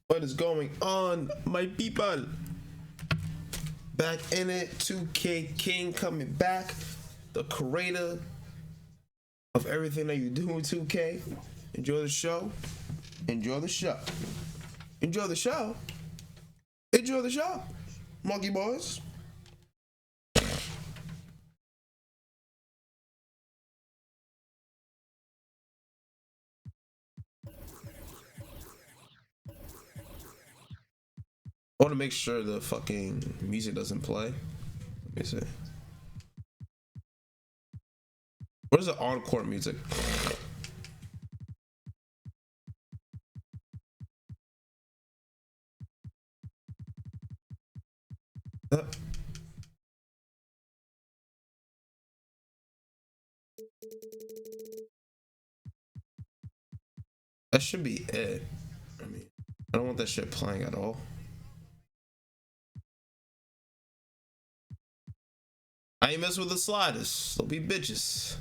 What is going on, my people? Back in it, 2K King coming back, the creator of everything that you do in 2K. Enjoy the show. Enjoy the show. Enjoy the show. Enjoy the show, monkey boys. I want to make sure the fucking music doesn't play. Let me see. Where's the encore music? That should be it. I mean, I don't want that shit playing at all. I ain't mess with the sliders. They'll be bitches.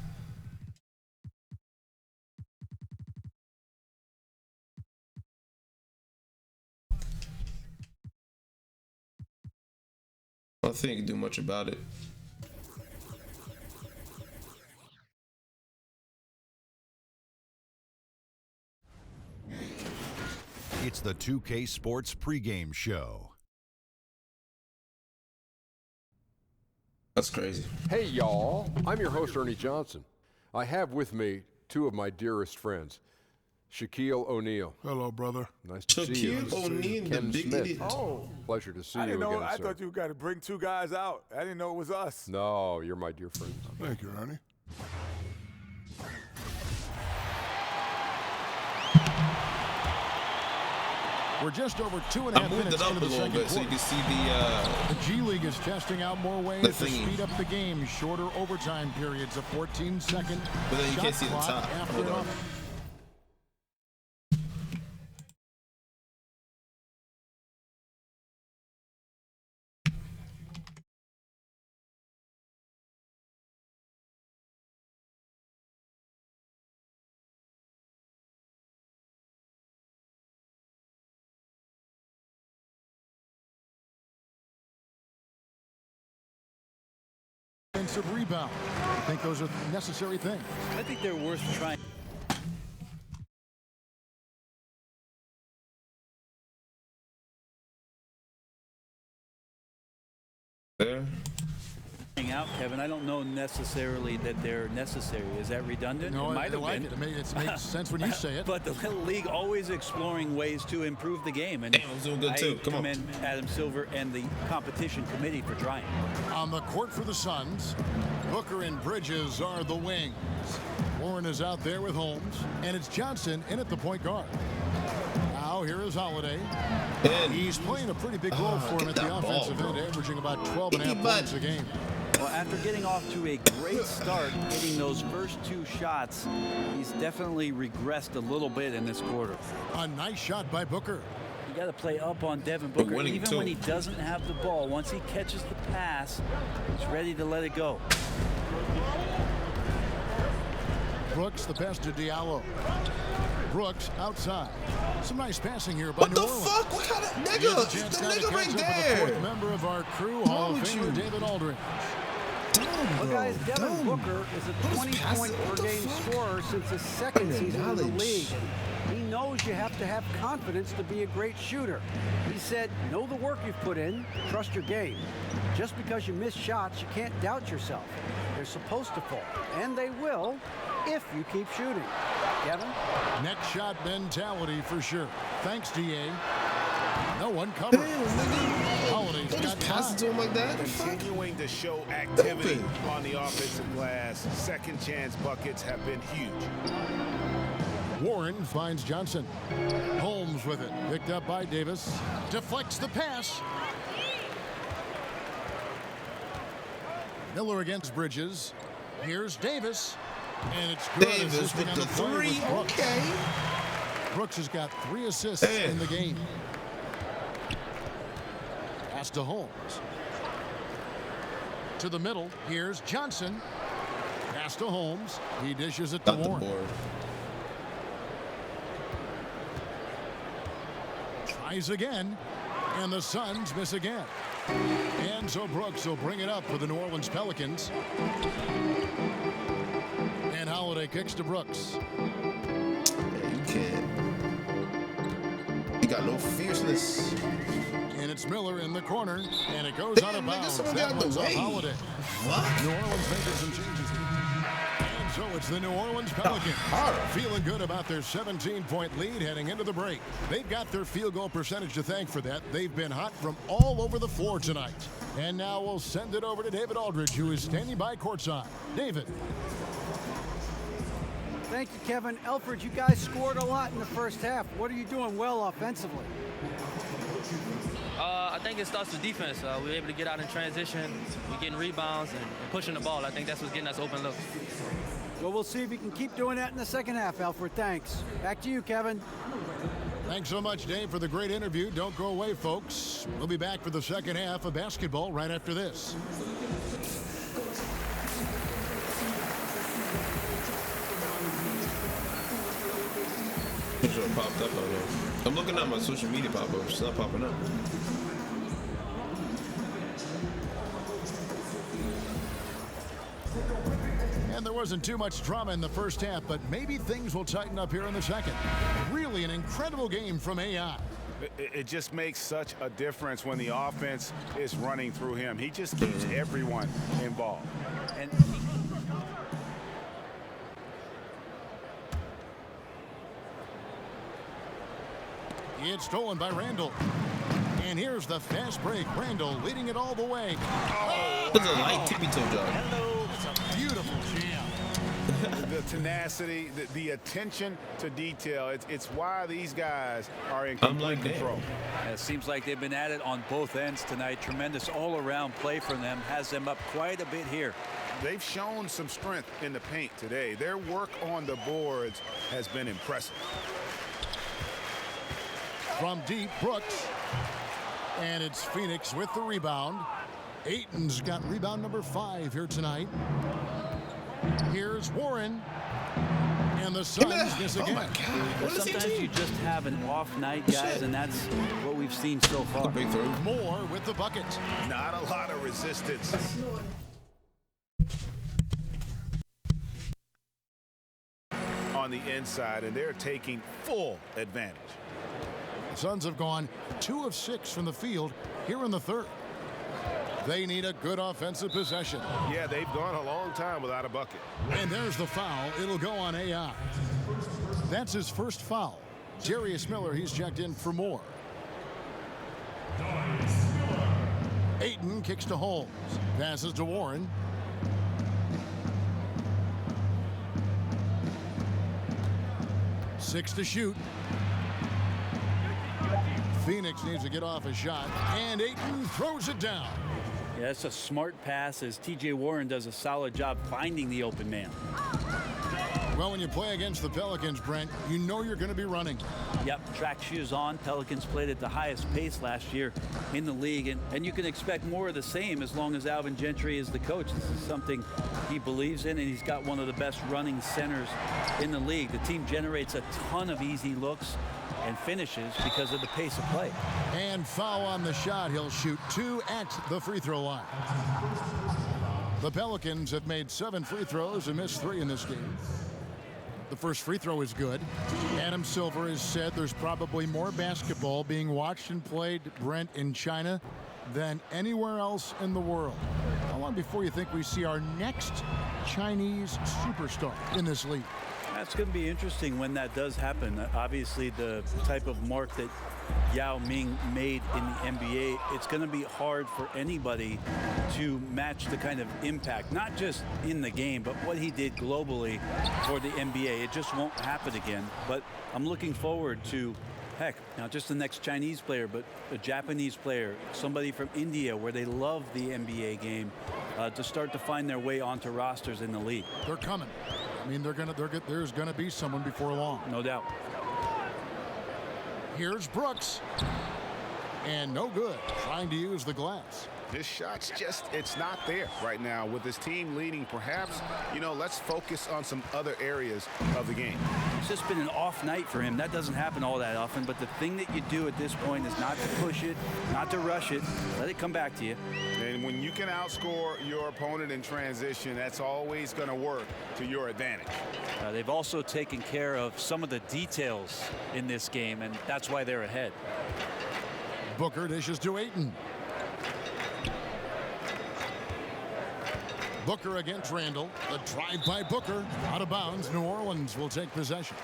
I don't think you can do much about it. It's the 2K Sports pregame show. That's crazy. Hey, y'all. I'm your host, Ernie Johnson. I have with me two of my dearest friends, Shaquille O'Neal. Hello, brother. Nice to see you. Shaquille O'Neal, the Ken big Smith. idiot. Oh, Pleasure to see I you didn't know. again, I sir. thought you got to bring two guys out. I didn't know it was us. No, you're my dear friend. Thank you, Ernie. We're just over 2.5 I moved minutes it up a into the little second bit so you quarter. can see The G League is testing out more ways the to thingy. speed up the game. Shorter overtime periods, a 14-second But then you shot can't see the clock top. after Hold an on. off. Offensive rebound. I think those are necessary things. I think they're worth trying. there. Out, Kevin. I don't know necessarily that they're necessary. Is that redundant? No, it I might have like been. it. It makes sense when you say it. But the Little League always exploring ways to improve the game. And Damn, I was doing good too. Come on. commend Adam Silver and the competition committee for trying. On the court for the Suns, Booker and Bridges are the wings. Warren is out there with Holmes, and it's Johnson in at the point guard. Now here is Holiday. And He's playing a pretty big role for him get at the that ball, offensive bro. end, averaging about 12 and a Get half your points a butt. game. Well, after getting off to a great start, hitting those first two shots, he's definitely regressed a little bit in this quarter. A nice shot by Booker. You got to play up on Devin Booker, winning, even too. when he doesn't have the ball. Once he catches the pass, he's ready to let it go. Brooks, the pass to Diallo. Brooks outside. Some nice passing here by what New the Orleans. fuck? What kind of Here's nigga? a chance The now to nigga catch right up with the there. fourth member of our crew, Hall of with Famer you? David Aldridge. Well, guys, Devin Booker is a What is 20-point passing? What per the game fuck? scorer since his second season in the Knowledge. league. He knows you have to have confidence to be a great shooter. He said, know the work you've put in, trust your game. Just because you miss shots, you can't doubt yourself. They're supposed to fall, and they will if you keep shooting. Kevin? Next shot mentality for sure. Thanks, DA. No one covered. Damn, nigga. Holiday's Don't just got pass it five. to him like that. The fuck? Continuing to show activity Open. on the offensive glass. Second chance buckets have been huge. Warren finds Johnson. Holmes with it. Picked up by Davis. Deflects the pass. Miller against Bridges. Here's Davis. And it's good. Davis Assisting with on the play three. with Brooks. Okay. Brooks has got 3 assists Damn. in the game. Pass to Holmes. To the middle. Here's Johnson. Pass to Holmes. He dishes it to Got the Warren. board. tries again, and the Suns miss again. And so Brooks will bring it up for the New Orleans Pelicans. And Holiday kicks to Brooks. Yeah, you can't. He got no fierceness. And it's Miller in the corner, and it goes out of bounds. That one's off Holiday. What? New Orleans making some changes. And so it's the New Orleans Pelicans feeling good about their 17-point lead heading into the break. They've got their field goal percentage to thank for that. They've been hot from all over the floor tonight. And now we'll send it over to David Aldridge, who is standing by courtside. David. Thank you, Kevin. Elfrid, you guys scored a lot in the first half. What are you doing well offensively? I think it starts with defense. We're able to get out in transition. We're getting rebounds and pushing the ball. I think that's what's getting us open looks. Well, we'll see if you can keep doing that in the second half, Elfrid. Thanks. Back to you, Kevin. Thanks so much, Dave, for the great interview. Don't go away, folks. We'll be back for the second half of basketball right after this. It popped up on there. I'm looking at my social media pop-ups. It's not popping up. And there wasn't too much drama in the first half, but maybe things will tighten up here in the second. Really an incredible game from AI. It just makes such a difference when the offense is running through him. He just keeps everyone involved. And it's stolen by Randall. And here's the fast break. Randall leading it all the way. That's a light tippy-toe job. It's a beautiful jam. The tenacity, the attention to detail. It's why these guys are in I'm complete like that. control. it seems like they've been at it on both ends tonight. Tremendous all-around play from them. Has them up quite a bit here. They've shown some strength in the paint today. Their work on the boards has been impressive. From deep, Brooks. And it's Phoenix with the rebound. Ayton's got rebound number 5 here tonight. Here's Warren. And the Suns miss again. Oh my God. What is he Sometimes doing? you just have an off night, guys, and that's what we've seen so far. Big throw. Moore with the bucket. Not a lot of resistance. On the inside, and they're taking full advantage. The Suns have gone 2 of 6 from the field here in the third. They need a good offensive possession. Yeah, they've gone a long time without a bucket. And there's the foul. It'll go on AI. That's his first foul. Darius Miller, he's checked in for more. Ayton kicks to Holmes. Passes to Warren. Six to shoot. Phoenix needs to get off a shot. And Ayton throws it down. Yeah, that's a smart pass as TJ Warren does a solid job finding the open man. Well, when you play against the Pelicans, Brent, you know you're going to be running. Yep, track shoes on. Pelicans played at the highest pace last year in the league, and you can expect more of the same as long as Alvin Gentry is the coach. This is something he believes in, and he's got one of the best running centers in the league. The team generates a ton of easy looks and finishes because of the pace of play. And foul on the shot. He'll shoot 2 at the free throw line. The Pelicans have made 7 free throws and missed 3 in this game. The first free throw is good. Adam Silver has said there's probably more basketball being watched and played, Brent, in China than anywhere else in the world. How long before you think we see our next Chinese superstar in this league? That's going to be interesting when that does happen. Obviously, the type of mark that Yao Ming made in the NBA, it's going to be hard for anybody to match the kind of impact, not just in the game, but what he did globally for the NBA. It just won't happen again. But I'm looking forward to, heck, not just the next Chinese player, but a Japanese player, somebody from India where they love the NBA game, to start to find their way onto rosters in the league. They're coming. I mean, there's going to be someone before long. No doubt. Here's Brooks. And no good. Trying to use the glass. His shot's just, it's not there right now. With his team leading, perhaps, you know, let's focus on some other areas of the game. It's just been an off night for him. That doesn't happen all that often, but the thing that you do at this point is not to push it, not to rush it, let it come back to you. And when you can outscore your opponent in transition, that's always going to work to your advantage. They've also taken care of some of the details in this game, and that's why they're ahead. Booker dishes to Ayton. Booker against Randall. The drive by Booker. Out of bounds. New Orleans will take possession.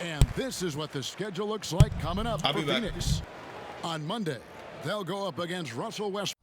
And this is what the schedule looks like coming up for Phoenix. On Monday, they'll go up against Russell Westbrook.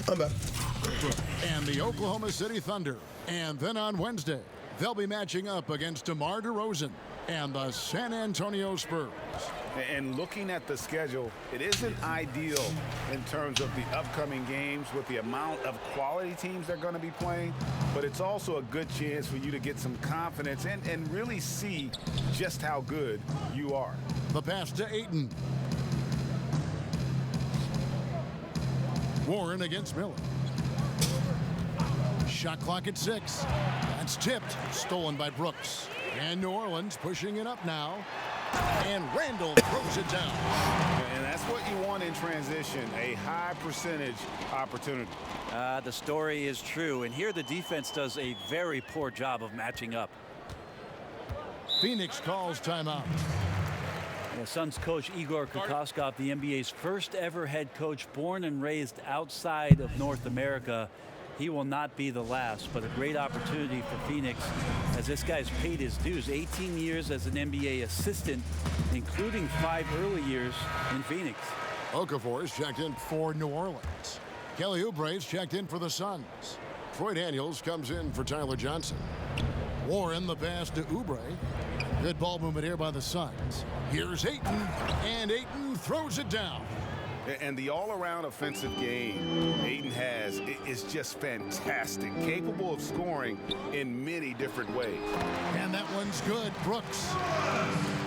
I'm back. And the Oklahoma City Thunder. And then on Wednesday, they'll be matching up against DeMar DeRozan and the San Antonio Spurs. And looking at the schedule, it isn't ideal in terms of the upcoming games with the amount of quality teams they're going to be playing, but it's also a good chance for you to get some confidence and really see just how good you are. The pass to Ayton. Warren against Miller. Shot clock at 6. That's tipped. Stolen by Brooks. And New Orleans pushing it up now. And Randall throws it down. And that's what you want in transition, a high percentage opportunity. The story is true, and here the defense does a very poor job of matching up. Phoenix calls timeout. Suns coach Igor Kokoskov, the NBA's first ever head coach, born and raised outside of North America. He will not be the last, but a great opportunity for Phoenix as this guy's paid his dues. 18 years as an NBA assistant, including 5 early years in Phoenix. Okafor is checked in for New Orleans. Kelly Oubre is checked in for the Suns. Troy Daniels comes in for Tyler Johnson. Warren the pass to Oubre. Good ball movement here by the Suns. Here's Ayton, and Ayton throws it down. And the all-around offensive game Ayton has is just fantastic, capable of scoring in many different ways. And that one's good. Brooks.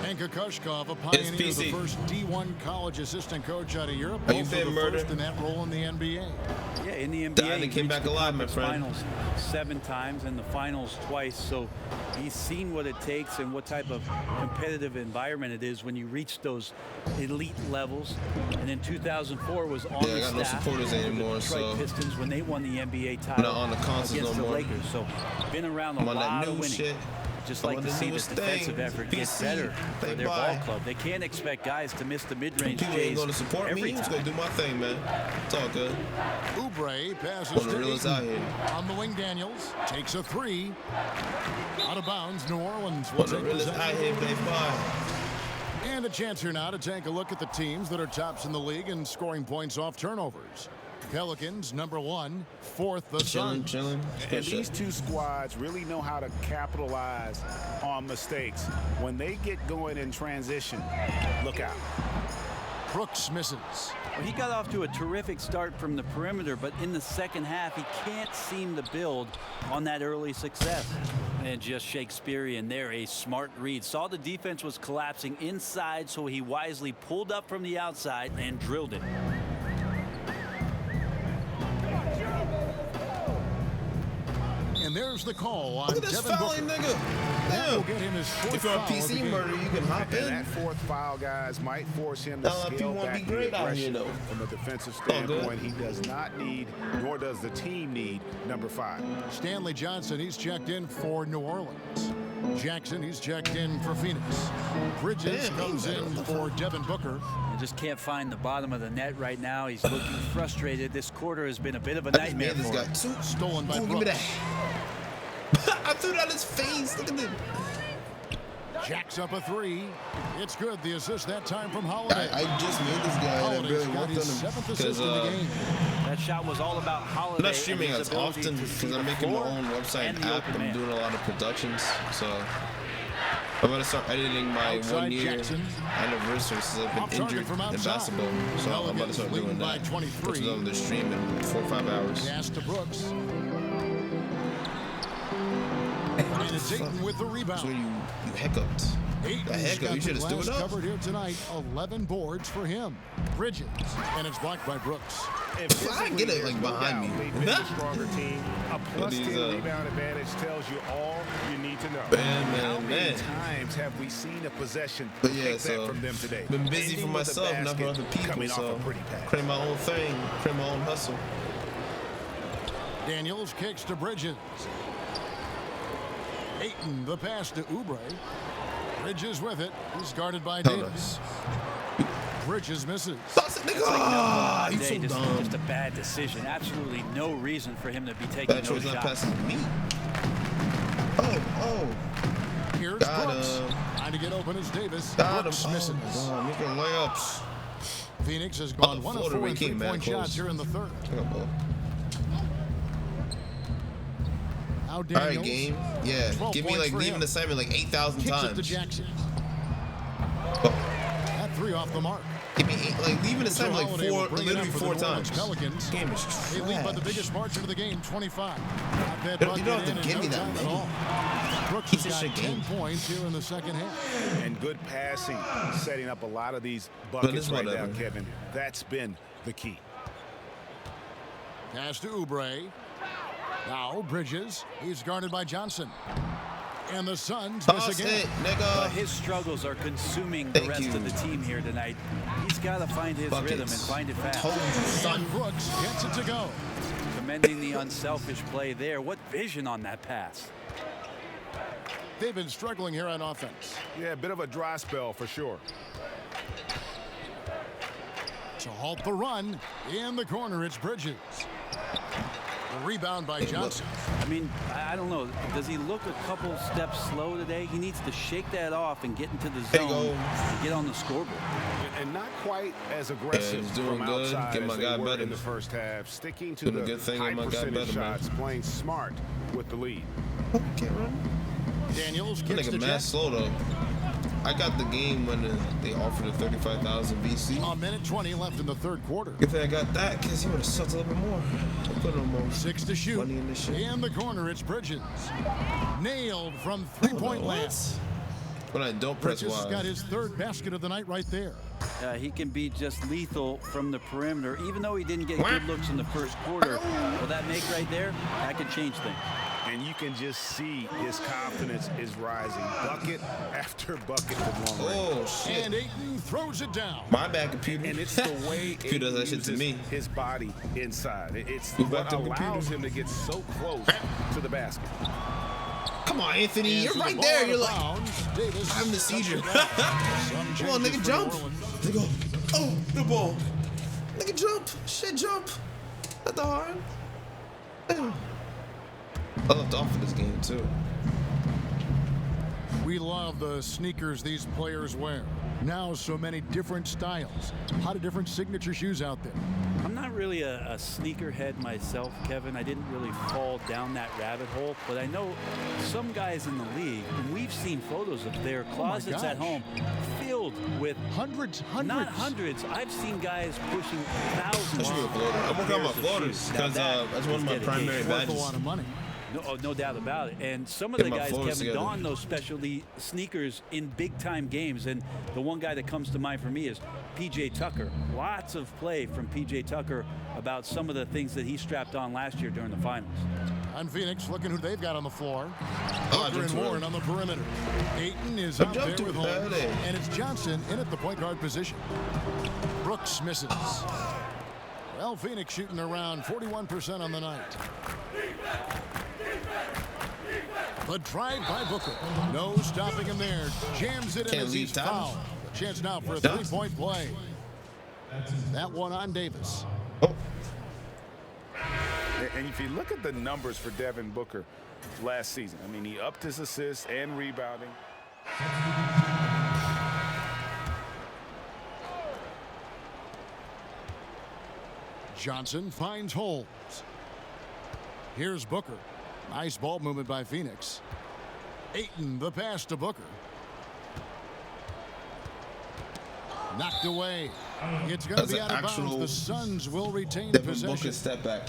And Kokoskov, a pioneer, the first D1 college assistant coach out of Europe. Are you saying murder? First in that role in the NBA. Yeah, in the NBA, he came back alive, my friend. Finals 7 times and the finals twice, so he's seen what it takes and what type of competitive environment it is when you reach those elite levels. And in 2004 was on the I got no staff supporters anymore, of the Detroit so Pistons when they won the NBA title not on the consoles against no the more. Lakers. So been around a I'm on that lot new of winning. shit. Just I'm like on to the see the newest defensive thing. effort get PC, better for they their buy. ball club. They can't expect guys to miss the mid-range People ain't jays going to support me. every I'm just time. going to do my thing, man. It's all good. Oubre passes One of the to realest Ayton. out here. On the wing, Daniels takes a 3. Out of bounds, New Orleans will One of the take realest possession. out here, play by. And a chance here now to take a look at the teams that are tops in the league in scoring points off turnovers. Pelicans #1, 4th the Suns. Chilling. And these two squads really know how to capitalize on mistakes. When they get going in transition, look out. Brooks misses. Well, he got off to a terrific start from the perimeter, but in the second half, he can't seem to build on that early success. And just Shakespearean there, a smart read. Saw the defense was collapsing inside, so he wisely pulled up from the outside and drilled it. And there's the call on Look at this Devin fouling, Booker. nigga. That will Damn. get him his 4th If you're on foul of the PC game. murder, you can hop And in. that fourth foul, guys, might force him to Not a lot of scale people wanna back be the great out here, aggression. though. From a defensive All good. standpoint, he does not need, nor does the team need, number 5. Stanley Johnson, he's checked in for New Orleans. Jackson, he's checked in for Phoenix. Bridges Damn, comes he in better. for Devin Booker. I just can't find the bottom of the net right now. He's looking frustrated. This quarter has been a bit of a I just nightmare made this for guy him. too. Stolen by Ooh, give me Brooks. that. I threw it at his face. Look at this. Jacks up a 3. It's good. The assist that time from Holiday. I just made this guy and I Holiday's really got worked on his him 7th because assist in the game. That shot was all about Holiday. I'm not streaming and his as ability often to see because the I'm making my floor own website and and the app. open I'm man. doing a lot of productions, so I'm gonna start editing my Outside 1 year Jackson. anniversary since I've Off been target injured from in outside. basketball. So I'm about to start Leading doing by that. 23. Which is on the stream in 4 or 5 hours. Pass to Brooks. And it's Ayton with the That's rebound. when you hiccuped. Ayton's The heck, got you the should have stood glass up. covered here tonight. 11 boards for him. Bridges, and it's blocked by Brooks. And I get it, like, there's no behind doubt me. They've been the stronger team. A plus these, 10 rebound advantage tells you all you need to know. Man, How many man. times have we seen a possession But yeah, take so that from them today? been busy Ending for with a myself, not for basket other people. coming off So a pretty pass. create my own thing, create my own hustle. Daniels kicks to Bridges. Ayton, the pass to Oubre. Bridges with it. He's guarded by Hell Davis. Bridges misses. That's it, nigga. Ah, you so Just dumb. a bad decision. Absolutely no reason for him to be taking Bad those choice not shots. passing me. Oh. Here's Got Brooks. him. Trying to get open is Davis. Got Brooks him. misses. Oh, my God, making layups. Phoenix has gone the 1 of floater 4 we came back three-point close. shots here in the third. Take a ball. Now All Daniels. right, game. Yeah, 12 give me points like for leave him. an assignment like 8,000 Kicks it to times. Jackson. Oh, That 3 off the mark. give me leave an assignment like Holiday will bring it up literally for the 4 New Orleans times. Pelicans. Game is They lead by the trash. biggest margin of the game, 25. That You don't bucket have to in give me no that time at many. all. Brooks Piece has of got shit 10 game. points here in the second half. And good passing, setting up a lot of these But buckets it's right now, whatever. Kevin. That's been the key. Pass to Oubre. Now Bridges. He's guarded by Johnson. And the Suns miss Toss again. it, nigga. His struggles are consuming the Thank rest you. of the team here tonight. He's got to find his rhythm and Buckets. find it fast. Told you, son. And Brooks gets it to go. Commending the unselfish play there. What vision on that pass. They've been struggling here on offense. Yeah, a bit of a dry spell for sure. To halt the run, in the corner, it's Bridges. A rebound by Johnson. I mean, I don't know. Does he look a couple steps slow today? He needs to shake that off and get into the There you zone go. and get on the scoreboard. And not quite as aggressive he's doing from good. outside Get my as guy they were better. in the first half. Sticking to Doing a the good thing, high get my guy percentage better, man. shots, playing smart with the lead. Can't run. Daniels That kicks to nigga mad Jackson. slow though. I got the game when they offered a 35,000 VC. A minute 20 left in the third quarter. Good thing I got that because he would have sucked a little bit more. I put him more 6 to shoot. money in this shit. In the corner, it's Bridges. Nailed from three-point land. When I don't press Bridges has got wide. his third basket of the night right there. He can be just lethal from the perimeter. Even though he didn't get good looks in the first quarter, well, that make right there, that could change things. And you can just see his confidence is rising. Bucket after bucket from long range. Oh shit. And Ayton throws it down. My bad, computer. And it's the way Computer does that shit to uses me. his body inside. It's Who what backed up allows computer? him to get so close to the basket. Come on, Anthony. You're Answers the right ball there. out You're of like, bounds. Davis I'm the comes seizure. it back. Some come on, changes nigga, for jump. New Orleans. Nigga, oh, the ball. Nigga, jump. Shit, jump. Not that hard. Damn. I left off of this game too. We love the sneakers these players wear. Now so many different styles. A lot of different signature shoes out there. I'm not really a sneakerhead myself, Kevin. I didn't really fall down that rabbit hole, but I know some guys in the league, and we've seen photos of their closets at home filled with hundreds. Not hundreds. I've seen guys pushing thousands. I'm working on my floaters because that's one of my primary Worth a badges. lot of money. No doubt about it. And some of Get the my guys, floors Kevin, together. don those specialty sneakers in big-time games. And the one guy that comes to mind for me is P.J. Tucker. Lots of play from P.J. Tucker about some of the things that he strapped on last year during the finals. On Phoenix, looking who they've got on the floor. Oh, Booker and Jim's Warren early. on the perimeter. Ayton is out jumped there too with Holmes. early. And it's Johnson in at the point guard position. Brooks misses. Well, Phoenix shooting around 41% on the night. The drive by Booker. No stopping him there. Jams it in Can't as leave he's time. fouled. A chance now for a Johnson. three-point play. That one on Davis. Oh, And if you look at the numbers for Devin Booker last season, I mean, he upped his assists and rebounding. Johnson finds Holmes. Here's Booker. Nice ball movement by Phoenix. Ayton, the pass to Booker. Knocked away. It's going to That's be an out of bounds. actual The Suns will retain the Devin possession. Booker step back.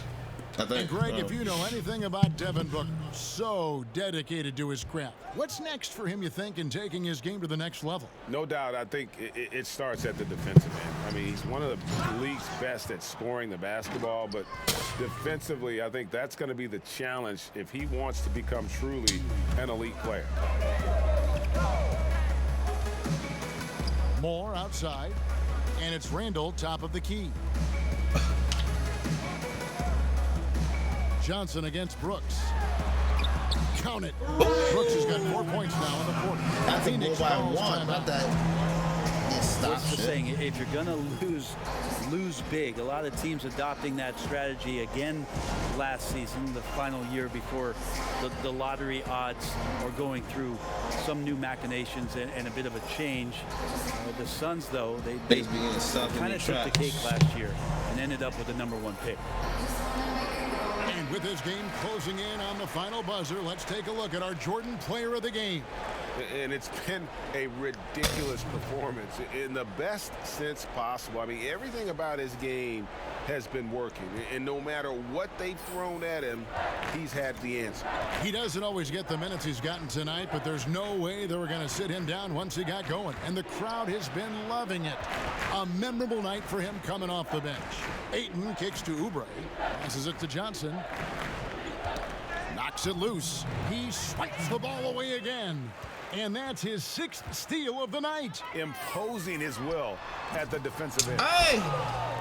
I And think. Greg, if you know anything about Devin Booker, so dedicated to his craft. What's next for him, you think, in taking his game to the next level? No doubt, I think it starts at the defensive end. I mean, he's one of the league's best at scoring the basketball, but defensively, I think that's going to be the challenge if he wants to become truly an elite player. Moore outside, and it's Randall top of the key. Johnson against Brooks. Count it. Brooks has got 4 points now in the quarter. I think go Phoenix by calls one, timeout. not that. It stops What's the shit. saying? If you're going to lose big. A lot of teams adopting that strategy again last season, the final year before the lottery odds are going through some new machinations and a bit of a change. The Suns, though, they Base being stuck in kind the of took the traps. cake last year and ended up with the #1 pick. And with this game closing in on the final buzzer, let's take a look at our Jordan Player of the Game. And it's been a ridiculous performance in the best sense possible. I mean, everything about his game has been working. And no matter what they've thrown at him, he's had the answer. He doesn't always get the minutes he's gotten tonight, but there's no way they were going to sit him down once he got going. And the crowd has been loving it. A memorable night for him coming off the bench. Ayton kicks to Oubre. Passes it to Johnson. Knocks it loose. He swipes the ball away again. And that's his 6th steal of the night. Imposing his will at the defensive end. Hey!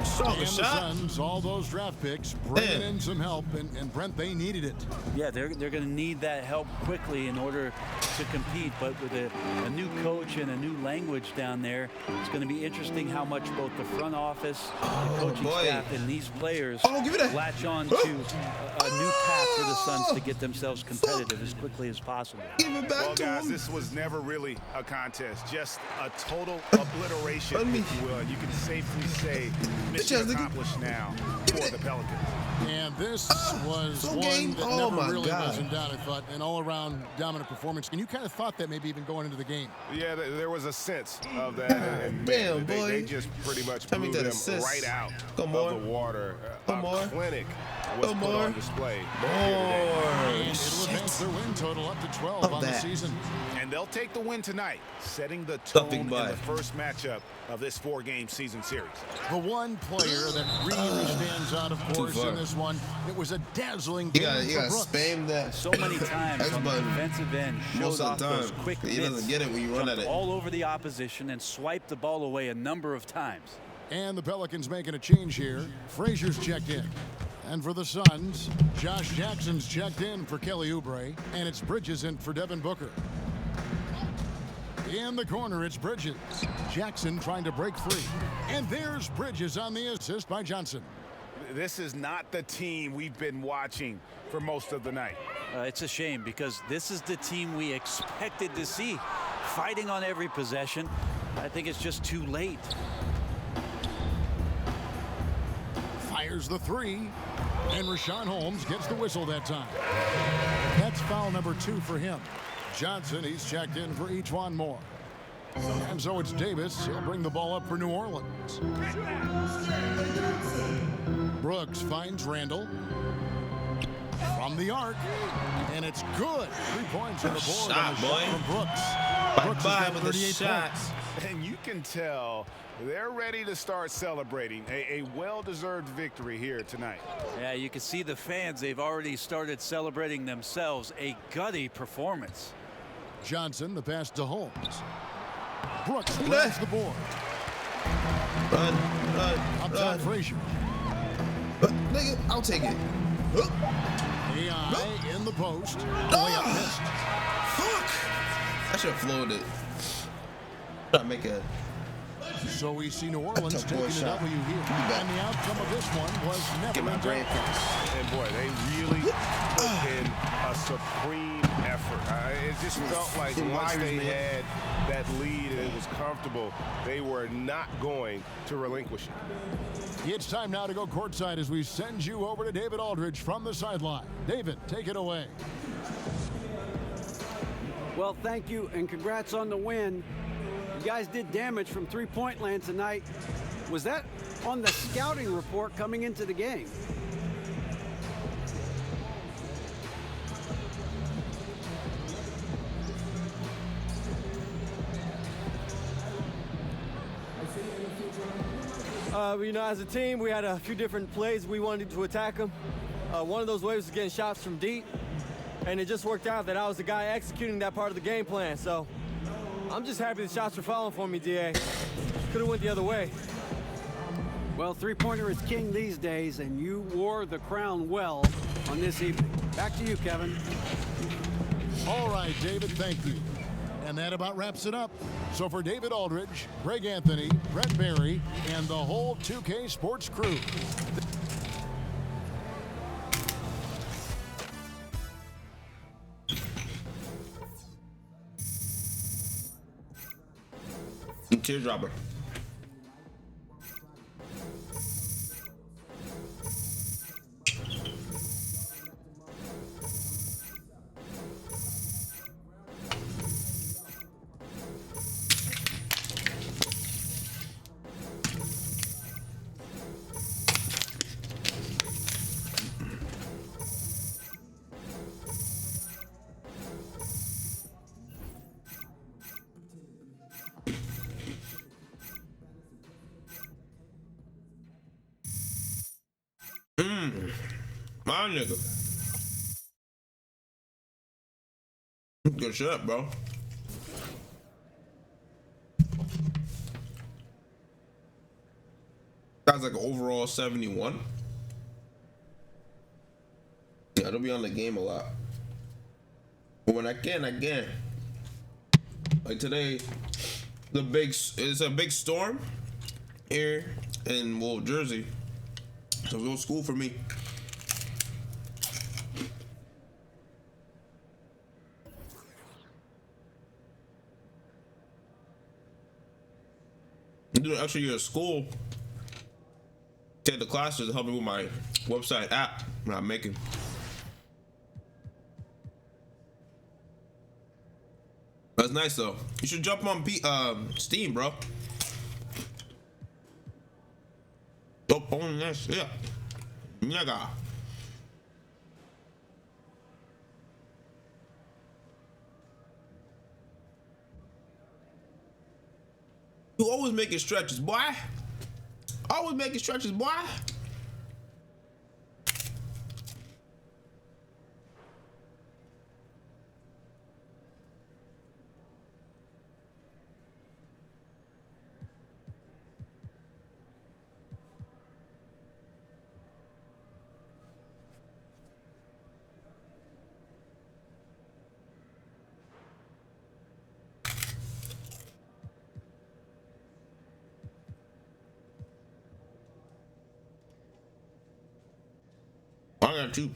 Strong And the shot. Suns, all those draft picks, bringing Man. in some help. And Brent, they needed it. Yeah, they're going to need that help quickly in order to compete. But with a new coach and a new language down there, it's going to be interesting how much both the front office, the coaching boy. staff, and these players Oh, give me that. latch on to a new path for the Suns to get themselves competitive as quickly as possible. Give it back Well, to guys, him. this was never really a contest, just a total obliteration, Let me- if you will. And you can safely say Bitch ass mission nigga. accomplished now for the Pelicans. And this was full one game? that Oh, never my really God. was in doubt, I thought. An all-around dominant performance. And you kind of thought that maybe even going into the game. Yeah, there was a sense of that. And Damn, they, boy. they just pretty much Tell me blew that them assist. right out Come of on. the water. Come A on. clinic was Come put on. on display. And it'll Shit. advance their win total up to 12 Love on the that. season. And they'll take the win tonight, setting the Tough tone big in buy. the first matchup of this 4-game season series. The one player that really stands out, of course, far. in this one, it was a dazzling You game gotta for Brooks. spam that. So many times X on the button. defensive end, showed Most of off the those time. quick He mitts, doesn't get it when you run jumped at it. all over the opposition and swiped the ball away a number of times. And the Pelicans making a change here. Frazier's checked in. And for the Suns, Josh Jackson's checked in for Kelly Oubre. And it's Bridges in for Devin Booker. In the corner, it's Bridges. Jackson trying to break free. And there's Bridges on the assist by Johnson. This is not the team we've been watching for most of the night. It's a shame because this is the team we expected to see fighting on every possession. I think it's just too late. fires the three, and Rashawn Holmes gets the whistle that time. That's foul number 2 for him. Johnson, he's checked in for each one more. And so it's Davis. He'll bring the ball up for New Orleans. Brooks finds Randall. From the arc. And it's good. 3 points on the board Shot, on the shot boy. from Brooks. Brooks has Bye-bye got with the 38 shots. points. And you can tell they're ready to start celebrating a well-deserved victory here tonight. Yeah, you can see the fans. They've already started celebrating themselves. A gutty performance. Johnson, the pass to Holmes. Brooks grabs the board. Run, Up top, Frazier. nigga, I'll take it. AI in the post. Layup missed. Fuck. I should have floated it. Try to make a. So we see New Orleans Tough boy taking a shot. W here. back. And the outcome of this one was Get never my in brain doubt. focused. And boy, they really put in a supreme effort. It just felt like Two once wires, they man. had that lead and it was comfortable, they were not going to relinquish it. It's time now to go courtside as we send you over to David Aldridge from the sideline. David, take it away. Well, thank you, and congrats on the win. You guys did damage from three-point land tonight. Was that on the scouting report coming into the game? As a team, we had a few different plays we wanted to attack them. One of those ways was getting shots from deep, and it just worked out that I was the guy executing that part of the game plan. So I'm just happy the shots are falling for me, DA. Could have went the other way. Well, three-pointer is king these days, and you wore the crown well on this evening. Back to you, Kevin. All right, David, thank you. And that about wraps it up. So for David Aldridge, Greg Anthony, Brett Barry, and the whole 2K Sports crew. Teardropper. My nigga. Good shit, bro. That's like overall 71. Yeah, it'll be on the game a lot. But when I can. Like today, it's a big storm here in Jersey. So it was school for me. I'm doing an extra year of school. Take the classes to help me with my website app that I'm making. That's nice though. You should jump on Steam, bro. Dope on that shit. Nigga. You always making stretches, boy. Always making stretches, boy. I got you.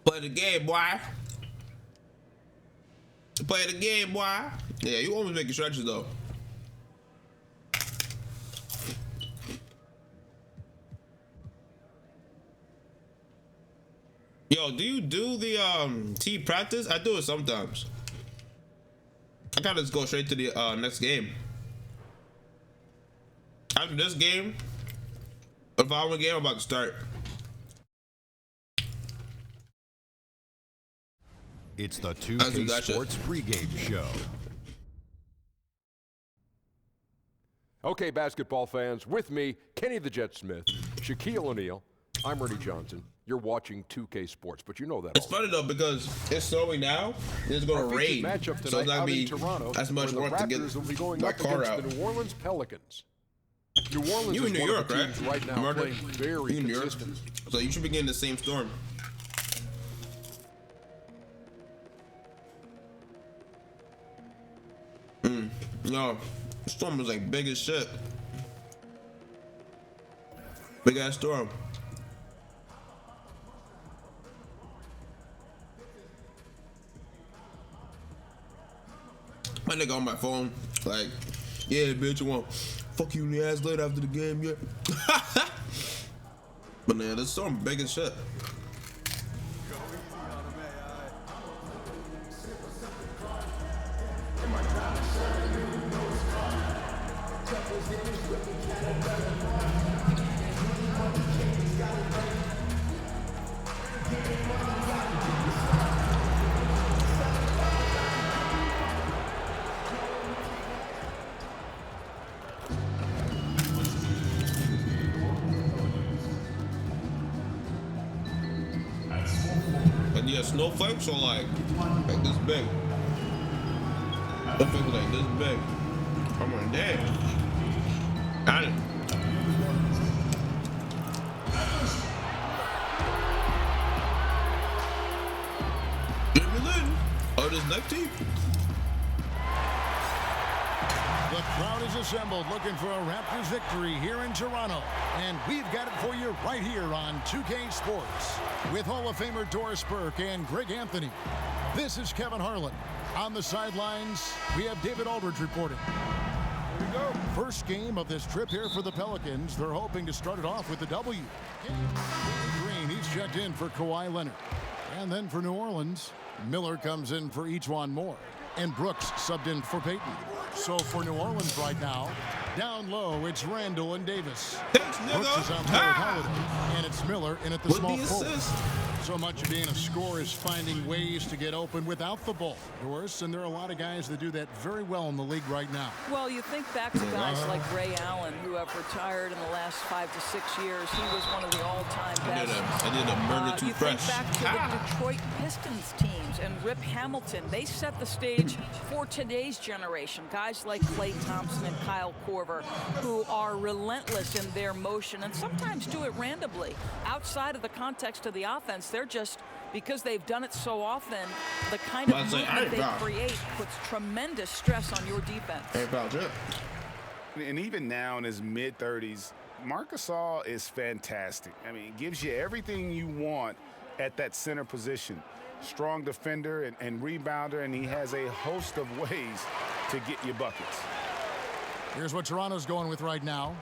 Play the game, boy. Play the game, boy. Yeah, you always making stretches though. Yo, do you do the team practice? I do it sometimes. I gotta just go straight to the next game. After this game, the following game I'm about to start. It's the 2K Sports pregame show. Okay, basketball fans, with me, Kenny the Jet Smith, Shaquille O'Neal. I'm Ernie Johnson. You're watching 2K Sports, but you know that. It's funny though because it's snowing now. It's going to rain, matchup tonight so it's not out in be Toronto, as much where the work to get Raptors will be going my up car against out. the New Orleans Pelicans. New Orleans You is in New one York, of the teams right? right now Murder? playing very You in New York? consistent. So you should be getting the same storm. No, the storm was like big as shit. Big ass storm. My nigga on my phone, like, yeah, bitch, you want fuck you in the ass later after the game, yeah. But man, this storm big as shit. And yeah, snowflakes are like this big. Snowflakes are like this big. I'm like, damn. Got it. Jimmy Lynn, oh, this next team. The crowd is assembled looking for a Raptors victory here in Toronto. And we've got it for you right here on 2K Sports. With Hall of Famer Doris Burke and Greg Anthony. This is Kevin Harlan. On the sidelines, we have David Aldridge reporting. Here we go. First game of this trip here for the Pelicans. They're hoping to start it off with a W. Green, he's checked in for Kawhi Leonard. And then for New Orleans, Miller comes in for Ejuan Moore. And Brooks subbed in for Payton. So for New Orleans right now, down low, it's Randall and Davis. Thanks, nigga. Brooks is out there with Holiday. And it's Miller in at the With small the forward. assist. So much of being a scorer is finding ways to get open without the ball, Doris, and there are a lot of guys that do that very well in the league right now. Well, you think back to guys like Ray Allen, who have retired in the last 5 to 6 years. He was one of the all-time best. I did a murder too You fresh. think back to the Detroit Pistons teams and Rip Hamilton. They set the stage for today's generation. Guys like Klay Thompson and Kyle Korver, who are relentless in their motion and sometimes do it randomly. Outside of the context of the offense, they're just, because they've done it so often, the kind of movement they create puts tremendous stress on your defense. Hey, about it. And even now in his mid-30s, Marc Gasol is fantastic. I mean, it gives you everything you want at that center position. Strong defender and rebounder, and he has a host of ways to get you buckets. Here's what Toronto's going with right now.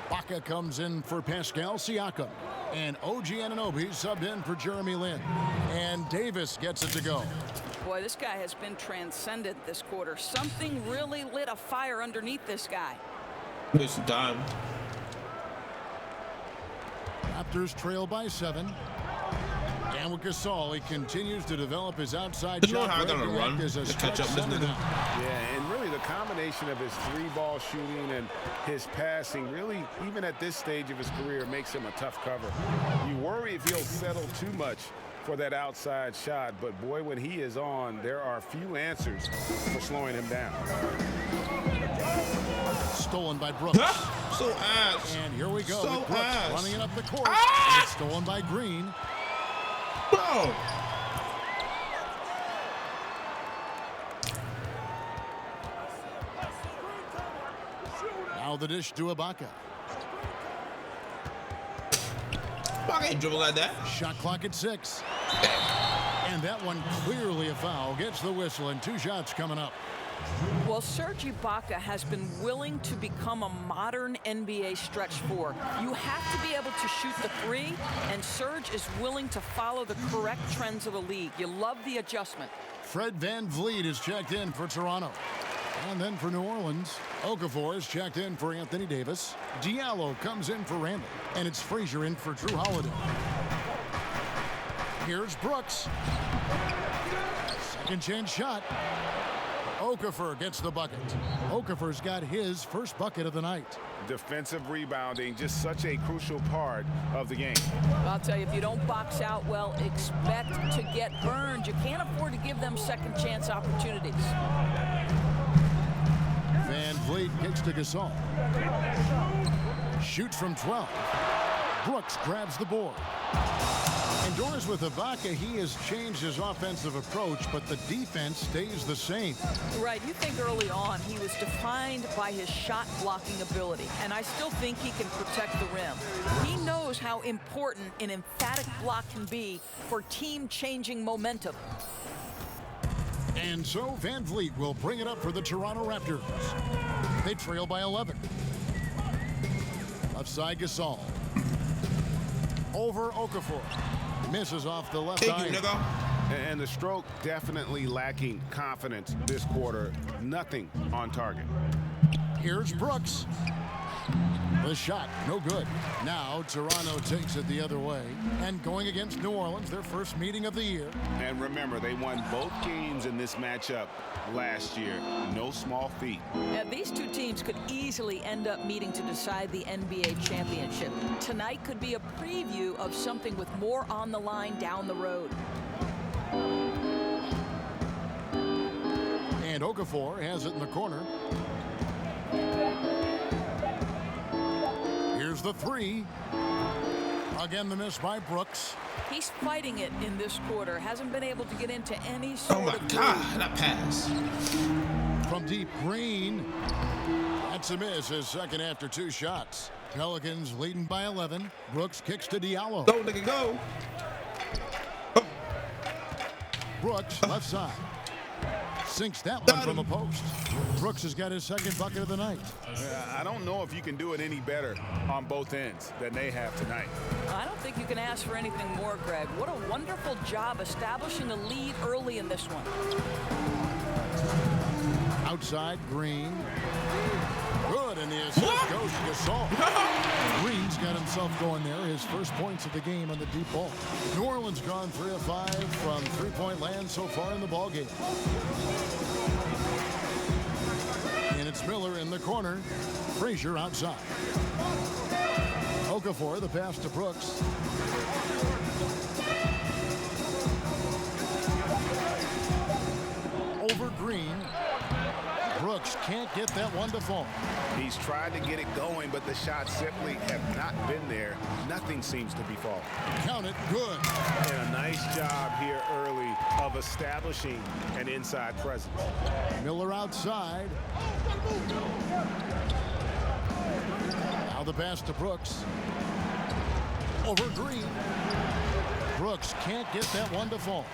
Ibaka comes in for Pascal Siakam. And OG Anunoby subbed in for Jeremy Lin. And Davis gets it to go. Boy, this guy has been transcendent this quarter. Something really lit a fire underneath this guy. Waste some time. Raptors trail by 7. And with Gasol, he continues to develop his outside You know shot. how I gotta Greg run as a to catch stretch up this center nigga? now. Yeah, and really the combination of his three-ball shooting and his passing really, even at this stage of his career, makes him a tough cover. You worry if he'll settle too much for that outside shot, but boy, when he is on, there are few answers for slowing him down. Stolen by Brooks. So ass. And here we go. So with Brooks ass. running it up the court. Ah! And it's stolen by Green. Bro. Now the dish to Ibaka. Fuck, ain't dribble like that. Shot clock at 6. And that one clearly a foul. Gets the whistle, and 2 shots coming up. Well, Serge Ibaka has been willing to become a modern NBA stretch 4. You have to be able to shoot the 3, and Serge is willing to follow the correct trends of the league. You love the adjustment. Fred VanVleet is checked in for Toronto. And then for New Orleans, Okafor is checked in for Anthony Davis. Diallo comes in for Randall. And it's Frazier in for Drew Holiday. Here's Brooks. Second chance shot. Okafor gets the bucket. Okafor's got his first bucket of the night. Defensive rebounding, just such a crucial part of the game. I'll tell you, if you don't box out well, expect to get burned. You can't afford to give them second chance opportunities. VanVleet kicks to Gasol. Shoots from 12. Brooks grabs the board. Indoors with Ibaka, he has changed his offensive approach, but the defense stays the same. Right, you think early on he was defined by his shot blocking ability, and I still think he can protect the rim. He knows how important an emphatic block can be for team-changing momentum. And so VanVleet will bring it up for the Toronto Raptors. They trail by 11. Left side Gasol. Over Okafor. Misses off the left eye. And the stroke definitely lacking confidence this quarter. Nothing on target. Here's Brooks. The shot, no good. Now Toronto takes it the other way. And going against New Orleans, their first meeting of the year. And remember, they won both games in this matchup last year. No small feat. Yeah, these 2 teams could easily end up meeting to decide the NBA championship. Tonight could be a preview of something with more on the line down the road. And Okafor has it in the corner. Here's the 3. Again, the miss by Brooks. He's fighting it in this quarter. Hasn't been able to get into any sort Oh my of God, that pass. From deep, Green. That's a miss, his second after 2 shots. Pelicans leading by 11. Brooks kicks to Diallo. Go, nigga, go. Brooks, left side. Sinks that one from the post. Brooks has got his second bucket of the night. I don't know if you can do it any better on both ends than they have tonight. I don't think you can ask for anything more, Greg. What a wonderful job establishing a lead early in this one. Outside, Green. Good, and the assist goes to Gasol. Green's got himself going there. His first points of the game on the deep ball. New Orleans gone 3 of 5 from three-point land so far in the ballgame. And it's Miller in the corner. Frazier outside. Okafor, the pass to Brooks. Over Green. Brooks can't get that one to fall. He's tried to get it going, but the shots simply have not been there. Nothing seems to be falling. Count it, good. And a nice job here early of establishing an inside presence. Miller outside. Now the pass to Brooks. Over Green. Brooks can't get that one to fall.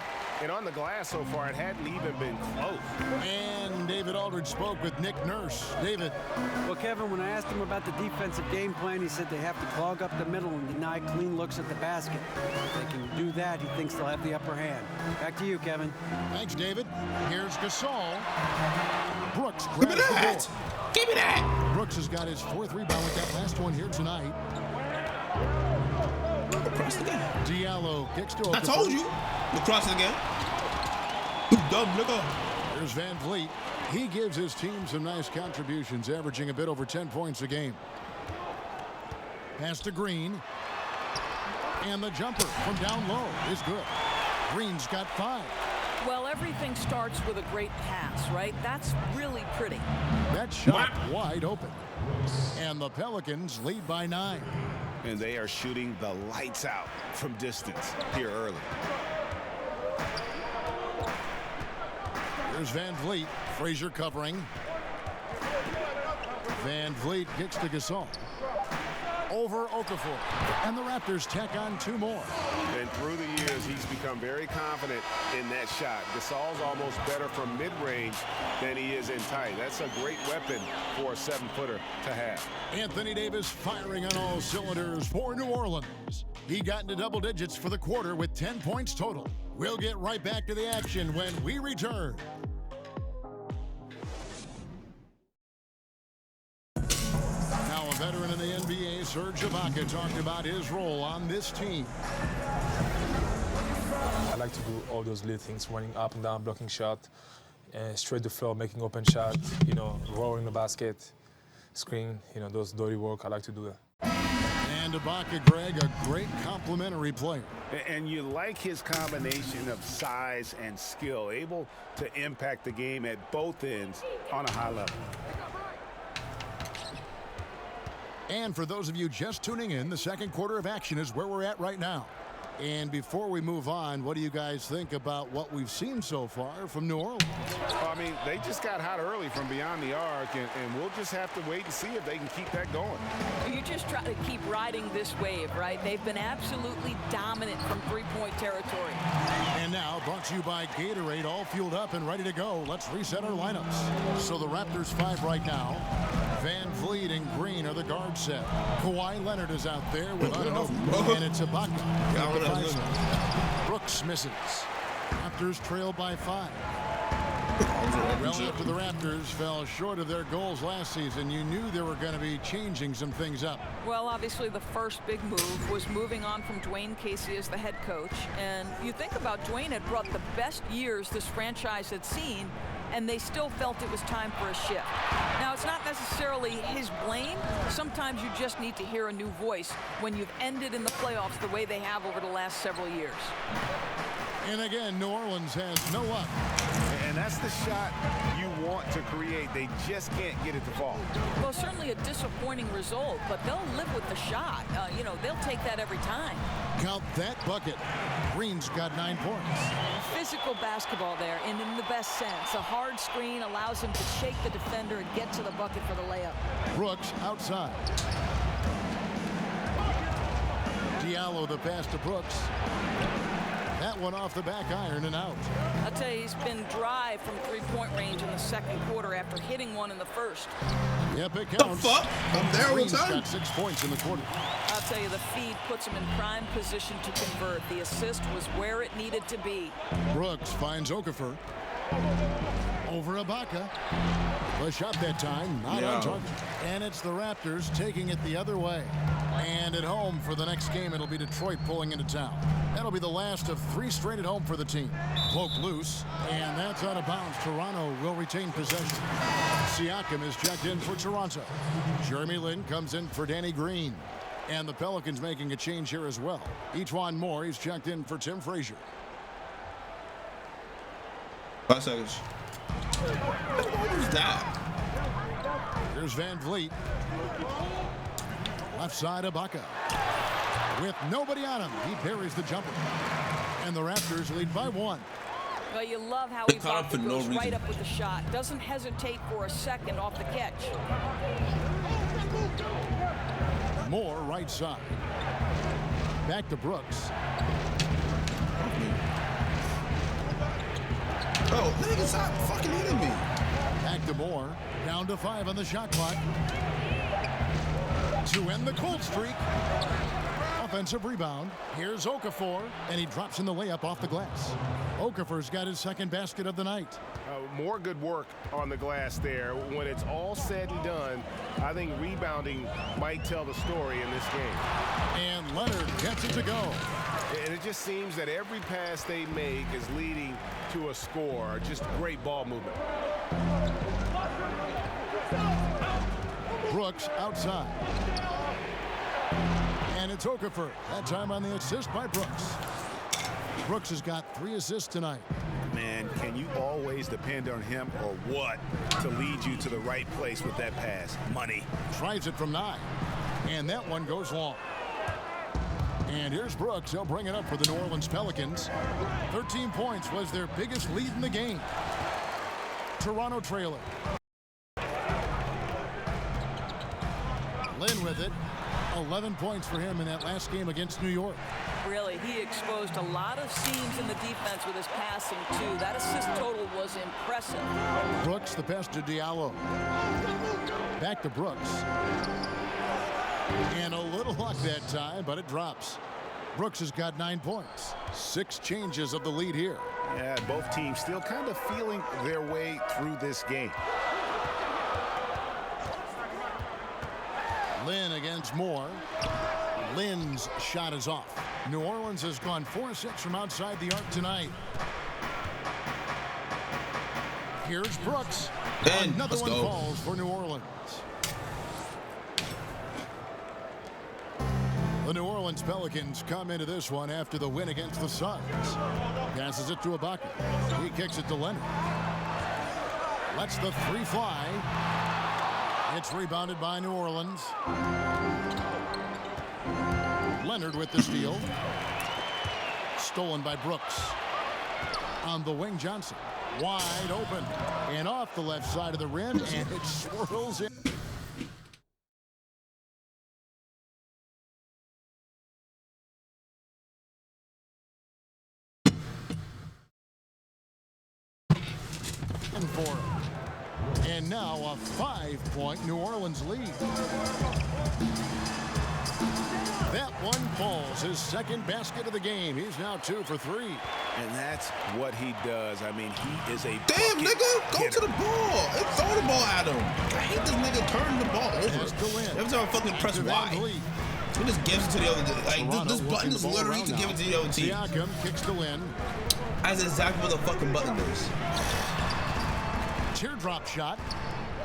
And on the glass so far, it hadn't even been close. And David Aldridge spoke with Nick Nurse. David. Well, Kevin, when I asked him about the defensive game plan, he said they have to clog up the middle and deny clean looks at the basket. If they can do that, he thinks they'll have the upper hand. Back to you, Kevin. Thanks, David. Here's Gasol. Brooks grabs Give me the that. ball. Give me that. Brooks has got his 4th rebound with that last one here tonight. Across the game. Diallo kicks to Okafor. I told you. Across the game. You dumb nigga. Here's VanVleet. He gives his team some nice contributions, averaging a bit over 10 points a game. Pass to Green. And the jumper from down low is good. Green's got 5. Well, everything starts with a great pass, right? That's really pretty. That shot wide open. And the Pelicans lead by 9. And they are shooting the lights out from distance here early. Here's VanVleet. Frazier covering. VanVleet kicks to Gasol. over Okafor. And the Raptors tack on 2 more. And through the years, he's become very confident in that shot. Gasol's almost better from mid-range than he is in tight. That's a great weapon for a 7-footer to have. Anthony Davis firing on all cylinders for New Orleans. He got into double digits for the quarter with 10 points total. We'll get right back to the action when we return. Now a veteran in the NBA, Serge Ibaka, talked about his role on this team. I like to do all those little things, running up and down, blocking shot, and straight to the floor, making open shot, rolling the basket, screen, those dirty work. I like to do that. And Ibaka, Greg, a great complementary player. And you like his combination of size and skill, able to impact the game at both ends on a high level. And for those of you just tuning in, the second quarter of action is where we're at right now. And before we move on, what do you guys think about what we've seen so far from New Orleans? Well, I mean, they just got hot early from beyond the arc, and we'll just have to wait and see if they can keep that going. You just try to keep riding this wave, right? They've been absolutely dominant from three-point territory. And now, brought to you by Gatorade, all fueled up and ready to go. Let's reset our lineups. So the Raptors 5 right now. Van Vliet and Green are the guard set. Kawhi Leonard is out there with Anunoby, and it's Ibaka. Brooks misses. Raptors trail by 5. Relative to the Raptors, fell short of their goals last season. You knew they were going to be changing some things up. Well, obviously the first big move was moving on from Dwayne Casey as the head coach. And you think about Dwayne had brought the best years this franchise had seen, and they still felt it was time for a shift. Now, it's not necessarily his blame. Sometimes you just need to hear a new voice when you've ended in the playoffs the way they have over the last several years. And again, New Orleans has no luck. And that's the shot you want to create. They just can't get it to fall. Well, certainly a disappointing result, but they'll live with the shot. They'll take that every time. Count that bucket. Green's got 9 points. Physical basketball there, and in the best sense. A hard screen allows him to shake the defender and get to the bucket for the layup. Brooks outside. Diallo the pass to Brooks. That one off the back iron and out. I'll tell you, he's been dry from three-point range in the second quarter after hitting one in the first. Yep, it counts. The fuck? I'm there all the time. Got 6 points in the quarter. I'll tell you, the feed puts him in prime position to convert. The assist was where it needed to be. Brooks finds Okafor. Over Ibaka. The shot that time, not on target. And it's the Raptors taking it the other way. And at home for the next game, it'll be Detroit pulling into town. That'll be the last of 3 straight at home for the team. Poke loose, and that's out of bounds. Toronto will retain possession. Siakam is checked in for Toronto. Jeremy Lin comes in for Danny Green. And the Pelicans making a change here as well. E'Twaun Moore, he's checked in for Tim Frazier. 5 seconds. Who's that? Here's Van Vliet. Left side, Ibaka. With nobody on him, he parries the jumper. And the Raptors lead by 1. Well, you love how They caught up for Ibaka no goes right reason. up with the shot. Doesn't hesitate for a second off the catch. Moore right side. Back to Brooks. Oh, niggas, stop fucking hitting me. Back to Moore. Down to 5 on the shot clock. To end the cold streak. Offensive rebound. Here's Okafor, and he drops in the layup off the glass. Okafor's got his second basket of the night. More good work on the glass there. When it's all said and done, I think rebounding might tell the story in this game. And Leonard gets it to go. And it just seems that every pass they make is leading to a score. Just great ball movement. Brooks outside. And it's Okafor. That time on the assist by Brooks. Brooks has got 3 assists tonight. Man, can you always depend on him or what to lead you to the right place with that pass? Money. Tries it from 9. And that one goes long. And here's Brooks. He'll bring it up for the New Orleans Pelicans. 13 points was their biggest lead in the game. Toronto trailing. Lin with it. 11 points for him in that last game against New York. Really, he exposed a lot of seams in the defense with his passing, too. That assist total was impressive. Brooks, the pass to Diallo. Back to Brooks. And a little luck that time, but it drops. Brooks has got 9 points. 6 changes of the lead here. Yeah, both teams still kind of feeling their way through this game. Lynn against Moore. Lynn's shot is off. New Orleans has gone 4-6 from outside the arc tonight. Here's Brooks. And another one go. falls for New Orleans. The New Orleans Pelicans come into this one after the win against the Suns. Passes it to Ibaka. He kicks it to Leonard. Lets the three fly. It's rebounded by New Orleans. Leonard with the steal. Stolen by Brooks. On the wing, Johnson. Wide open. And off the left side of the rim. And it swirls in. For him. And now a 5-point New Orleans lead. That one falls, his second basket of the game. He's now 2 for 3. And that's what he does. I mean, he is a Damn, bucket nigga, go hitter. to the ball and throw the ball at him. I hate this nigga turning the ball over. Every time I fucking press Y, he just gives it to the other. Like this button is literally to give it to the other team. Siakam kicks to Lynn. That's exactly what the fucking button is. Teardrop shot.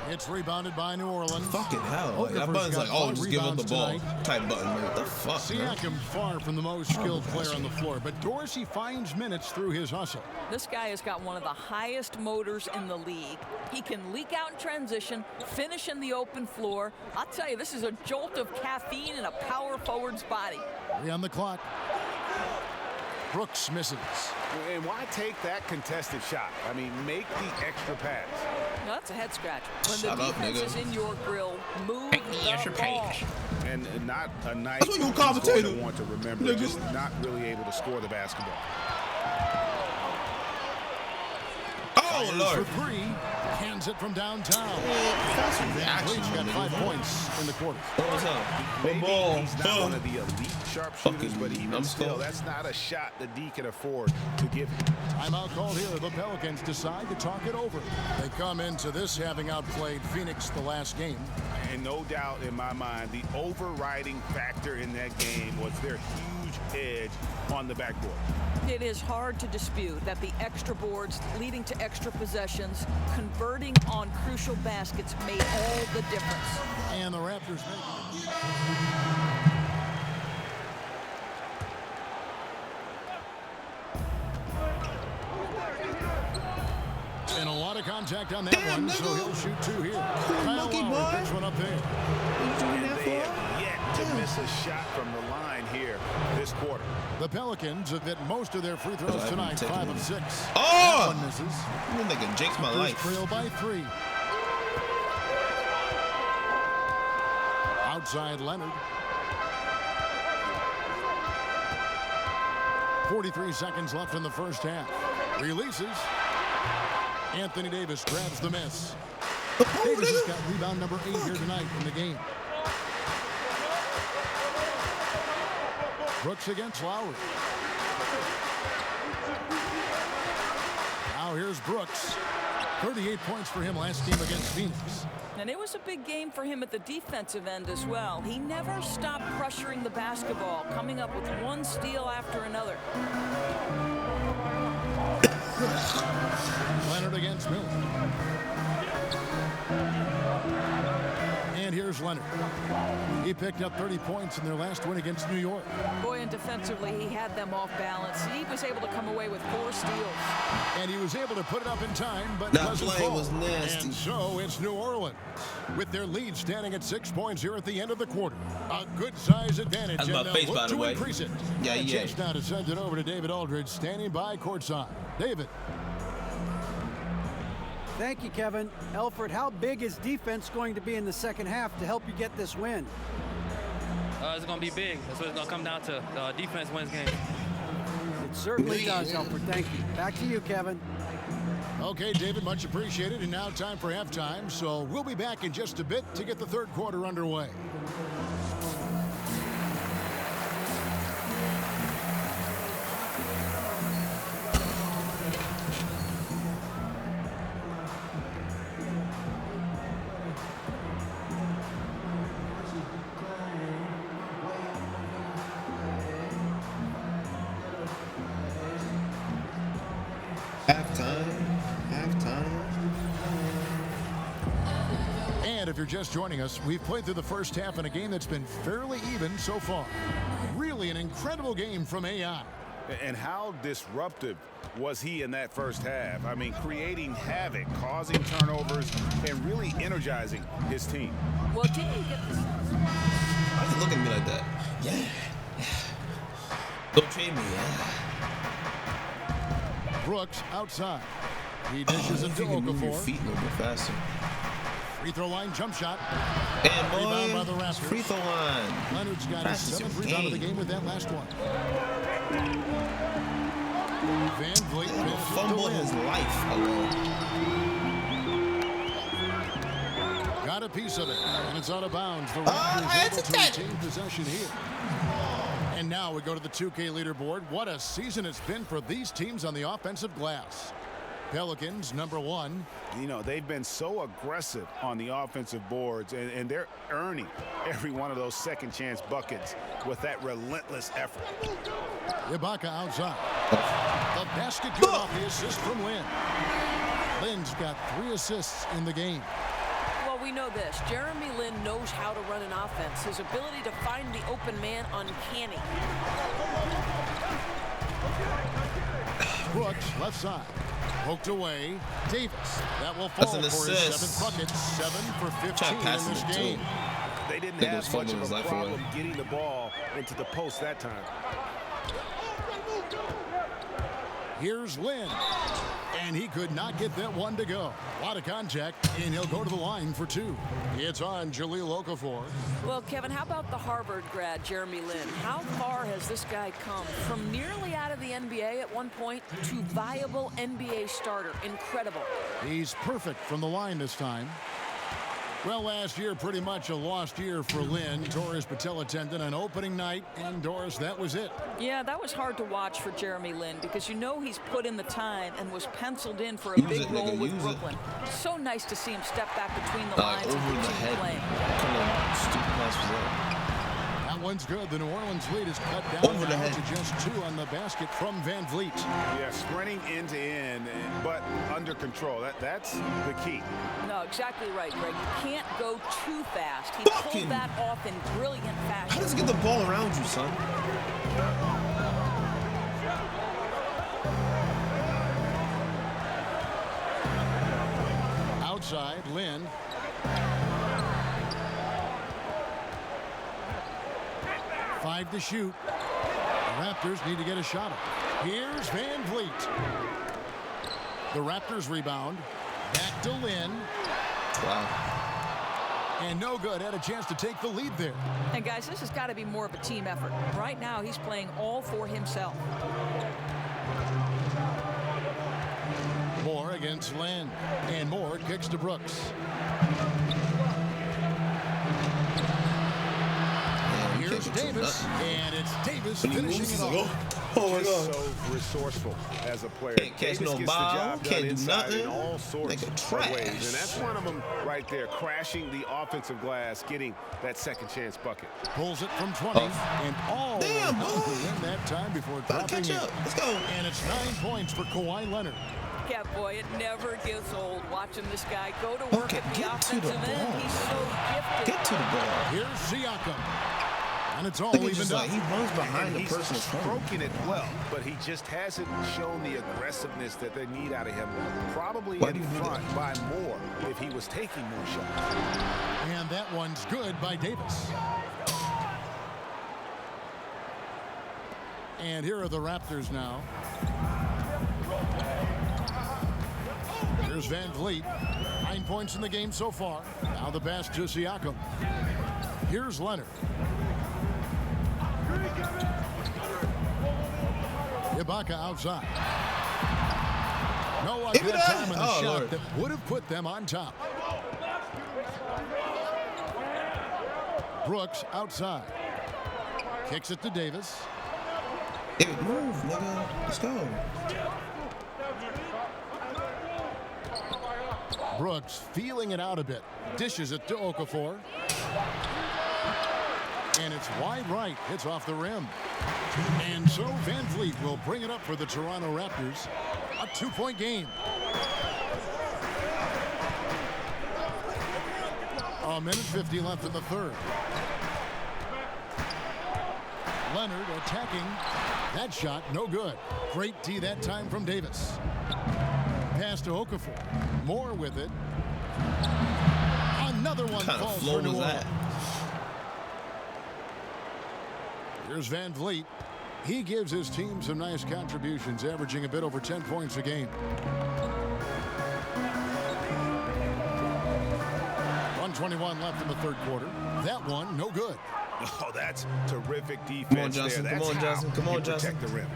It's rebounded by New Orleans. Fucking hell. Like, that button's like, oh, just give up the ball type button. Like, what the fuck, man? Siakam far from the most skilled player on the floor, but Dorsey finds minutes through his hustle. This guy has got one of the highest motors in the league. He can leak out in transition, finish in the open floor. I'll tell you, this is a jolt of caffeine in a power forward's body. 3 on the clock. Brooks misses. And why take that contested shot? I mean, make the extra pass. No, that's a head scratcher. When Shut the up, defense nigga. is in your grill, move the ball. And not a night That's what you he's commentator. going to want to remember. Nigga. Just not really able to score the basketball. Oh, Fires Lord. for 3. Hands it from downtown. Fast reaction, He's got 5 nigga. points in the quarter. What's up? Maybe The ball. he's not one of the elite sharpshooters, Fucking but even numbskull. still, that's not a shot the D can afford to give him. Timeout called here. The Pelicans decide to talk it over. They come into this having outplayed Phoenix the last game. And no doubt in my mind, the overriding factor in that game was their huge edge on the backboard. It is hard to dispute that the extra boards leading to extra possessions, converting on crucial baskets made all the difference. And the Raptors make it. And a lot of contact on that Damn, one, so nigga. he'll shoot 2 here. Kyle monkey Lowry boy. picks one up there. And they have yet to miss a shot from the line here this quarter. The Pelicans have hit most of their free throws I've been tonight, taking 5 of it. 6. Oh! That one misses. You nigga jinx my First life. trail by 3. Outside Leonard. 43 seconds left in the first half. Releases. Anthony Davis grabs the miss. Davis has got rebound number 8 here tonight in the game. Brooks against Lowry. Now here's Brooks. 38 points for him last game against Phoenix. And it was a big game for him at the defensive end as well. He never stopped pressuring the basketball, coming up with one steal after another. Leonard against Miller. And here's Leonard. He picked up 30 points in their last win against New York. Boy, and defensively, he had them off balance. He was able to come away with 4 steals. And he was able to put it up in time, but That doesn't play fall. was nasty. And so it's New Orleans with their lead standing at 6 points here at the end of the quarter. A good size advantage. That's my and face, look by the to way. increase it. Yeah, And a yeah. chance now to send it over to David Aldridge, standing by courtside. David. Thank you, Kevin. Elfrid, how big is defense going to be in the second half to help you get this win? it's going to be big. That's what it's going to come down to. Defense wins games. It certainly does, Helford. Thank you. Back to you, Kevin. Okay, David, much appreciated. And now time for halftime. So we'll be back in just a bit to get the third quarter underway. And if you're just joining us, we've played through the first half in a game that's been fairly even so far. Really an incredible game from AI. And how disruptive was he in that first half? I mean, creating havoc, causing turnovers, and really energizing his team. Well, didn't you get this? Why you look at me like that? Yeah. Don't trade me, yeah. Brooks outside. He dishes it to Move your Okafor. feet a little bit faster. Free throw line jump shot. And Rebound by boy, the Raptors. free throw line. Leonard's got his Practice your 7th rebound of the game. game with that last one. Van Vliet finishes to Fumble win. his life alone. Got a piece of it, and it's out of bounds. The Raptors able to retain possession here. And now we go to the 2K leaderboard. What a season it's been for these teams on the offensive glass. Pelicans, number 1. You know, they've been so aggressive on the offensive boards, and they're earning every one of those second chance buckets with that relentless effort. Ibaka outside. The basket good off the assist from Lin. Lin's got 3 assists in the game. Well, we know this. Jeremy Lin knows how to run an offense. His ability to find the open man uncanny. Brooks, left side. Poked away. Davis. That will fall That's an for his assist. 7th bucket. 7 for 15 Try in passing this it, too. game. They didn't Think it was have much fumbling of his a life problem away. getting the ball into the post that time. Here's Lin. And he could not get that one to go. A lot of contact, and he'll go to the line for 2. It's on Jahlil Okafor. Well, Kevin, how about the Harvard grad, Jeremy Lin? How far has this guy come from nearly out of the NBA at one point to viable NBA starter? Incredible. He's perfect from the line this time. Well, last year, pretty much a lost year for Lin. Tore his patella tendon on opening night, and Doris, that was it. Yeah, that was hard to watch for Jeremy Lin because you know he's put in the time and was penciled in for a Use big it, role nigga, with use it. Brooklyn. So nice to see him step back between the Like, lines and over the continue head. playing. What kind of stupid pass was that? That one's good. The New Orleans lead is cut down Over the now head. to just 2 on the basket from Van Vliet. Yeah, sprinting end to end, but under control. That's the key. No, exactly right, Greg. You can't go too fast. He Fucking- pulled that off in brilliant How fashion. does he get the ball around you, son? Outside, Lin. Five to shoot. The Raptors need to get a shot up. Here's Van Vliet. The Raptors rebound. Back to Lin. Wow. And no good. Had a chance to take the lead there. And guys, this has got to be more of a team effort. Right now, he's playing all for himself. Moore against Lin. And Moore kicks to Brooks. Here's Davis. And it's Davis When he finishing moves, it he's like, off. oh my Just God. so resourceful as a player. Can't catch Davis no gets ball, the job can't done do inside nothing. in all sorts Like a of trash. ways. And that's one of them right there, crashing the offensive glass, getting that second chance bucket. Pulls it from 20. And all Damn, to boy. win that time before Gotta dropping catch it. up. Let's go. And it's 9 points for Kawhi Leonard. Yeah, boy, it never gets old watching this guy go to work Okay, at the get to the offensive end. ball. He's so gifted. Get to the ball. Here's Siakam. And it's all Look at evened just up. like he runs behind And the he's person that's running. stroking it well, but he just hasn't shown the aggressiveness that they need out of him. Probably Why do in you do front by more if he was taking more shots. And that one's good by Davis. And here are the Raptors now. Here's Van Vliet. 9 points in the game so far. Now the pass to Siakam. Here's Leonard. Ibaka outside. No one Give it had up. time on the Oh, shot Lord. that would have put them on top. Brooks outside. Kicks it to Davis. David, move, nigga. Let's go. Brooks feeling it out a bit. Dishes it to Okafor. And it's wide right. Hits off the rim. And so Van Vliet will bring it up for the Toronto Raptors. A 2-point game. A minute 50 left in the third. Leonard attacking. That shot, no good. Great D that time from Davis. Pass to Okafor. Moore with it. Another one What kind of falls flow for New was Orleans. that? Here's Van Vliet. He gives his team some nice contributions, averaging a bit over 10 points a game. 1:21 left in the third quarter. That one, no good. Oh, that's terrific defense. Come on, Johnson. there. Come on, That's Johnson. how Come on, you Johnson. protect the rim.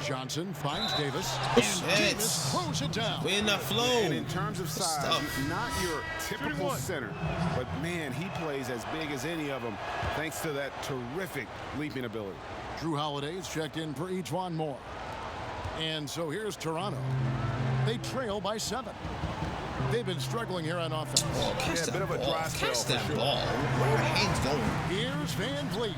Johnson finds Davis. Shit. And Davis throws it down. We in that flow. And in terms of size, Stuff. not your typical center, but man, he plays as big as any of them thanks to that terrific leaping ability. Drew Holiday's checked in for each one more. And so here's Toronto. They trail by 7. They've been struggling here on offense. Oh, catch Yeah, a that bit of a ball. dry spell Catch for that sure. ball. Where are your hands going? Here's Van Vliet.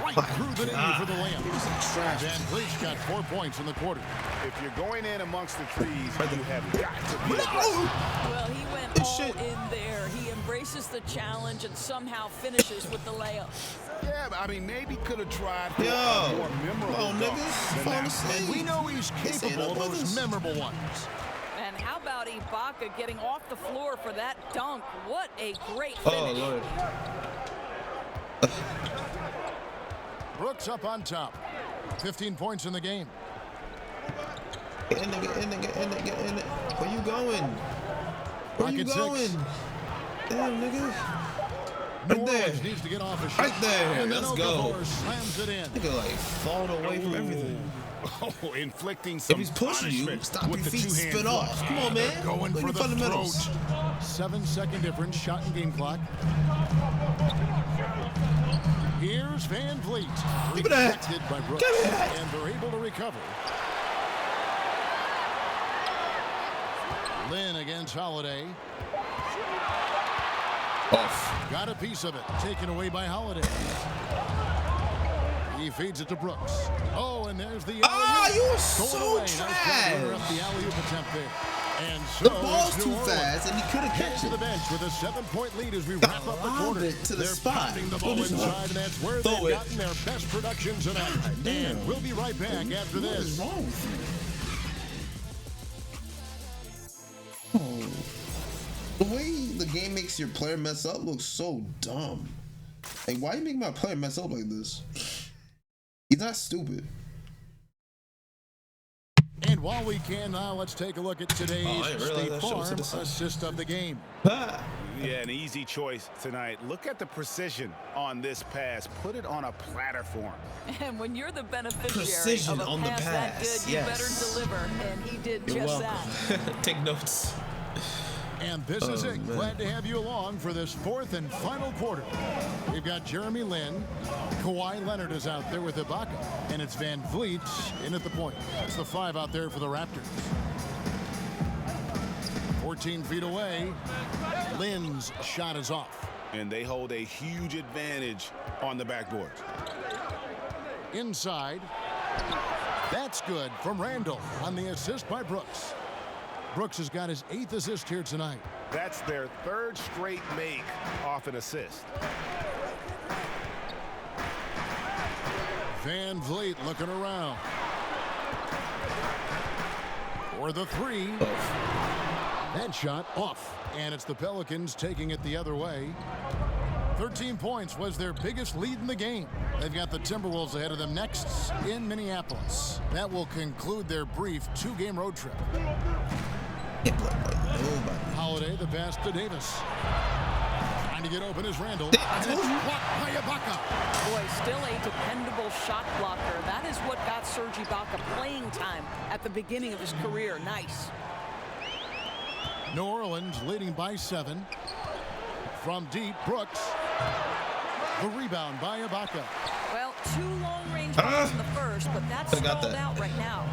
Right My through the knee God. for the layup. He was some trash. Van Vliet's got 4 points in the quarter. If you're going in amongst the trees, you have got to be No! aggressive. Well, he went This all shit. in there. He embraces the challenge and somehow finishes with the layup. Yeah, but I mean, maybe could have tried for Yo, a more memorable come on, dunk niggas. than Fall that. asleep. We know he's This ain't capable of no those brothers. memorable ones. And how about Ibaka getting off the floor for that dunk? What a great Oh, finish. Lord. Brooks up on top. 15 points in the game. Get in it, get in it, get in it, get in it. Where you going? Where you Pocket six. going? Damn, nigga. New Right there. Orleans needs to get off a shot. Right there. And then Let's go. Okafor slams it in. Nigga, like, falling away from everything. Oh, inflicting If some he's pushing you, punishment stop with your the feet, two-hand spin off. flush. Come on, man. Going Look for at the fundamentals. throat. 7-second difference, shot and game clock. Here's Van Vliet. Give me that. Rejected by Brooks. Give me that. And they're able to recover. Lynn against Holiday. Off. Got a piece of it. Taken away by Holiday. He feeds it to Brooks. Oh, and there's the Ah, alley-oop. you were Going so away. Nice job running up trash. the alley-oop attempt there. And so The ball's it's too New Orleans. fast, and he couldn't Head catch to the it. bench with a 7-point lead as we wrap up the Lob quarter. it to the They're spot. pounding the ball What is inside, that? and that's where Throw they've it. gotten their best production tonight. And we'll be right back after What this. is wrong with you? Oh. The way the game makes your player mess up looks so dumb. Like, why you make my player mess up like this? He's not stupid. And while we can now, let's take a look at today's Oh, I didn't realize State that shit was to Farm the side. assist of the game. Ah. Yeah, an easy choice tonight. Look at the precision on this pass. Put it on a platter for him. And when you're the beneficiary Precision of a on the pass that pass, good, you yes. better deliver. And he did You're just welcome. that. Take notes. And this is it. man. Glad to have you along for this fourth and final quarter. We've got Jeremy Lin. Kawhi Leonard is out there with Ibaka. And it's Van Vliet in at the point. That's the 5 out there for the Raptors. 14 feet away. Lin's shot is off. And they hold a huge advantage on the backboard. Inside. That's good from Randall on the assist by Brooks. Brooks has got his 8th assist here tonight. That's their 3rd straight make off an assist. Van Vliet looking around. For the 3. That shot off. And it's the Pelicans taking it the other way. 13 points was their biggest lead in the game. They've got the Timberwolves ahead of them next in Minneapolis. That will conclude their brief 2-game road trip. Holiday, the pass to Davis. to get open is Randall. I And told it's you. blocked by Ibaka. Boy, still a dependable shot blocker. That is what got Serge Ibaka playing time at the beginning of his career. Nice. New Orleans leading by 7. From deep, Brooks. The rebound by Ibaka. Well, 2 long-range balls in the first, but that's I got stalled that. out right now.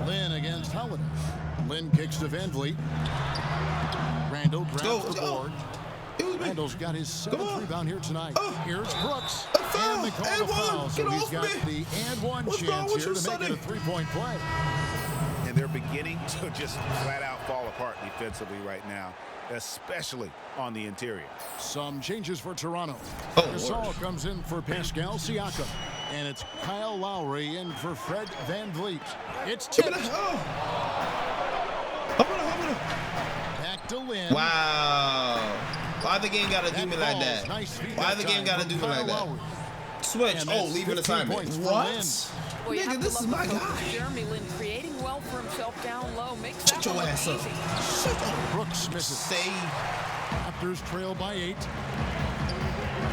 Lynn against Holiday. Lynn kicks to Van Vliet. Randall grabs go, the let's go. board. It was me. Randall's got his 7th rebound here tonight. Here's Brooks. A foul. And they call And the foul, one. so Get he's off got me. the and one What's wrong chance with here you, to make it a Sonny? 3-point play. And they're beginning to just flat out fall apart defensively right now, especially on the interior. Some changes for Toronto. Oh, Gasol Lord. comes in for Pascal Siakam. And it's Kyle Lowry in for Fred Van Vliet. It's Give me tipped. that. Oh. Open up. Back to Lynn. Wow. Why the game gotta do me like ball's that? nice feed Why that the game time gotta from do me Kyle like that? Lowry. Switch. And Oh, that's leave an 15 assignment. points for What? Lynn. Well, you Nigga, have this to is love my the coach, guy. Jeremy Lin, creating well for himself down low. Makes Shut that your one ass up. easy. Shut up. Brooks misses. Say. Raptors trail by 8.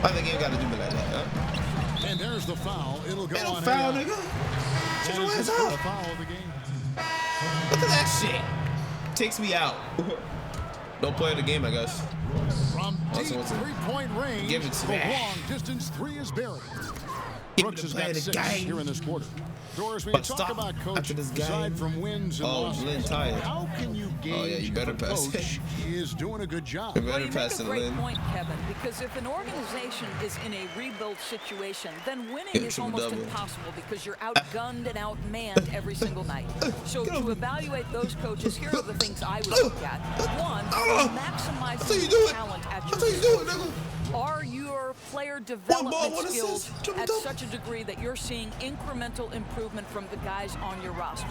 Why the game gotta do me like that, huh? And there's the foul. It'll go Ain't no on. foul, Hayes. nigga. Shut That your is ass his first up. foul of the game. Look at that shit. Takes me out. Don't play the game, I guess. From deep Also, what's it? 3-point range, Give it to the me. long distance 3 is buried. Give me Brooks the has play got of the 6 game. here in this quarter. Doris, when But you talk stop about coach, after this game. aside from wins and Oh, losses, Lynn tired. how can you gauge Oh, yeah, you better if a pass it. coach is doing a good job? You Well, better you pass make it, a great Lynn. point, Kevin, because if an organization is in a rebuild situation, then winning Yeah, is triple almost double. impossible because you're outgunned and outmanned every single night. So to evaluate those coaches, here are the things I would look at. One, maximize That's how you do it. talent at That's your how you do it, disposal. nigga. Are your player One development ball, one skills assist, triple at double. such a degree that you're seeing incremental improvement from the guys on your roster?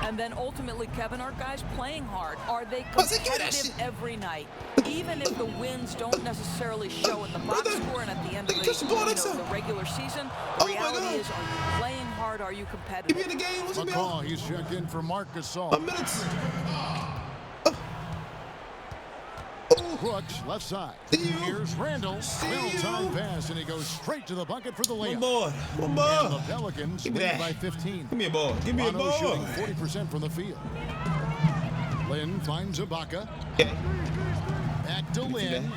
And then ultimately, Kevin, are guys playing hard? Are they I said, give me that competitive shit. every night? Even if the wins don't necessarily show in the box Brother, score and at the end they of catch the ball next the time. regular season, Oh the my reality God. is, are you playing hard? Are you Give me competitive? the game. What's it be McCall, on? he's checked in for Marc Gasol. A minute. Brooks, left side. See you. Here's Randall. See Well-timed you. pass, and he goes straight to the bucket for the One layup. more. One And the more. Pelicans Give me lead that. by 15. Give me a ball. Give me a Bono ball. shooting 40% from the field. Lynn finds Ibaka. Okay. Back to me see Lynn.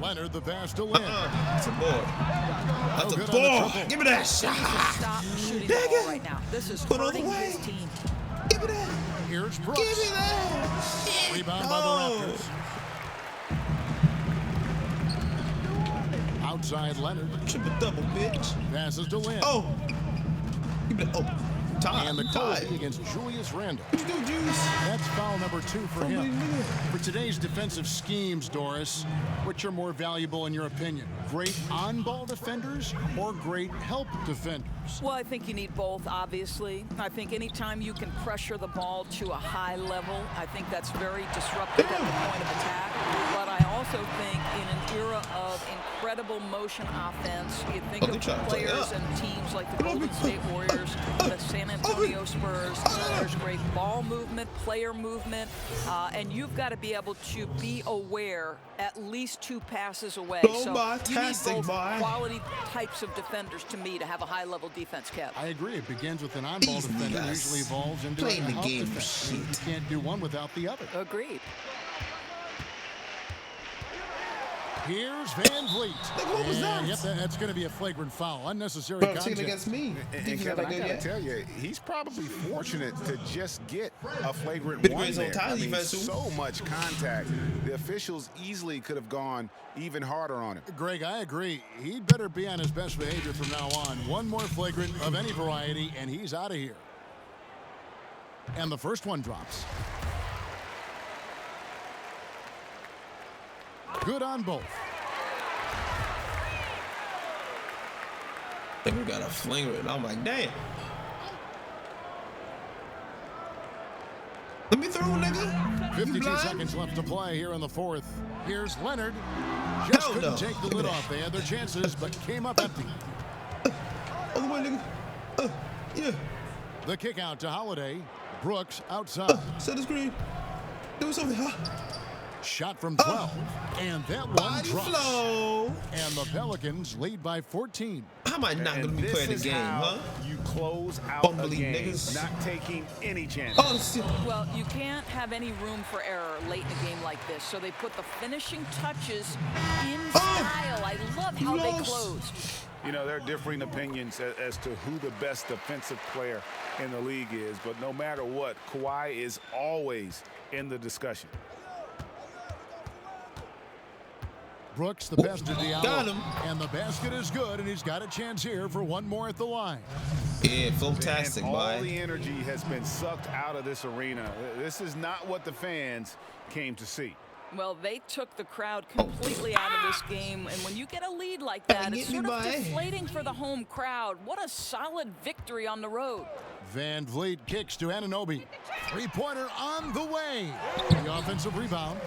Leonard, the pass to Lynn. That's a board. That's good a on the ball. triple. Give me that Stop shot. shooting the Nigga. ball right now. This is Put it on the hurting way. his team. Give me that. Here's Brooks. Give me that. Shit. Rebound by Oh. the Raptors. Outside Leonard. Triple double, bitch. Passes to Lynn. Oh. Give me that. Oh. Time. And the Time. Kobe against Julius Randle. What you do, Juice? That's foul number 2 for him. Unbelievable. For today's defensive schemes, Doris, which are more valuable in your opinion? Great on-ball defenders or great help defenders? Well, I think you need both, obviously. I think anytime you can pressure the ball to a high level, I think that's very disruptive at the point of attack. But I also think in an era of incredible motion offense, you think Oh, they of try to play players up. and teams like the Golden State Warriors, the San Antonio Spurs. There's great ball movement, player movement, and you've got to be able to be aware at least 2 passes away. Oh, So my you need tastic, both boy. quality types of defenders to me to have a high-level defense, Kev. I agree. It begins with an on-ball These defender, niggas usually evolves into a playing the help game for defense. shit. You can't do one without the other. Agreed. Here's Van Vliet. Like, what was that? Yep, that's going to be a flagrant foul. Unnecessary Bro, contact. team against me. And Defense Kevin, not I good gotta yet. tell you, he's probably fortunate to just get a flagrant Big one Ray's on there. time I mean, defense, too. so much contact. The officials easily could have gone even harder on him. Greg, I agree. He'd better be on his best behavior from now on. One more flagrant of any variety, and he's out of here. And the first one drops. Good on both. I think we got a fling with it. I'm like, damn. Let me throw, nigga. 52 blind? seconds left to play here in the fourth. Here's Leonard. Just Hell couldn't no. take the Give me lid that. off. They had their chances, but came up empty. All the way, nigga. Yeah. The kick out to Holiday. Brooks outside. Set the screen. Do something, huh? Shot from 12. And that one Body drops. flow. And the Pelicans lead by 14. How am I not going to be playing the game, huh? You close out Bumbly a game, niggas. not taking any chances. Oh, shit. Well, you can't have any room for error late in a game like this, so they put the finishing touches in style. I love how they closed. You know, there are differing opinions as to who the best defensive player in the league is, but no matter what, Kawhi is always in the discussion. Brooks, the best of Diallo. Got him. And the basket is good, and he's got a chance here for one more at the line. Yeah, fantastic, and all boy. the energy has been sucked out of this arena. This is not what the fans came to see. Well, they took the crowd completely out of this game, and when you get a lead like that, it's sort of deflating for the home crowd. What a solid victory on the road. Van Vliet kicks to Anunoby. Three-pointer on the way. The offensive rebound.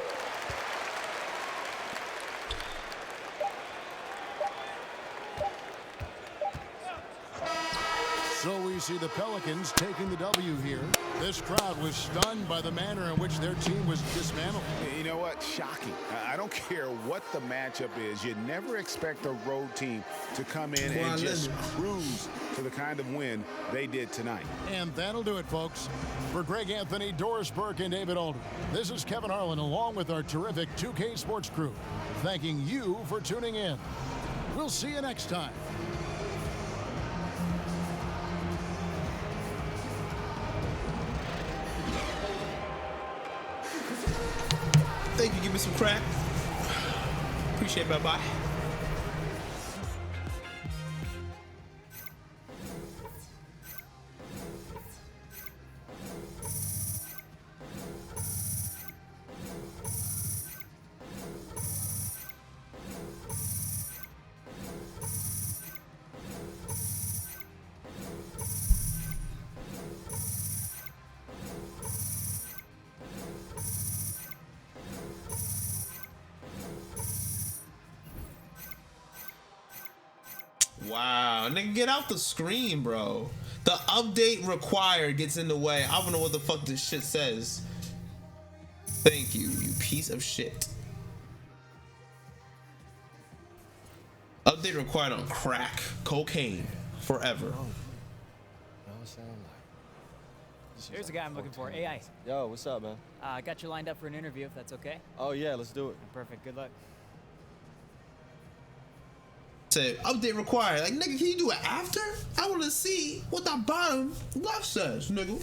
So we see the Pelicans taking the W here. This crowd was stunned by the manner in which their team was dismantled. You know what? Shocking. I don't care what the matchup is. You never expect a road team to come in and just cruise to the kind of win they did tonight. And that'll do it, folks. For Greg Anthony, Doris Burke, and David Alden, this is Kevin Harlan along with our terrific 2K Sports crew, thanking you for tuning in. We'll see you next time. Thank you. Give me some crack. Appreciate it. Bye-bye. Wow, nigga, get out the screen, bro. The update required gets in the way. I don't know what the fuck this shit says. Thank you, you piece of shit. Update required on crack, cocaine, forever. Here's the guy I'm looking for, AI. Yo, what's up, man? I got you lined up for an interview, if that's okay. Oh, yeah, let's do it. Perfect, good luck. Say update required. Like, nigga, can you do it after? I want to see what the bottom left says, nigga.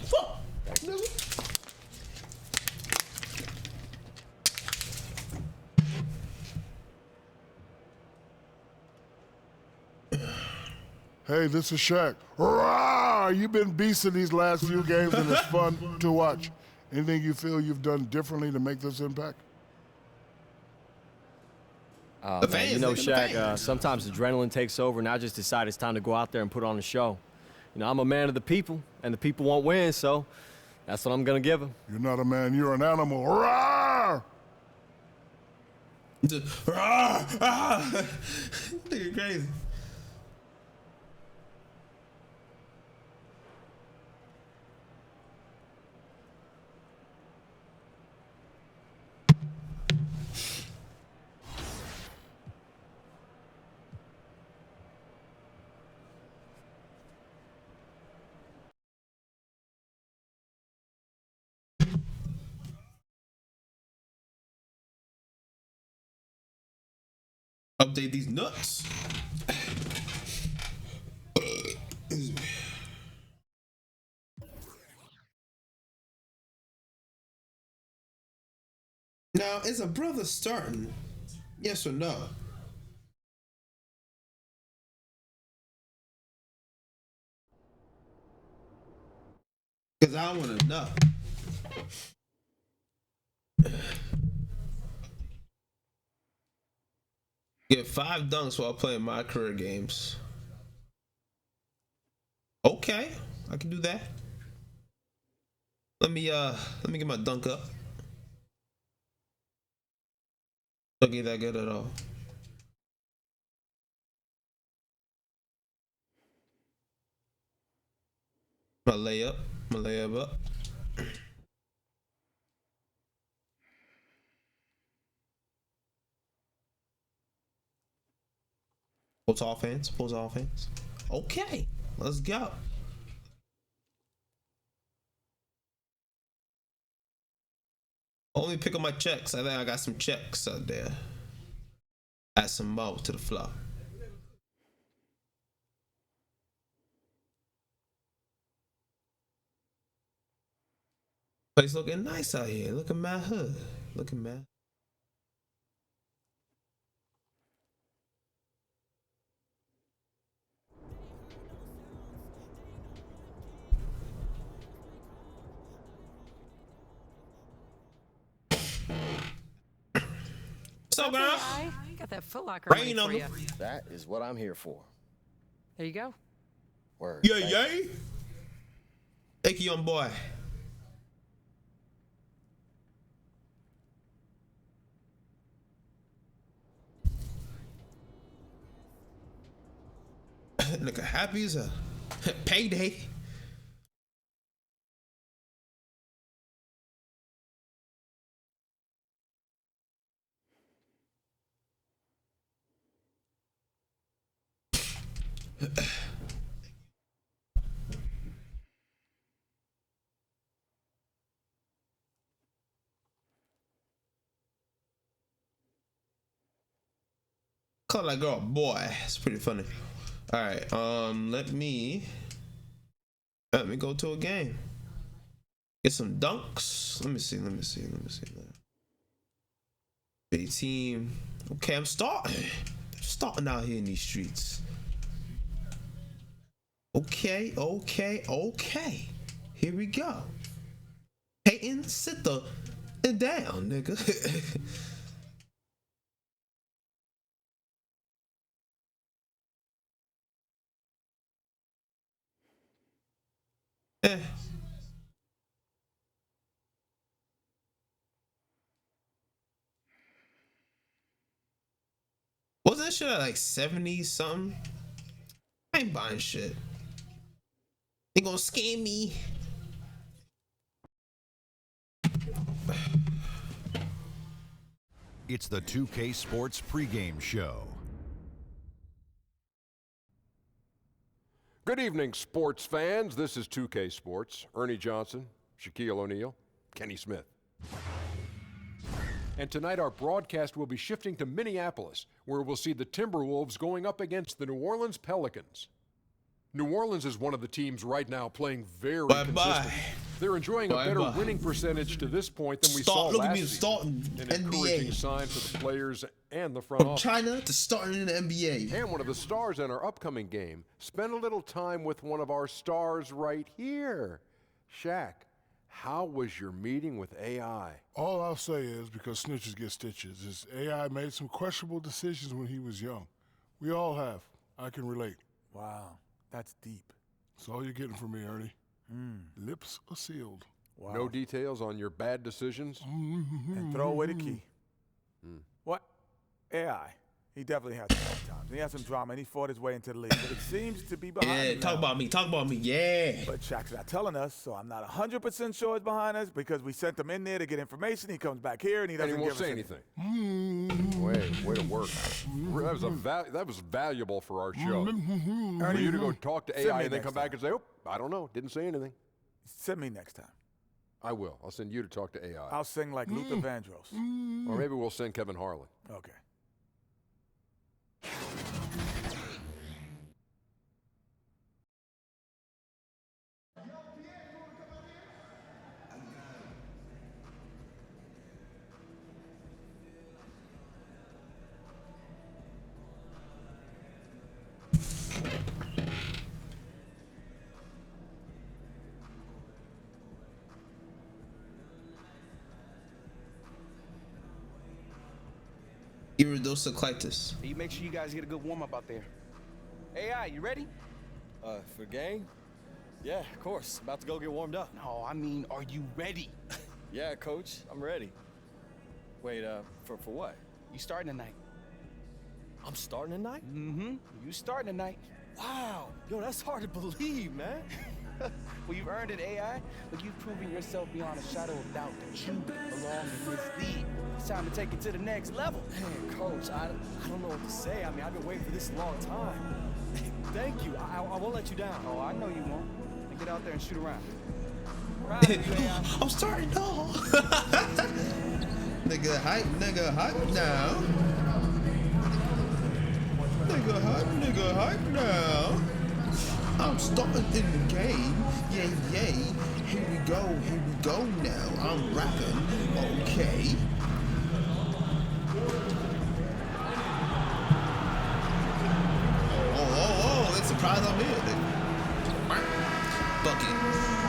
Fuck, nigga. Hey, this is Shaq. Rah! You've been beasting these last few games, and it's fun to watch. Anything you feel you've done differently to make this impact? Man, you know, Shaq, sometimes adrenaline takes over, and I just decide it's time to go out there and put on a show. You know, I'm a man of the people, and the people won't win, so that's what I'm going to give them. You're not a man, you're an animal. Rah! Nigga crazy. Update these nuts. Now, is a brother starting? Yes or no? Because I want to know. Get 5 dunks while playing my career games. Okay, I can do that. Let me get my dunk up. Don't get that good at all. My layup. I'm gonna lay up. Pulls offense. Okay, let's go. Only pick up my checks. I think I got some checks out there. Add some more to the flow. Place looking nice out here. Looking mad hood. Looking mad. What's up, girl? I got that Foot Locker Rain money for on you. That is what I'm here for. There you go. Word. Yeah, Thank yeah. you. Thank you, young boy. Nigga happy as a payday. Call that girl boy. It's pretty funny. All right. Let me go to a game. Get some dunks. Let me see. Big team. Okay, I'm starting out here in these streets. Okay. Here we go. Peyton, sit the down, nigga. Wasn't that shit at like 70 something? I ain't buying shit. They gonna scam me. It's the 2K Sports pregame show. Good evening, sports fans. This is 2K Sports. Ernie Johnson, Shaquille O'Neal, Kenny Smith. And tonight our broadcast will be shifting to Minneapolis, where we'll see the Timberwolves going up against the New Orleans Pelicans. New Orleans is one of the teams right now playing very consistent. They're enjoying a better winning percentage to this point than we saw last season. An encouraging sign for the players and the front office. From China to starting in the NBA. And one of the stars in our upcoming game spent a little time with one of our stars right here. Shaq, how was your meeting with AI? All I'll say is, because snitches get stitches, is AI made some questionable decisions when he was young. We all have. I can relate. Wow, that's deep. That's all you're getting from me, Ernie. Lips are sealed. Wow. No details on your bad decisions? And throw away the key. What? AI. He definitely had some tough times. He had some drama, and he fought his way into the league. But it seems to be behind him talk now. about me, yeah. But Shaq's not telling us, so I'm not 100% sure it's behind us because we sent him in there to get information. He comes back here, and he doesn't won't give say us anything. Way to work. That was valuable for our show. For you to go talk to AI and then come back and say, oh, I don't know, didn't say anything. Send me next time. I will. I'll send you to talk to AI. I'll sing like Luther Vandross. Or maybe we'll send Kevin Harlan. Okay. Iridocyclitis. You make sure you guys get a good warm-up out there. AI, you ready? For game? Yeah, of course. About to go get warmed up. No, I mean, are you ready? Yeah, coach, I'm ready. Wait, for what? You starting tonight. I'm starting tonight? Mm-hmm. You starting tonight. Wow. Yo, that's hard to believe, man. Well, you've earned it, AI. Look, you've proven yourself beyond a shadow of doubt that you belong in this league. It's time to take it to the next level. Man, Coach, I don't know what to say. I mean, I've been waiting for this a long time. Thank you. I won't let you down. Oh, I know you won't. Now get out there and shoot around. I'm starting off. Nigga hype now. Nigga hype now. I'm starting in the game. Yay. Here we go now. I'm rapping. Okay. Oh, it's surprise I'm here. Bucket.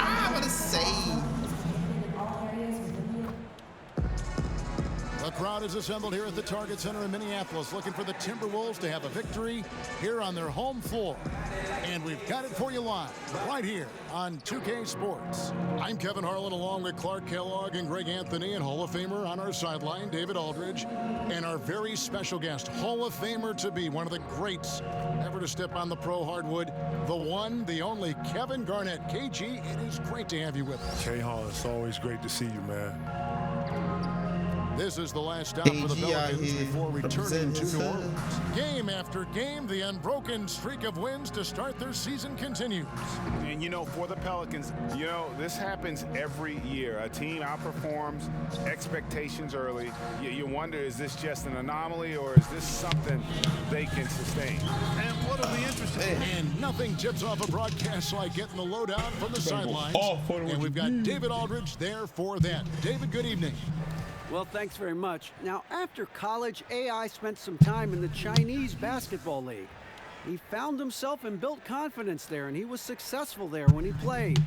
I'm gonna say. The crowd is assembled here at the Target Center in Minneapolis, looking for the Timberwolves to have a victory here on their home floor. And we've got it for you live, right here on 2K Sports. I'm Kevin Harlan, along with Clark Kellogg and Greg Anthony, and Hall of Famer on our sideline, David Aldridge, and our very special guest, Hall of Famer to be, one of the greats ever to step on the pro hardwood, the one, the only Kevin Garnett. KG, it is great to have you with us. K-Hall, it's always great to see you, man. This is the last stop for the Pelicans before returning to New Orleans. Game after game, the unbroken streak of wins to start their season continues. And, you know, for the Pelicans, you know, this happens every year. A team outperforms expectations early. You wonder, is this just an anomaly or is this something they can sustain? And what'll be interesting, and nothing tips off a broadcast like getting the lowdown from the sidelines. And we've got David Aldridge there for that. David, good evening. Well, thanks very much. Now, after college, AI spent some time in the Chinese Basketball League. He found himself and built confidence there, and he was successful there when he played.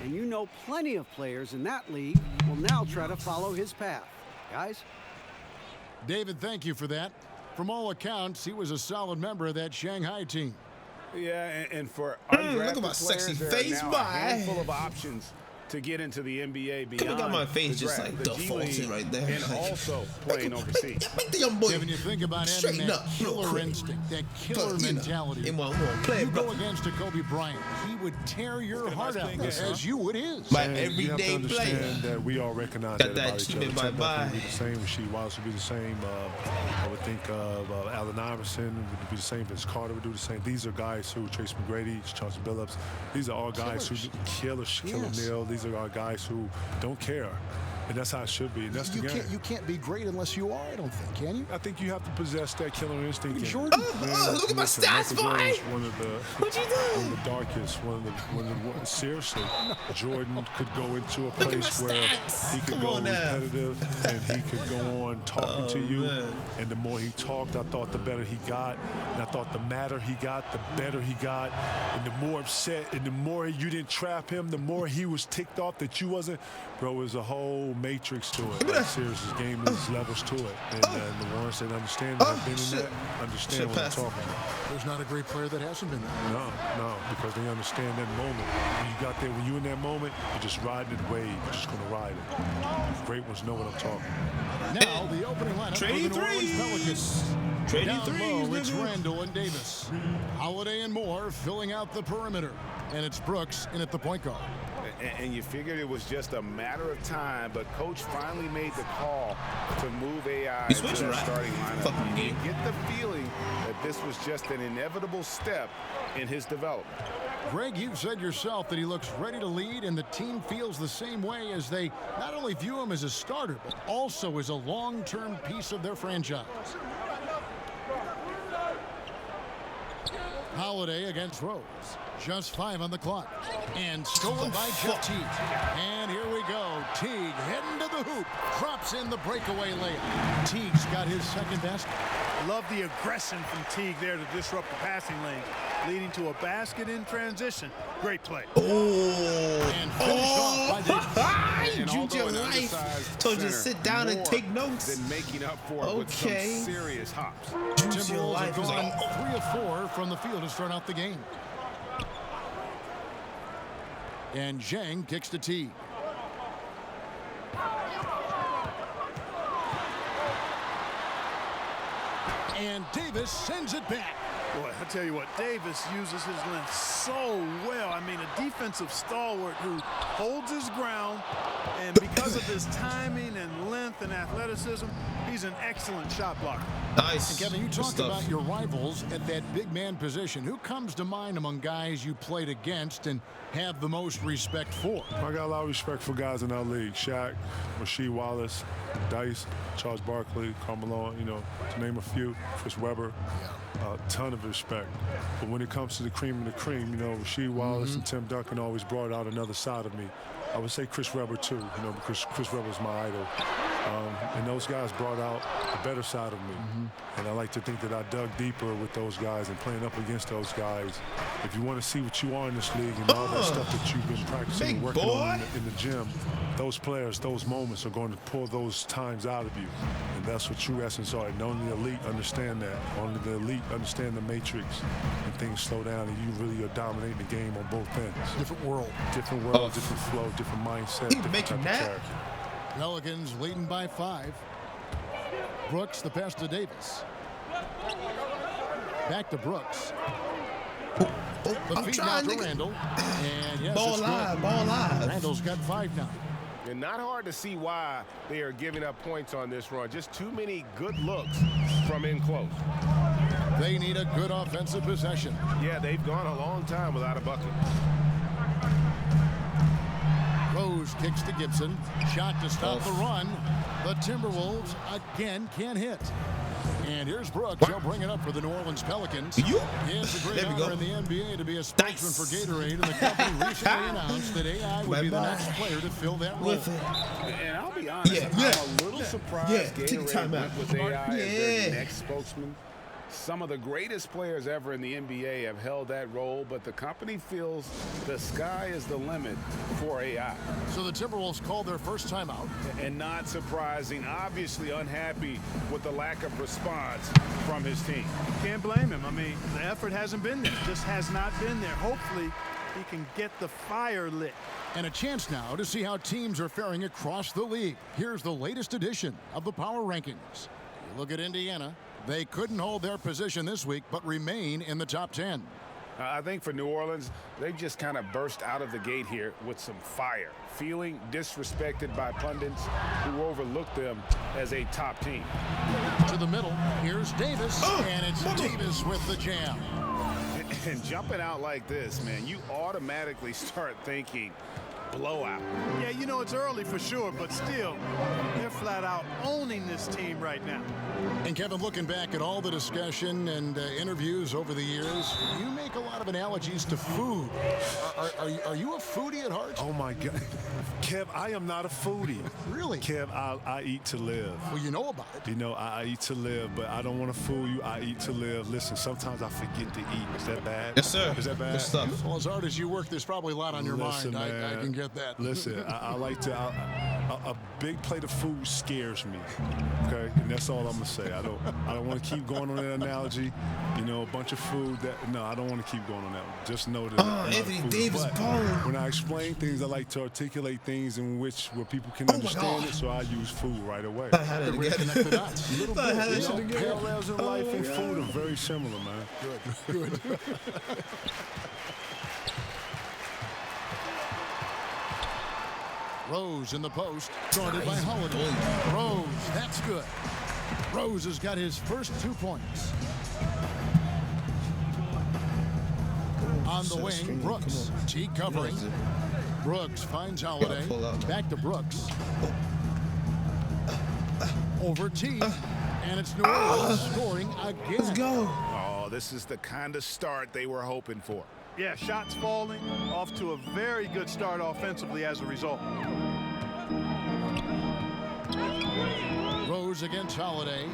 And you know plenty of players in that league will now try to follow his path. Guys? David, thank you for that. From all accounts, he was a solid member of that Shanghai team. Yeah, and for undrafted look at my players, sexy there face, are now a handful of options to get into the NBA beyond. Look at my face the just draft, like the G defaulted League, right there. and also playing overseas. The young boy. Kevin, you think about having that killer instinct, that killer mentality. You go against a Kobe Bryant, he would tear your heart out as you would his. My You have to everyday understand player. that we all recognize Got that about that each other. shit, Chet bye-bye. would be the same. Rasheed Wallace would be the same. I would think Allen Iverson would be the same. Vince Carter would do the same. These are guys who, Trace McGrady, Chauncey Billups, these are all guys who killer O'Neal. These are all guys who don't care. And that's how it should be. And that's the game. You can't be great unless you are, I don't think, can you? I think you have to possess that killer instinct. Jordan. Look at my stats, boy. One of the darkest. Seriously, Jordan could go into a place where he could go repetitive and he could go on talking to you. Man. And the more he talked, I thought the better he got. And I thought the madder he got, the better he got. And the more upset and the more you didn't trap him, the more he was ticked off that you wasn't. Bro, there's a whole matrix to it. Like, seriously, this game is levels to it. And the ones that understand that have been in that understand what I'm talking about. There's not a great player that hasn't been there. No, because they understand that moment. When you got there, when you in that moment, you're just riding the wave. You're just going to ride it. Great ones know what I'm talking about. Now, the opening lineup for the New Orleans Pelicans. Down low, it's Randall and Davis. Holiday and Moore filling out the perimeter. And it's Brooks in at the point guard. And you figured it was just a matter of time, but Coach finally made the call to move AI to the starting lineup. You get the feeling that this was just an inevitable step in his development. Greg, you've said yourself that he looks ready to lead, and the team feels the same way as they not only view him as a starter, but also as a long-term piece of their franchise. Holiday against Rose. Just 5 on the clock. And stolen by Jeff Teague. And here we go. Teague heading to the hoop. Drops in the breakaway layup. Teague's got his second basket. Love the aggression from Teague there to disrupt the passing lane, leading to a basket in transition. Great play. And finished off by Davis. You used your life. Told you to sit down and take notes. Than making up for it with some serious hops. Timberwolves have gone 3 of 4 from the field to start out the game. And Zhang kicks to Teague. And Davis sends it back. Boy, I tell you what, Davis uses his length so well. I mean, a defensive stalwart who holds his ground, and because of his timing and length and athleticism, he's an excellent shot blocker. Nice. And Kevin, you talked about your rivals at that big man position. Who comes to mind among guys you played against and have the most respect for? I got a lot of respect for guys in our league. Shaq, Rasheed Wallace, Dice, Charles Barkley, Carmelo, you know, to name a few. Chris Webber. A ton of respect. But when it comes to the cream of the cream, you know, Rasheed Wallace and Tim Duncan always brought out another side of me. I would say Chris Webber too, you know, because Chris Webber's my idol. And those guys brought out the better side of me. And I like to think that I dug deeper with those guys and playing up against those guys. If you want to see what you are in this league and all that stuff that you've been practicing and working on in the gym, those players, those moments are going to pull those times out of you. And that's what true essence are. And only the elite understand that. Only the elite understand the matrix. And things slow down and you really are dominating the game on both ends. Different world. Different world, different flow, different mindset, different type of character. Pelicans leading by 5. Brooks, the pass to Davis. Back to Brooks. The feed now to Randall. And yes, ball live. Randall's got 5 now. And not hard to see why they are giving up points on this run. Just too many good looks from in close. They need a good offensive possession. Yeah, they've gone a long time without a bucket. Rose kicks to Gibson. Shot to stop the run. The Timberwolves again can't hit. And here's Brooks. He'll bring it up for the New Orleans Pelicans. It's a great honor in the NBA to be a spokesman for Gatorade, and the company recently announced that AI would be the next player to fill that role. And I'll be honest, I'm a little surprised Gatorade went with AI as their next spokesman. Some of the greatest players ever in the NBA have held that role, but the company feels the sky is the limit for AI. So the Timberwolves called their first timeout. And not surprising, obviously unhappy with the lack of response from his team. Can't blame him. I mean, the effort hasn't been there. Just has not been there. Hopefully, he can get the fire lit. And a chance now to see how teams are faring across the league. Here's the latest edition of the Power Rankings. You look at Indiana. They couldn't hold their position this week, but remain in the top 10. I think for New Orleans, they've just kind of burst out of the gate here with some fire, feeling disrespected by pundits who overlooked them as a top team. To the middle, here's Davis, and it's Davis with the jam. And jumping out like this, man, you automatically start thinking blowout. Yeah, you know, it's early for sure, but still, they're flat out owning this team right now. And Kevin, looking back at all the discussion and interviews over the years, you make a lot of analogies to food. Are you a foodie at heart? Oh my God, Kev, I am not a foodie. Really? Kev, I eat to live. Well, you know about it. You know, I eat to live, but I don't want to fool you. I eat to live. Listen, sometimes I forget to eat. Is that bad? Yes, sir. Is that bad? Good stuff. Well, as hard as you work, there's probably a lot on your mind. I can get that. Listen, I like to. A big plate of food scares me. Okay, and that's all I'm gonna say. I don't want to keep going on that analogy. You know, a bunch of food. No, I don't want to keep going on that one. Just know that. Anthony Davis balling. When I explain things, I like to articulate things where people can understand it. So I use food right away. I had it together. Little bit. Parallels in life and food are very similar, man. Good. Rose in the post, guarded by Holiday. Rose, that's good. Rose has got his first 2 points. On the wing, Brooks. T covering. Brooks finds Holiday. Back to Brooks. Over T. And it's New Orleans scoring again. Let's go. Oh, this is the kind of start they were hoping for. Yeah, shots falling, off to a very good start offensively as a result. Rose against Holiday.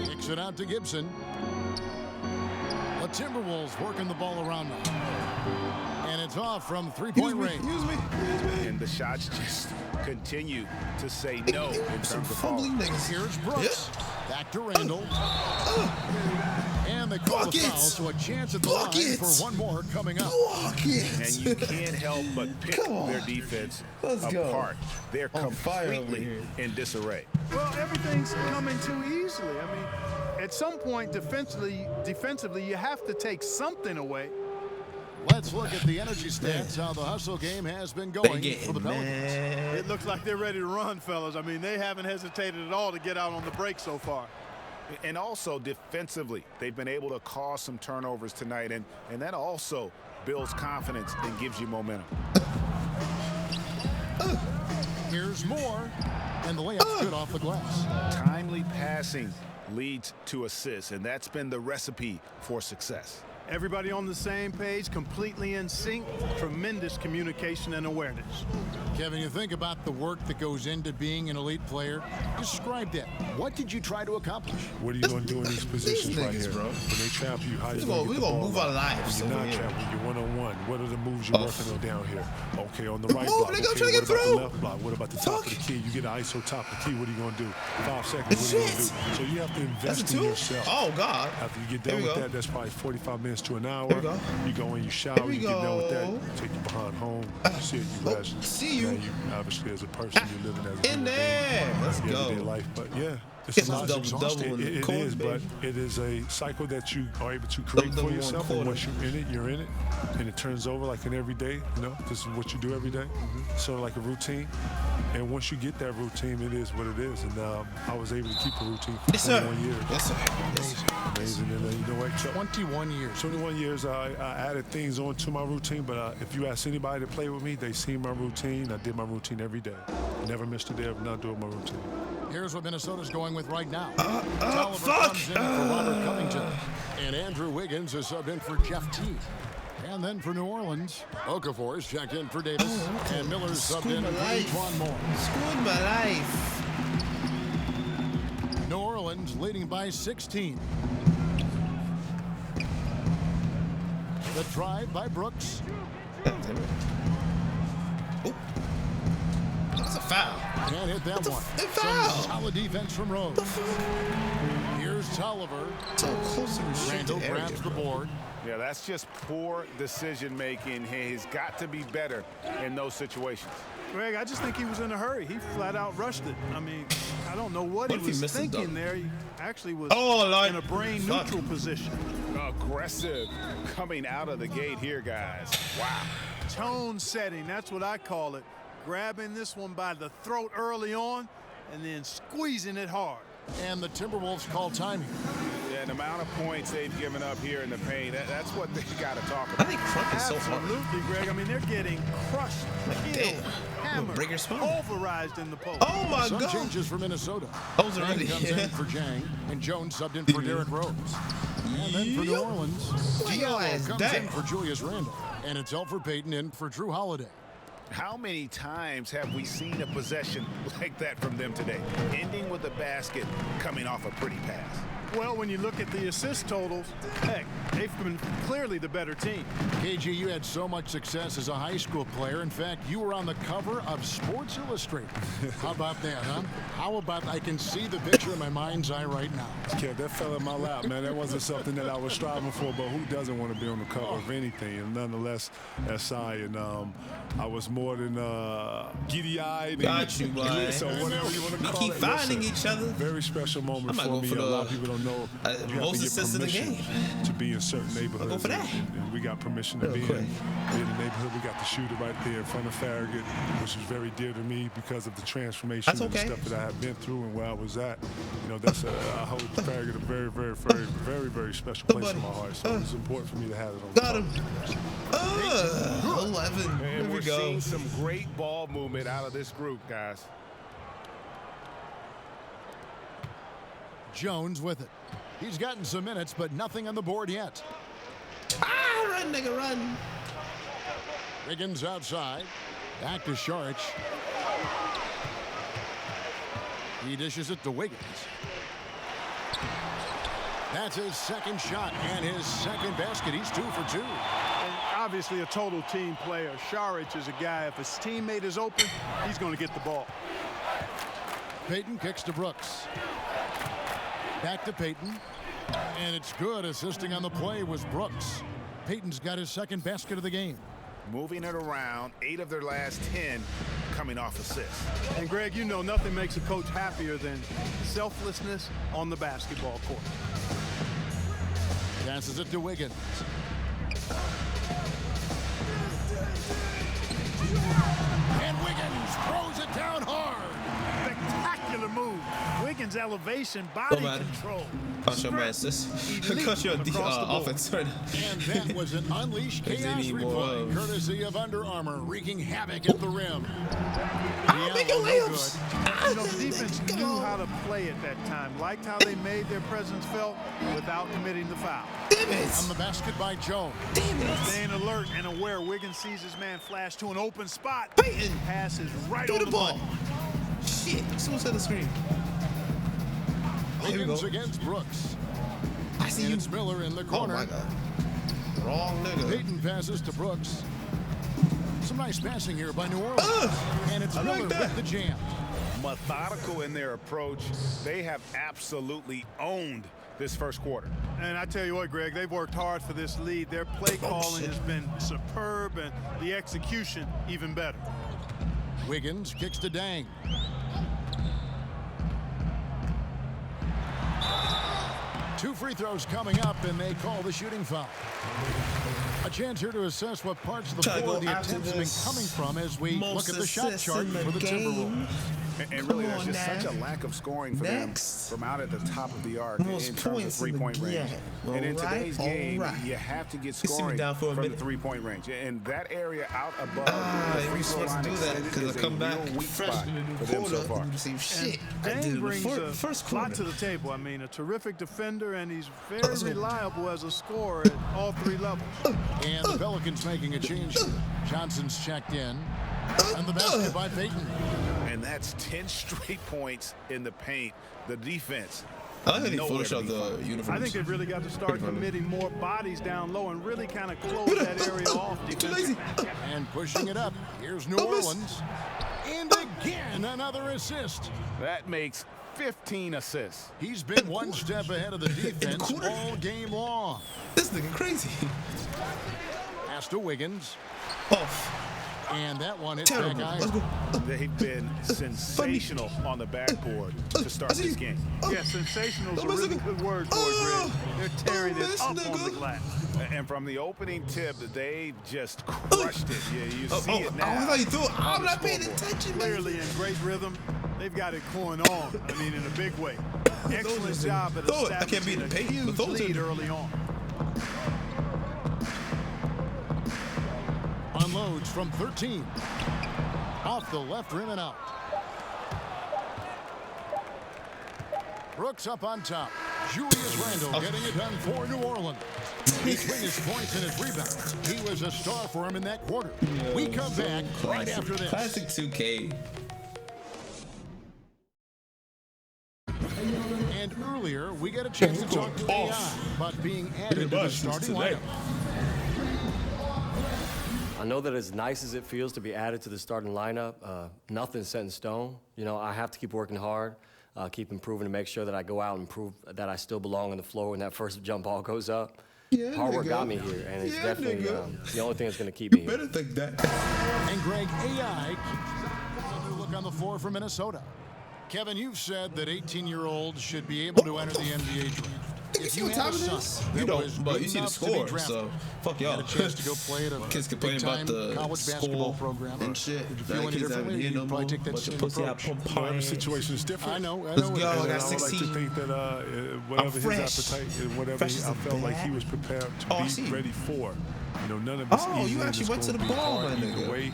Kicks it out to Gibson. The Timberwolves working the ball around now. And it's off from three-point range. And the shots just continue to say no in terms of fumbling. Here's Brooks. Yep. Back to Randall. And they call the foul, so a chance at the line for one more coming up. And you can't help but pick their defense apart. They're completely in disarray. Well, everything's coming too easily. I mean, at some point defensively, you have to take something away. Let's look at the energy stats, how the hustle game has been going for the Pelicans. It looks like they're ready to run, fellas. I mean, they haven't hesitated at all to get out on the break so far. And also defensively, they've been able to cause some turnovers tonight, and that also builds confidence and gives you momentum. Here's more, and the layup's good off the glass. Timely passing leads to assists, and that's been the recipe for success. Everybody on the same page, completely in sync, tremendous communication and awareness. Kevin, you think about the work that goes into being an elite player. Describe that. What did you try to accomplish? What are you going to do in these positions right here? Bro. When they trap you, how you going to move our lives. When you're not trapped, when you're one-on-one, what are the moves you're working on down here? Okay, on the right block. Okay, what about the left block? What about the top of the key? You get an ISO top of the key, what are you going to do? 5 seconds, what are you going to do? So you have to invest in yourself. Oh, God. After you get done with that, that's probably 45 minutes to an hour. You go in, you shower, you get done with that, you take your behind home, you sit, you rest. See you. Now you obviously as a person, you're living as a in there. Let's go. Everyday life, but yeah. It's a lot exhausting. It is, but it is a cycle that you are able to create for yourself. And once you're in it, and it turns over like an everyday. You know, this is what you do every day. Sort of like a routine. And once you get that routine, it is what it is. And I was able to keep a routine for 21 years. Yes, sir. Amazing. And you know what? 21 years. 21 years. I added things onto my routine, but if you ask anybody to play with me, they see my routine. I did my routine every day. Never missed a day of not doing my routine. Here's what Minnesota's going with right now. Tolliver comes in for Robert Covington. And Andrew Wiggins is subbed in for Jeff Teague. And then for New Orleans, Okafor's checked in for Davis. And Miller's subbed in for Antoine Moore. Screwed my life. New Orleans leading by 16. The drive by Brooks. That's a foul. Can't hit that one. Some solid defense from Rose. Here's Tolliver. Randall grabs the board. Yeah, that's just poor decision making. He's got to be better in those situations. Greg, I just think he was in a hurry. He flat out rushed it. I mean, I don't know what he was thinking there. He actually was in a brain neutral position. Aggressive coming out of the gate here, guys. Wow. Tone setting, that's what I call it. Grabbing this one by the throat early on and then squeezing it hard. And the Timberwolves call time here. Yeah, the amount of points they've given up here in the paint, that's what they got to talk about. I think Crunk is so hard. Absolutely, Greg. I mean, they're getting crushed, killed, hammered, pulverized in the post. Oh, my God. God. Some changes for Minnesota. Those are Jang comes in for Jang, and Jones subbed in for Derrick Rose. And then for New Orleans, Diallo comes in for Julius Randle. And it's Elfrid Payton in for Drew Holiday. How many times have we seen a possession like that from them today, ending with a basket coming off a pretty pass? Well, when you look at the assist totals, heck, they've been clearly the better team. KG, you had so much success as a high school player. In fact, you were on the cover of Sports Illustrated. How about that, huh? How about I can see the picture in my mind's eye right now? Yeah, that fell in my lap, man. That wasn't something that I was striving for, but who doesn't want to be on the cover of anything? And nonetheless, SI, and I was more than giddy-eyed. Got you, boy. So whatever you want to call it. Keep finding each other. Very special moment for me. A lot of people don't know. Most assists in the game. To be in certain neighborhoods. I'll go for that. And we got permission to be in the neighborhood. We got the shooter right there in front of Farragut, which is very dear to me because of the transformation and the stuff that I have been through and where I was at. You know, that's I hold Farragut a very, very, very, very, very special place in my heart. So it's important for me to have it on. Got him. 11. And we're seeing some great ball movement out of this group, guys. Jones with it. He's gotten some minutes, but nothing on the board yet. Run, nigga, run. Wiggins outside. Back to Saric. He dishes it to Wiggins. That's his second shot and his second basket. He's 2 for 2. And obviously a total team player. Saric is a guy, if his teammate is open, he's going to get the ball. Payton kicks to Brooks. Back to Payton. And it's good. Assisting on the play was Brooks. Payton's got his second basket of the game. Moving it around, 8 of their last 10 coming off assists. And Greg, you know nothing makes a coach happier than selflessness on the basketball court. Passes it to Wiggins. And Wiggins throws it down hard. Spectacular move. Wiggins' elevation, body control. Caught your assist. Caught your offense. And that was an unleashed chaos replay, courtesy of Under Armour, wreaking havoc at the rim. Making layups. You know, the defense knew how to play at that time. Liked how they made their presence felt without committing the foul. Damn it. On the basket by Joe. Damn it. Staying alert and aware. Wiggins sees his man flash to an open spot. Payton. Passes right Through on the ball. Shit. Someone's on the screen. Wiggins against Brooks. I see and you. It's Miller in the corner. Oh my God. Wrong nigga. Payton passes to Brooks. Some nice passing here by New Orleans. And it's Miller with the jam. Methodical in their approach. They have absolutely owned this first quarter. And I tell you what, Greg, they've worked hard for this lead. Their play calling has been superb and the execution even better. Wiggins kicks to Dang. Two free throws coming up, and they call the shooting foul. A chance here to assess what parts of the floor the attempts have been coming from as we look at the shot chart for the Timberwolves. And really, there's just such a lack of scoring for them from out at the top of the arc in terms of three-point range. And in today's game, you have to get scoring from the three-point range. And that area out above the free throw line is a real weak spot for them so far. Dang brings a lot to the table. I mean, a terrific defender, and he's very reliable as a scorer at all three levels. And the Pelicans making a change. Johnson's checked in. And the basket by Payton. And that's 10 straight points in the paint. The defense. I like how they photoshopped the uniforms. I think they've really got to start committing more bodies down low and really kind of close that area off defensively. And pushing it up. Here's New Orleans. And again, another assist. That makes 15 assists. He's been one step ahead of the defense all game long. This nigga crazy. Pass to Wiggins. Off. And that one hits back iron. They've been sensational on the backboard to start this game. Yeah, sensational is a really good word for it, Greg. They're tearing it up on the glass. And from the opening tip, they just crushed it. Yeah, you see it now. I thought you threw it. I'm not paying attention, man. Clearly in great rhythm. They've got it going on. I mean, in a big way. Excellent job at establishing a huge lead early on. Unloads from 13. Off the left rim and out. Brooks up on top. Julius Randle getting it done for New Orleans. Between his points and his rebounds, he was a star for him in that quarter. We come back right after this. Classic 2K. And earlier, we got a chance to talk to AI about being added to the starting lineup. I know that as nice as it feels to be added to the starting lineup, nothing's set in stone. You know, I have to keep working hard, keep improving to make sure that I go out and prove that I still belong on the floor when that first jump ball goes up. Yeah, hard work got me here, and it's definitely the only thing that's going to keep me here. Better think that. And Greg, AI another look on the floor for Minnesota. Kevin, you've said that 18-year-olds should be able to enter the NBA draft. You see what time it is? You don't, but you see the score, so fuck y'all. Had a chance to go play at a kids complain about the college basketball program and shit. Did you feel any differently? You'd probably take that same approach. Every situation is different. I know. Let's go. I got I 16. like to think that whatever his appetite and whatever I felt like he was prepared to be ready for. You know, none of it's easy. You actually went to the ball, my nigga.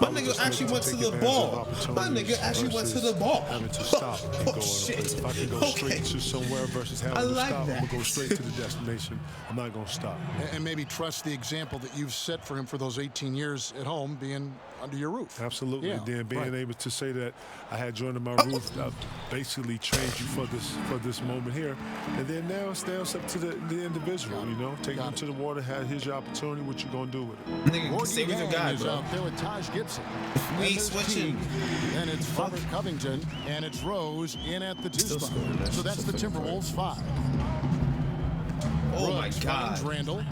My nigga actually went to the ball. My nigga actually went to the ball. Having to stop and go. If I can go straight to somewhere versus having to stop, I'm gonna go straight to the destination. I'm not gonna stop. And maybe trust the example that you've set for him for those 18 years at home, being under your roof. Absolutely. Yeah, then being able to say that I had you under my roof, I basically trained you for this moment here. And then now it's up to the individual, you know. Take him to the water, here's your opportunity, what you gonna do with it. Nigga, save your guy, bro. Out there with Taj Gibson. We And switching. Teague. Then it's Robert Covington, and it's Rose in at the 2 spot. So that's the Timberwolves 5. Oh, my Rose God. finds Randall.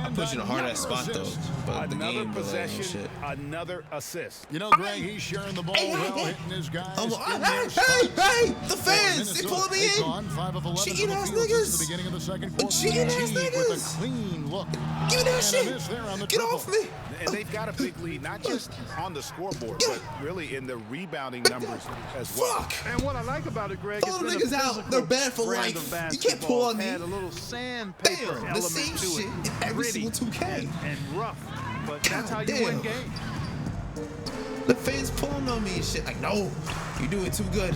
I'm pushing a hard ass spot, though. But the Another game delay and possession, shit. another assist. You know, Greg, he's sharing the ball well, hitting his guys. Hey, in their hey, spots. hey, the For fans, they Minnesota, pulling me they've in. gone 5 of 11 Cheating from the ass field niggas. since the beginning of the second quarter. Cheating ass Teague with niggas. a clean look. Give me that And a shit. miss there on the Get triple. off me. And they've got a big lead, not just on the scoreboard, but really in the rebounding numbers as well. Fuck. And what I like about it, Greg, Throw it's them been a niggas out. physical They're bad for brand life. of You can't pull on me. Had a little sandpaper Damn, the element same to shit it. in every Gritty single 2K. and rough. But that's how you damn. win games. The fans pulling on me and shit. Like, no, you doing too good.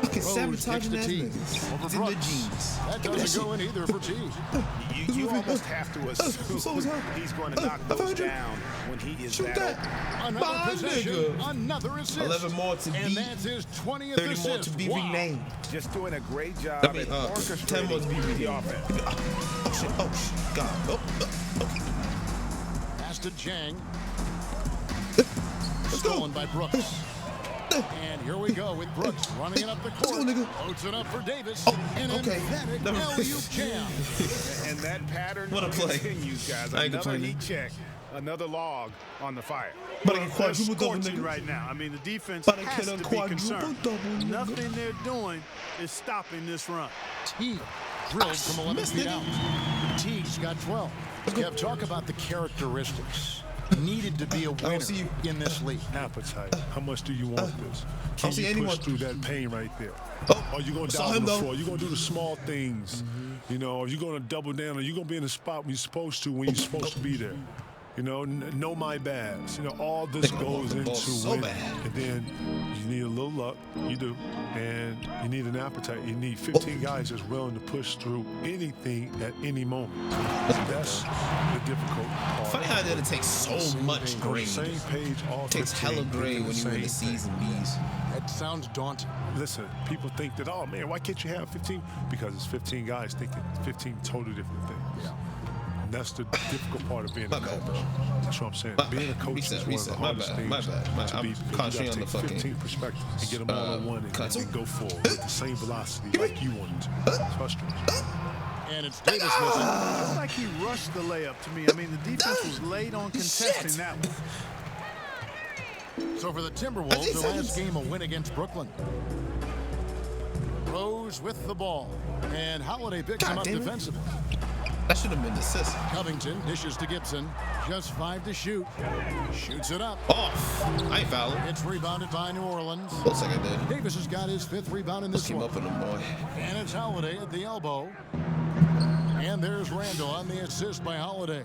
Fucking Rose sabotaging kicks ass to Teague. niggas. Over It's in the Brooks. jeans. That Give me doesn't shit. go in either for Teague. You almost have to assume he's going to knock those down when he is Shoot that that. Another Bye, possession, nigga. another assist. 11 more to and beat. that's his 20th 30 assist. more to be Wow. renamed. just doing a great job I mean, at 10 more to orchestrating be renamed. the offense. Oh, shit. Oh, shit. God. Oh, okay. Pass to Jang. Let's go. Stolen by Brooks. And here we go with Brooks running it up the court. Let's go, nigga. Loads it up for Davis. Oh, An okay. emphatic Never- LU jam. And that pattern What a play. continues, guys. I ain't Another complaining. heat check, another log on the fire. But I They're can quadruple double, scorching nigga. right now. I mean, the defense But I has can to be quadruple concerned. double, nigga. Nothing they're doing is stopping this run. Teague drilled from 11 Miss, feet nigga. out. Teague's got 12. Kev, talk about the characteristics needed to be a winner see you. in this league. Appetite. How much do you want this? I Can don't see you anyone. push through that pain right there? Oh, Are you going to saw down him, on the though. floor? You're going to do the small things. You know, are you going to double down? Are you going to be in the spot when you're supposed to when you're supposed to be there? You know, know my bads. You know, all this Nigga, goes the into ball's so winning. bad. And then you need a little luck. You do. And you need an appetite. You need 15 guys that's willing to push through anything at any moment. That's the difficult part. Funny how that it takes so much On the grade. same page, all It takes 15 hella grade thinking when you win the same thing. season, B's. That sounds daunting. Listen, people think that, oh man, why can't you have 15? Because it's 15 guys thinking 15 totally different things. Yeah. And that's the difficult part of being My a bad, coach. bro. That's what I'm saying. My Being a bad. coach Reset, is one of reset. the My hardest bad, things my bad. to I'm be, because you concentrating got on to the take fucking, 15 perspectives and get them all in one and console. then go forward with the same velocity like you wanted to. It's frustrating. And it's Davis missing. It's like he rushed the layup to me. I mean, the defense was late on contesting Shit. that one. So for the Timberwolves, the last game a win against Brooklyn. Rose with the ball. And Holiday picks him up damn it. defensively. That should have been the assist. Covington dishes to Gibson. Just 5 to shoot. Shoots it up. Off. I ain't fouling. It's rebounded by New Orleans. Looks like I did. Davis has got his 5th rebound in this Came one. up in him, boy. And it's Holiday at the elbow. And there's Randall on the assist by Holiday.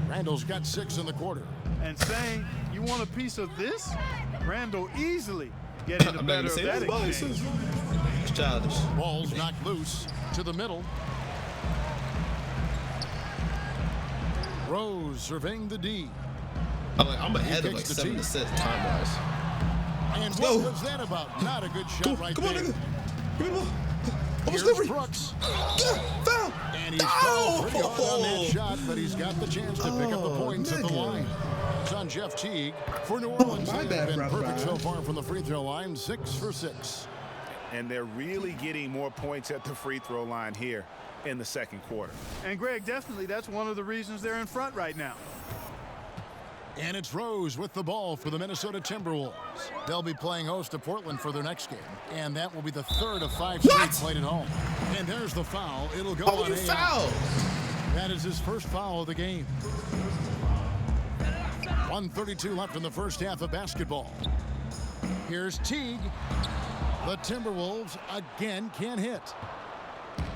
Randall's got 6 in the quarter. And saying, you want a piece of this? Randall easily getting the I'm not better gonna of say that this, boy. exchange. It's childish. Ball's knocked loose to the middle. Rose surveying the D. I'm ahead of He like kicks the 7 tee. assists time-wise. And Let's what go. was that about? Not a good shot right Come on, there. nigga. Give me the ball. Almost Here's delivery. Brooks. Foul. And he's fouled pretty hard on that shot, but he's got the chance to pick up the points at the line. It's on Jeff Teague. For New Orleans, my they've bad, been bro. perfect so far from the free throw line, 6 for 6. And they're really getting more points at the free throw line here in the second quarter. And Greg, definitely that's one of the reasons they're in front right now. And it's Rose with the ball for the Minnesota Timberwolves. They'll be playing host to Portland for their next game. And that will be the 3rd of 5 straight played at home. And there's the foul. It'll go on you AI. foul? That is his first foul of the game. 1:32 left in the first half of basketball. Here's Teague. The Timberwolves again can't hit.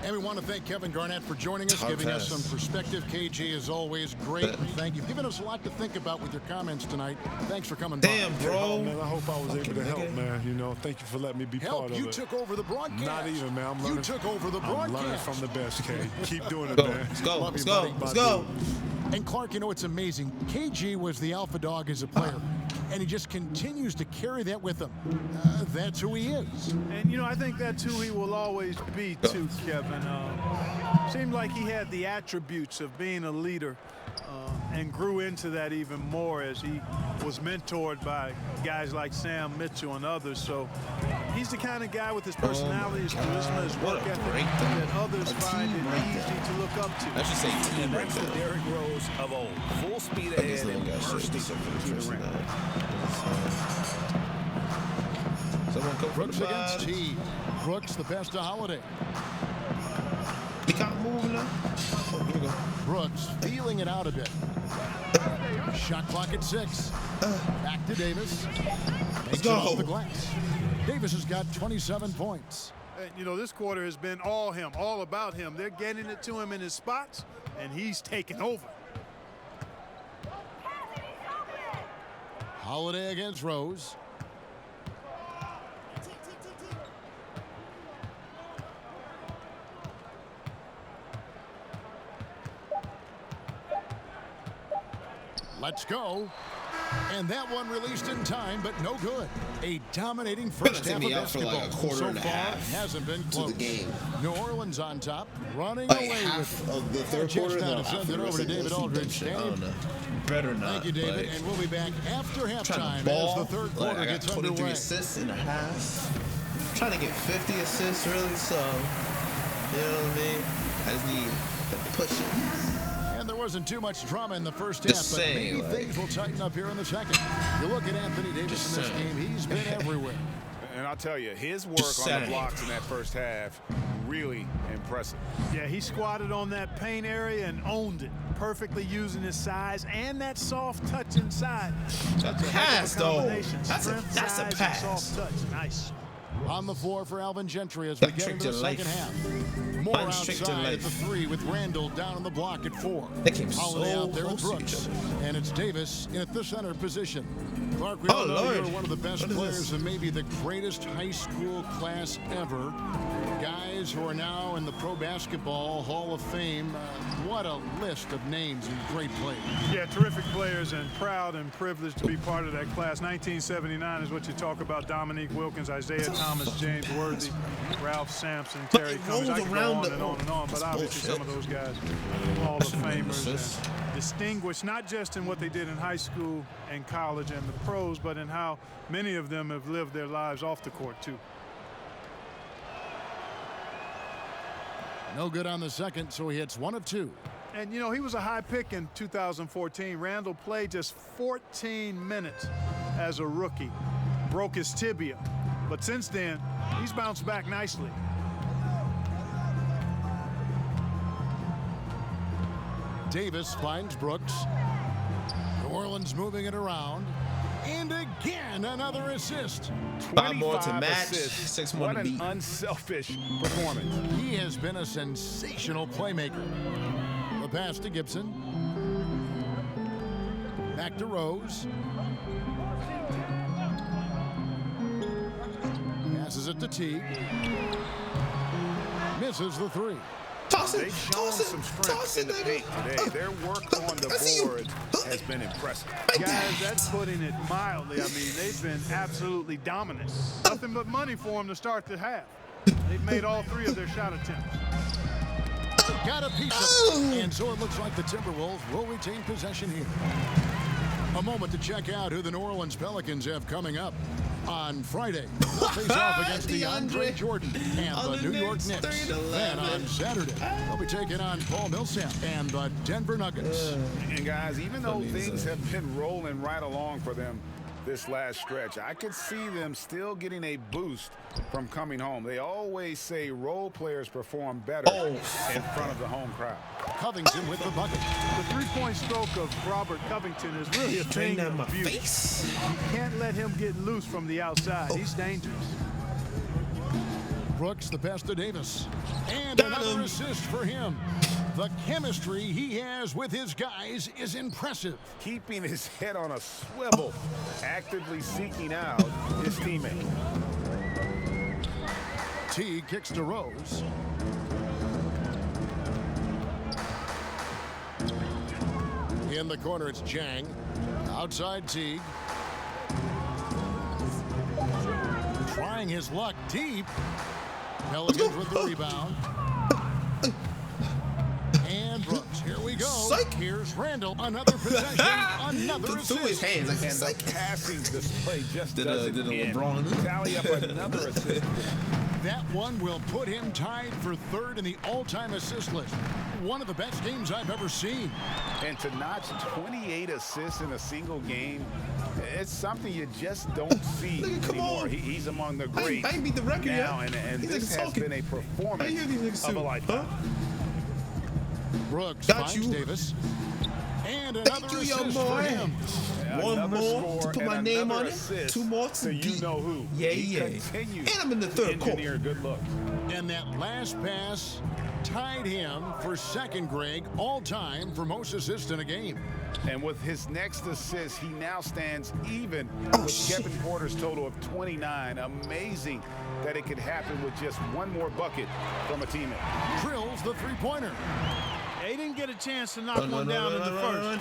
And we want to thank Kevin Garnett for joining us, giving us some perspective. KG is always great. Thank you. Giving us a lot to think about with your comments tonight. Thanks for coming by. Damn, bro. Man, I hope I was able to help, man. You know, thank you for letting me be part Help, of you it. took over the broadcast. Not even, man. I'm You learning. took over the I'm learning broadcast. from the best, K. Keep doing it, Go. man. Let's go. Love Let's you, go. buddy. Let's go. And Clark, you know, it's amazing. KG was the alpha dog as a player. and he just continues to carry that with him. That's who he is. And, you know, I think that's who he will always be, too, Kevin. Seemed like he had the attributes of being a leader and grew into that even more as he was mentored by guys like Sam Mitchell and others. So he's the kind of guy with his personality, his charisma, his work ethic that others find it easy to look up to. I should say team right That's the there. Derrick Rose of old. Full speed ahead and bursting to the rim. Someone come from Brooks the against bottom. Teague. Brooks, the pass to Holiday. He can't move now. Oh, here we go. Brooks feeling it out a bit. Shot clock at 6. Back to Davis. Let's go. Off the glass. Davis has got 27 points. And, you know, this quarter has been all him, all about him. They're getting it to him in his spots, and he's taking over. Holiday against Rose. Let's go. And that one released in time, but no good. A dominating first half of me out for basketball. like a quarter so and a far, half hasn't been to close. the game. New Orleans on top, running Like away half with of the third Chance quarter. down No, to send after it the over to rest of David the Aldridge. I don't know. Better not. Thank you, David. but And we'll be back after trying halftime to ball. as the third Like, quarter I got gets 23 underway. assists in a half. I'm trying to get 50 assists, really. So, you know what I mean? I just need to push it. And there wasn't too much drama in the first Just half, but saying, maybe like- things will tighten up here in the second. You look at Anthony Davis Just in this saying. game, he's been everywhere. And I'll tell you, his work Just on the saying. blocks in that first half, really impressive. Yeah, he squatted on that paint area and owned it, perfectly using his size and that soft touch inside. That's a heck pass, of a though. combination. That's a Strength, size, and pass. soft touch. Nice. On the floor for Alvin Gentry as we get into the Unrestricted second half. More Unrestricted outside at the life. 3 with Randall down on the block at 4. They came Holiday so out there with close to each Brooks. other. And it's Davis in at the center position. Clark, we Oh, all know Lord. you're one of the best What is players this? and maybe the greatest high school class ever. Guys who are now in the Pro Basketball Hall of Fame. What a list of names and great players. Yeah, terrific players and proud and privileged to be part of that class. 1979 is what you talk about. Dominique Wilkins, Isaiah Thomas, James Worthy, Ralph Sampson, Terry Cummings. I could go on and on and on, but obviously some of those guys, Hall of Famers, and distinguished not just in what they did in high school and college and the pros, but in how many of them have lived their lives off the court, too. No good on the second, so he hits 1 of 2. And, you know, he was a high pick in 2014. Randall played just 14 minutes as a rookie, broke his tibia. But since then, he's bounced back nicely. Davis finds Brooks. New Orleans moving it around. And again, another assist. 5 more to 25 match, assists. 6 more What to an beat. unselfish performance. He has been a sensational playmaker. The pass to Gibson. Back to Rose. Passes it to Teague. Misses the 3. Toss it, They've shown toss it, some toss strength it, in the baby. paint today. Their work on the I see you. board has been impressive. Guys, that's putting it mildly. I mean, they've been absolutely dominant. Nothing but money for them to start the half. They've made all 3 of their shot attempts. Got a piece of it. And so it looks like the Timberwolves will retain possession here. A moment to check out who the New Orleans Pelicans have coming up. On Friday, they'll face off against DeAndre Jordan and the New York Knicks. Then on Saturday, they'll be taking on Paul Millsap and the Denver Nuggets. And guys, even though things have been rolling right along for them this last stretch, I could see them still getting a boost from coming home. They always say role players perform better in front of the home crowd. Covington with the bucket. The three-point stroke of Robert Covington is really a thing down my of beauty. face. You can't let him get loose from the outside. He's dangerous. Brooks, the pass to Davis. And Got another him. assist for him. The chemistry he has with his guys is impressive. Keeping his head on a swivel, actively seeking out his teammate. Teague kicks to Rose. In the corner, it's Jang. Outside Teague. trying his luck deep. Pelicans with the rebound. And Brooks, here we go. Psych. Here's Randall, another possession, another assist. Through his hands like And psych. the passing display just Did doesn't a end. LeBron. Tally up another assist. That one will put him tied for third in the all-time assist list. One of the best games I've ever seen. And to notch 28 assists in a single game, it's something you just don't see Nigga, come anymore. on. He's among the I greats ain't beat the record now, yet. and These this niggas has talking. been a I hear these performance niggas of a too. lifetime. Brooks Got finds you. Davis. And another Thank you, young assist for boy. him. One Another more score to put and my name another on it. assist 2 more so to you beat. know who. Yeah, He yeah. continues And I'm in the third to quarter. engineer good look. And that last pass tied him for second, Greg, all-time for most assists in a game. And with his next assist, he now stands even Oh, with shit. Kevin Porter's total of 29. Amazing that it could happen with just one more bucket from a teammate. Drills the three-pointer. They didn't get a chance to knock Run, one run, down run, in the run, first. run.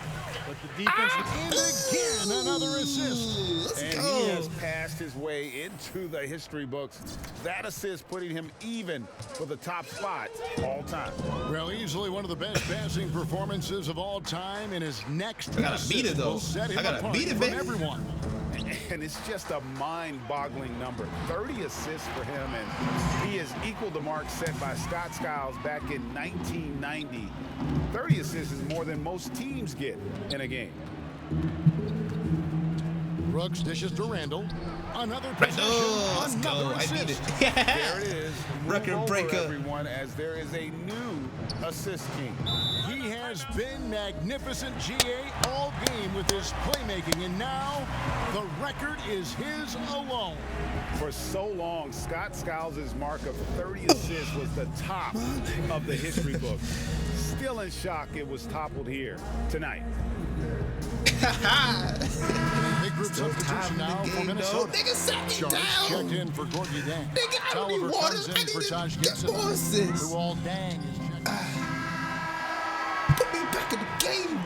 But the defense... And again, another assist. And he has passed his way into the history books. That assist putting him even for the top spot all time. Well, easily one of the best passing performances of all time, and his next I gotta beat it, assist though. will set him I gotta apart beat it, from baby. everyone. And it's just a mind-boggling number. 30 assists for him, and he has equaled the mark set by Scott Skiles back in 1990. 30 assists is more than most teams get in a game. Brooks dishes to Randall. Another possession, Let's go. another I beat assist. it. There it is. Move Record over, breaker. everyone, as there is a new assist king. He has been magnificent, GA, all game with his playmaking, and now the record is his alone. For so long, Scott Skiles' mark of 30 assists was the top of the history book. Still in shock it was toppled here tonight. Big group substitution now for Minnesota. Nigga, set me Sharks down. checked in for Gorgie Dang. Nigga, I don't need Tolliver water. comes I in need for to Taj get Gibson. more assists. Who all Dang is checked in. Put me back in the game.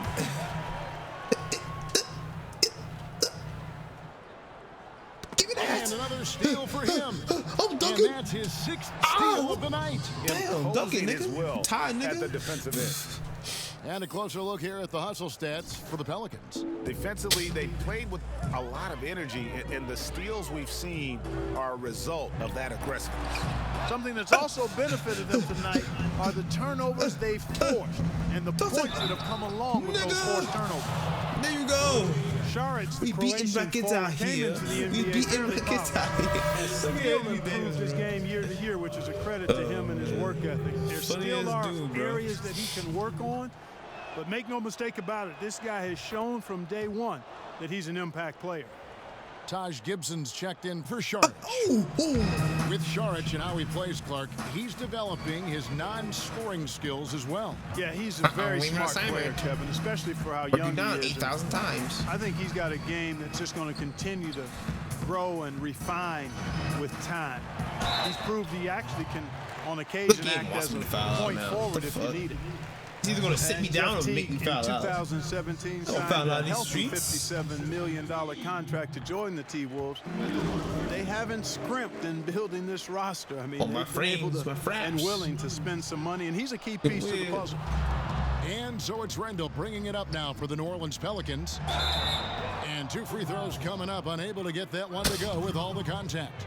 Give me that. And another steal for him. I'm And dunking. that's his sixth steal of the night. Damn, dunking, Imposing as nigga. well Tired, at the nigga. defensive end. And a closer look here at the hustle stats for the Pelicans. Defensively, they played with a lot of energy, and the steals we've seen are a result of that aggressiveness. Something that's also benefited them tonight are the turnovers they've forced and the points that have come along with those forced turnovers. There you go. Saric, We the beating Croatian records forward, out came here. into the We NBA beating fairly records powerful. out here. And still improves his game year to year, which is a credit to him and his work ethic. There Funny still ass are dude, bro. areas that he can work on, but make no mistake about it, this guy has shown from day one that he's an impact player. Taj Gibson's checked in for Sharich. With Sharich and how he plays, Clark, he's developing his non-scoring skills as well. Yeah, he's a very we smart not saying player, that. Kevin, especially for how Broke young you down he is. 8,000 times. I think he's got a game that's just going to continue to grow and refine with time. He's proved he actually can, on occasion, game act wants as me a to foul out point now. forward What the if you fuck? need it. He's either going to sit And me down Jeff or make Teague me foul in out. 2017 Don't signed foul a out these healthy streets. $57 million contract to join the T-Wolves. They haven't scrimped in building this roster. I mean, Oh, my they've been able frames, to, my fraps. and willing to spend some money, and he's a key piece to the puzzle. And so it's Randall bringing it up now for the New Orleans Pelicans. And 2 free throws coming up, unable to get that one to go with all the contact.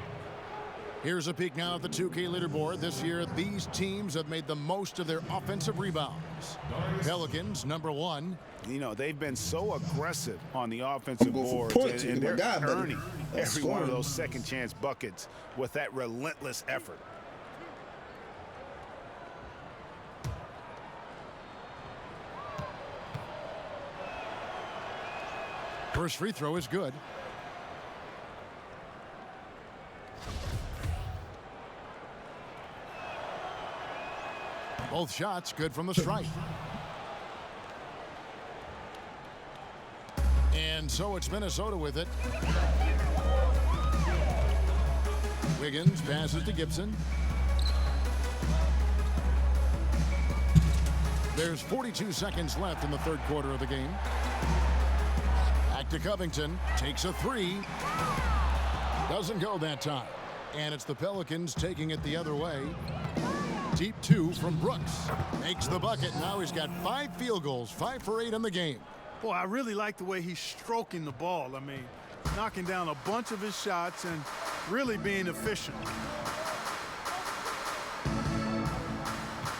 Here's a peek now at the 2K leaderboard. This year, these teams have made the most of their offensive rebounds. Pelicans, number 1. You know, they've been so aggressive on the offensive Go for boards, points, and you get my they're guy better. earning That's every one of scoring. those second-chance buckets with that relentless effort. First free throw is good. Both shots good from the stripe. And so it's Minnesota with it. Wiggins passes to Gibson. There's 42 seconds left in the third quarter of the game. Back to Covington. Takes a 3. Doesn't go that time. And it's the Pelicans taking it the other way. Deep 2 from Brooks. Makes the bucket. Now he's got 5 field goals, 5 for 8 in the game. Boy, I really like the way he's stroking the ball. I mean, knocking down a bunch of his shots and really being efficient.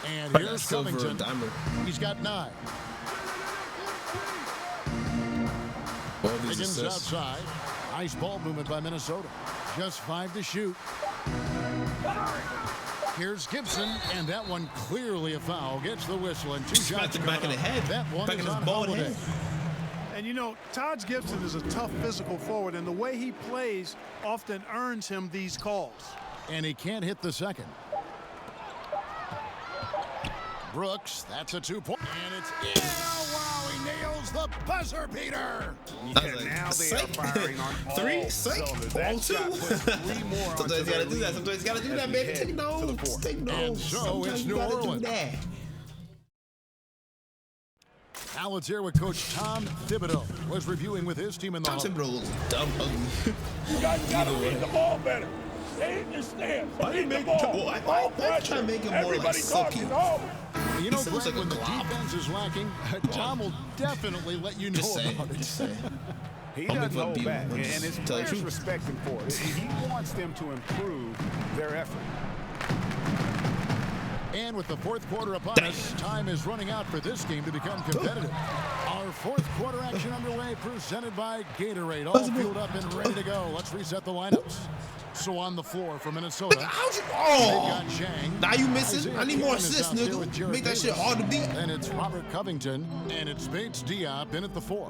And here's Covington. He's got 9. Higgins outside. Nice ball movement by Minnesota. Just 5 to shoot. Here's Gibson, and that one clearly a foul. Gets the whistle and 2 shots. Back in the head. That one back is in his on bald Holiday. head. And you know, Taj Gibson is a tough physical forward, and the way he plays often earns him these calls. And he can't hit the second. Brooks, that's a 2-point. And it's in. Oh, wow, he nails the buzzer beater. Now they are firing on all 3, cylinders. 6, That all 2. shot puts 3 more onto Sometimes you their gotta do that. lead Sometimes you gotta do as that, we baby. head Take to the notes. fourth. Take notes. And so Sometimes it's you New gotta Orleans. do that. Now let's hear what Coach Tom Thibodeau was reviewing with his team in the Tom hall. Thibodeau was dumb ugly. You guys gotta read the ball better. Stay in your stance. Why didn't make why try to make it more like silky? You know, He looks Greg, like a when the glob. defense is lacking, Tom will definitely let you know Just saying. about it. Just saying. He I'll doesn't make hold fun back, of and people. his Tell the players truth. respect him for it. He wants them to improve their effort. And with the fourth quarter upon us, time is running out for this game to become competitive. Our fourth quarter action underway, presented by Gatorade. All fueled up and ready to go. Let's reset the lineups. So on the floor for Minnesota, they've got Chang. Now you missing? Isaiah I need more Cannon is assists, out there nigga. with Jared Make that shit Davis. hard to beat. And it's Robert Covington, and it's Bates Diop in at the 4.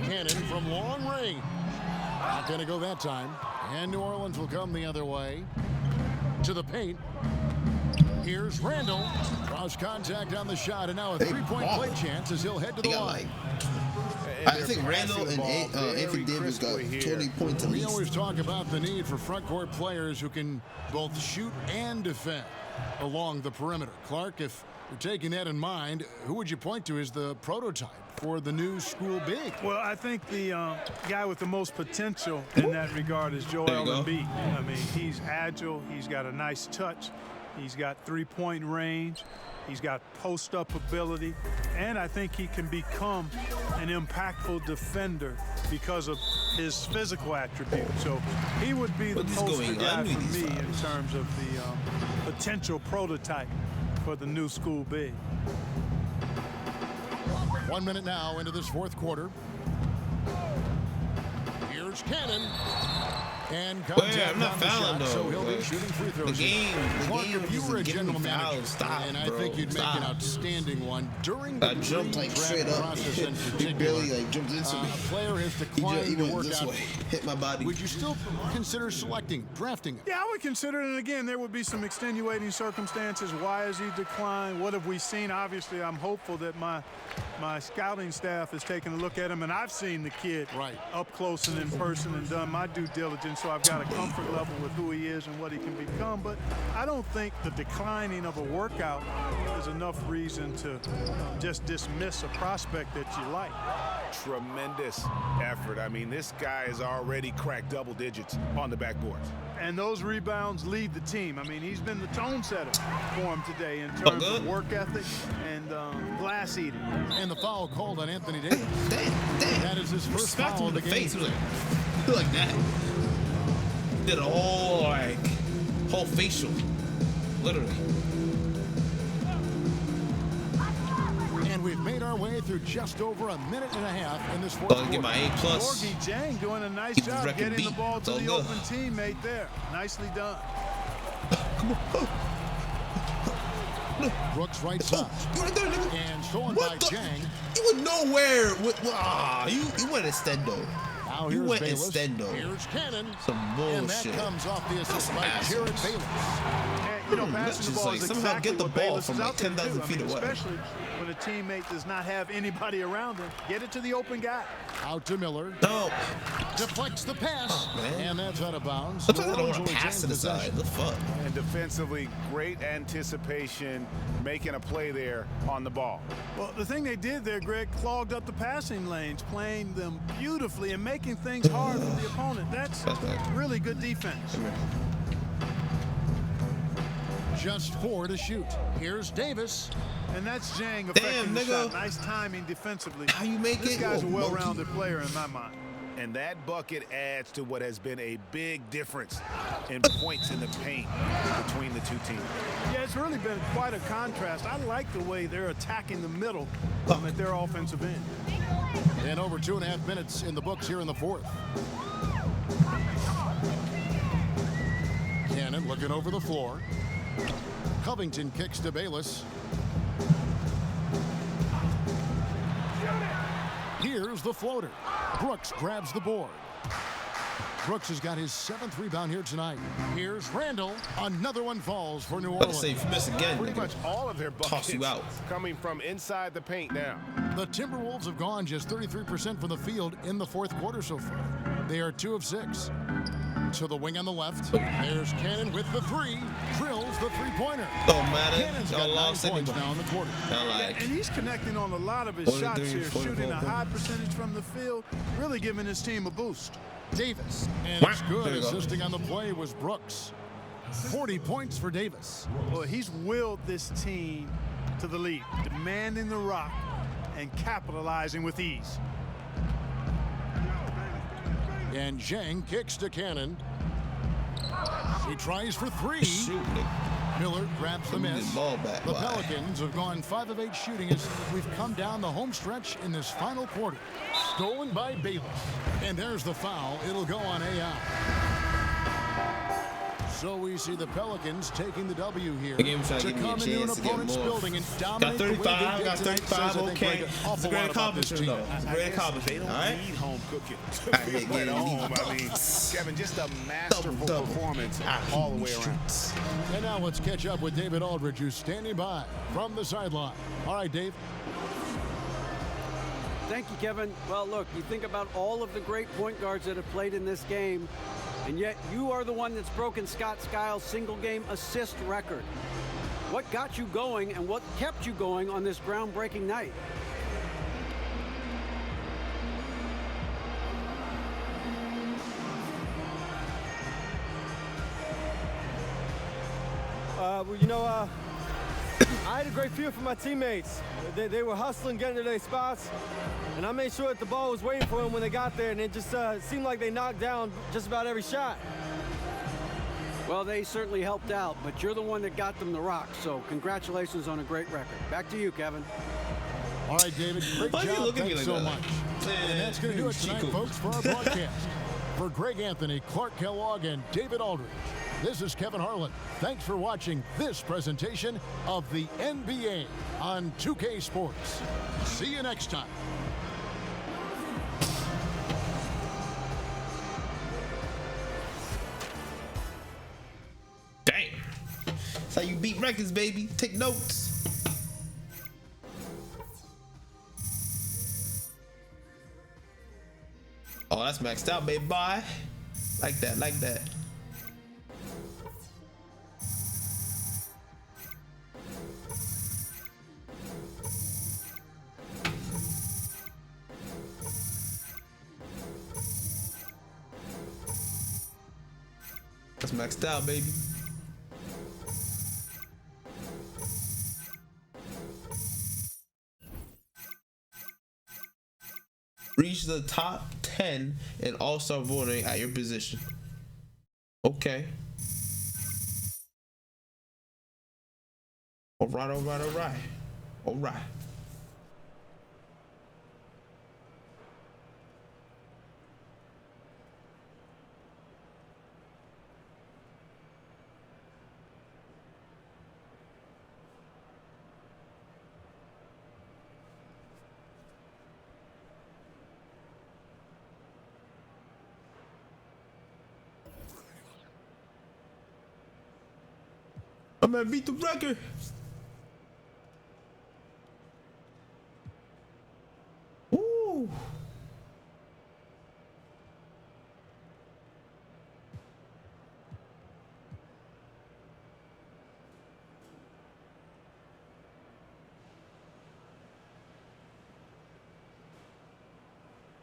Cannon from long range. Not going to go that time. And New Orleans will come the other way. To the paint. Here's Randall. Draws contact on the shot, and now a 3-point play chance as he'll head to the line. I think Randall and Anthony Davis got 20 points at We least. always talk about the need for front court players who can both shoot and defend along the perimeter. Clark, if you're taking that in mind, who would you point to as the prototype for the new school big? Well, I think the guy with the most potential in that regard is Joel Embiid. I mean, he's agile. He's got a nice touch. He's got 3-point range. He's got post-up ability. And I think he can become an impactful defender because of his physical attributes. So he would be the poster guy for me in terms of the potential prototype for the new school big. 1 minute now into this fourth quarter. Here's Cannon. And contact I'm not on the fouling, shot, so though. he'll be shooting free throws. The game If you were a isn't general giving me manager, fouls. Stop, and I bro. think you'd make an Stop. outstanding one during the I jumped like pre-draft straight up. process in He particular. barely like jumped into me. A player has He declined to went work this out. way, hit my body. Would you still consider drafting him? Yeah, I would consider it. And again, there would be some extenuating circumstances. Why has he declined? What have we seen? Obviously, I'm hopeful that my scouting staff has taken a look at him, and I've seen the kid up close and in person and done my due diligence, so I've got a comfort level with who he is and what he can become. But I don't think the declining of a workout is enough reason to just dismiss a prospect that you like. Tremendous effort. I mean, this guy has already cracked double digits on the backboards. And those rebounds lead the team. I mean, he's been the tone setter for him today in terms of work ethic and glass eating. And the foul called on Anthony Davis. That is his first Smacked foul him of in the the game. face. He was like that. Did a whole facial, literally. And we've made our way through just over a minute and a half in this fourth I'll quarter. get my A+. Gorgie Jang doing a nice Keep the job record getting the beat. ball It's to all the good. open teammate there. Nicely done. Brooks right side. And stolen by Jang. You went nowhere. You went extendo. Now You here's went Bayless. extendo. Here's Cannon. Some And that bullshit. comes off the assist by That's Jared assholes. Bayless. You know, Let's passing the just, ball like, is somehow exactly get the what ball Bayless from, is like, out there to 10,000 do. I feet mean, away. especially when a teammate does not have anybody around him. Get it to the open guy. Out to Miller. No. Deflects the pass. And that's out of bounds. Sometimes I don't Orleans want to will pass to retain the side. possession. The fuck? And defensively, great anticipation, making a play there on the ball. Well, the thing they did there, Greg, clogged up the passing lanes, playing them beautifully and making making things hard for the opponent. That's really good defense. Just 4 to shoot. Here's Davis. And that's Jang affecting the shot. Nice timing defensively. How you make this it? This guy's a well-rounded player in my mind. And that bucket adds to what has been a big difference in points in the paint between the two teams. Yeah, it's really been quite a contrast. I like the way they're attacking the middle at their offensive end. And over 2.5 minutes in the books here in the fourth. Cannon looking over the floor. Covington kicks to Bayless. Here's the floater. Brooks grabs the board. Brooks has got his 7th rebound here tonight. Here's Randall. Another one falls for New Orleans. Say if you miss again, pretty much all of their buckets toss you out. Coming from inside the paint now. The Timberwolves have gone just 33% from the field in the fourth quarter so far. They are 2 of 6. To the wing on the left. There's Cannon with the 3. Drills the three-pointer. Don't matter. Cannon's got 9 points now in the quarter. And he's connecting on a lot of his shots here, shooting a high percentage from the field, really giving his team a boost. Davis. And it's good. Assisting on the play was Brooks. 40 points for Davis. Well, he's willed this team to the lead, demanding the rock and capitalizing with ease. And Zhang kicks to Cannon. He tries for 3. Miller grabs the miss. The Pelicans have gone 5 of 8 shooting as we've come down the home stretch in this final quarter. Stolen by Bayless. And there's the foul. It'll go on AI. So we see the Pelicans taking the W here to come into an opponent's building and dominate. Got 35, got 35, okay. It's a great accomplishment, though. It's a great accomplishment, all right? Need home cooking to feel at home. I mean, Kevin, just a masterful performance all the way around. And now let's catch up with David Aldridge, who's standing by from the sideline. All right, Dave. Thank you, Kevin. Well, look, you think about all of the great point guards that have played in this game, and yet you are the one that's broken Scott Skiles' single-game assist record. What got you going and what kept you going on this groundbreaking night? I had a great feel for my teammates. They were hustling, getting to their spots, and I made sure that the ball was waiting for them when they got there, and it just seemed like they knocked down just about every shot. Well, they certainly helped out, but you're the one that got them the rock, so congratulations on a great record. Back to you, Kevin. All right, David, great job. Thanks so much. And that's going to do it tonight, folks, for our broadcast. For Greg Anthony, Clark Kellogg, and David Aldridge, this is Kevin Harlan. Thanks for watching this presentation of the NBA on 2K Sports. See you next time. Damn. That's how you beat records, baby. Take notes. Oh, that's maxed out, baby. Bye. Like that, like that. That's maxed out, baby. Reach the top 10 in All-Star voting at your position. Okay. All right, all right, all right. All right. I'm gonna beat the record. Ooh.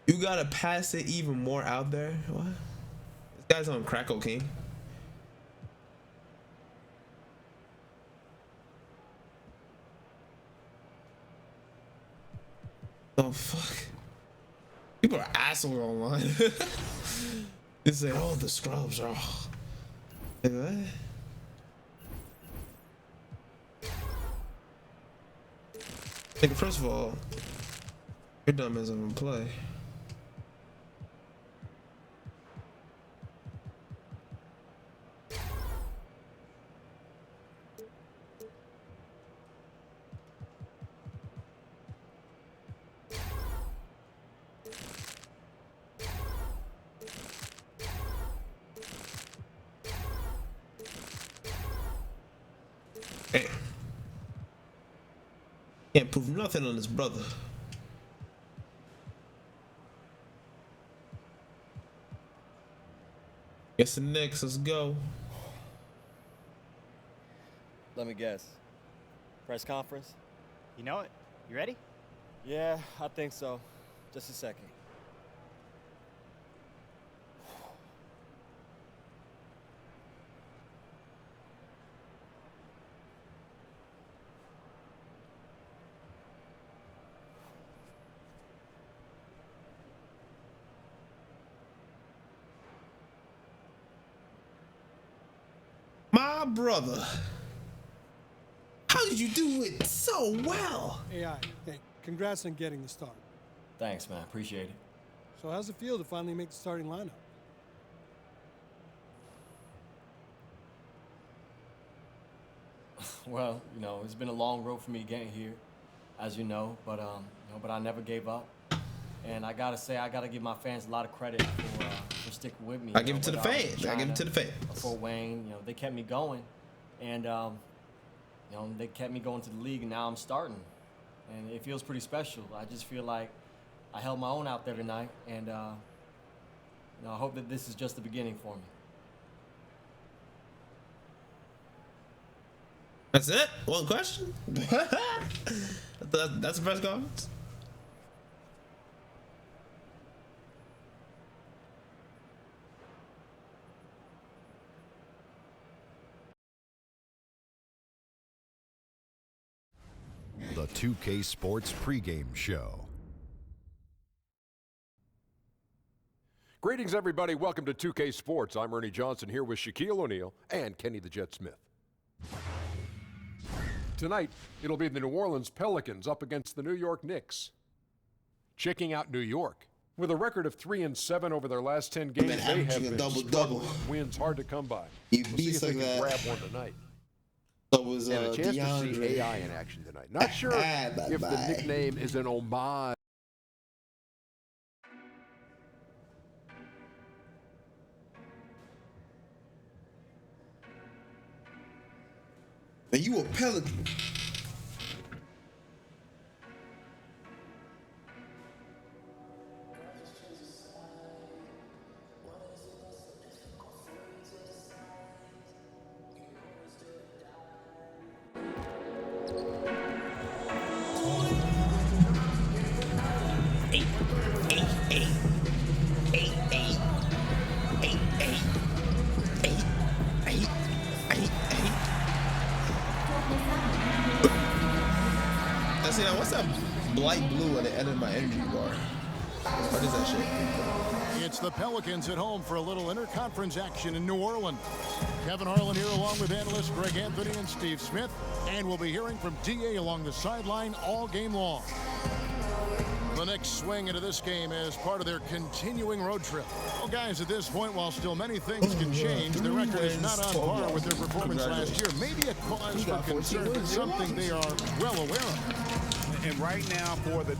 You gotta pass it even more out there. What? This guy's on crack cocaine. Oh fuck. People are assholes online. They say, oh, the scrubs are. Like what? Like, first of all, you're dumb as I'm gonna play. Hey. Can't prove nothing on this brother. Guess the Knicks, let's go. Let me guess. Press conference? You know it. You ready? Yeah, I think so. Just a second. My brother, how did you do it so well? AI, hey, congrats on getting the start. Thanks, man. Appreciate it. So how's it feel to finally make the starting lineup? Well, you know, it's been a long road for me getting here, as you know, but but I never gave up. And I gotta say, I gotta give my fans a lot of credit for sticking with me. I give it to the fans. China, I give it to the fans. Fort Wayne, you know, they kept me going, and you know, they kept me going to the league, and now I'm starting, and it feels pretty special. I just feel like I held my own out there tonight, and you know, I hope that this is just the beginning for me. That's it? One question? That's a press conference? The 2K Sports pregame show. Greetings, everybody. Welcome to 2K Sports. I'm Ernie Johnson here with Shaquille O'Neal and Kenny the Jet Smith. Tonight, it'll be the New Orleans Pelicans up against the New York Knicks. Checking out New York. With a record of 3-7 over their last 10 games, they have been double. Wins hard to come by. You We'll see if they like can that. grab one tonight. That was And a chance DeAndre. to see AI in action tonight. Not sure if the nickname is an homage. And you a Pelican. See, now what's that light blue at the end of my energy bar? What is that shit? It's the Pelicans at home for a little interconference action in New Orleans. Kevin Harlan here along with analysts Greg Anthony and Steve Smith. And we'll be hearing from DA along the sideline all game long. The next swing into this game is part of their continuing road trip. Well, guys, at this point, while still many things can change, the record is not on par with their performance last year. Maybe a cause for concern, but something they are well aware of. And right now for the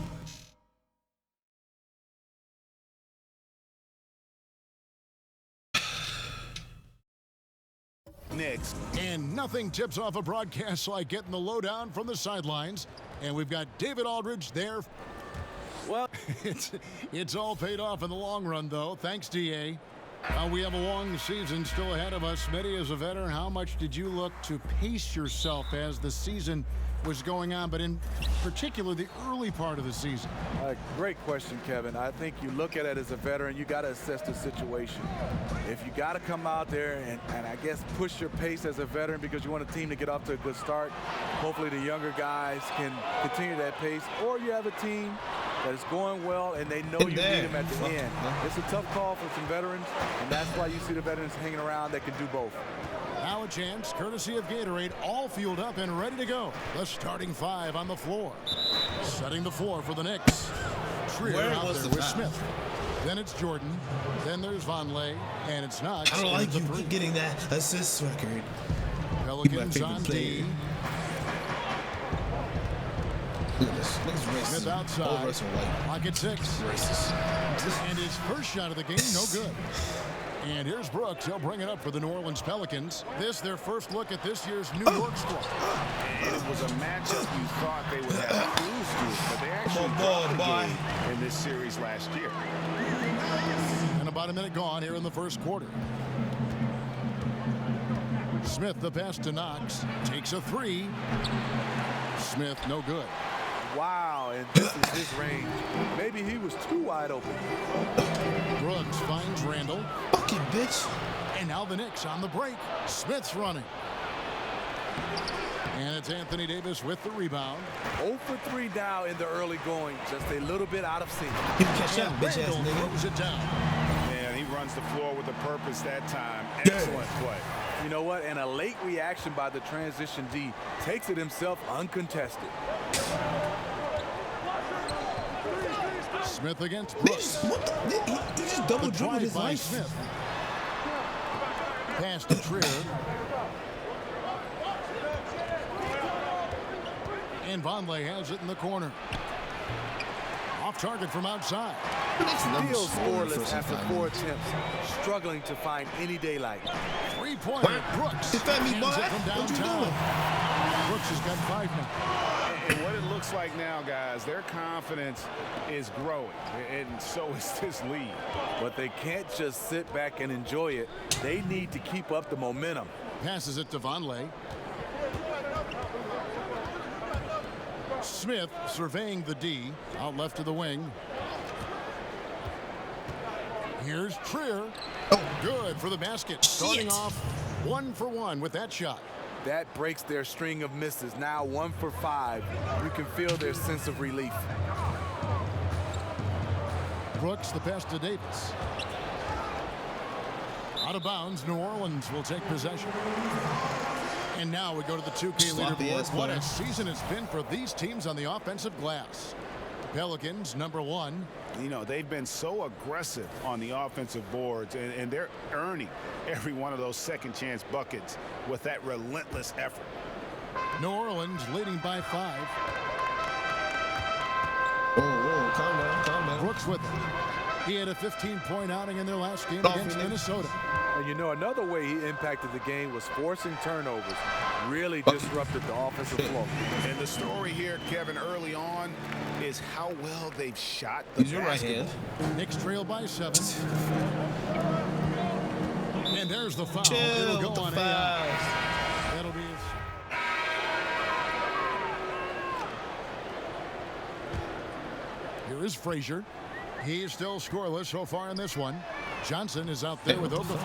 Knicks. And nothing tips off a broadcast like getting the lowdown from the sidelines. And we've got David Aldridge there. Well, it's all paid off in the long run, though. Thanks, DA. Well, we have a long season still ahead of us. Smitty, as a veteran, how much did you look to pace yourself as the season was going on, but in particular the early part of the season? Great question, Kevin. I think you look at it as a veteran, you got to assess the situation. If you got to come out there and I guess push your pace as a veteran because you want a team to get off to a good start, hopefully the younger guys can continue that pace, or you have a team that is going well and they know you need them at the end. It's a tough call for some veterans, and that's why you see the veterans hanging around that can do both. Now a chance, courtesy of Gatorade, all fueled up and ready to go. The starting five on the floor. Setting the floor for the Knicks. Trier out there with Smith. Then it's Jordan. Then there's Vonleh. And it's Knox. I don't like you getting that assist record. Pelicans on D. Look at this. Look at this Smith outside. Pocket 6. Racist. And his first shot of the game, no good. And here's Brooks. He'll bring it up for the New Orleans Pelicans. This, their first look at this year's New York squad. And it was a matchup you thought they would have cruised to, but they actually dropped the game in this series last year. And about a minute gone here in the first quarter. Smith, the pass to Knox. Takes a three. Smith, no good. Wow, and this is his range. Maybe he was too wide open. Brooks finds Randall. Fucking bitch. And now the Knicks on the break. Smith's running. And it's Anthony Davis with the rebound. 0 for 3 now in the early going. Just a little bit out of sync. You can catch that, bitch ass Randall nigga. throws it down. Man, he runs the floor with a purpose that time. Excellent play. You know what? And a late reaction by the transition D takes it himself uncontested. Smith against Brooks. He just double dribbled his life. Smith. Pass to Trier. And Vonleh has it in the corner. Off target from outside. Still scoreless after 4 attempts. Struggling to find any daylight. Three-pointer. Brooks. Defend me, boy. Hands it from What you downtown. doing? Brooks has got 5 now. And what it looks like now, guys, their confidence is growing, and so is this lead. But they can't just sit back and enjoy it. They need to keep up the momentum. Passes it to Vonleh. Smith surveying the D. Out left to the wing. Here's Trier. Oh, good for the basket. Starting off 1 for 1 with that shot. That breaks their string of misses. Now 1 for 5. You can feel their sense of relief. Brooks, the pass to Davis. Out of bounds, New Orleans will take possession. And now we go to the 2K leaderboard. What a season it's been for these teams on the offensive glass. Pelicans, number 1. You know, they've been so aggressive on the offensive boards, and they're earning every one of those second chance buckets with that relentless effort. New Orleans leading by 5. Whoa, calm down. Brooks with it. He had a 15-point outing in their last game against Minnesota. And you know, another way he impacted the game was forcing turnovers. Really disrupted the offensive flow. And the story here, Kevin, early on is how well they've shot the Use your right hand. Knicks trail by 7. And there's the foul. Chill It'll go with the on fouls. AI. That'll be Here is Frazier. He is still scoreless so far in this one. Johnson is out there with Okafor.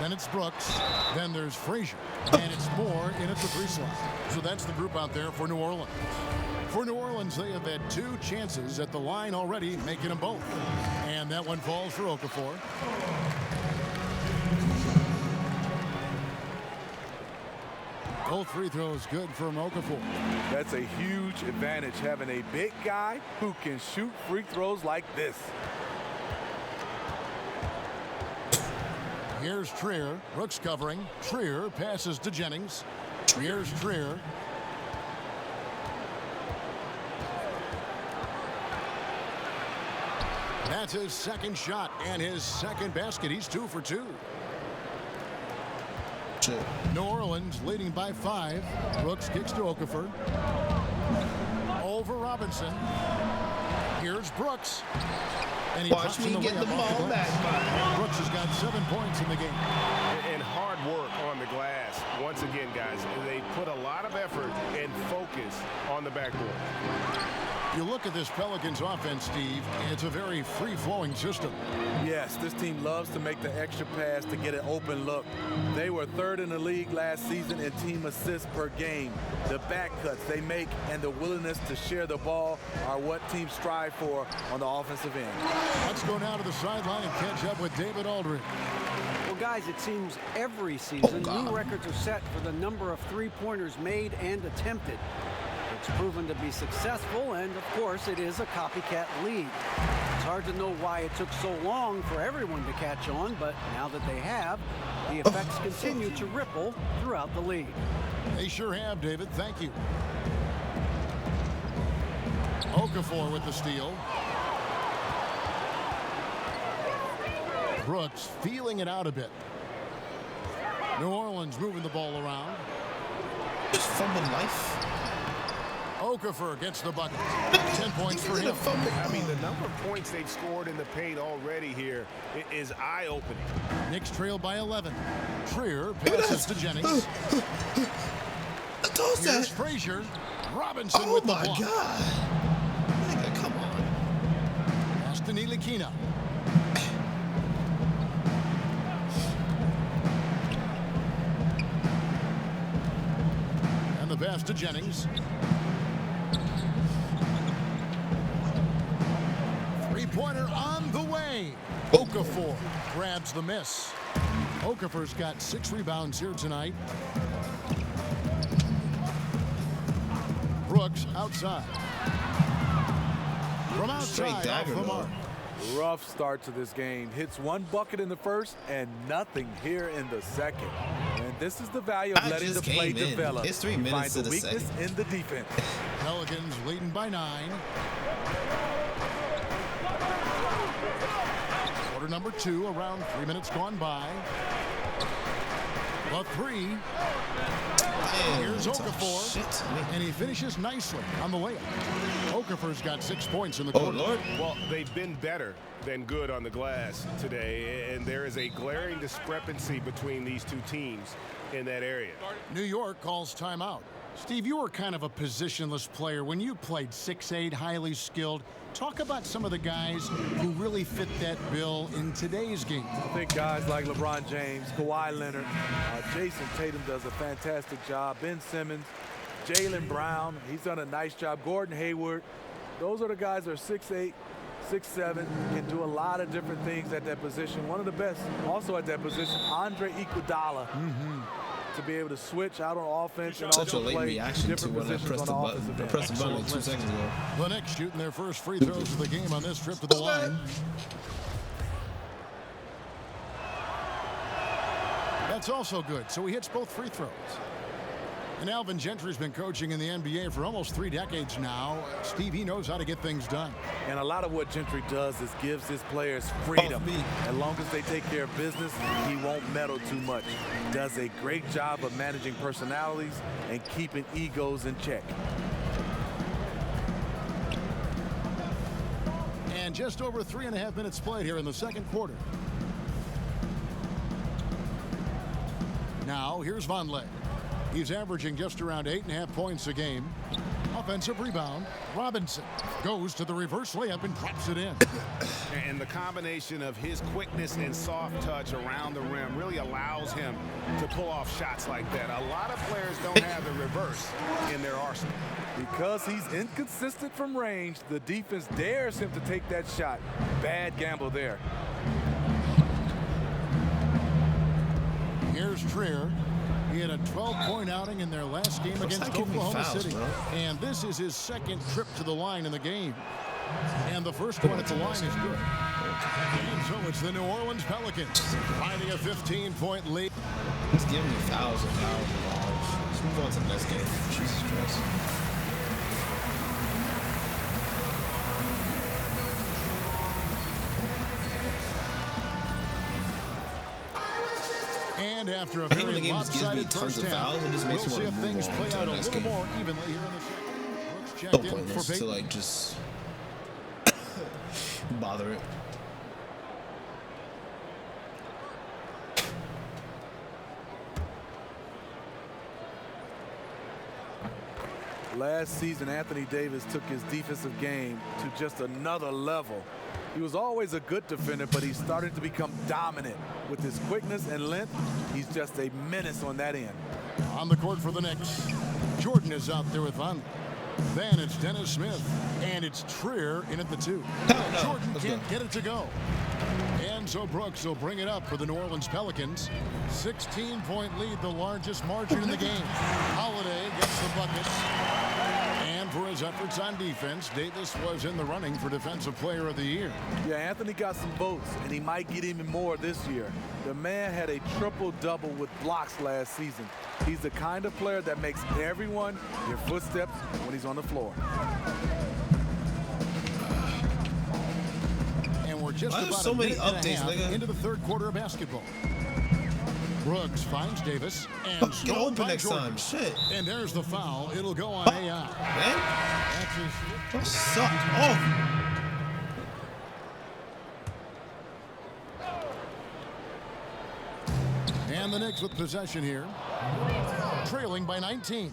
Then it's Brooks. Then there's Frazier. And it's Moore in at the 3 slot. So that's the group out there for New Orleans. For New Orleans, they have had 2 chances at the line already, making them both. And that one falls for Okafor. Both free throws good from Okafor. That's a huge advantage, having a big guy who can shoot free throws like this. Here's Trier. Brooks covering. Trier passes to Jennings. Here's Trier. That's his second shot and his second basket. He's 2 for 2. New Orleans leading by 5. Brooks kicks to Okafor. Over Robinson. Here's Brooks. And he Watch me get the ball back. Brooks has got 7 points in the game. And hard work on the glass. Once again, guys, they put a lot of effort and focus on the backboard. You look at this Pelicans offense, Steve, and it's a very free-flowing system. Yes, this team loves to make the extra pass to get an open look. They were 3rd in the league last season in team assists per game. The back cuts they make and the willingness to share the ball are what teams strive for on the offensive end. Let's go now to the sideline and catch up with David Aldridge. Well, guys, it seems every season new records are set for the number of three-pointers made and attempted. It's proven to be successful, and of course, it is a copycat league. It's hard to know why it took so long for everyone to catch on, but now that they have, the effects continue to ripple throughout the league. They sure have, David. Thank you. Okafor with the steal. Brooks feeling it out a bit. New Orleans moving the ball around. Just fumble life. Okafor gets the bucket. 10 points for him. I mean, the number of points they've scored in the paint already here is eye-opening. Knicks trail by 11. Trier passes to Jennings. Here's Frazier. Robinson with the block. Oh, my God. Nigga, come on. Pass to Ntilikina. And the pass to Jennings. Three-pointer on the way. Okafor grabs the miss. Okafor's got 6 rebounds here tonight. Brooks outside. From outside, off the mark. Rough start to this game. Hits 1 bucket in the first and nothing here in the second. And this is the value of letting the play develop. It's 3 minutes Find to the the weakness second. in the defense. Pelicans leading by 9. Quarter number 2, around 3 minutes gone by. The 3. Here's Okafor, and he finishes nicely on the layup. Okafor's got 6 points in the quarter. Well, they've been better than good on the glass today, and there is a glaring discrepancy between these two teams in that area. New York calls timeout. Steve, you were kind of a positionless player when you played 6'8", highly skilled. Talk about some of the guys who really fit that bill in today's game. I think guys like LeBron James, Kawhi Leonard, Jason Tatum does a fantastic job. Ben Simmons, Jaylen Brown, he's done a nice job. Gordon Hayward, those are the guys that are 6'8", 6'7", can do a lot of different things at that position. One of the best also at that position, Andre Iguodala. To be able to switch out on offense and Such a also late play reaction to different when I positions pressed on the the button. offensive I end. pressed the button like 2 seconds ago. The Knicks shooting their first free throws of the game on this trip to the line. That's also good. So he hits both free throws. And Alvin Gentry's been coaching in the NBA for almost 3 decades now. Steve, he knows how to get things done. And a lot of what Gentry does is gives his players freedom. As long as they take care of business, he won't meddle too much. Does a great job of managing personalities and keeping egos in check. And just over 3.5 minutes played here in the second quarter. Now, here's Vonleh. He's averaging just around 8.5 points a game. Offensive rebound. Robinson goes to the reverse layup and drops it in. And the combination of his quickness and soft touch around the rim really allows him to pull off shots like that. A lot of players don't have the reverse in their arsenal. Because he's inconsistent from range, the defense dares him to take that shot. Bad gamble there. Here's Trier. He had a 12-point outing in their last game against Oklahoma City. And this is his second trip to the line in the game. And the first one at the line is good. And so it's the New Orleans Pelicans finding a 15-point lead. He's giving me fouls and fouls and fouls. Let's move on to the next game. Jesus Christ. And after a very lopsided first half, we'll see if things play out a little more evenly here in the second. Brooks checked in for Peyton. To like just bother it. Last season, Anthony Davis took his defensive game to just another level. He was always a good defender, but he's starting to become dominant. With his quickness and length, he's just a menace on that end. On the court for the Knicks, Jordan is out there with Von. Then it's Dennis Smith, and it's Trier in at the 2. Jordan can't get it to go. And so Brooks will bring it up for the New Orleans Pelicans. 16-point lead, the largest margin in the game. Holiday gets the buckets. And for his efforts on defense, Davis was in the running for Defensive Player of the Year. Yeah, Anthony got some votes, and he might get even more this year. The man had a triple-double with blocks last season. He's the kind of player that makes everyone hear footsteps when he's on the floor. And we're just about so many updates, nigga. Into the third quarter of basketball. Brooks finds Davis and stolen by Jordan. Shit. And there's the foul. It'll go on AI. That sucked. Oh. And the Knicks with possession here, trailing by 19.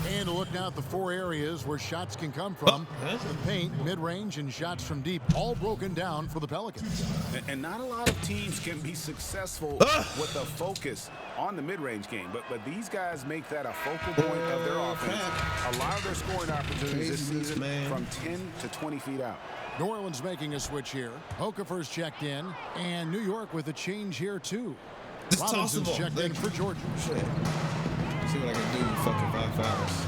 And to look now at the 4 areas where shots can come from. The paint, mid-range, and shots from deep, all broken down for the Pelicans. And not a lot of teams can be successful with a focus on the mid-range game. But these guys make that a focal point of their offense. A lot of their scoring opportunities this season from 10 to 20 feet out. New Orleans making a switch here. Okafor's checked in, and New York with a change here, too. Robinson's checked in for Jordan. Shit. See what I can do in fucking 5 fouls.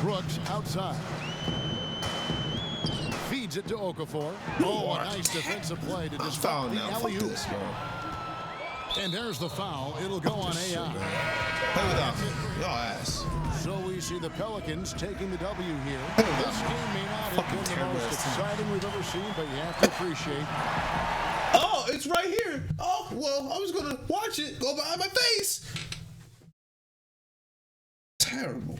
Brooks outside. Feeds it to Okafor. Oh, a nice defensive play to disrupt the alley-oop. And there's the foul. It'll go on AI. Play without me. Y'all ass. So we see the Pelicans taking the W here. This game may not have been the most exciting we've ever seen, but you have to appreciate. Oh, it's right here. Oh, well, I was going to watch it go behind my face. Terrible.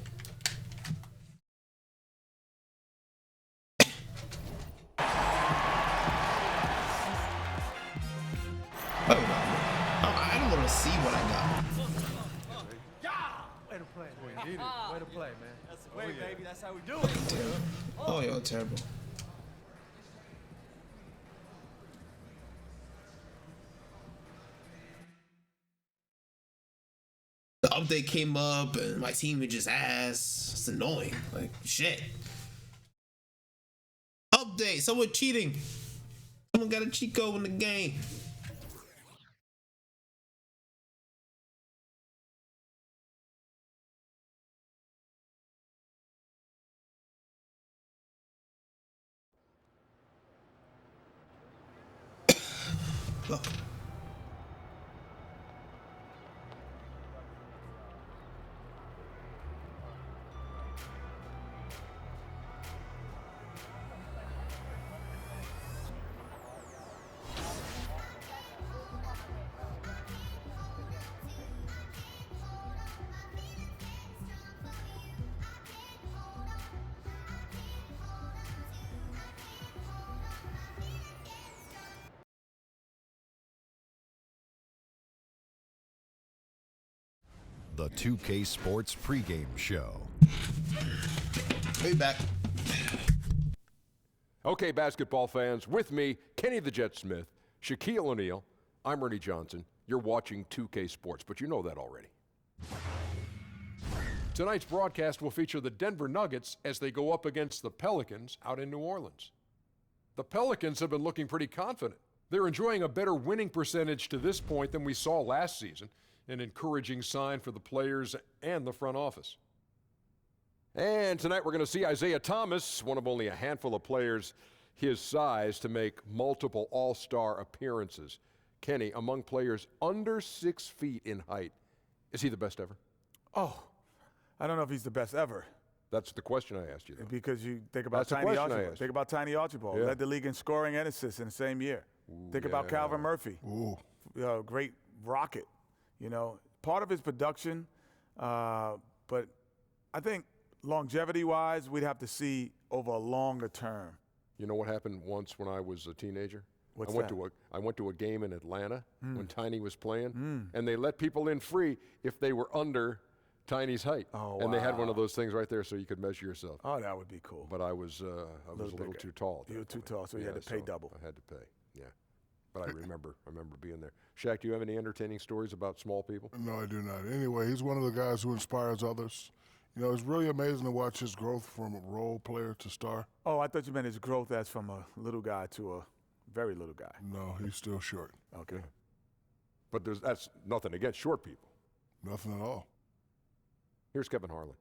I don't want to see what I got. Way to play. Way to play, man. That's the way, baby. That's how we do it. Oh, y'all terrible. The update came up and my team was just ass. It's annoying. Like, shit. Update. Someone cheating. Someone got a cheat code in the game. Look. The 2K Sports pregame show. Hey, back. Okay, basketball fans, with me, Kenny the Jet Smith, Shaquille O'Neal. I'm Ernie Johnson. You're watching 2K Sports, but you know that already. Tonight's broadcast will feature the Denver Nuggets as they go up against the Pelicans out in New Orleans. The Pelicans have been looking pretty confident. They're enjoying a better winning percentage to this point than we saw last season, an encouraging sign for the players and the front office. And tonight we're going to see Isaiah Thomas, one of only a handful of players his size to make multiple all-star appearances. Kenny, among players under 6 feet in height, is he the best ever? Oh, I don't know if he's the best ever. That's the question I asked you, though. Because you think about Tiny Archibald. Think about Tiny Archibald. Led the league in scoring and assists in the same year. Think about Calvin Murphy. Great rocket. You know, part of his production, but I think longevity-wise, we'd have to see over a longer term You know what happened once when I was a teenager? What's I went that? I went to a game in Atlanta when Tiny was playing, and they let people in free if they were under Tiny's height. Oh, and they had one wow. of those things right there so you could measure yourself. Oh, that would be cool. But I was a little bigger. too tall. at You were that too point. tall, so you had to pay double. I had to pay, yeah. But I remember being there. Shaq, do you have any entertaining stories about small people? No, I do not. Anyway, he's one of the guys who inspires others. You know, it's really amazing to watch his growth from a role player to star. Oh, I thought you meant his growth as from a little guy to a very little guy. No, he's still short. Okay. But that's nothing against short people. Nothing at all. Here's Kevin Harlan.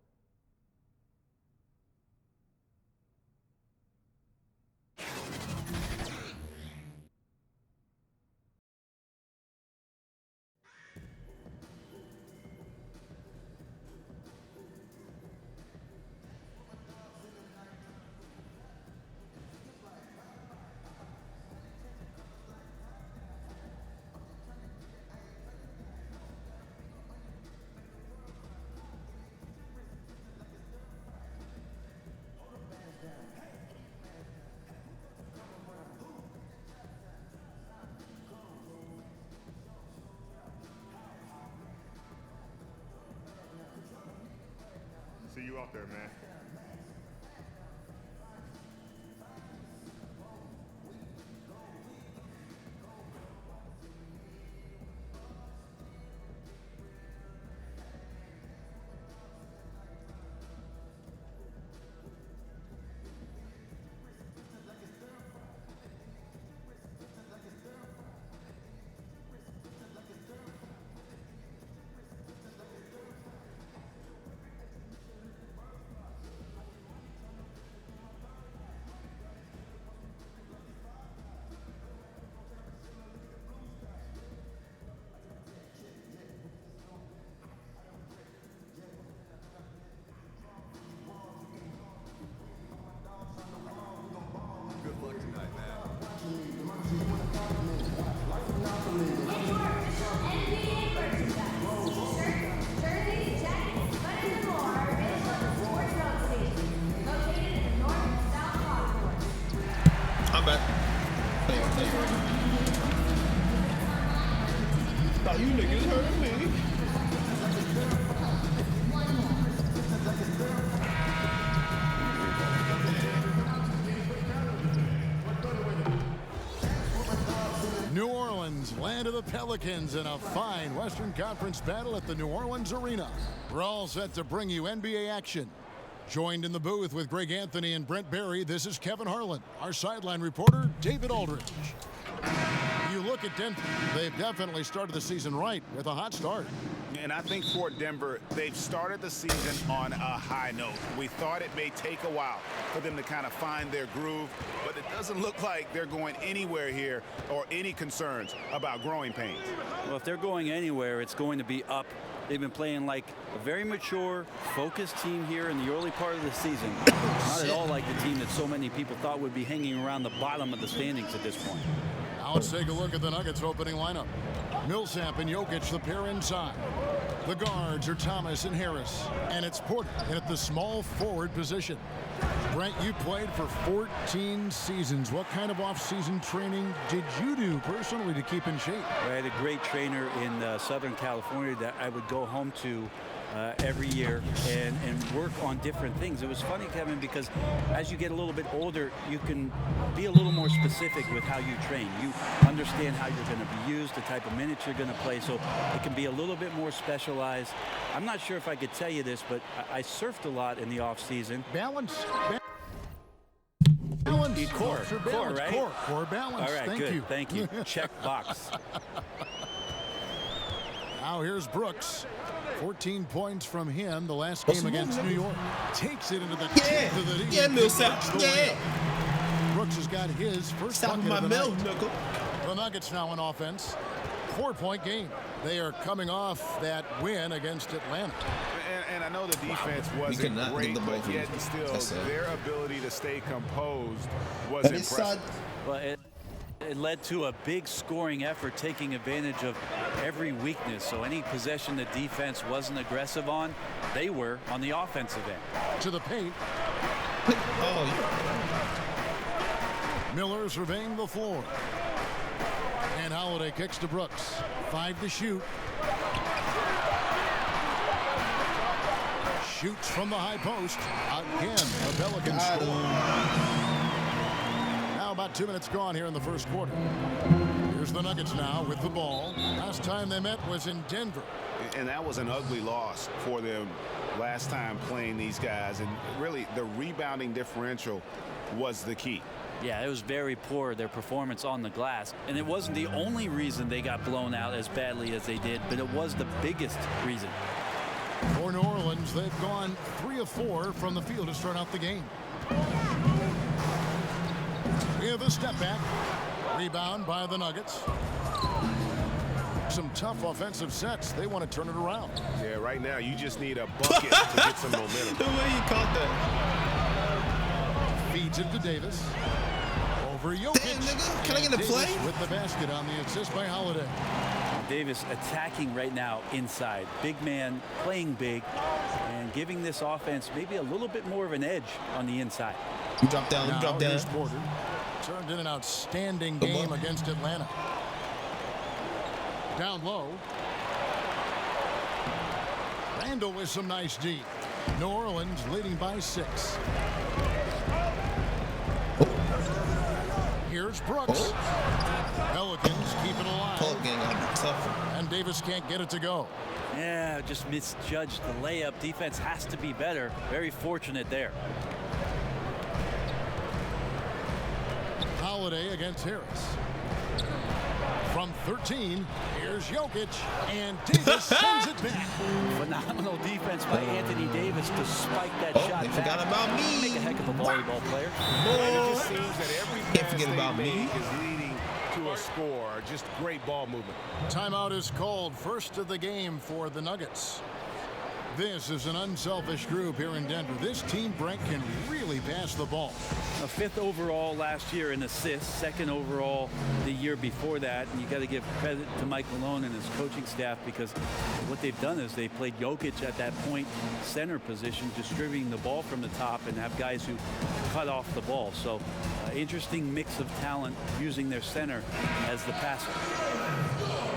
See you out there, man. Good luck tonight, man. I'm back. Thought you niggas heard me. New Orleans, land of the Pelicans, in a fine Western Conference battle at the New Orleans Arena. We're all set to bring you NBA action. Joined in the booth with Greg Anthony and Brent Barry, this is Kevin Harlan. Our sideline reporter, David Aldridge. You look at Denver, they've definitely started the season right with a hot start. And I think for Denver, they've started the season on a high note. We thought it may take a while for them to kind of find their groove, but it doesn't look like they're going anywhere here or any concerns about growing pains. Well, if they're going anywhere, it's going to be up. They've been playing like a very mature, focused team here in the early part of the season. Not at all like the team that so many people thought would be hanging around the bottom of the standings at this point. Now let's take a look at the Nuggets opening lineup. Millsap and Jokic, the pair inside. The guards are Thomas and Harris, and it's Porter at the small forward position. Brent, you played for 14 seasons. What kind of off-season training did you do personally to keep in shape? I had a great trainer in Southern California that I would go home to every year and work on different things. It was funny, Kevin, because as you get a little bit older, you can be a little more specific with how you train. You understand how you're going to be used, the type of minutes you're going to play, so it can be a little bit more specialized. I'm not sure if I could tell you this, but I surfed a lot in the off-season. Balance. Core, right? Core balance. All right, Thank good. you. Thank you. Check box. Now here's Brooks. 14 points from him the last game against New York. Takes it into the teeth of the Yeah, Millsap. Yeah. Brooks has got his first Stop bucket my of the milk, night. nickel. The Nuggets now on offense. 4-point game. They are coming off that win against Atlanta. And I know the defense wasn't great, but yet still their ability to stay composed was impressive. Well, it led to a big scoring effort, taking advantage of every weakness. So any possession the defense wasn't aggressive on, they were on the offensive end. To the paint. Miller surveying the floor. And Holiday kicks to Brooks. 5 to shoot. Shoots from the high post. Again, the Pelicans score. Now about 2 minutes gone here in the first quarter. Here's the Nuggets now with the ball. Last time they met was in Denver. And that was an ugly loss for them last time playing these guys. And really, the rebounding differential was the key. Yeah, it was very poor, their performance on the glass. And it wasn't the only reason they got blown out as badly as they did, but it was the biggest reason. For New Orleans, they've gone 3 of 4 from the field to start out the game. We have a step back. Rebound by the Nuggets. Some tough offensive sets. They want to turn it around. Yeah, right now you just need a bucket to get some momentum. The way he caught that. Feeds it to Davis. Over Jokic. Damn, nigga. Can I get a Davis play? with the basket on the assist by Holiday. Davis attacking right now inside. Big man playing big and giving this offense maybe a little bit more of an edge on the inside. Drop down, drop down. Porter turned in an outstanding game against Atlanta. Down low. Randall with some nice D. New Orleans leading by 6. Here's Brooks. Pelicans keep it alive. And Davis can't get it to go. Yeah, just misjudged the layup. Defense has to be better. Very fortunate there. Holiday against Harris. From 13, here's Jokic, and Davis sends it back. Phenomenal defense by Anthony Davis to spike that shot They back. forgot about me. Make a heck of a volleyball player. It just seems that every Can't forget about me. is leading to a score. Just great ball movement. Timeout is called. First of the game for the Nuggets. This is an unselfish group here in Denver. This team, Brent, can really pass the ball. A 5th overall last year in assists, 2nd overall the year before that. And you got to give credit to Mike Malone and his coaching staff, because what they've done is they played Jokic at that point center position, distributing the ball from the top, and have guys who cut off the ball. So interesting mix of talent using their center as the passer.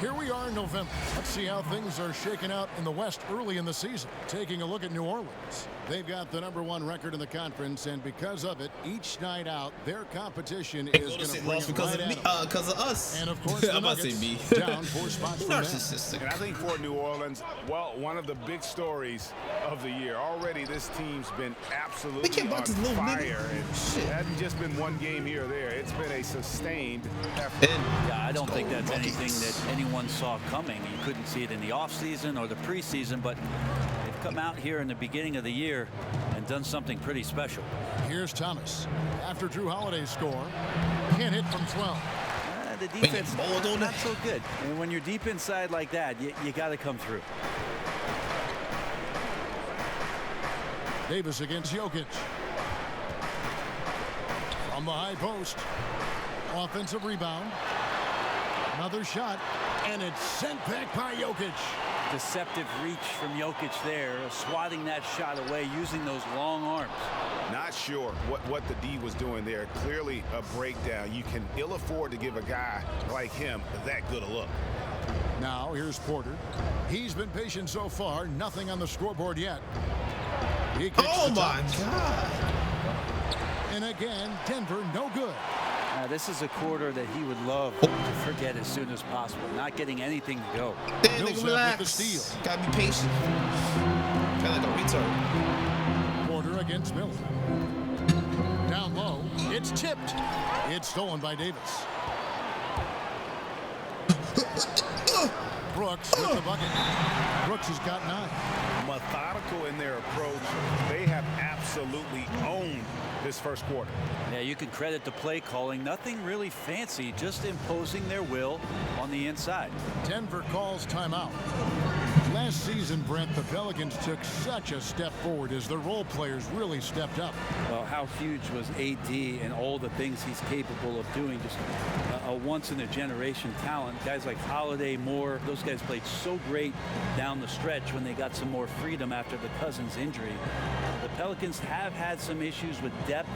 Here we are in November. Let's see how things are shaking out in the West early in the season. Taking a look at New Orleans. They've got the #1 record in the conference, and because of it, each night out, their competition is going to bring it because right of me, at them. because of us. And of course, the I'm about to Nuggets say me. down 4 spots from that. Narcissistic. And I think for New Orleans, well, one of the big stories of the year. Already this team's been absolutely on fire. And it hasn't just been one game here or there. It's been a sustained effort. Yeah, I don't think that's anything that anyone saw coming. You couldn't see it in the offseason or the preseason, but they've come out here in the beginning of the year and done something pretty special. Here's Thomas. After Drew Holiday's score, can't hit from 12. The defense not so good. And when you're deep inside like that, you got to come through. Davis against Jokic. From the high post. Offensive rebound. Another shot. And it's sent back by Jokic. Deceptive reach from Jokic there, swatting that shot away, using those long arms. Not sure what the D was doing there. Clearly a breakdown. You can ill afford to give a guy like him that good a look. Now here's Porter. He's been patient so far. Nothing on the scoreboard yet. He kicks Oh the my top. God. And again, Denver no good. This is a quarter that he would love to forget as soon as possible. Not getting anything to go. Damn, Millsap nigga, relax. with the steal. Gotta be patient. Kind of like a retard. Porter against Miller. Down low. It's tipped. It's stolen by Davis. Brooks with the bucket. Brooks has got 9. Methodical in their approach. They have absolutely owned this first quarter. Yeah, you can credit the play calling. Nothing really fancy, just imposing their will on the inside. Denver calls timeout. Last season, Brent, the Pelicans took such a step forward as their role players really stepped up. Well, how huge was AD and all the things he's capable of doing? Just a once-in-a-generation talent. Guys like Holiday, Moore, those guys played so great down the stretch when they got some more freedom after the Cousins injury. The Pelicans have had some issues with depth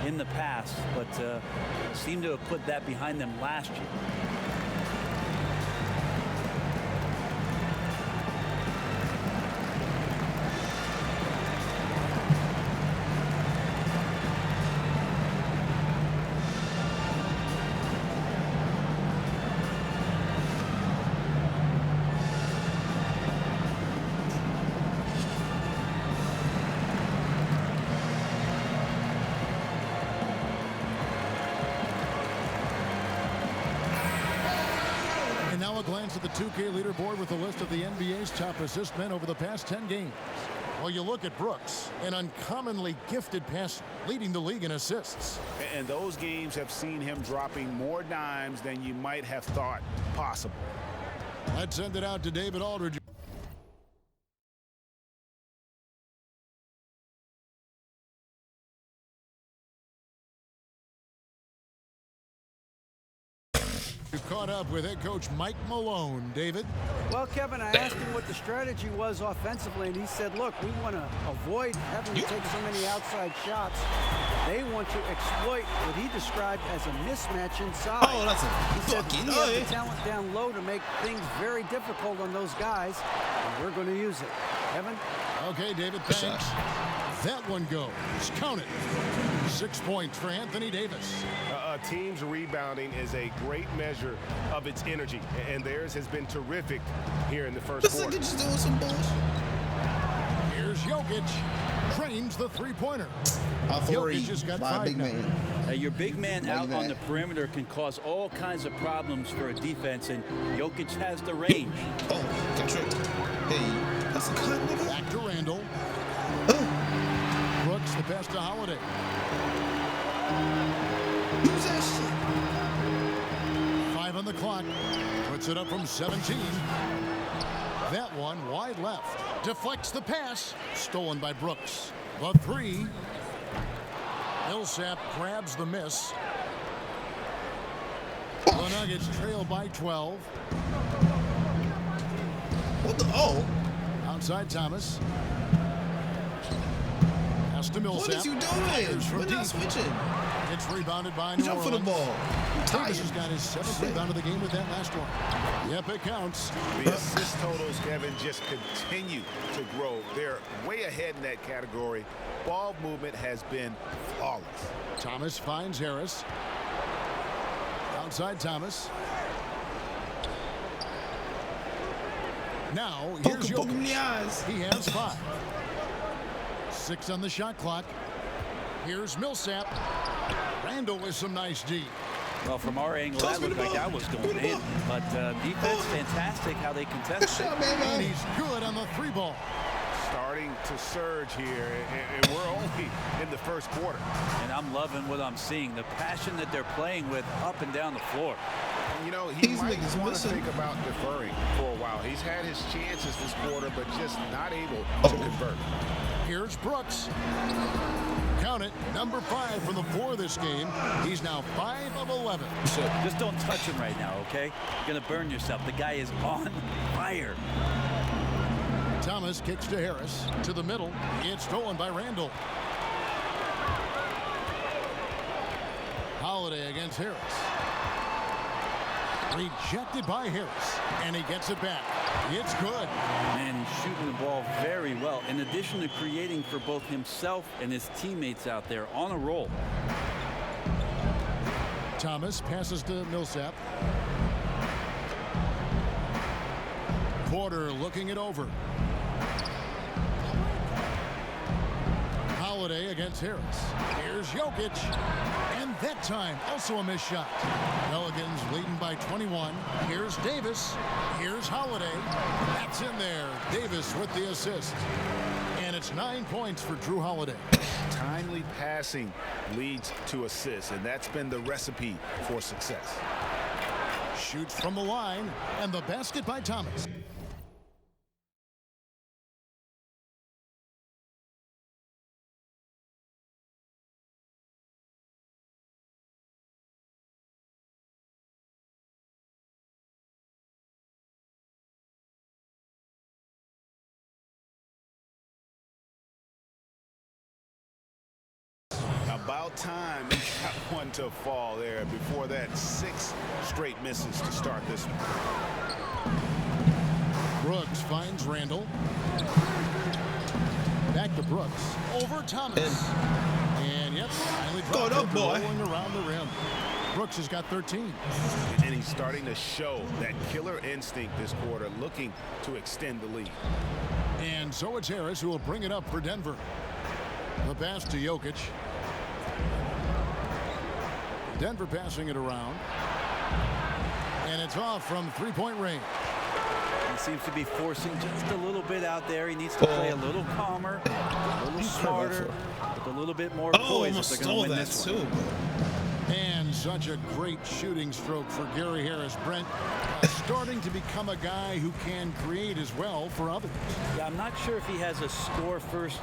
in the past, but seem to have put that behind them last year. A glance at the 2K leaderboard with a list of the NBA's top assist men over the past 10 games. Well, you look at Brooks, an uncommonly gifted passer, leading the league in assists. And those games have seen him dropping more dimes than you might have thought possible. Let's send it out to David Aldridge. You caught up with head coach Mike Malone. David? Well, Kevin, I asked him what the strategy was offensively, and he said, look, we want to avoid having to take so many outside shots. They want to exploit what he described as a mismatch inside. Oh, that's a he said we have the talent down low to make things very difficult on those guys, and we're going to use it. Kevin? Okay, David, thanks. That one goes. Count it. 6 points for Anthony Davis. A team's rebounding is a great measure of its energy, and theirs has been terrific here in the first quarter. Just doing some bullshit. Here's Jokic. Trains the three-pointer. Jokic has got by 5 big now. man. Your big man out on the perimeter can cause all kinds of problems for a defense, and Jokic has the range. Oh, got tricked. Hey, that's a cut, nigga. Back to Randall. Brooks, the pass to Holiday. Use that shit. 5 on the clock. Puts it up from 17. That one wide left. Deflects the pass. Stolen by Brooks. The 3. Millsap grabs the miss. The Nuggets trail by 12. What the? Oh. Outside Thomas. Pass to Millsap. What is you doing? We're not switching. It's rebounded by New Orleans. Jump for the ball. Davis has got his 7th rebound of the game with that last one. Yep, it counts. The assist totals, Kevin, just continue to grow. They're way ahead in that category. Ball movement has been flawless. Thomas finds Harris. Outside Thomas. Now, here's Jokic. He has 5. 6 on the shot clock. Here's Millsap. Randall with some nice D. Well, from our angle, that looked like that was going in. But defense, fantastic how they contested. And he's good on the 3 ball. Starting to surge here, and we're only in the first quarter. And I'm loving what I'm seeing. The passion that they're playing with up and down the floor. You know, he might want to think about deferring for a while. He's had his chances this quarter, but just not able to convert. Here's Brooks. Count it, number 5 from the 4 this game. He's now 5 of 11. Just don't touch him right now, okay? You're going to burn yourself. The guy is on fire. Thomas kicks to Harris. To the middle. It's stolen by Randall. Holiday against Harris. Rejected by Harris. And he gets it back. It's good. Man, he's shooting the ball very well. In addition to creating for both himself and his teammates out there on a roll. Thomas passes to Millsap. Porter looking it over. Holiday against Harris. Here's Jokic. And that time, also a missed shot. Pelicans leading by 21. Here's Davis. Here's Holiday. That's in there. Davis with the assist. And it's 9 points for Drew Holiday. Timely passing leads to assists, and that's been the recipe for success. Shoots from the line, and the basket by Thomas. about time he got one to fall there before that 6 straight misses to start this one. Brooks finds Randall. Back to Brooks. Over Thomas. And yep, finally dropped it, rolling around the rim. Brooks has got 13. And he's starting to show that killer instinct this quarter, looking to extend the lead. And so it's Harris who will bring it up for Denver. The pass to Jokic. Denver passing it around. And it's off from three-point range. He seems to be forcing just a little bit out there. He needs to play a little calmer, a little smarter, with a little bit more poise if they're going to win this one. And such a great shooting stroke for Gary Harris. Brent starting to become a guy who can create as well for others. Yeah, I'm not sure if he has a score-first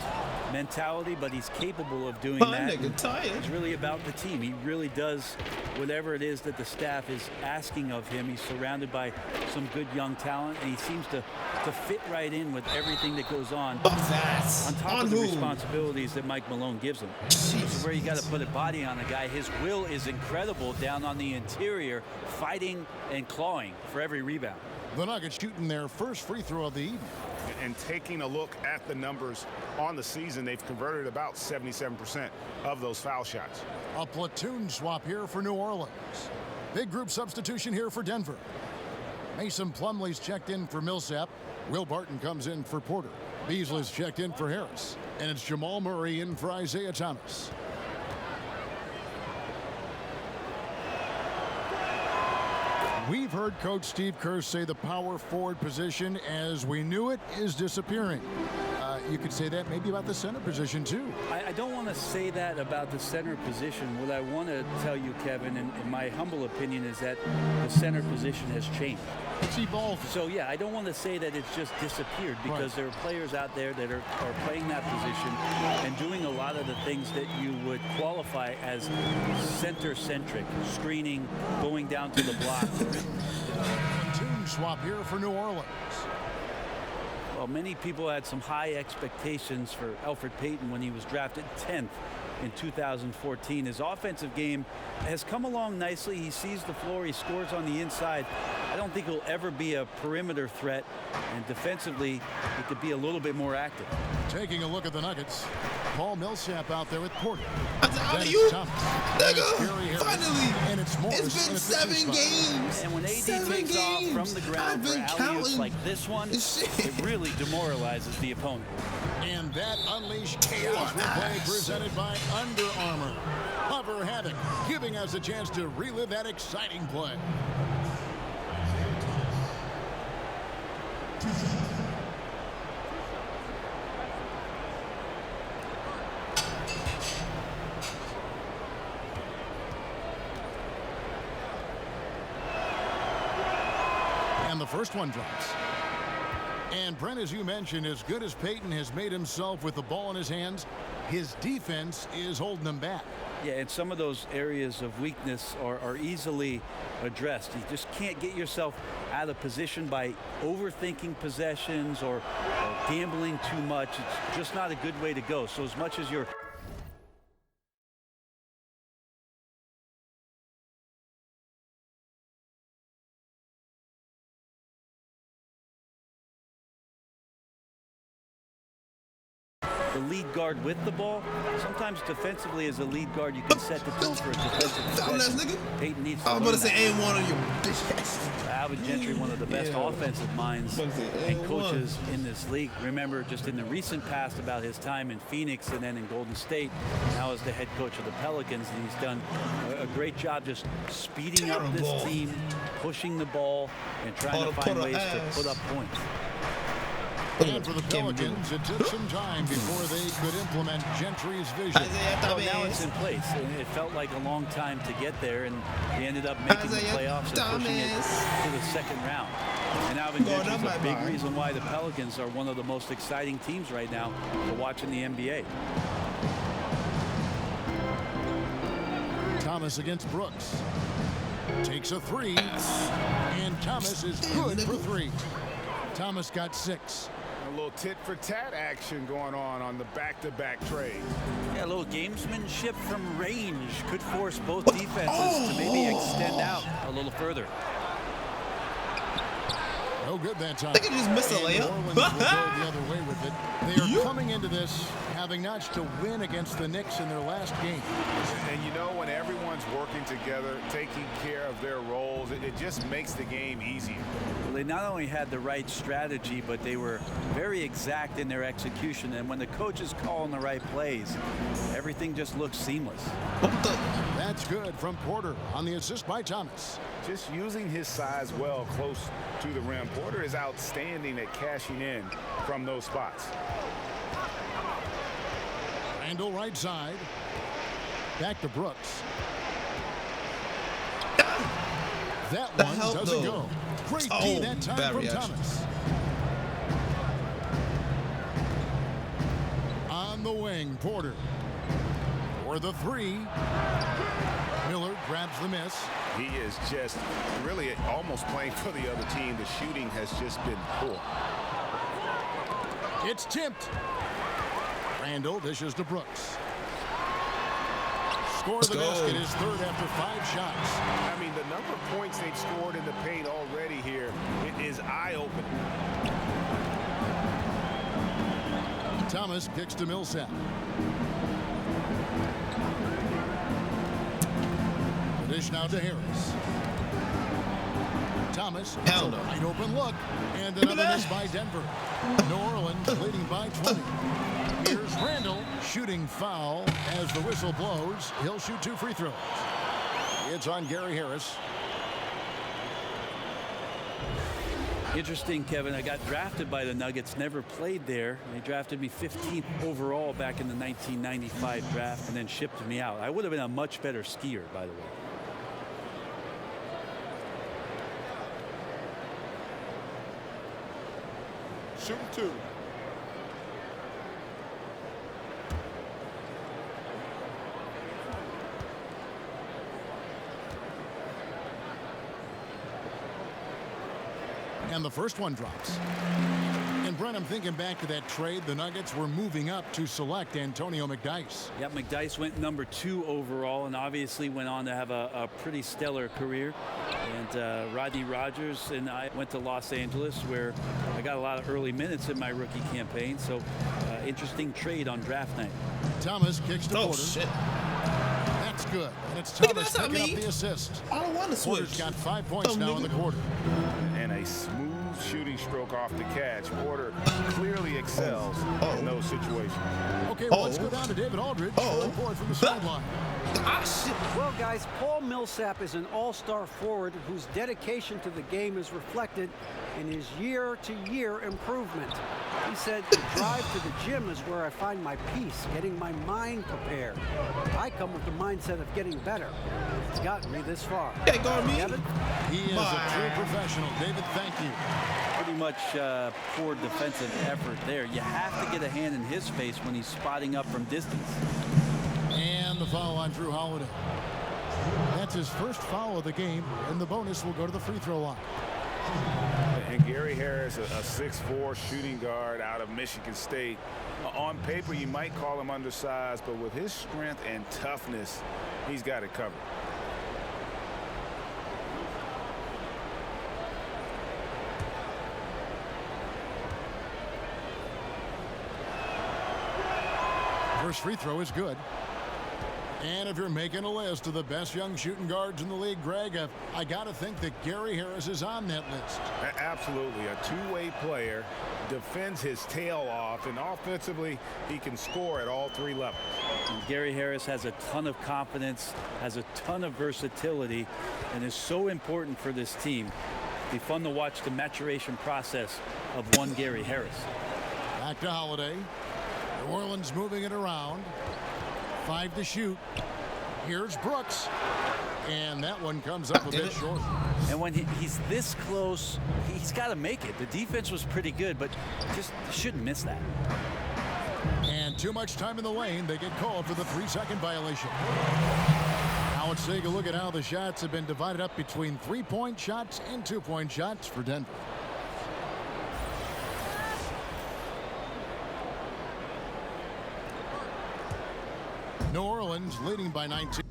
mentality, but he's capable of doing that. It's really about the team. He really does whatever it is that the staff is asking of him. He's surrounded by some good young talent, and he seems to fit right in with everything that goes on top of the responsibilities that Mike Malone gives him. This is where you got to put a body on a guy. His will is incredible down on the interior, fighting and clawing for every rebound. The Nuggets shooting their first free throw of the evening. And taking a look at the numbers on the season, they've converted about 77% of those foul shots. A platoon swap here for New Orleans. Big group substitution here for Denver. Mason Plumlee's checked in for Millsap. Will Barton comes in for Porter. Beasley's checked in for Harris. And it's Jamal Murray in for Isaiah Thomas. We've heard Coach Steve Kerr say the power forward position as we knew it is disappearing. You could say that maybe about the center position too. I don't want to say that about the center position. What I want to tell you, Kevin, in my humble opinion, is that the center position has changed. It's evolved. So yeah, I don't want to say that it's just disappeared, because there are players out there that are playing that position and doing a lot of the things that you would qualify as center-centric, screening, going down to the block. Team swap here for New Orleans. Well, many people had some high expectations for Elfrid Payton when he was drafted 10th in 2014. His offensive game has come along nicely. He sees the floor. He scores on the inside. I don't think he'll ever be a perimeter threat, and defensively he could be a little bit more active. Taking a look at the Nuggets, Paul Millsap out there with Porter. Finally, and it's Morris. It's been 7 games. And when AD takes off from the ground for alley-oops like this one, it really demoralizes the opponent. And that unleashed chaos replay presented by Under Armour. Hover Havoc, giving us a chance to relive that exciting play. And the first one drops. And Brent, as you mentioned, as good as Payton has made himself with the ball in his hands, his defense is holding him back. Yeah, and some of those areas of weakness are easily addressed. You just can't get yourself out of position by overthinking possessions or gambling too much. It's just not a good way to go. So as much as you're the lead guard with the ball, sometimes defensively as a lead guard you can set the tone for a defensive possession. Payton needs to I'm about to say and one on your bitch ass. Alvin Gentry, one of the best offensive minds and coaches in this league. Remember just in the recent past about his time in Phoenix and then in Golden State, now as the head coach of the Pelicans, and he's done a great job just speeding up this team, pushing the ball, and trying to find ways to put up points. And for the Pelicans, it took some time before they could implement Gentry's vision. Well, now it's in place. It felt like a long time to get there, and they ended up making the playoffs and pushing it to the second round. And Alvin Gentry is a big reason why the Pelicans are one of the most exciting teams right now for watching the NBA. Thomas against Brooks. Takes a three, and Thomas is good for 3. Thomas got 6. A little tit-for-tat action going on the back-to-back trade. Yeah, a little gamesmanship from range could force both defenses to maybe extend out a little further. No good that time. They could just miss a layup. New Orleans will go the other way with it. They are coming into this having notched to win against the Knicks in their last game. And you know, when everyone's working together, taking care of their roles, it just makes the game easier. Well, they not only had the right strategy, but they were very exact in their execution. And when the coaches call in the right plays, everything just looks seamless. That's good from Porter on the assist by Thomas. Just using his size well close to the rim. Porter is outstanding at cashing in from those spots. Randall right side. Back to Brooks. That one doesn't go. Great D that time from Thomas. On the wing, Porter. For the three. Miller grabs the miss. He is just really almost playing for the other team. The shooting has just been poor. It's tipped. Randall dishes to Brooks. Score the basket is third after 5 shots. I mean, the number of points they've scored in the paint already here, it is eye-opening. Thomas kicks to Millsap. The dish now to Harris. Thomas, hell no. Wide open look, and another miss by Denver. New Orleans leading by 20. Here's Randall shooting foul as the whistle blows. He'll shoot 2 free throws. It's on Gary Harris. Interesting, Kevin. I got drafted by the Nuggets, never played there. They drafted me 15th overall back in the 1995 draft and then shipped me out. I would have been a much better skier, by the way. Shooting 2. And the first one drops. And Brent, I'm thinking back to that trade. The Nuggets were moving up to select Antonio McDyess. Yep, McDyess went number 2 overall and obviously went on to have a pretty stellar career. And Rodney Rogers and I went to Los Angeles, where I got a lot of early minutes in my rookie campaign. So interesting trade on draft night. Thomas kicks to Porter. Shit. That's good. And it's Thomas picking up the assist. I don't want to switch. Porter's got 5 points now in the quarter. And a smooth shooting stroke off the catch. Porter clearly excels in those situations. Okay, well, let's go down to David Aldridge for a report from the sideline. Well, guys, Paul Millsap is an all-star forward whose dedication to the game is reflected in his year-to-year improvement. He said, the drive to the gym is where I find my peace, getting my mind prepared. I come with the mindset of getting better. It's gotten me this far. Hey, Kevin? He is a true professional. David, thank you. Pretty much poor defensive effort there. You have to get a hand in his face when he's spotting up from distance. And the foul on Drew Holiday. That's his first foul of the game, and the bonus will go to the free throw line. And Gary Harris, a 6'4" shooting guard out of Michigan State. On paper, you might call him undersized, but with his strength and toughness, he's got it covered. First free throw is good. And if you're making a list of the best young shooting guards in the league, Greg, I got to think that Gary Harris is on that list. Absolutely. A two-way player, defends his tail off, and offensively, he can score at all 3 levels. And Gary Harris has a ton of confidence, has a ton of versatility, and is so important for this team. It'll be fun to watch the maturation process of one Gary Harris. Back to Holiday. New Orleans moving it around. 5 to shoot. Here's Brooks. And that one comes up a bit short. And when he's this close, he's got to make it. The defense was pretty good, but just shouldn't miss that. And too much time in the lane. They get called for the 3-second violation. Now let's take a look at how the shots have been divided up between 3-point shots and 2-point shots for Denver. New Orleans leading by 19.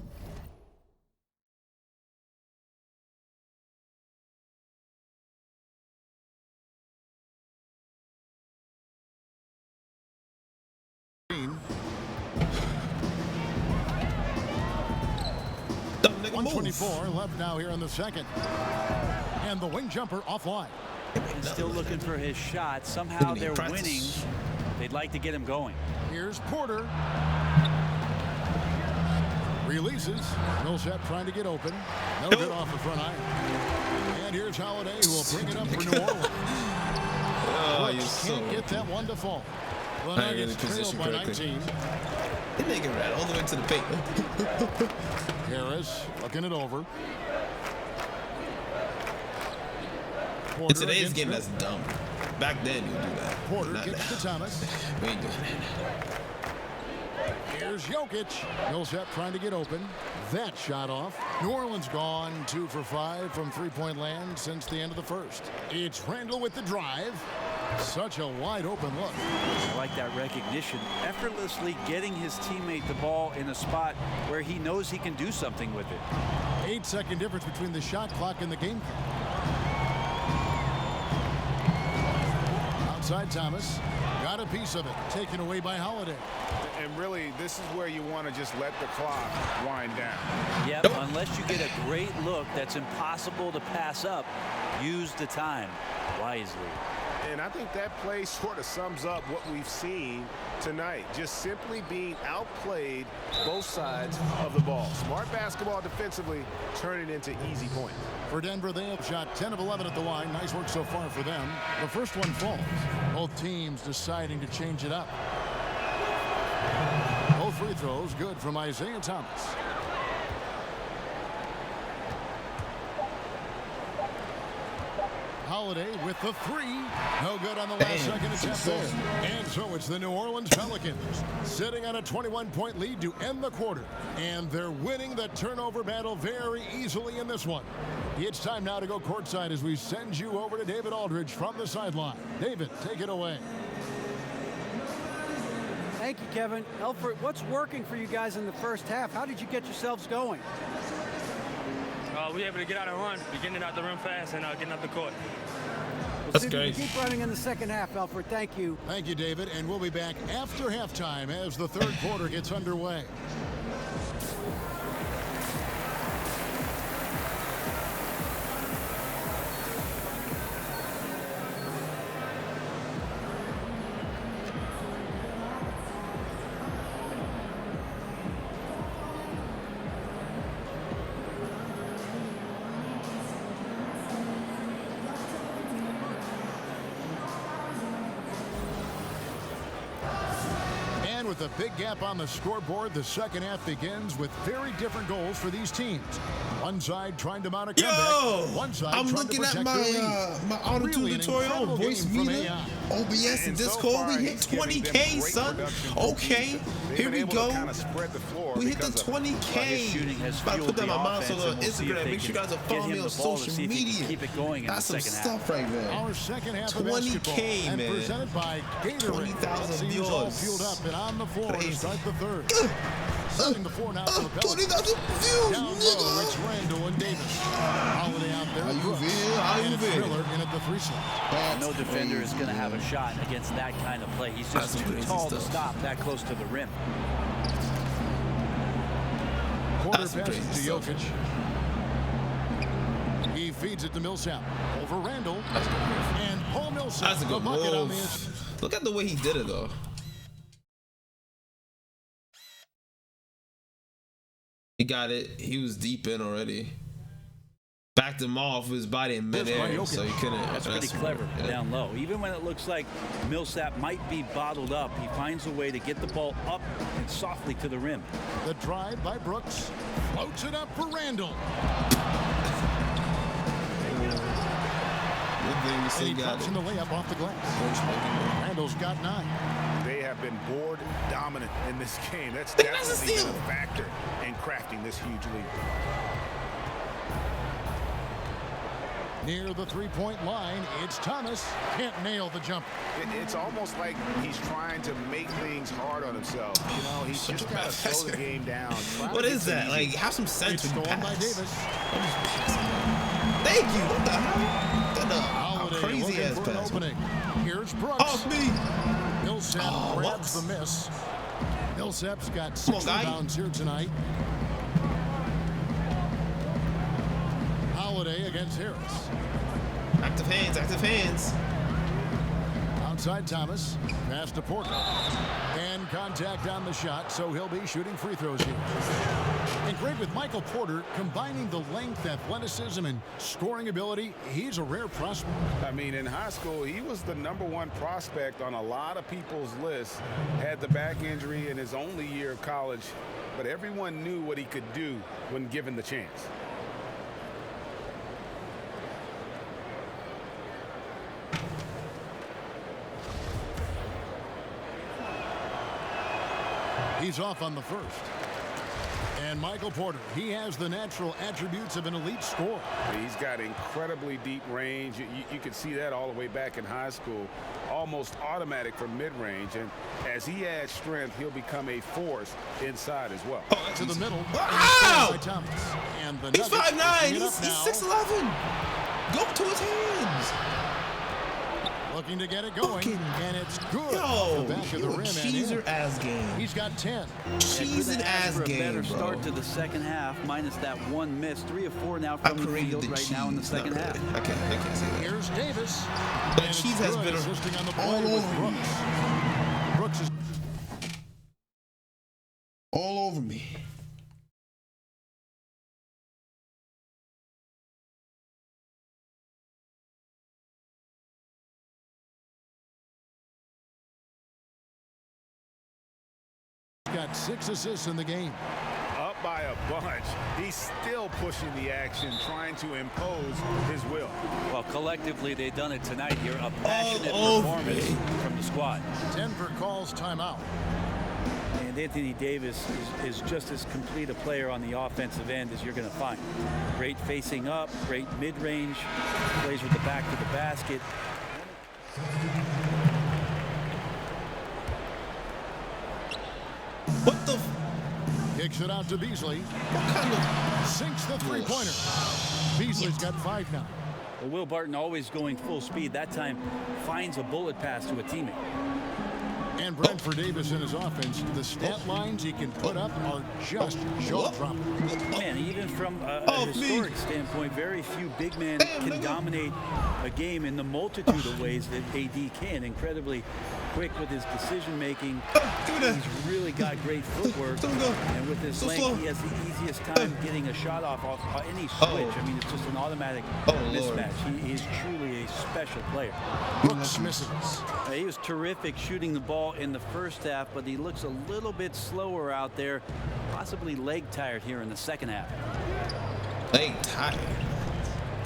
.124 left now here in the second. And the wing jumper offline. He's still looking for his shot. Somehow they're winning. They'd like to get him going. Here's Porter. Releases. Millsap trying to get open. No good off the front iron. And here's Holiday, who will bring it up for New Orleans. Can't get that one to fall. The Nuggets trail by 19. They make it right all the way to the paint. Harris looking it over. In today's game, that's dumb. Back then, you would do that. Porter gets to Thomas. We ain't doing it. Here's Jokic. Millsap trying to get open. That shot off. New Orleans gone 2 for 5 from three-point land since the end of the first. It's Randall with the drive. Such a wide open look. I like that recognition. Effortlessly getting his teammate the ball in a spot where he knows he can do something with it. 8-second difference between the shot clock and the game clock. Outside Thomas. Got a piece of it. Taken away by Holiday. And really, this is where you want to just let the clock wind down. Yep, unless you get a great look that's impossible to pass up, use the time wisely. And I think that play sort of sums up what we've seen tonight. Just simply being outplayed both sides of the ball. Smart basketball defensively, turning into easy points. For Denver, they have shot 10 of 11 at the line. Nice work so far for them. The first one falls. Both teams deciding to change it up. Both free throws good from Isaiah Thomas. Holiday with the three. No good on the last second attempt there. And so it's the New Orleans Pelicans sitting on a 21-point lead to end the quarter. And they're winning the turnover battle very easily in this one. It's time now to go courtside as we send you over to David Aldridge from the sideline. David, take it away. Thank you, Kevin. Elfrid, what's working for you guys in the first half? How did you get yourselves going? We were able to get out and run, getting out the rim fast and getting up the court. That's great. Keep running in the second half, Elfrid. Thank you. Thank you, David. And we'll be back after halftime as the third quarter gets underway. With a big gap on the scoreboard, the second half begins with very different goals for these teams. One side trying to mount a comeback. One side I'm trying looking to at protect my auto-tune tutorial, voice meter, OBS, and Discord. We hit 20K, son. Okay, here we go. We hit the 20K. About to put that on my Instagram. Make sure you guys are following me on social media. That's some stuff right there. Our second half of 20K, man. Presented by Gatorade. 20,000 viewers. All fueled up and on the floor to start the third. Setting the floor now for the Pelicans. 20,000 views, down low, it's Randall and Davis. Holiday out there. And it's Miller in at the 3 slot. No defender is going to have a shot against that kind of play. He's just too tall to stop that close to the rim. Quarter passes to Jokic. He feeds it to Millsap. Over Randall. And Paul Millsap. That's a good move. Look at the way he did it, though. He got it. He was deep in already. Backed him off with his body in midair, so he couldn't. That's pretty clever down low. Even when it looks like Millsap might be bottled up, he finds a way to get the ball up and softly to the rim. The drive by Brooks. Floats it up for Randall. And he drops in the layup off the glass. Randall's got 9. They have been board dominant in this game. That's definitely been a factor in crafting this huge lead. Near the three-point line, it's Thomas. Can't nail the jumper. It's almost like he's trying to make things harder hard on himself. You know, he's just got to slow the game down. What is that? Like, have some sense when you Stolen by pass. Davis. Thank you. What the hell? Holiday Crazy ass looking for an pass. opening. Here's Brooks. Off me. Millsap grabs the miss. Millsap's got 6 rebounds here tonight. Holiday against Harris. Active hands, active hands. Outside Thomas. Pass to Porter. And contact on the shot, so he'll be shooting free throws here. And great with Michael Porter, combining the length, athleticism, and scoring ability. He's a rare prospect. I mean, in high school, he was the #1 prospect on a lot of people's lists. Had the back injury in his only year of college, but everyone knew what he could do when given the chance. He's off on the first. And Michael Porter, he has the natural attributes of an elite scorer. He's got incredibly deep range. You could see that all the way back in high school. Almost automatic from mid-range. And as he adds strength, he'll become a force inside as well. To the middle. Wow! By Thomas. And the He's 5'9". He's now. 6'11". Go to his hands. Looking to get it going, and it's good. Yo, the back of the rim. cheeser ass game. He's got 10. Cheesing ass for a game, better bro. start to the second half, minus that one miss. 3 of 4 now from the field right now in the second half. I can't say that. Here's Davis. That cheese has been assisting on the play all with over me. Brooks. Brooks is All over me. got 6 assists in the game. Up by a bunch. He's still pushing the action, trying to impose his will. Well, collectively, they've done it tonight here. A passionate performance from the squad. Denver calls timeout. And Anthony Davis is just as complete a player on the offensive end as you're going to find. Great facing up, great mid-range, plays with the back to the basket. What the? Kicks it out to Beasley. Sinks the three-pointer. Beasley's got 5 now. Well, Will Barton always going full speed. That time finds a bullet pass to a teammate. And Brentford Davis in his offense, the stat lines he can put up are just jaw-dropping. Man, even from a historic standpoint, very few big men can dominate a game in the multitude of ways that AD can. Incredibly quick with his decision-making. He's really got great footwork. And with his length, he has the easiest time getting a shot off any switch. I mean, it's just an automatic mismatch. He is truly a special player. Brooks misses. He was terrific shooting the ball in the first half, but he looks a little bit slower out there, possibly leg tired here in the second half. Leg tired?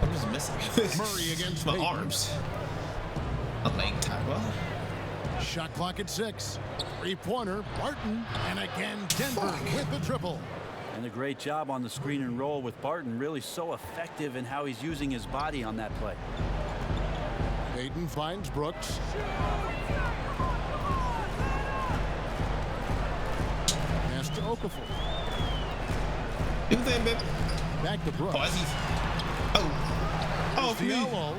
I'm just missing Murray against my Payton. arms. A leg tired. Well, shot clock at 6. Three-pointer, Barton, and again Denver with the triple. And a great job on the screen and roll with Barton. Really so effective in how he's using his body on that play. Payton finds Brooks. Pass to Okafor. do the thing, baby. Back to Brooks. Oh, for me. Diallo.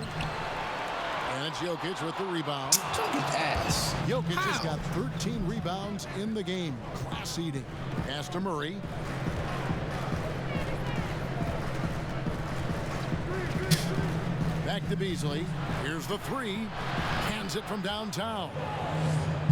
And it's Jokic with the rebound. Jokic ass. Jokic has got 13 rebounds in the game. Class eating. Pass to Murray. Back to Beasley. Here's the 3. Hands it from downtown.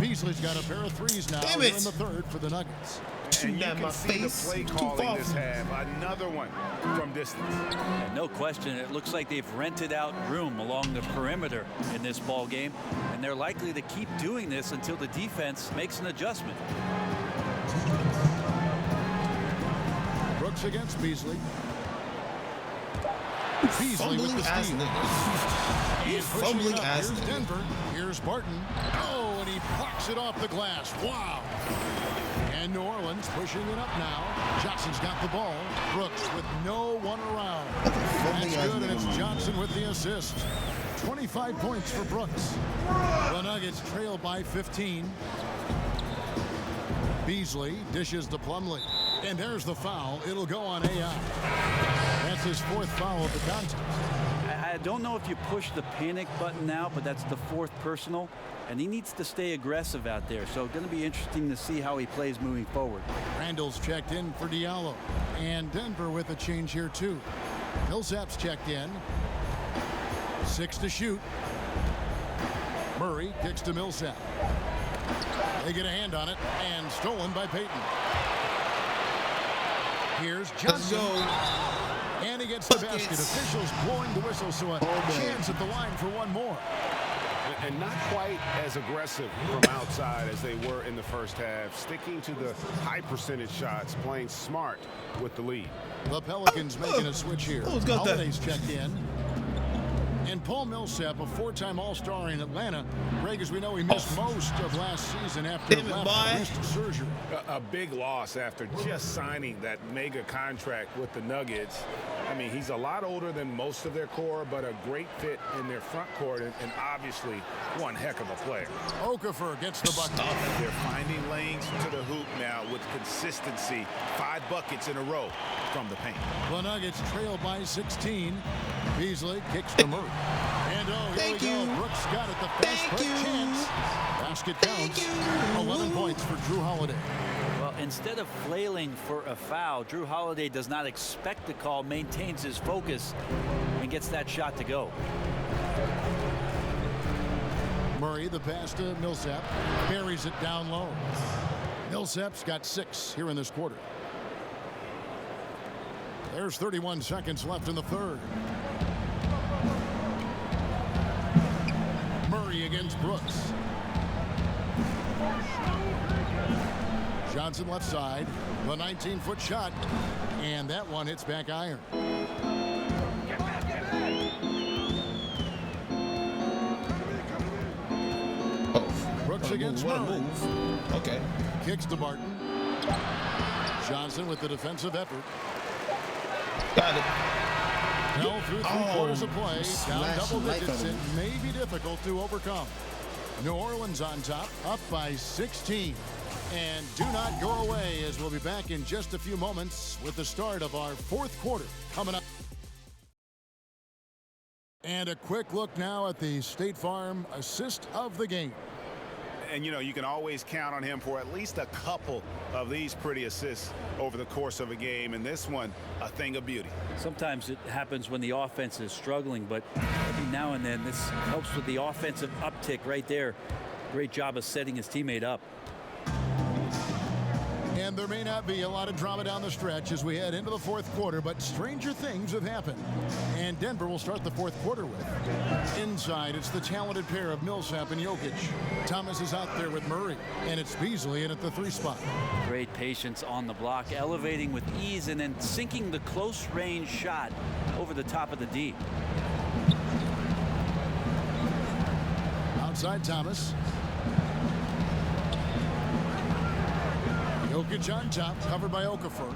Beasley's got a pair of 3s now. Damn Here it. in the third for the Nuggets. And you down can my see face. the play Too calling far this from- half. Another one from distance. Yeah, no question. It looks like they've rented out room along the perimeter in this ball game, and they're likely to keep doing this until the defense makes an adjustment. Brooks against Beasley. Beasley with the Fumbling ass steal. nigga. He's pushing Fumbling it up. ass Here's nigga. Denver. Here's Barton. Oh, and he blocks it off the glass. Wow. And New Orleans pushing it up now. Johnson's got the ball. Brooks with no one around. That's good, and it's Johnson with the assist. 25 points for Brooks. The Nuggets trail by 15. Beasley dishes to Plumlee. And there's the foul. It'll go on AI. That's his 4th foul of the contest. I don't know if you push the panic button now, but that's the 4th personal. And he needs to stay aggressive out there. So going to be interesting to see how he plays moving forward. Randall's checked in for Diallo. And Denver with a change here too. Millsap's checked in. 6 to shoot. Murray kicks to Millsap. They get a hand on it, and stolen by Payton. Here's Johnson. And he gets the basket. Officials blowing the whistle, so a chance at the line for one more. And not quite as aggressive from outside as they were in the first half. Sticking to the high percentage shots, playing smart with the lead. The Pelicans making a switch here. Holiday's checked in. And Paul Millsap, a 4-time All-Star in Atlanta. Greg, as we know, he missed most of last season after wrist surgery. A big loss after just signing that mega contract with the Nuggets. I mean, he's a lot older than most of their core, but a great fit in their front court, and obviously one heck of a player. Okafor gets the bucket. They're finding lanes to the hoop now with consistency. 5 buckets in a row from the paint. The Nuggets trail by 16. Beasley kicks to Murray. And here we go. Brooks got it. The fast break chance. Basket counts. 11 points for Jrue Holiday. Well, instead of flailing for a foul, Jrue Holiday does not expect the call, maintains his focus, and gets that shot to go. Murray, the pass to Millsap, buries it down low. Millsap's got 6 here in this quarter. There's 31 seconds left in the third. Murray against Brooks. Johnson left side. The 19-foot shot. And that one hits back iron. Brooks against Murray. Okay. Kicks to Barton. Johnson with the defensive effort. Got it. Now through 3 quarters of play, down double digits, it may be difficult to overcome. New Orleans on top, up by 16. And do not go away, as we'll be back in just a few moments with the start of our 4th quarter coming up. And a quick look now at the State Farm assist of the game. And, you know, you can always count on him for at least a couple of these pretty assists over the course of a game. And this one, a thing of beauty. Sometimes it happens when the offense is struggling, but every now and then this helps with the offensive uptick right there. Great job of setting his teammate up. And there may not be a lot of drama down the stretch as we head into the 4th quarter, but stranger things have happened. And Denver will start the 4th quarter with. Inside, it's the talented pair of Millsap and Jokic. Thomas is out there with Murray, and it's Beasley in at the 3 spot. Great patience on the block, elevating with ease and then sinking the close-range shot over the top of the D. Outside Thomas. Jokic on top, covered by Okafor.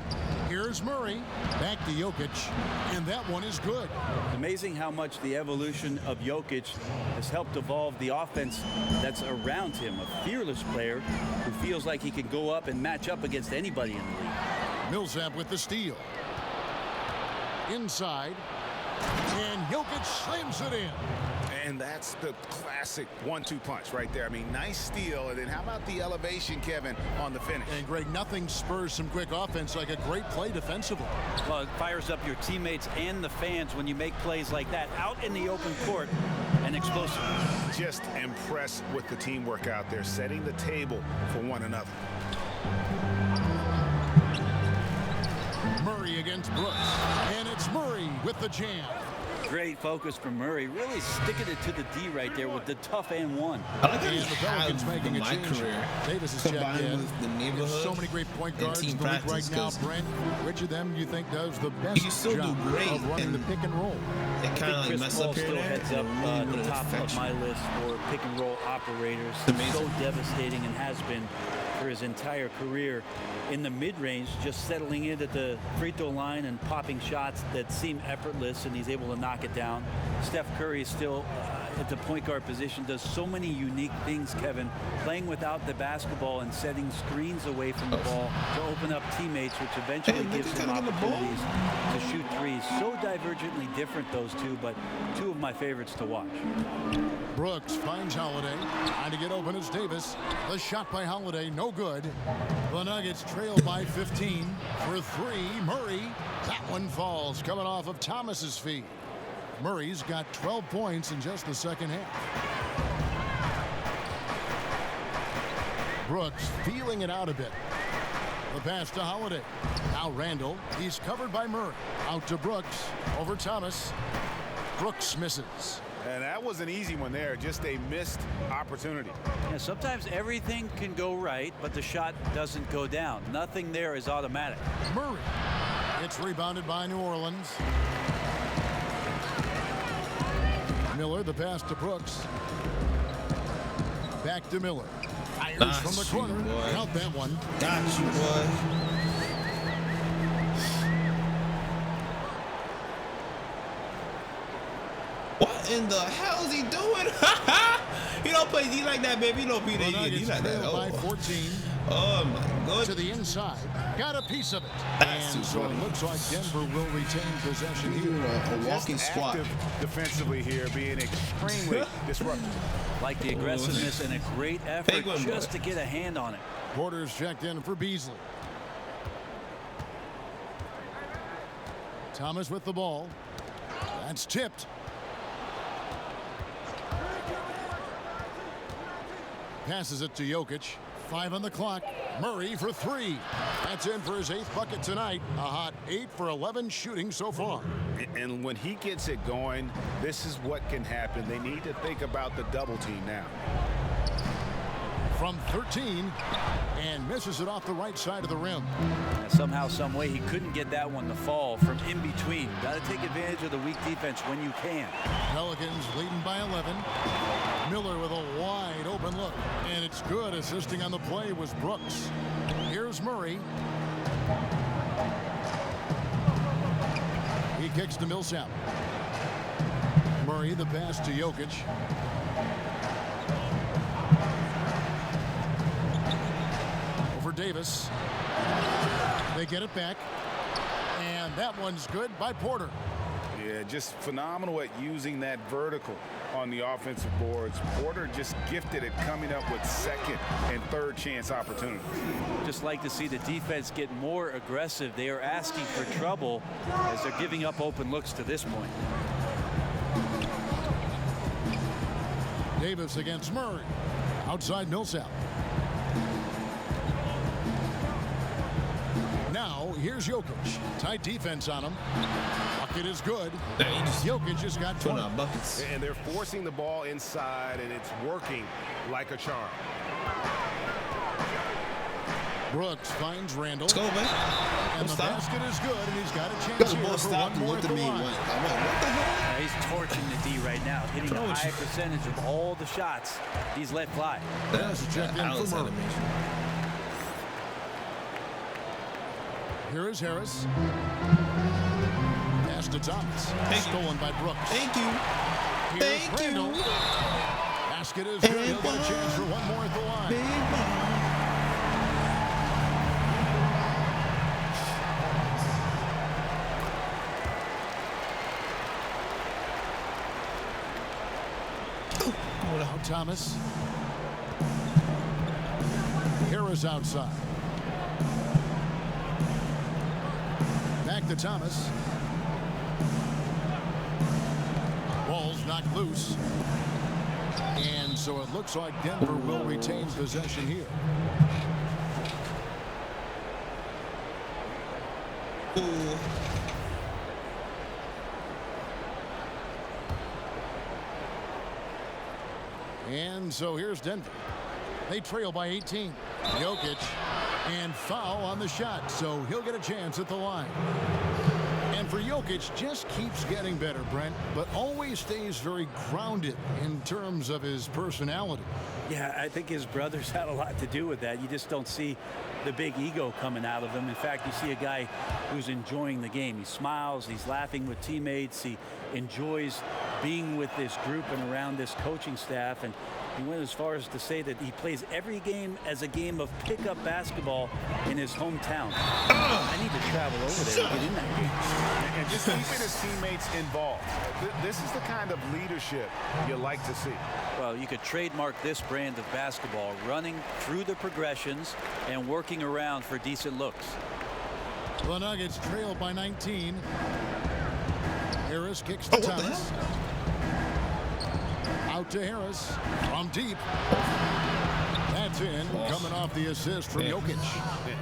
Here's Murray, back to Jokic, and that one is good. Amazing how much the evolution of Jokic has helped evolve the offense that's around him. A fearless player who feels like he can go up and match up against anybody in the league. Millsap with the steal. Inside, and Jokic slams it in. And that's the classic 1-2 punch right there. I mean, nice steal. And then how about the elevation, Kevin, on the finish? And Greg, nothing spurs some quick offense like a great play defensively. Well, it fires up your teammates and the fans when you make plays like that out in the open court and explosive. Just impressed with the teamwork out there, setting the table for one another. Murray against Brooks. And it's Murray with the jam. Great focus from Murray, really sticking it to the D right there with the tough and one. I like and the Pelicans making a change. Career, Davis is checked in. With the neighborhood. There's so many great point guards in the league right now. Brent, which of them do you think does the best job of running the pick and roll? It kind of like mess up here still heads up the top of my list for pick and roll operators. So devastating and has been for his entire career in the mid-range, just settling in at the free throw line and popping shots that seem effortless, and he's able to knock it down. Steph Curry is still at the point guard position does so many unique things, Kevin. Playing without the basketball and setting screens away from the ball to open up teammates, which eventually gives him opportunities to shoot threes. So divergently different, those two, but two of my favorites to watch. Brooks finds Holiday. Trying to get open is Davis. The shot by Holiday, no good. The Nuggets trail by 15 for three. Murray. That one falls, coming off of Thomas's feet. Murray's got 12 points in just the second half. Brooks feeling it out a bit. The pass to Holiday. Now Randall. He's covered by Murray. Out to Brooks. Over Thomas. Brooks misses. And that was an easy one there. Just a missed opportunity. Yeah, sometimes everything can go right, but the shot doesn't go down. Nothing there is automatic. Murray. It's rebounded by New Orleans. Miller, the pass to Brooks. Back to Miller. Fires from the corner. Count that one. Got you, boy. What in the hell is he doing? He don't play D like that, baby. He don't play D like that. By 14. Oh my God. To the inside. Got a piece of it. And so it looks like Denver will retain possession here. A walking squat. Defensively here, being extremely disruptive. Like the aggressiveness and a great effort just to get a hand on it. Porter's checked in for Beasley. Thomas with the ball. That's tipped. Passes it to Jokic. 5 on the clock. Murray for 3. That's in for his 8th bucket tonight. A hot 8 for 11 shooting so far. And when he gets it going, this is what can happen. They need to think about the double team now. From 13 and misses it off the right side of the rim. Somehow, some way, he couldn't get that one to fall from in between. Got to take advantage of the weak defense when you can. Pelicans leading by 11. Miller with a wide open look. And it's good. Assisting on the play was Brooks. Here's Murray. He kicks to Millsap. Murray, the pass to Jokic. Over Davis. They get it back. And that one's good by Porter. Yeah, just phenomenal at using that vertical on the offensive boards. Porter just gifted at coming up with second and third chance opportunities. Just like to see the defense get more aggressive. They are asking for trouble as they're giving up open looks to this point. Davis against Murray. Outside Millsap. Now, here's Jokic. Tight defense on him. Bucket is good. Jokic has got 20 buckets. And they're forcing the ball inside, and it's working like a charm. Brooks finds Randall. Let's go, man. And the basket is good, and he's got a chance here for one more at the line. What the hell? He's torching the D right now, hitting a high percentage of all the shots he's let fly. That's checked in for Murray. Here is Harris. Pass to Thomas. Stolen by Brooks. Thank you. Here's Thank Randall. you. Basket is good. He'll get a chance for one more at the line. Now Thomas. Harris outside. Back to Thomas. Ball's knocked loose. And so it looks like Denver will retain possession here. Ooh. And so here's Denver. They trail by 18. Jokic. And foul on the shot, so he'll get a chance at the line. And for Jokic, just keeps getting better, Brent, but always stays very grounded in terms of his personality. Yeah, I think his brothers had a lot to do with that. You just don't see the big ego coming out of him. In fact, you see a guy who's enjoying the game. He smiles, he's laughing with teammates, he enjoys being with this group and around this coaching staff. And he went as far as to say that he plays every game as a game of pickup basketball in his hometown. I need to travel over there to get in that game. And just keeping his teammates involved. This is the kind of leadership you like to see. Well, you could trademark this brand of basketball, running through the progressions and working around for decent looks. The Nuggets trail by 19. Harris kicks to Thomas. Out to Harris from deep. That's in, coming off the assist from Jokic.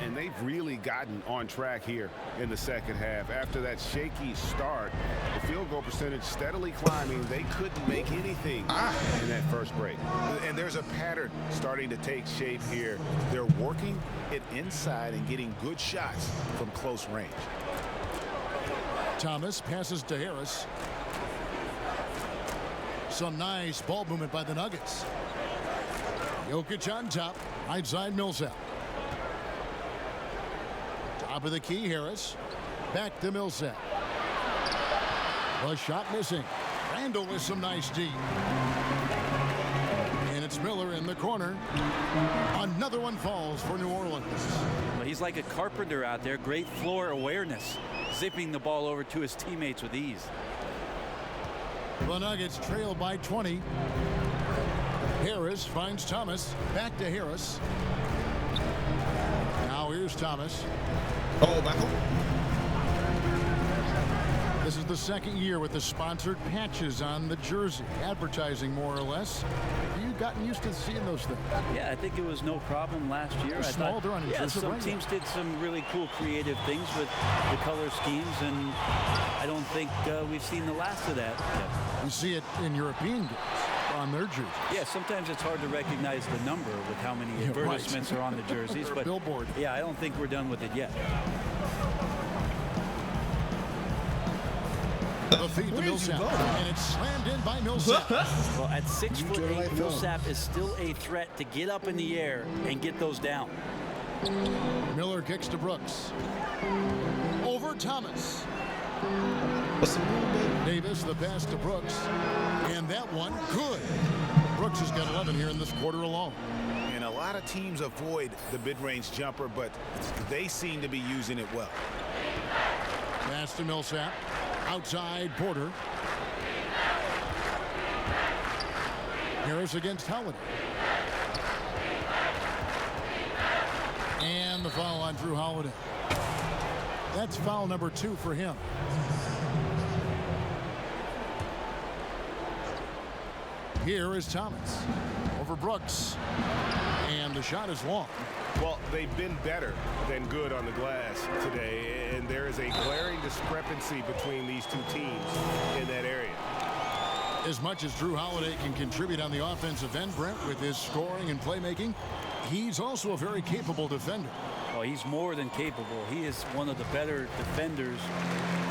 And they've really gotten on track here in the second half. After that shaky start, the field goal percentage steadily climbing. They couldn't make anything in that first break. And there's a pattern starting to take shape here. They're working it inside and getting good shots from close range. Thomas passes to Harris. Some nice ball movement by the Nuggets. Jokic on top, right side Millsap. Top of the key, Harris. Back to Millsap. The shot missing. Randall with some nice D. And it's Miller in the corner. Another one falls for New Orleans. Well, he's like a carpenter out there. Great floor awareness. Zipping the ball over to his teammates with ease. The Nuggets trail by 20. Harris finds Thomas. Back to Harris. Now here's Thomas. Oh, back home. This is the second year with the sponsored patches on the jersey. Advertising, more or less. Have you gotten used to seeing those things? Yeah, I think it was no problem last year. I thought, yeah, some teams did some really cool creative things with the color schemes, and I don't think we've seen the last of that yet. You see it in European games on their jerseys. Yeah, sometimes it's hard to recognize the number with how many advertisements are on the jerseys. But billboard. Yeah, I don't think we're done with it yet. The feed to Millsap, and it's slammed in by Millsap. Well, at 6'8", Millsap is still a threat to get up in the air and get those down. Miller kicks to Brooks. Over Thomas. Davis, the pass to Brooks. And that one, good. Brooks has got 11 here in this quarter alone. And a lot of teams avoid the mid-range jumper, but they seem to be using it well. Pass to Millsap. Outside Porter. Harris against Holiday. And the foul on Drew Holiday. That's foul number 2 for him. Here is Thomas over Brooks. And the shot is long. Well, they've been better than good on the glass today, and there is a glaring discrepancy between these two teams in that area. As much as Drew Holiday can contribute on the offensive end, Brent, with his scoring and playmaking, he's also a very capable defender. Well, he's more than capable. He is one of the better defenders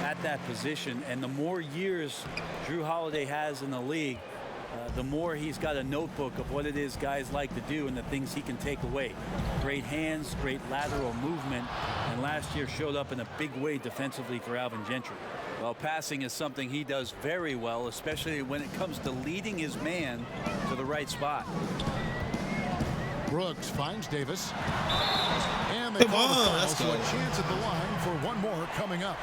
at that position, and the more years Drew Holiday has in the league, the more he's got a notebook of what it is guys like to do and the things he can take away. Great hands, great lateral movement, and last year showed up in a big way defensively for Alvin Gentry. Well, passing is something he does very well, especially when it comes to leading his man to the right spot. Brooks finds Davis. And they call the foul, so a chance at the line for one more coming up.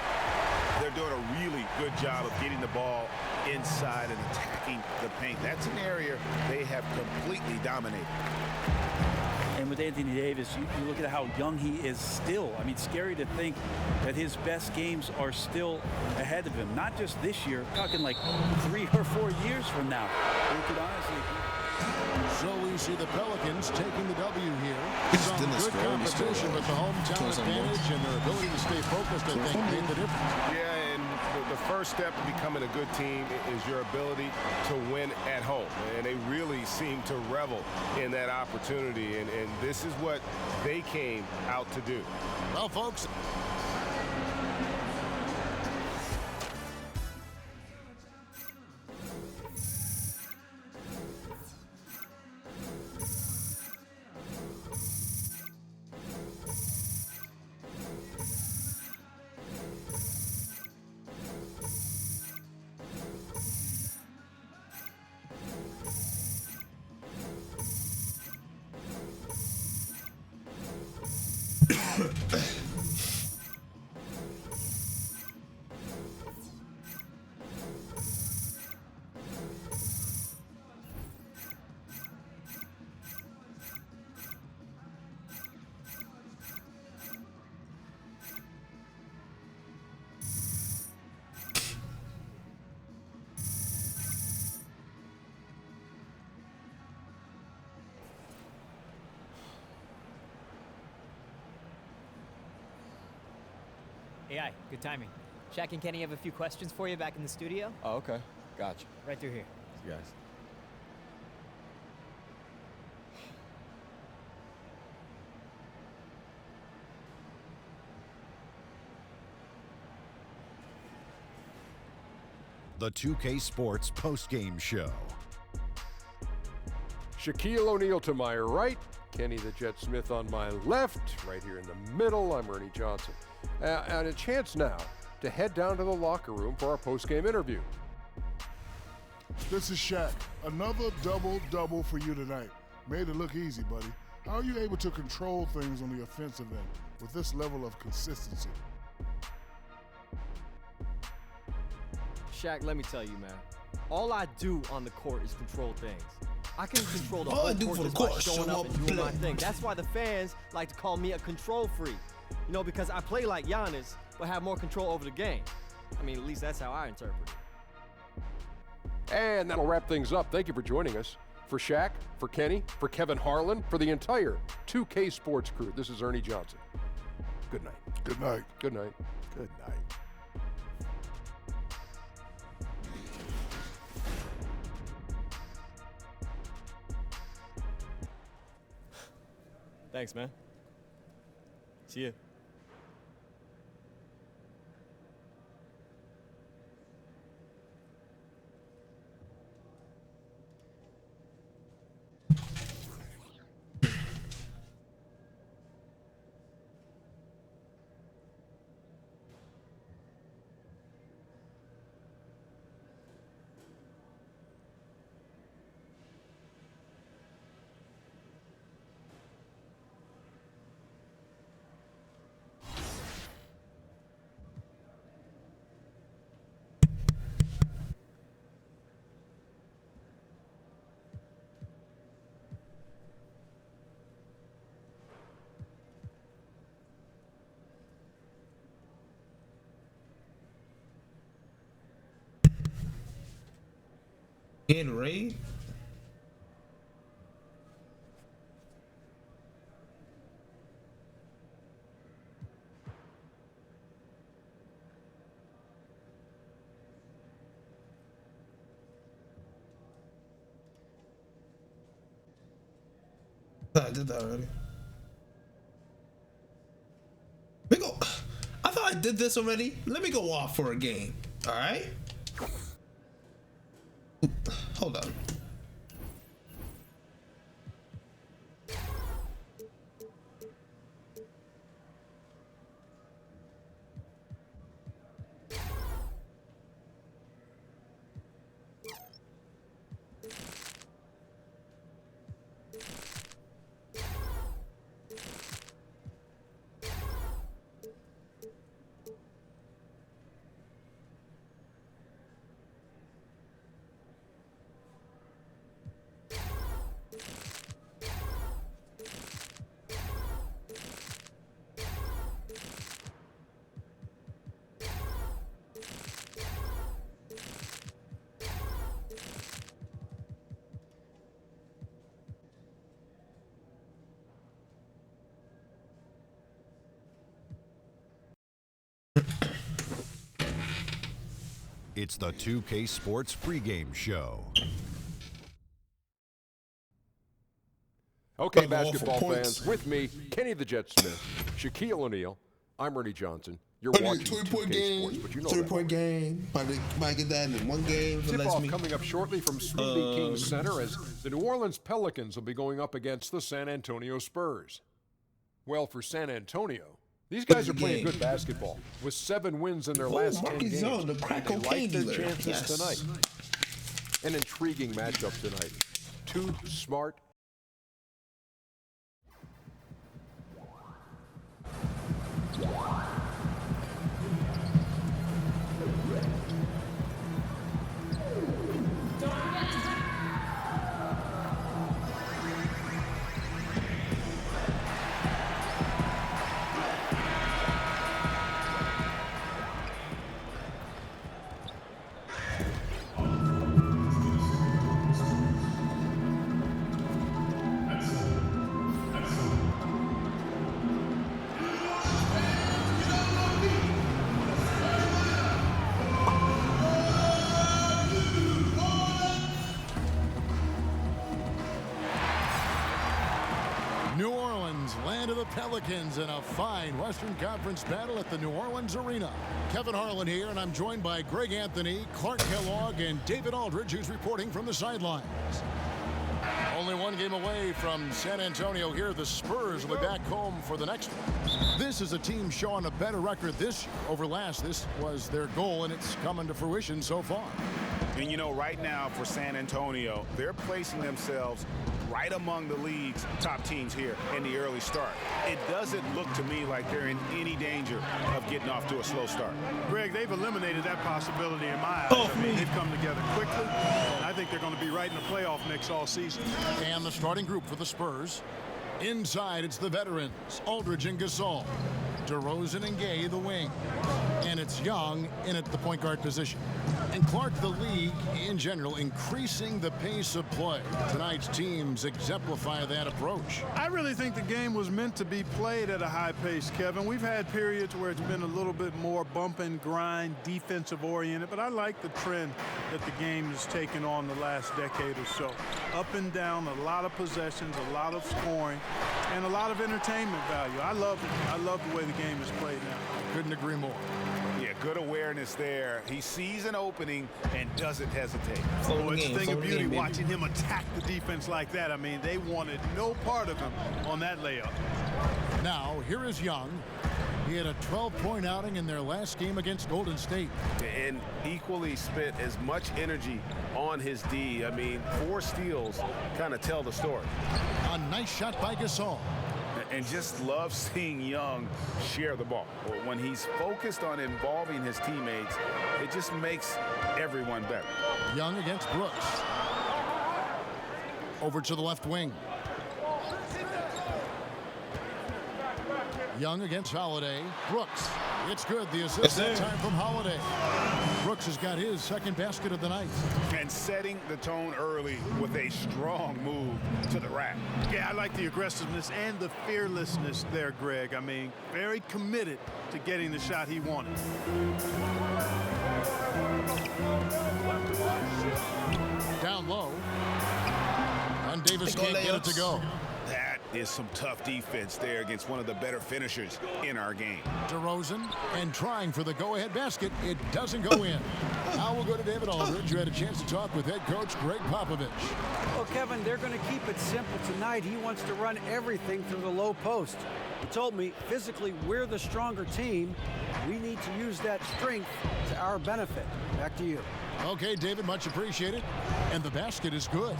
They're doing a really good job of getting the ball inside and attacking the paint. That's an area they have completely dominated. And with Anthony Davis, you look at how young he is still. I mean, scary to think that his best games are still ahead of him. Not just this year, talking like 3 or 4 years from now. We could honestly... So we see the Pelicans taking the W here. Some good competition, but the hometown advantage and their ability to stay focused, I think, made the difference. Yeah, and the the first step to becoming a good team is your ability to win at home. And they really seem to revel in that opportunity. And this is what they came out to do. Well, folks. AI, good timing. Shaq and Kenny have a few questions for you back in the studio. Oh, okay. Gotcha. Right through here. See you guys. The 2K Sports postgame show. Shaquille O'Neal to my right, Kenny the Jet Smith on my left, right here in the middle, I'm Ernie Johnson. And a chance now to head down to the locker room for our postgame interview. This is Shaq. Another double-double for you tonight. Made it look easy, buddy. How are you able to control things on the offensive end with this level of consistency? Shaq, let me tell you, man. All I do on the court is control things. I can control the All I whole do court for the just by court, showing show up up and doing my play. thing. That's why the fans like to call me a control freak. You know, because I play like Giannis, but have more control over the game. I mean, at least that's how I interpret it. And that'll wrap things up. Thank you for joining us. For Shaq, for Kenny, for Kevin Harlan, for the entire 2K Sports crew, this is Ernie Johnson. Good night. Good night. Good night. Good night. Thanks, man. See you. In raid? I did that already. Let me go. I thought I did this already. Let me go off for a game. All right. Hold on. It's the 2K Sports pregame show. Okay, basketball fans, with me, Kenny the Jet Smith, Shaquille O'Neal. I'm Ernie Johnson. You're watching 20-point 2K game, Sports, but you know 30-point game. Might get that in one game. Tip-off coming up shortly from Smoothie King Center as the New Orleans Pelicans will be going up against the San Antonio Spurs. Well, for San Antonio, these guys are playing good basketball with 7 wins in their last 10 games. The crack They like their dealer. chances tonight. An intriguing matchup tonight. 2 smart, New Orleans, land of the Pelicans, in a fine Western Conference battle at the New Orleans Arena. Kevin Harlan here, and I'm joined by Greg Anthony, Clark Kellogg, and David Aldridge, who's reporting from the sidelines. Only one game away from San Antonio here. The Spurs will be back home for the next one. This is a team showing a better record this year over last. This was their goal, and it's coming to fruition so far. And you know, right now for San Antonio, they're placing themselves right among the league's top teams here in the early start. It doesn't look to me like they're in any danger of getting off to a slow start. Greg, they've eliminated that possibility in my eyes. I mean, they've come together quickly, and I think they're going to be right in the playoff mix all season. And the starting group for the Spurs. Inside, it's the veterans, Aldridge and Gasol. DeRozan and Gay, the wing. And it's Young in at the point guard position. And Clark, the league, in general, increasing the pace of play. Tonight's teams exemplify that approach. I really think the game was meant to be played at a high pace, Kevin. We've had periods where it's been a little bit more bump and grind, defensive oriented, but I like the trend that the game has taken on the last decade or so. Up and down, a lot of possessions, a lot of scoring, and a lot of entertainment value. I love it. I love the way the game is played now. Couldn't agree more. Yeah, good awareness there. He sees an opening and doesn't hesitate. Oh, it's a thing of beauty watching him attack the defense like that. I mean, they wanted no part of him on that layup. Now, here is Young. He had a 12-point outing in their last game against Golden State. And equally spent as much energy on his D. I mean, 4 steals kind of tell the story. A nice shot by Gasol. And just love seeing Young share the ball. When he's focused on involving his teammates, it just makes everyone better. Young against Brooks. Over to the left wing. Young against Holiday. Brooks. It's good. The assist that time from Holiday. Brooks has got his second basket of the night. And setting the tone early with a strong move to the rack. Yeah, I like the aggressiveness and the fearlessness there, Greg. I mean, very committed to getting the shot he wanted. Down low. And Davis can't get it to go. That is some tough defense there against one of the better finishers in our game. DeRozan, and trying for the go-ahead basket. It doesn't go in. Now we'll go to David Aldridge, who had a chance to talk with head coach Greg Popovich. Well, Kevin, they're going to keep it simple tonight. He wants to run everything through the low post. He told me, physically, we're the stronger team. We need to use that strength to our benefit. Back to you. Okay, David, much appreciated. And the basket is good.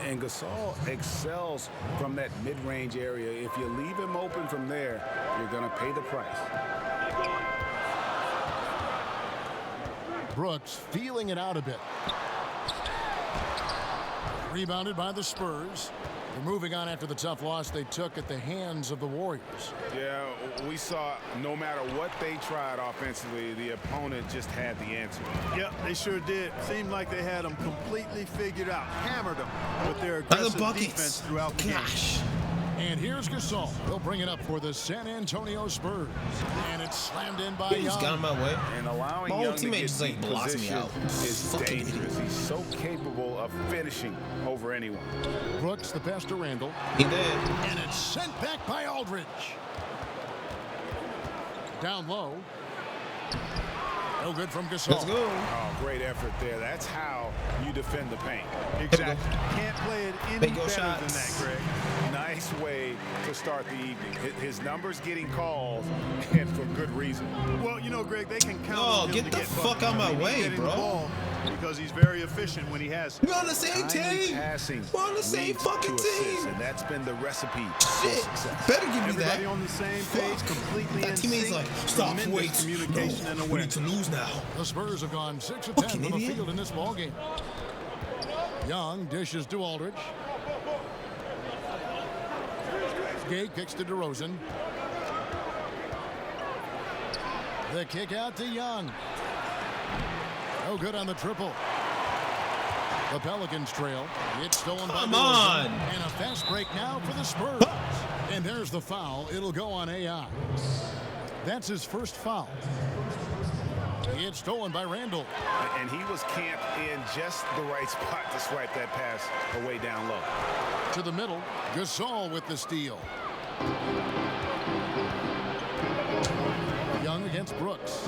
And Gasol excels from that mid-range area. If you leave him open from there, you're going to pay the price. Brooks feeling it out a bit. Rebounded by the Spurs. They're moving on after the tough loss they took at the hands of the Warriors. Yeah, we saw no matter what they tried offensively, the opponent just had the answer. Yep, they sure did. Seemed like they had them completely figured out. Hammered them with their aggressive defense throughout the game. And here's Gasol. He'll bring it up for the San Antonio Spurs. And it's slammed in by He's Young. got in my way. And allowing My own Young to teammate get just like deep blocks me position out. is Fucking dangerous. He's so capable of finishing over anyone. Brooks, the pass to Randall. He did. And it's sent back by Aldridge. Down low. No good from Gasol. Let's go. Oh, great effort there. That's how you defend the paint. Exactly. Can't play it any Make your better than shots. that, Greg. Nice way to start the evening. His numbers getting called, and for good reason. Well, you know, Greg, they can count No, on him get to the get fuck buckets. out my I mean, he's way, getting bro. the ball because he's very efficient when he has it. We're on the same Timely team. passing We're on the same leads fucking to assists, team. and that's been the recipe for Shit. success. Better give me Everybody that. on the same page, Fuck. completely That in teammate's sync. like, stop, Tremendous wait. communication No, and we need awareness. to lose now. The Spurs have gone 6 of 10 Fucking from the idiot. field in this ballgame. Young dishes to Aldridge. Gay kicks to DeRozan. The kick out to Young. No good on the triple. The Pelicans trail. It's stolen by Come DeRozan. on. And a fast break now for the Spurs. And there's the foul. It'll go on AI. That's his first foul. It's stolen by Randall. And he was camped in just the right spot to swipe that pass away down low. To the middle. Gasol with the steal. Young against Brooks.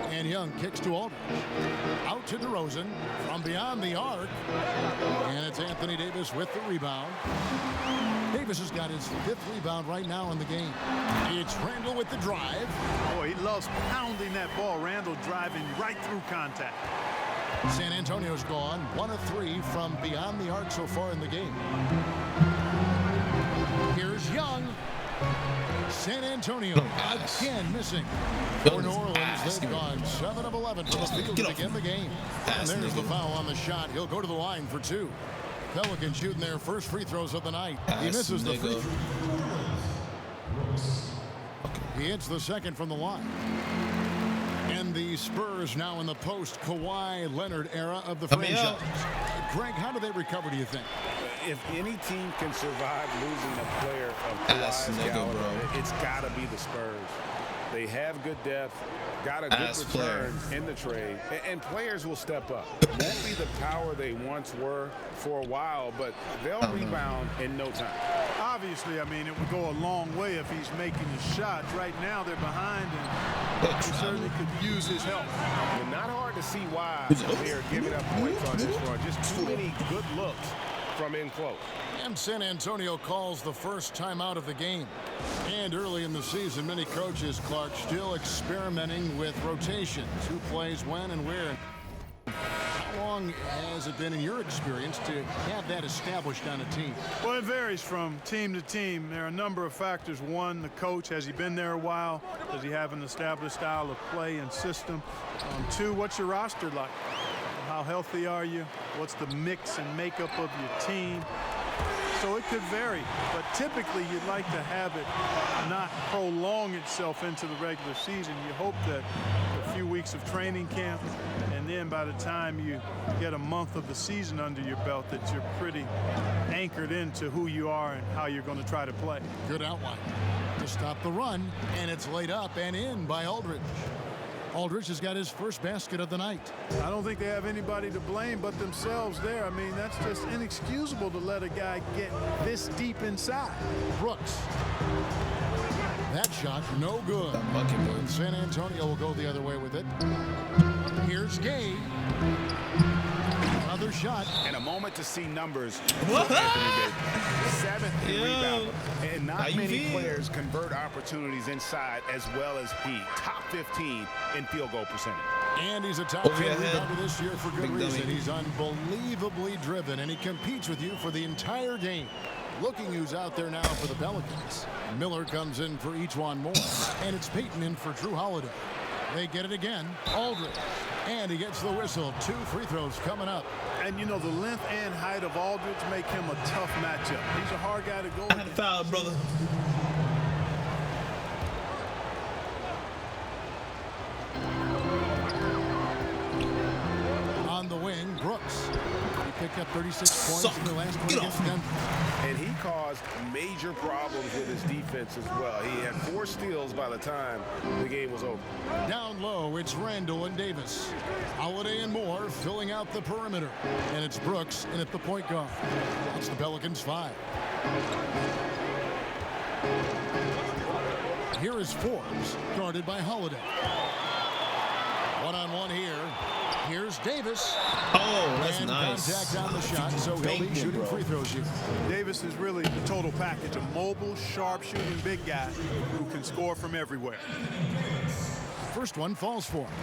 And Young kicks to Aldridge. Out to DeRozan from beyond the arc. And it's Anthony Davis with the rebound. Davis has got his 5th rebound right now in the game. It's Randall with the drive. Boy, he loves pounding that ball. Randall driving right through contact. San Antonio's gone 1 of 3 from beyond the arc so far in the game. Here's Young. San Antonio again missing. For New Orleans, they've gone 7 of 11 from the field to begin the game. And there's the foul on the shot. He'll go to the line for 2. Pelicans shooting their first free throws of the night. He misses the free throw. He hits the second from the line. And the Spurs now in the post-Kawhi Leonard era of the franchise. Greg, how do they recover, do you think? If any team can survive losing a player of Kawhi's caliber, it's got to be the Spurs. They have good depth, got a good return in the trade, and players will step up. Won't be the power they once were for a while, but they'll rebound in no time. Obviously, I mean, it would go a long way if he's making the shots. Right now, they're behind, and he certainly could use his help. And not hard to see why they're giving up points on this run. Just too many good looks from in close. And San Antonio calls the first timeout of the game. And early in the season, many coaches, Clark, still experimenting with rotations. Who plays when and where. How long has it been in your experience to have that established on a team? Well, it varies from team to team. There are a number of factors. One, the coach, has he been there a while? Does he have an established style of play and system? 2, what's your roster like? How healthy are you? What's the mix and makeup of your team? So it could vary, but typically you'd like to have it not prolong itself into the regular season. You hope that a few weeks of training camp, and then by the time you get a month of the season under your belt, that you're pretty anchored into who you are and how you're going to try to play. Good outline to stop the run, and it's laid up and in by Aldridge. Aldridge has got his first basket of the night. I don't think they have anybody to blame but themselves there. I mean, that's just inexcusable to let a guy get this deep inside. Brooks. That shot, no good. And San Antonio will go the other way with it. Here's Gay. Another shot. And a moment to see numbers for Anthony Davis. 7th in rebound. And not many players convert opportunities inside as well as he. Top 15 in field goal percentage. And he's a top 10 rebounder this year for good reason. He's unbelievably driven, and he competes with you for the entire game. Looking who's out there now for the Pelicans. Miller comes in for Ejuan Moore, and it's Payton in for Drew Holiday. They get it again. Aldridge. And he gets the whistle. 2 free throws coming up. And you know, the length and height of Aldridge make him a tough matchup. He's a hard guy to go I had a foul, brother. On the wing, Brooks. He picked got 36 points in the last one against Denver. And he caused major problems with his defense as well. He had 4 steals by the time the game was over. Down low, it's Randall and Davis. Holiday and Moore filling out the perimeter. And it's Brooks in at the point guard. That's the Pelicans 5. Here is Forbes, guarded by Holiday. One-on-one here. Here's Davis. Oh, that's and nice. Contact on the shot, so he'll be shooting free throws here. Davis is really the total package, a mobile, sharp-shooting big guy who can score from everywhere. First one falls for him.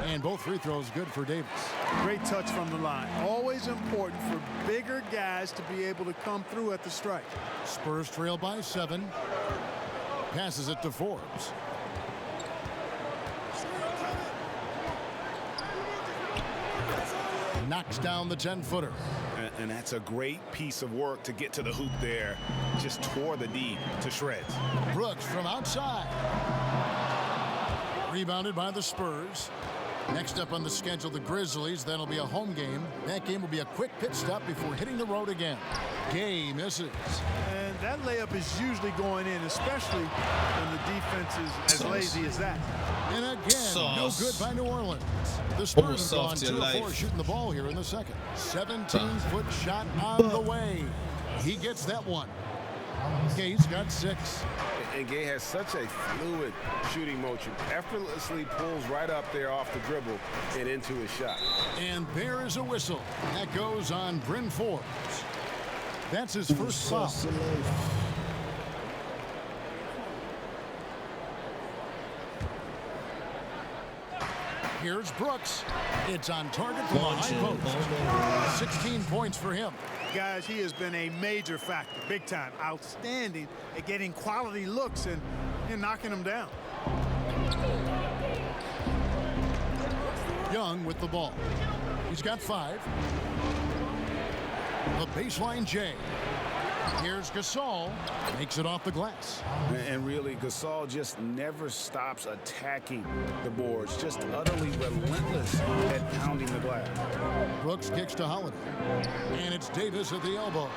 And both free throws good for Davis. Great touch from the line. Always important for bigger guys to be able to come through at the strike. Spurs trail by 7. Passes it to Forbes. Knocks down the 10-footer. And that's a great piece of work to get to the hoop there. Just tore the D to shreds. Brooks from outside. Rebounded by the Spurs. Next up on the schedule, the Grizzlies. That'll be a home game. That game will be a quick pit stop before hitting the road again. Gay misses. And that layup is usually going in, especially when the defense is as lazy as that. And again, no good by New Orleans. The Spurs have gone 2 of 4 shooting the ball here in the second. 17-foot shot on the way. He gets that one. Gay's got 6. And Gay has such a fluid shooting motion. Effortlessly pulls right up there off the dribble and into his shot. And there is a whistle. That goes on Bryn Forbes. That's his first foul. Here's Brooks. It's on target from the high post. 16 points for him. Guys, he has been a major factor, big time, outstanding at getting quality looks and knocking them down. Young with the ball. He's got 5. The baseline J. Here's Gasol. Makes it off the glass. And really, Gasol just never stops attacking the boards. Just utterly relentless at pounding the glass. Brooks kicks to Holiday. And it's Davis at the elbow.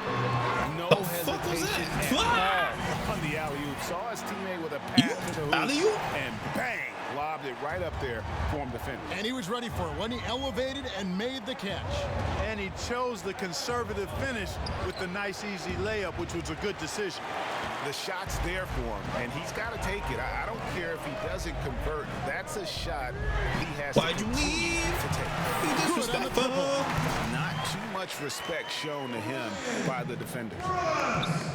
No hesitation at all on the alley-oop. Saw his teammate with a pass to the hoop. And bang! Lobbed it right up there for him to finish. And he was ready for it when he elevated and made the catch. And he chose the conservative finish with the nice, easy layup, which was a good decision. The shot's there for him, and he's got to take it. I don't care if he doesn't convert. That's a shot he has to take. He disrespectful. Not too much respect shown to him by the defenders.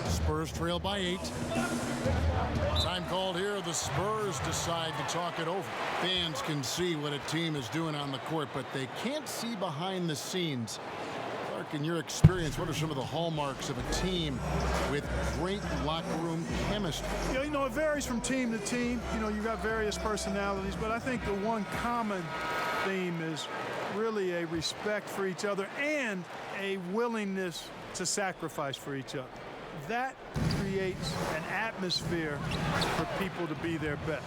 Spurs trail by 8. Time called here. The Spurs decide to talk it over. Fans can see what a team is doing on the court, but they can't see behind the scenes. Clark, in your experience, what are some of the hallmarks of a team with great locker room chemistry? Yeah, you know, it varies from team to team. You know, you've got various personalities, but I think the one common theme is really a respect for each other and a willingness to sacrifice for each other. That creates an atmosphere for people to be their best.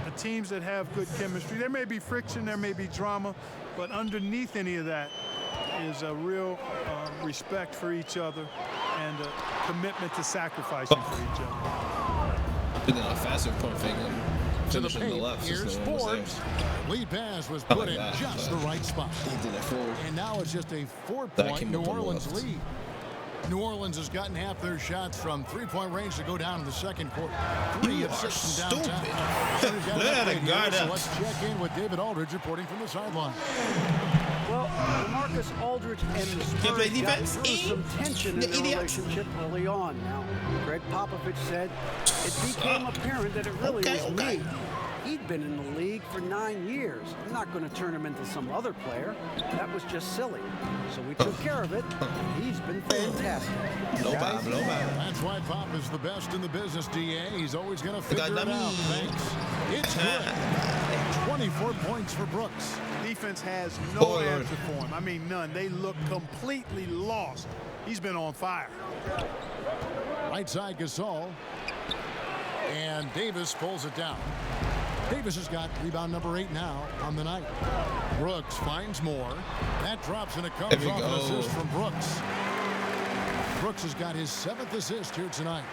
The teams that have good chemistry, there may be friction, there may be drama, but underneath any of that is a real respect for each other and a commitment to sacrificing for each other. And then a faster point finger. To the paint, here's Forbes. Lead pass was put in just the right spot. And now it's just a 4-point New Orleans lead. New Orleans has gotten half their shots from three-point range to go down in the second quarter. 3 of 6 from downtown. So let's check in with David Aldridge reporting from the sideline. Well, Marcus Aldridge and the Spurs got through some tension in their relationship early on. Now, Greg Popovich said it became apparent that it really was me. He'd been in the league for 9 years. I'm not going to turn him into some other player. That was just silly. So we took care of it. He's been fantastic. That's why Pop is the best in the business, DA. He's always going to figure it out. Thanks. It's good. 24 points for Brooks. Defense has no answer for him. I mean, none. They look completely lost. He's been on fire. Right side Gasol. And Davis pulls it down. Davis has got rebound number 8 now on the night. Brooks finds more. That drops and it comes off an assist from Brooks. Brooks has got his 7th assist here tonight.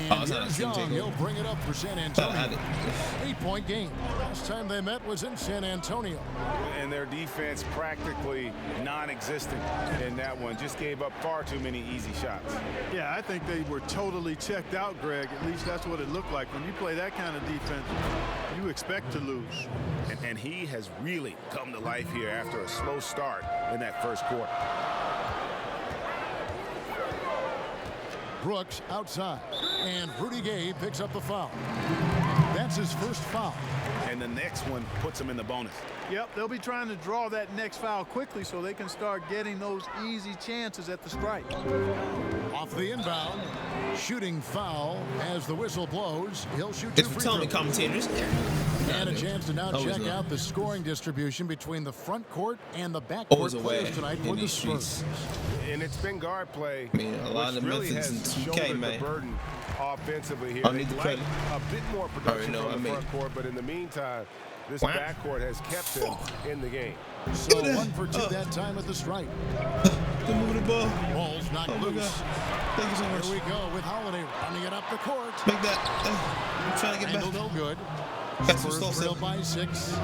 And here's Young. He'll bring it up for San Antonio. 8-point game. Last time they met was in San Antonio. And their defense practically non-existent in that one. Just gave up far too many easy shots. Yeah, I think they were totally checked out, Greg. At least that's what it looked like. When you play that kind of defense, you expect to lose. And he has really come to life here after a slow start in that first quarter. Brooks outside, and Rudy Gay picks up the foul. That's his first foul. And the next one puts him in the bonus. Yep, they'll be trying to draw that next foul quickly so they can start getting those easy chances at the strike. Off the inbound, shooting foul as the whistle blows. He'll shoot 2 free throws. Commentators. And a chance to now check out the scoring distribution between the front court and the back court players tonight for the Spurs. And it's been guard play. I mean, a lot of really methods in 2K, man. The burden offensively here. They'd like a bit more production from the front court, but in the meantime, this backcourt has kept them in the game. So 1 for 2 that time at the stripe. Move the ball. Ball's knocked loose. Thank you so much. Here we go with Holiday running it up the court. Make that. I'm trying to get back. No good. Spurs trail by 6.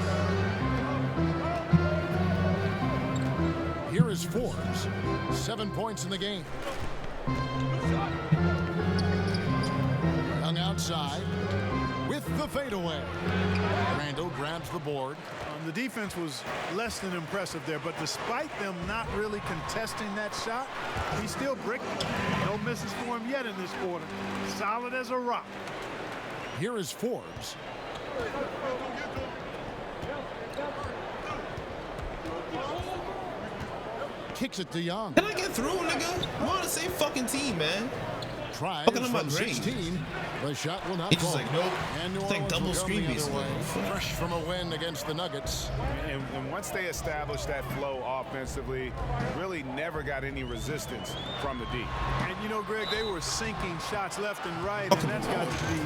Here is Forbes. 7 points in the game. Young outside with the fadeaway. Randall grabs the board. The defense was less than impressive there, but despite them not really contesting that shot, he still bricked it. No misses for him yet in this quarter. Solid as a rock. Here is Forbes. Kicks it to Young. Can I get through, nigga? I'm on the same fucking team, man. Tries from 16. The shot will not He's fall. just like, nope. And New It's like Orleans double will go screen the beats. other way. Fresh from a win against the Nuggets. And once they established that flow offensively, really never got any resistance from the D. And you know, Greg, they were sinking shots left and right, and that's got to be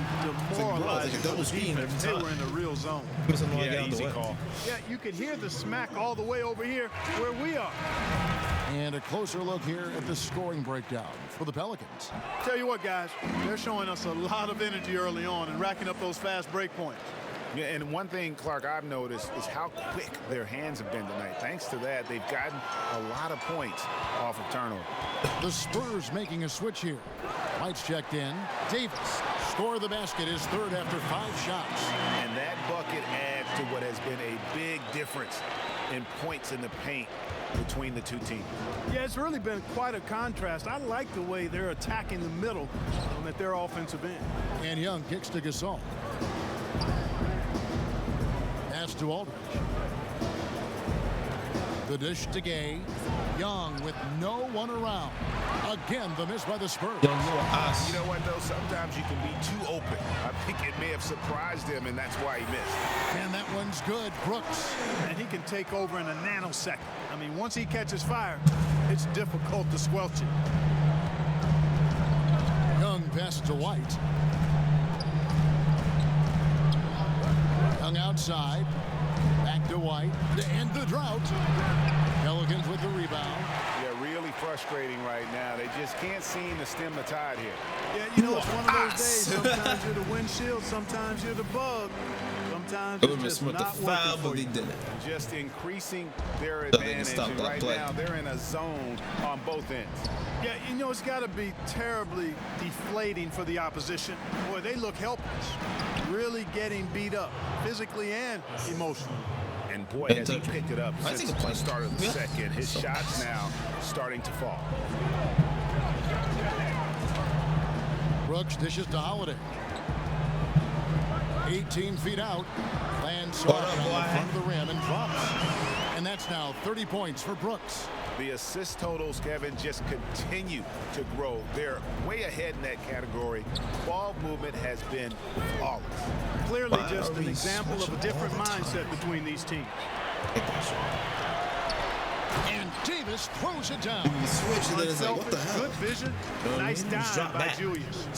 demoralizing. Like a double screen every They time. were in the real zone. Yeah, easy call. Yeah, you could hear the smack all the way over here where we are. And a closer look here at the scoring breakdown for the Pelicans. Tell you what, guys, they're showing us a lot of energy early on and racking up those fast break points. Yeah, and one thing, Clark, I've noticed is how quick their hands have been tonight. Thanks to that, they've gotten a lot of points off of turnover. The Spurs making a switch here. White's checked in. Davis score the basket, his third after 5 shots. And that bucket adds to what has been a big difference in points in the paint between the two teams. Yeah, it's really been quite a contrast. I like the way they're attacking the middle at their offensive end. And Young kicks to Gasol. Pass to Aldridge. The dish to Gay. Young with no one around. Again, the miss by the Spurs. You know what, though? Sometimes you can be too open. I think it may have surprised him, and that's why he missed. And that one's good. Brooks. And he can take over in a nanosecond. I mean, once he catches fire, it's difficult to squelch it. Young pass to White. Young outside. Back to White to end the drought. Pelicans with the rebound. Yeah, really frustrating right now. They just can't seem to stem the tide here. Yeah, you know, it's one of those days. Sometimes you're the windshield, sometimes you're the bug. Sometimes it's just not working for you. Just increasing their advantage. And right now, they're in a zone on both ends. Yeah, you know, it's got to be terribly deflating for the opposition. Boy, they look helpless. Really getting beat up, physically and emotionally. And boy, has he picked it up since the start of the second. His shots now starting to fall. Brooks dishes to Holiday. 18 feet out. Lands soft on the front of the rim and drops. And that's now 30 points for Brooks. The assist totals, Kevin, just continue to grow. They're way ahead in that category. Ball movement has been flawless. Clearly just an example of a different mindset between these teams. And Davis throws it down. Switch, and then it's like, what the hell? Good vision. Nice dive by Julius.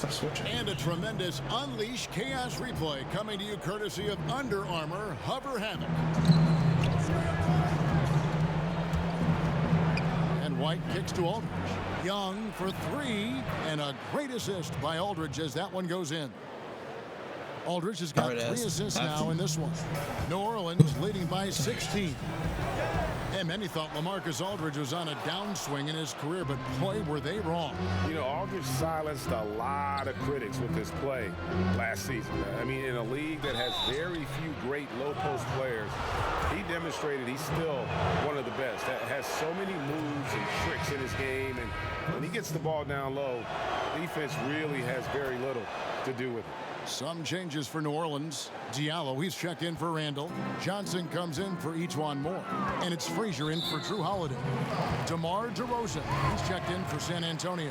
And a tremendous Unleash Chaos replay coming to you courtesy of Under Armour Hover Havoc. And White kicks to Aldridge. Young for three, and a great assist by Aldridge as that one goes in. Aldridge has got 3 assists now in this one. New Orleans leading by 16. And many thought LaMarcus Aldridge was on a downswing in his career, but boy, were they wrong. You know, Aldridge silenced a lot of critics with his play last season. I mean, in a league that has very few great low-post players, he demonstrated he's still one of the best. Has so many moves and tricks in his game, and when he gets the ball down low, defense really has very little to do with it. Some changes for New Orleans. Diallo, he's checked in for Randall. Johnson comes in for E'Twaun Moore. And it's Frazier in for Drew Holiday. DeMar DeRozan, he's checked in for San Antonio.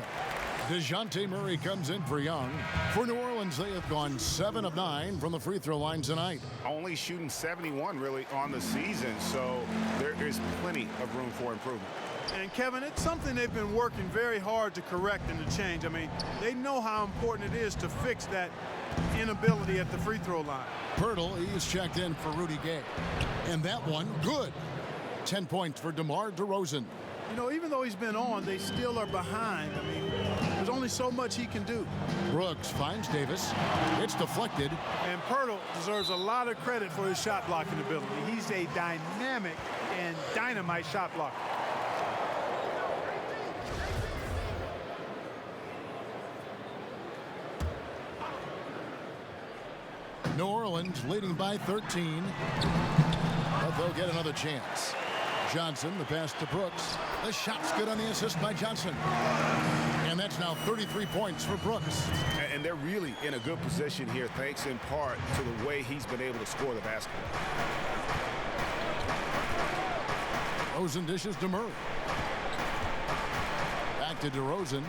DeJounte Murray comes in for Young. For New Orleans, they have gone 7 of 9 from the free throw line tonight. Only shooting 71 really on the season, so there is plenty of room for improvement. And Kevin, it's something they've been working very hard to correct and to change. I mean, they know how important it is to fix that inability at the free throw line. Pirtle, he's checked in for Rudy Gay. And that one, good. 10 points for DeMar DeRozan. You know, even though he's been on, they still are behind. I mean, there's only so much he can do. Brooks finds Davis. It's deflected. And Pirtle deserves a lot of credit for his shot blocking ability. He's a dynamic and dynamite shot blocker. New Orleans leading by 13. But they'll get another chance. Johnson, the pass to Brooks. The shot's good on the assist by Johnson. And that's now 33 points for Brooks. And they're really in a good position here, thanks in part to the way he's been able to score the basketball. DeRozan dishes to Murray. Back to DeRozan.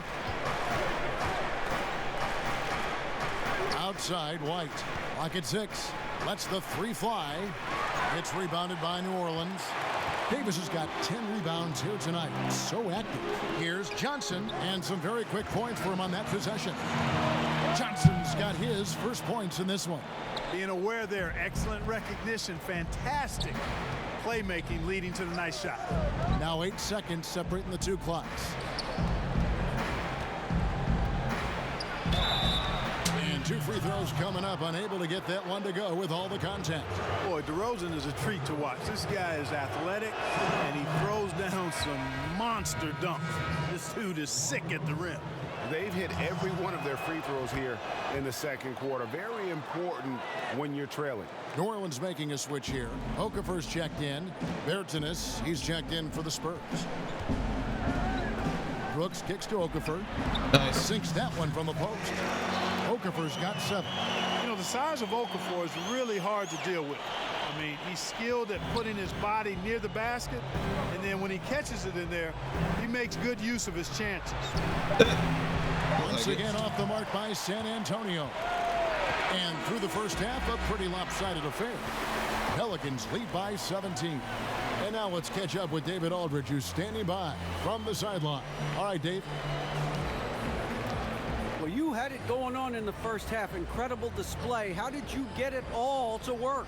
Outside, White. Lock at 6. Lets the 3 fly. It's rebounded by New Orleans. Davis has got 10 rebounds here tonight. So active. Here's Johnson, and some very quick points for him on that possession. Johnson's got his first points in this one. Being aware there, excellent recognition, fantastic playmaking leading to the nice shot. Now 8 seconds separating the 2 clocks. And 2 free throws coming up, unable to get that one to go with all the contact. Boy, DeRozan is a treat to watch. This guy is athletic, and he throws down some monster dunks. This dude is sick at the rim. They've hit every one of their free throws here in the second quarter. Very important when you're trailing. New Orleans making a switch here. Okafor's checked in. Bertanis, he's checked in for the Spurs. Brooks kicks to Okafor. Nice. Sinks that one from the post. Okafor's got 7. You know, the size of Okafor is really hard to deal with. I mean, he's skilled at putting his body near the basket, and then when he catches it in there, he makes good use of his chances. Once again off the mark by San Antonio. And through the first half, a pretty lopsided affair. Pelicans lead by 17. And now let's catch up with David Aldridge, who's standing by from the sideline. All right, Dave. Well, you had it going on in the first half. Incredible display. How did you get it all to work?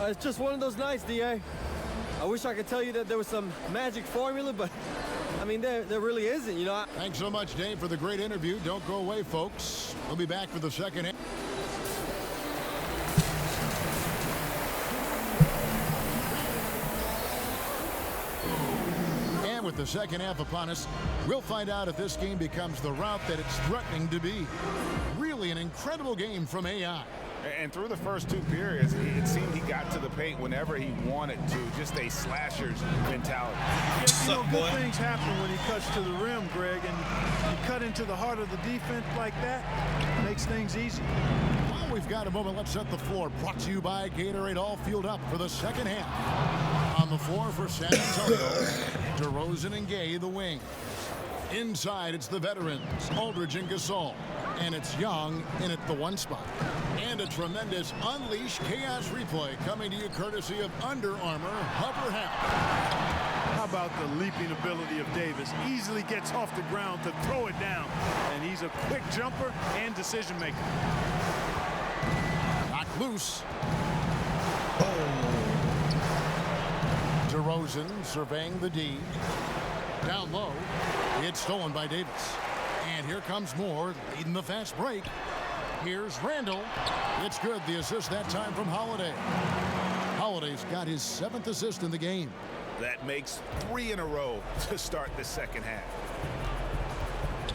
It's just one of those nights, D.A. I wish I could tell you that there was some magic formula, but I mean, there really isn't, you know. Thanks so much, Dave, for the great interview. Don't go away, folks. We'll be back for the second half. And with the second half upon us, we'll find out if this game becomes the route that it's threatening to be. Really an incredible game from AI. And through the first 2 periods, it seemed he got to the paint whenever he wanted to. Just a slasher's mentality. Yeah, you know, good things happen when he cuts to the rim, Greg, and you cut into the heart of the defense like that, makes things easy. Well, we've got a moment. Let's set the floor. Brought to you by Gatorade, all fueled up for the second half. On the floor for San Antonio, DeRozan and Gay, the wing. Inside, it's the veterans, Aldridge and Gasol. And it's Young in at the 1 spot. And a tremendous Unleash Chaos replay coming to you courtesy of Under Armour Hover Hat. How about the leaping ability of Davis? Easily gets off the ground to throw it down. And he's a quick jumper and decision maker. Knocked loose. DeRozan surveying the D. Down low. It's stolen by Davis. And here comes Moore leading the fast break. Here's Randall. It's good. The assist that time from Holiday. Holiday's got his 7th assist in the game. That makes 3 in a row to start the second half.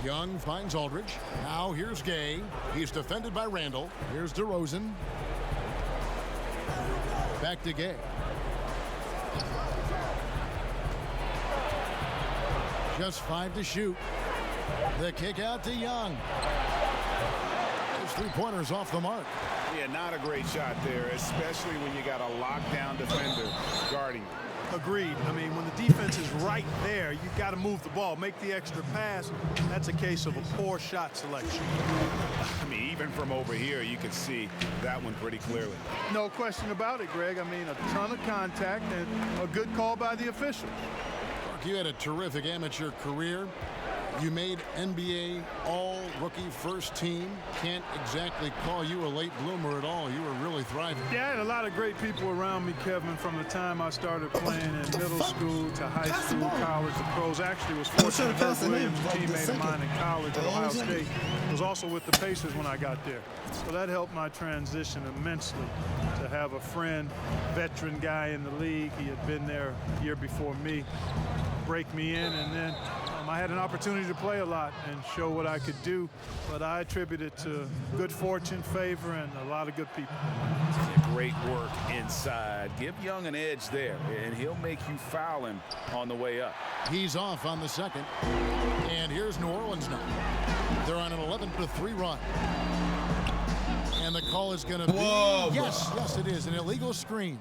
Young finds Aldridge. Now here's Gay. He's defended by Randall. Here's DeRozan. Back to Gay. Just 5 to shoot. The kick out to Young. His 3-pointers off the mark. Yeah, not a great shot there, especially when you got a lockdown defender guarding. Agreed. I mean, when the defense is right there, you've got to move the ball, make the extra pass. That's a case of a poor shot selection. I mean, even from over here, you could see that one pretty clearly. No question about it, Greg. I mean, a ton of contact and a good call by the officials. You had a terrific amateur career. You made NBA all-rookie first team. Can't exactly call you a late bloomer at all. You were really thriving. Yeah, I had a lot of great people around me, Kevin, from the time I started playing in middle school to high school, college, to pros. Actually, was fortunate. Herb Williams, a teammate of mine in college at Ohio State, was also with the Pacers when I got there. So that helped my transition immensely to have a friend, veteran guy in the league. He had been there a year before me, break me in, and then I had an opportunity to play a lot and show what I could do, but I attribute it to good fortune, favor, and a lot of good people. Great work inside. Give Young an edge there, and he'll make you foul him on the way up. He's off on the second, and here's New Orleans now. They're on an 11-3 run. And the call is going to be, yes, it is, an illegal screen.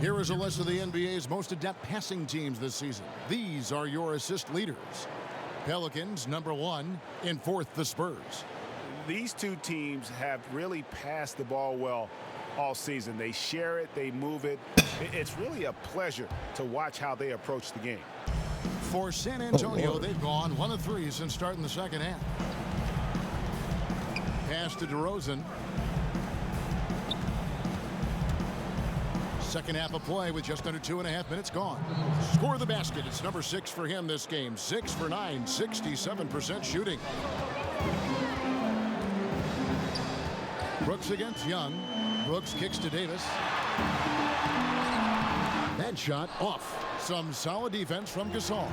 Here is a list of the NBA's most adept passing teams this season. These are your assist leaders. Pelicans, number 1. In 4th, the Spurs. These two teams have really passed the ball well all season. They share it, they move it. It's really a pleasure to watch how they approach the game. For San Antonio, they've gone 1 of 3 since starting the second half. Pass to DeRozan. Second half of play with just under 2.5 minutes gone. Score the basket. It's number 6 for him this game. 6 for 9, 67% shooting. Brooks against Young. Brooks kicks to Davis. That shot off. Some solid defense from Gasol.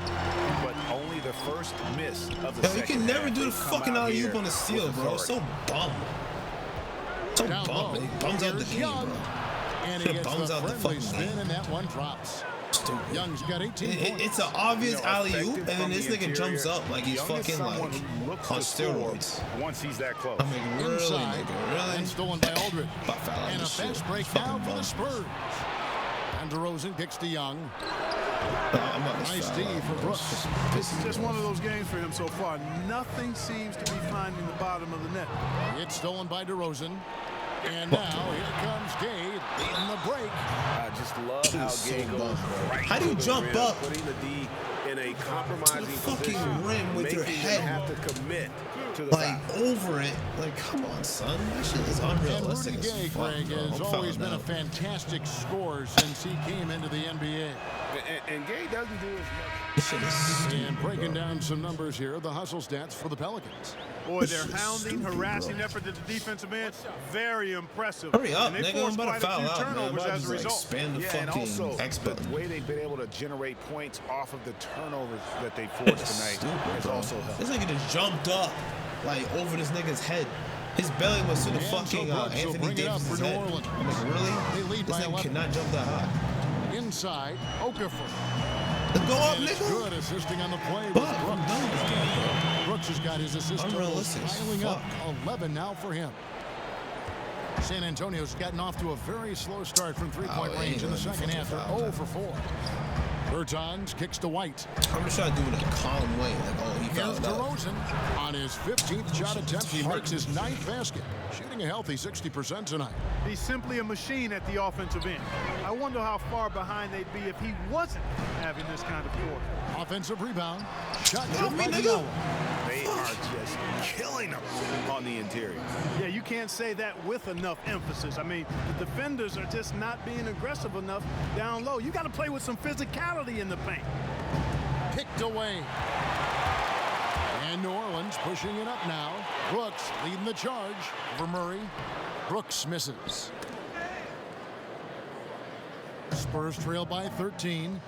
But only the first miss of the second. You can never do the fucking alley-oop on the steal, bro. So bum. So bum. He bums out the game, bro. And he gets the friendly spin, and that one drops. Stupid. Young's got 18 points. It's an obvious alley-oop, and then this nigga jumps up like he's fucking like on steroids. Once he's that close. I'm like, really, nigga, really? And stolen by Aldridge. And a fast break now for the Spurs. And DeRozan kicks to Young. Nice D for Brooks. This is just one of those games for him so far. Nothing seems to be finding the bottom of the net. It's stolen by DeRozan. And now here comes Gay leading the break. I just love how Gay goes right. How do you jump up? Putting the D in a compromising fucking rim with your head have to commit to the like over it. Like, come on, son. That shit is unrealistic. And Rudy Gay, Greg, has always been a fantastic scorer since he came into the NBA. And Gay doesn't do as much. And breaking down some numbers here, the hustle stats for the Pelicans. Boy, their hounding, harassing effort to the defensive end, very impressive. Hurry up, and they nigga. I'm about to foul out, man. turnovers I'm as a result. Expand the and also X button. the way they've been able to generate points off of the turnovers that they forced tonight has also helped. This nigga just jumped up like over this nigga's head. His belly was to the fucking Anthony Davis' head. I'm like, really? They lead this by nigga 11. cannot jump that high. Inside, Okafor. Go up, nigga. Good assisting on the play with Brooks. Brooks has got his assist totals piling up. 11 now for him. San Antonio's gotten off to a very slow start from three-point range in the second half. They're 0 for 4. Bertans kicks to White. I'm just trying to do it in a calm way. Like, oh, he Here's fouled out. DeRozan. On his 15th shot attempt, he makes his 9th basket. Shooting a healthy 60% tonight. He's simply a machine at the offensive end. I wonder how far behind they'd be if he wasn't having this kind of quarter. Offensive rebound. Shot Oh, good me, by nigga. Diallo. They are just killing them on the interior. Yeah, you can't say that with enough emphasis. I mean, the defenders are just not being aggressive enough down low. You got to play with some physicality in the paint. Picked away. And New Orleans pushing it up now. Brooks leading the charge over Murray. Brooks misses. Spurs trail by 13.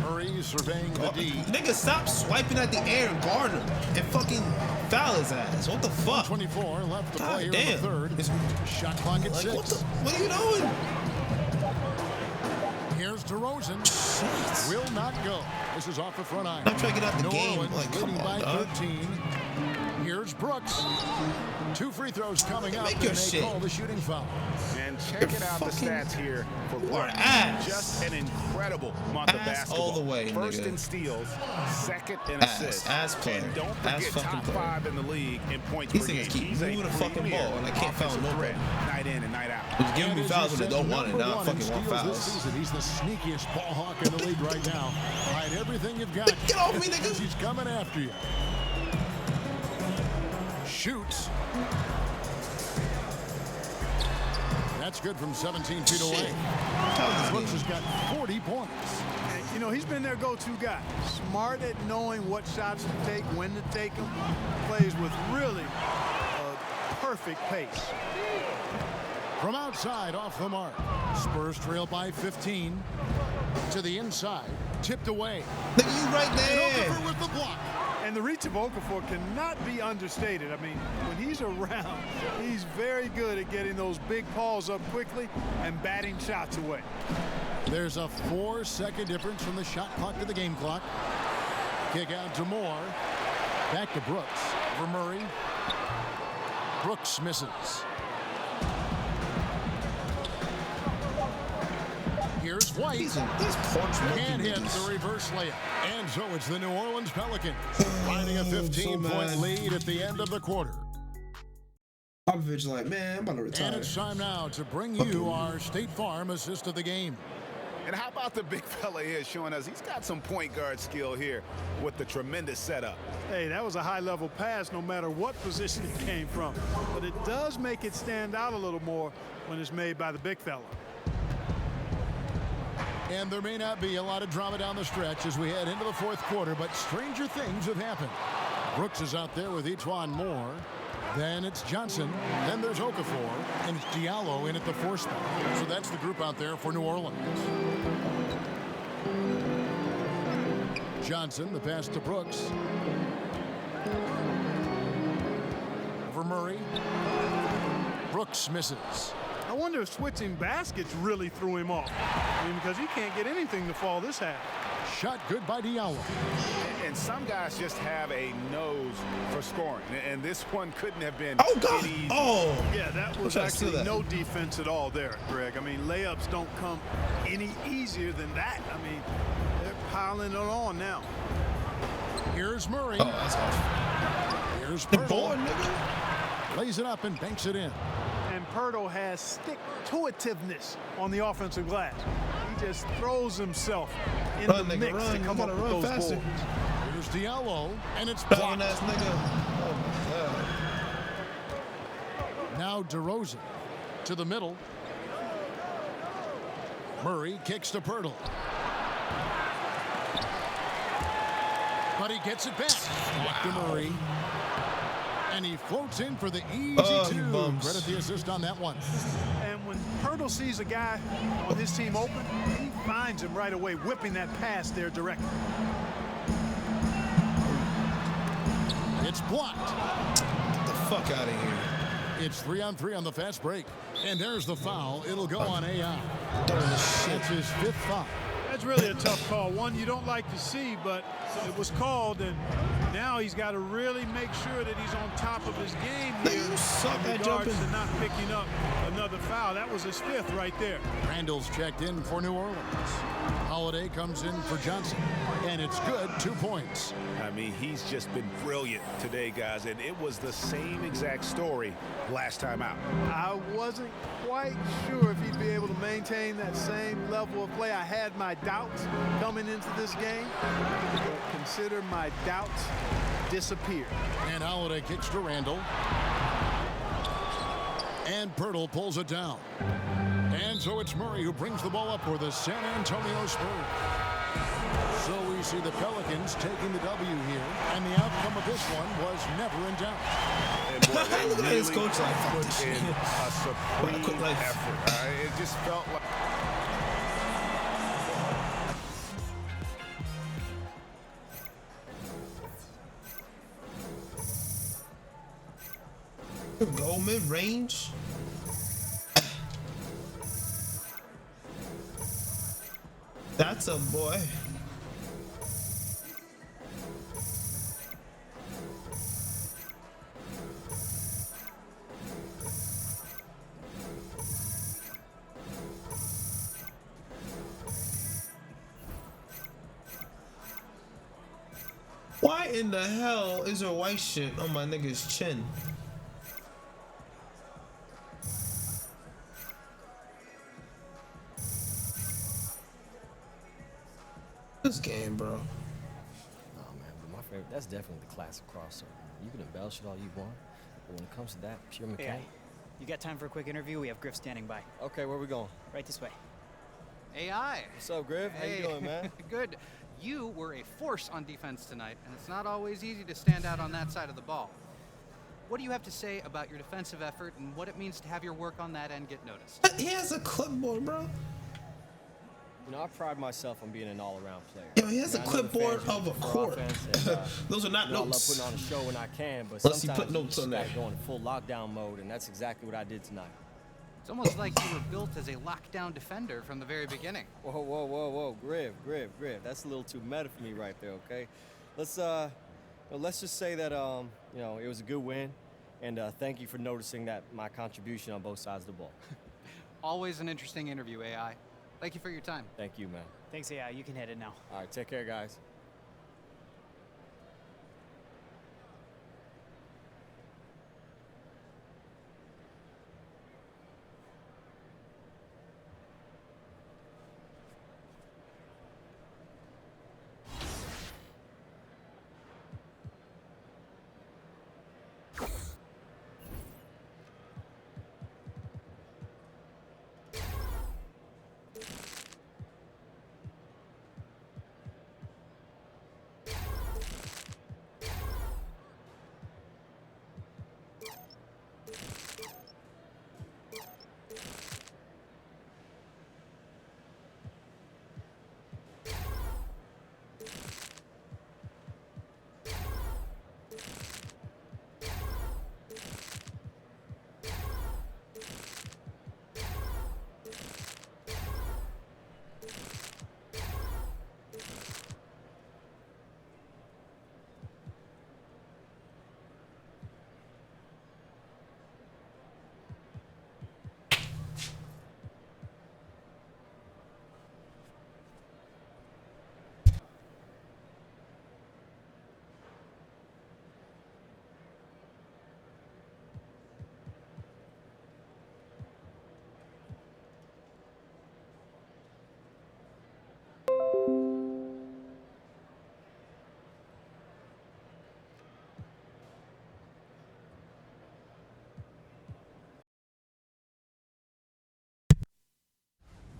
Murray surveying the D. Nigga, stop swiping at the air and guard him and fucking foul his ass. What the fuck? 24 left to play God here in the damn. third. Shot clock at Like, 6. what are you doing? Here's DeRozan. Will not go. This is off the front iron. I'm trying to get out the New game. Orleans Like, come leading on, by dog. 13. Here's Brooks. 2 free throws coming up, Make and your they shit. call the shooting foul. And check it out, the stats here for Gordon. ass. Just an incredible month of Ass basketball. all the way, First nigga. in steals, second in Ass. assists. Ass player. And don't Ass forget fucking top player. 5 in the league in points These per game. niggas keep He's a moving the fucking premier ball, and I can't foul offensive nobody. threat, night in and night out. Just giving me And as fouls you when they said, don't want it. number Now I one fucking in want steals this fouls. season. He's the sneakiest ball hawk in the league right now. Hide everything you've got. Get off me, nigga. Because he's coming after you. Shoots. That's good from 17 feet away. Brooks has got 40 points. You know, he's been their go-to guy. Smart at knowing what shots to take, when to take them. Plays with really perfect pace. From outside, off the mark. Spurs trail by 15. To the inside. Tipped away. Nigga, you right And there. Okafor with the block. And the reach of Okafor cannot be understated. I mean, when he's around, he's very good at getting those big balls up quickly and batting shots away. There's a 4-second difference from the shot clock to the game clock. Kick out to Moore. Back to Brooks. For Murray. Brooks misses. Here's White. These porch Can't hit monkeys. the reverse layup. And so it's the New Orleans Pelicans finding a 15-point lead at the end of the quarter. Popovich like, man, I'm about to retire. And it's time now to bring you our State Farm assist of the game. And how about the big fella here showing us he's got some point guard skill here with the tremendous setup. Hey, that was a high-level pass no matter what position it came from. But it does make it stand out a little more when it's made by the big fella. And there may not be a lot of drama down the stretch as we head into the fourth quarter, but stranger things have happened. Brooks is out there with E'Twaun Moore. Then it's Johnson. Then there's Okafor. And it's Diallo in at the 4 spot. So that's the group out there for New Orleans. Johnson, the pass to Brooks. For Murray. Brooks misses. I wonder if switching baskets really threw him off. I mean, because he can't get anything to fall this half. Shot good by Diallo. And some guys just have a nose for scoring. And this one couldn't have been any easier. Oh! Yeah, that was Wish I saw actually that. no defense at all there, Greg. I mean, layups don't come any easier than that. I mean, they're piling it on now. Here's Murray. Oh, that's awesome. Here's The Pirtle. board, nigga. Lays it up and banks it in. And Pirtle has stick-to-itiveness on the offensive glass. He just throws himself in Run, the nigga, mix run. to You come gotta up with run those faster. boards. Here's Diallo, and it's Fouling blocked. ass nigga. Oh my god. Now DeRozan to the middle. Murray kicks to Pirtle. But he gets it back. Back to Murray. And he floats in for the easy he two. bumps. Credit the assist on that one. And when Pirtle sees a guy on his team open, he finds him right away, whipping that pass there directly. It's blocked. Get the fuck out of here. It's 3-on-3 on the fast break. And there's the foul. It'll go on AI. Throwing this shit. That's his 5th foul. That's really a tough call. One you don't like to see, but it was called, and Now he's got to really make sure that he's on top of his game here You suck in at regards jumping. to not picking up another foul. That was his 5th right there. Randall's checked in for New Orleans. Holiday comes in for Johnson, and it's good, 2 points. I mean, he's just been brilliant today, guys, and it was the same exact story last time out. I wasn't quite sure if he'd be able to maintain that same level of play. I had my doubts coming into this game, but consider my doubts disappeared. And Holiday kicks to Randall. And Pirtle pulls it down. And so it's Murray who brings the ball up for the San Antonio Spurs. So we see the Pelicans taking the W here, and the outcome of this one was never in doubt. And boy, they Look at his really coach like, fuck put this in shit. a supreme effort. It just felt like Go mid-range. That's a boy. Why in the hell is there white shit on my nigga's chin? This game, bro. Oh man, but my favorite, that's definitely the classic crossover. You can embellish it all you want, but when it comes to that, pure Yeah. mechanic. You got time for a quick interview? We have Griff standing by. Okay, where we going? Right this way. AI. What's up, Griff? How Hey. you doing, man? Good. You were a force on defense tonight, and it's not always easy to stand out on that side of the ball. What do you have to say about your defensive effort and what it means to have your work on that end get noticed? He has a clipboard, bro. You know, I pride myself on being an all-around player. Yo, he has And a I know the clipboard fans of a are for court. offense, and, Those are not you know, notes. I love putting on a show when I can, but Unless you sometimes put notes just on gotta there. go in full lockdown mode, and that's exactly what I did tonight. It's almost like you were built as a lockdown defender from the very beginning. Whoa, Griff. That's a little too meta for me right there, okay? Let's just say that, you know, it was a good win, and thank you for noticing that my contribution on both sides of the ball. Always an interesting interview, AI. Thank you for your time. Thank you, man. Thanks, AI. You can head it now. All right, take care, guys.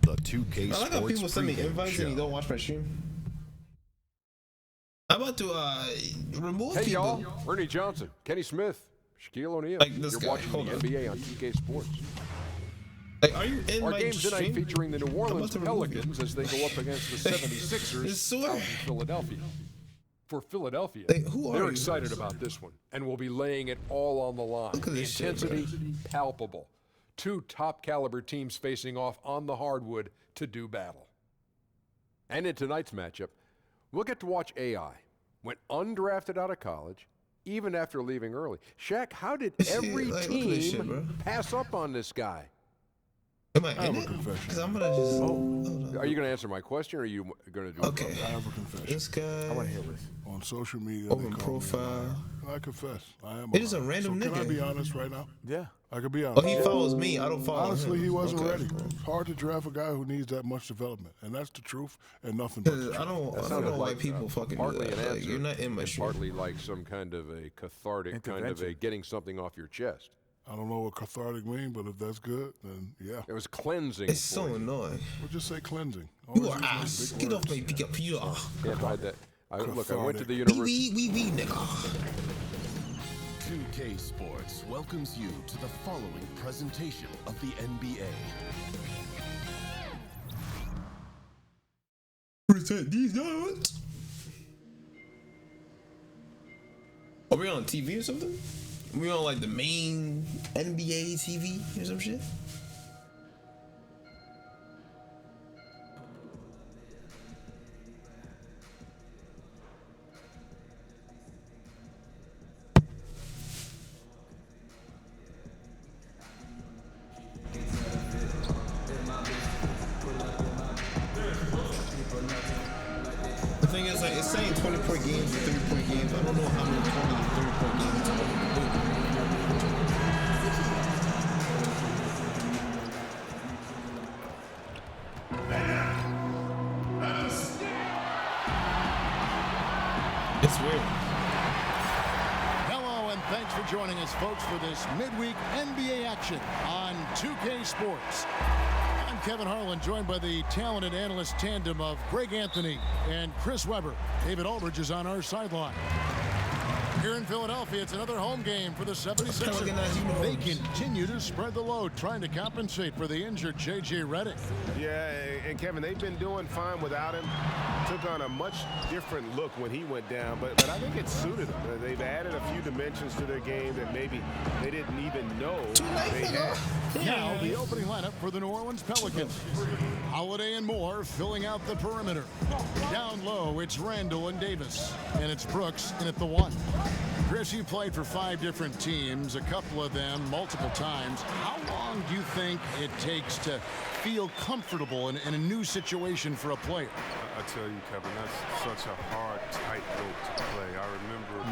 The 2K I like how Sports people send me pregame invites and you show. don't watch my stream. I'm about to remove Hey, people. y'all. Ernie Johnson, Kenny Smith, Shaquille O'Neal. Like this You're guy. watching Hold the on. NBA on 2K Sports. Like, are you in Our my game tonight stream? featuring the New Orleans to remove you. Pelicans as they go up against the 76ers out in Philadelphia. For Philadelphia, who are they're you? excited about this one and will be laying it all on the line. Look at The this shit, intensity, palpable. Two top caliber teams facing off on the hardwood to do battle. And in tonight's matchup, we'll get to watch AI, went undrafted out of college, even after leaving early. Shaq, how did every team pass up on this guy? Am I in it? Because I'm going to just... Are you going to answer my question, or are you going to do Okay. I have a confession. This guy... I want to hear this. On social media, Open profile. I confess. I am. It is a random so nigga. Can I be honest right now? Yeah. I could be honest. Oh, he follows me. I don't follow Honestly, him. he wasn't Okay. ready. It's hard to draft a guy who needs that much development, and that's the truth and nothing but the truth. I don't know why people fucking do partly that. an Like, answer, you're not in my and shit. partly like some kind of a cathartic, kind of a getting something off your chest. I don't know what cathartic means, but if that's good, then yeah. It was cleansing. It's so annoying. We'll just say cleansing. You Always are use those ass. big Get off words. me. Pick up. You are. Can't hide that. Look, I went to the We, university. nigga. 2K Sports welcomes you to the following presentation of the NBA. Present these nuts. Are we on TV or something? Are we on like the main NBA TV or some shit? The thing is, like, it's saying 20-point games or 30-point games. I don't know how many 20 and 30-point games it's going to do. It's weird. Hello, and thanks for joining us, folks, for this midweek NBA action on 2K Sports. I'm Kevin Harlan, joined by the talented analyst tandem of Greg Anthony and Chris Webber. David Aldridge is on our sideline. Here in Philadelphia, it's another home game for the 76ers. They continue to spread the load, trying to compensate for the injured J.J. Redick. Yeah, and Kevin, they've been doing fine without him. Took on a much different look when he went down, but I think it suited them. They've added a few dimensions to their game that maybe they didn't even know they had. Now, the opening lineup for the New Orleans Pelicans. Holiday and Moore filling out the perimeter. Down low, it's Randall and Davis. And it's Brooks in at the 1. Chris, you played for 5 different teams, a couple of them multiple times. How long do you think it takes to feel comfortable in a new situation for a player? I tell you, Kevin, that's such a hard tightrope to play. I remember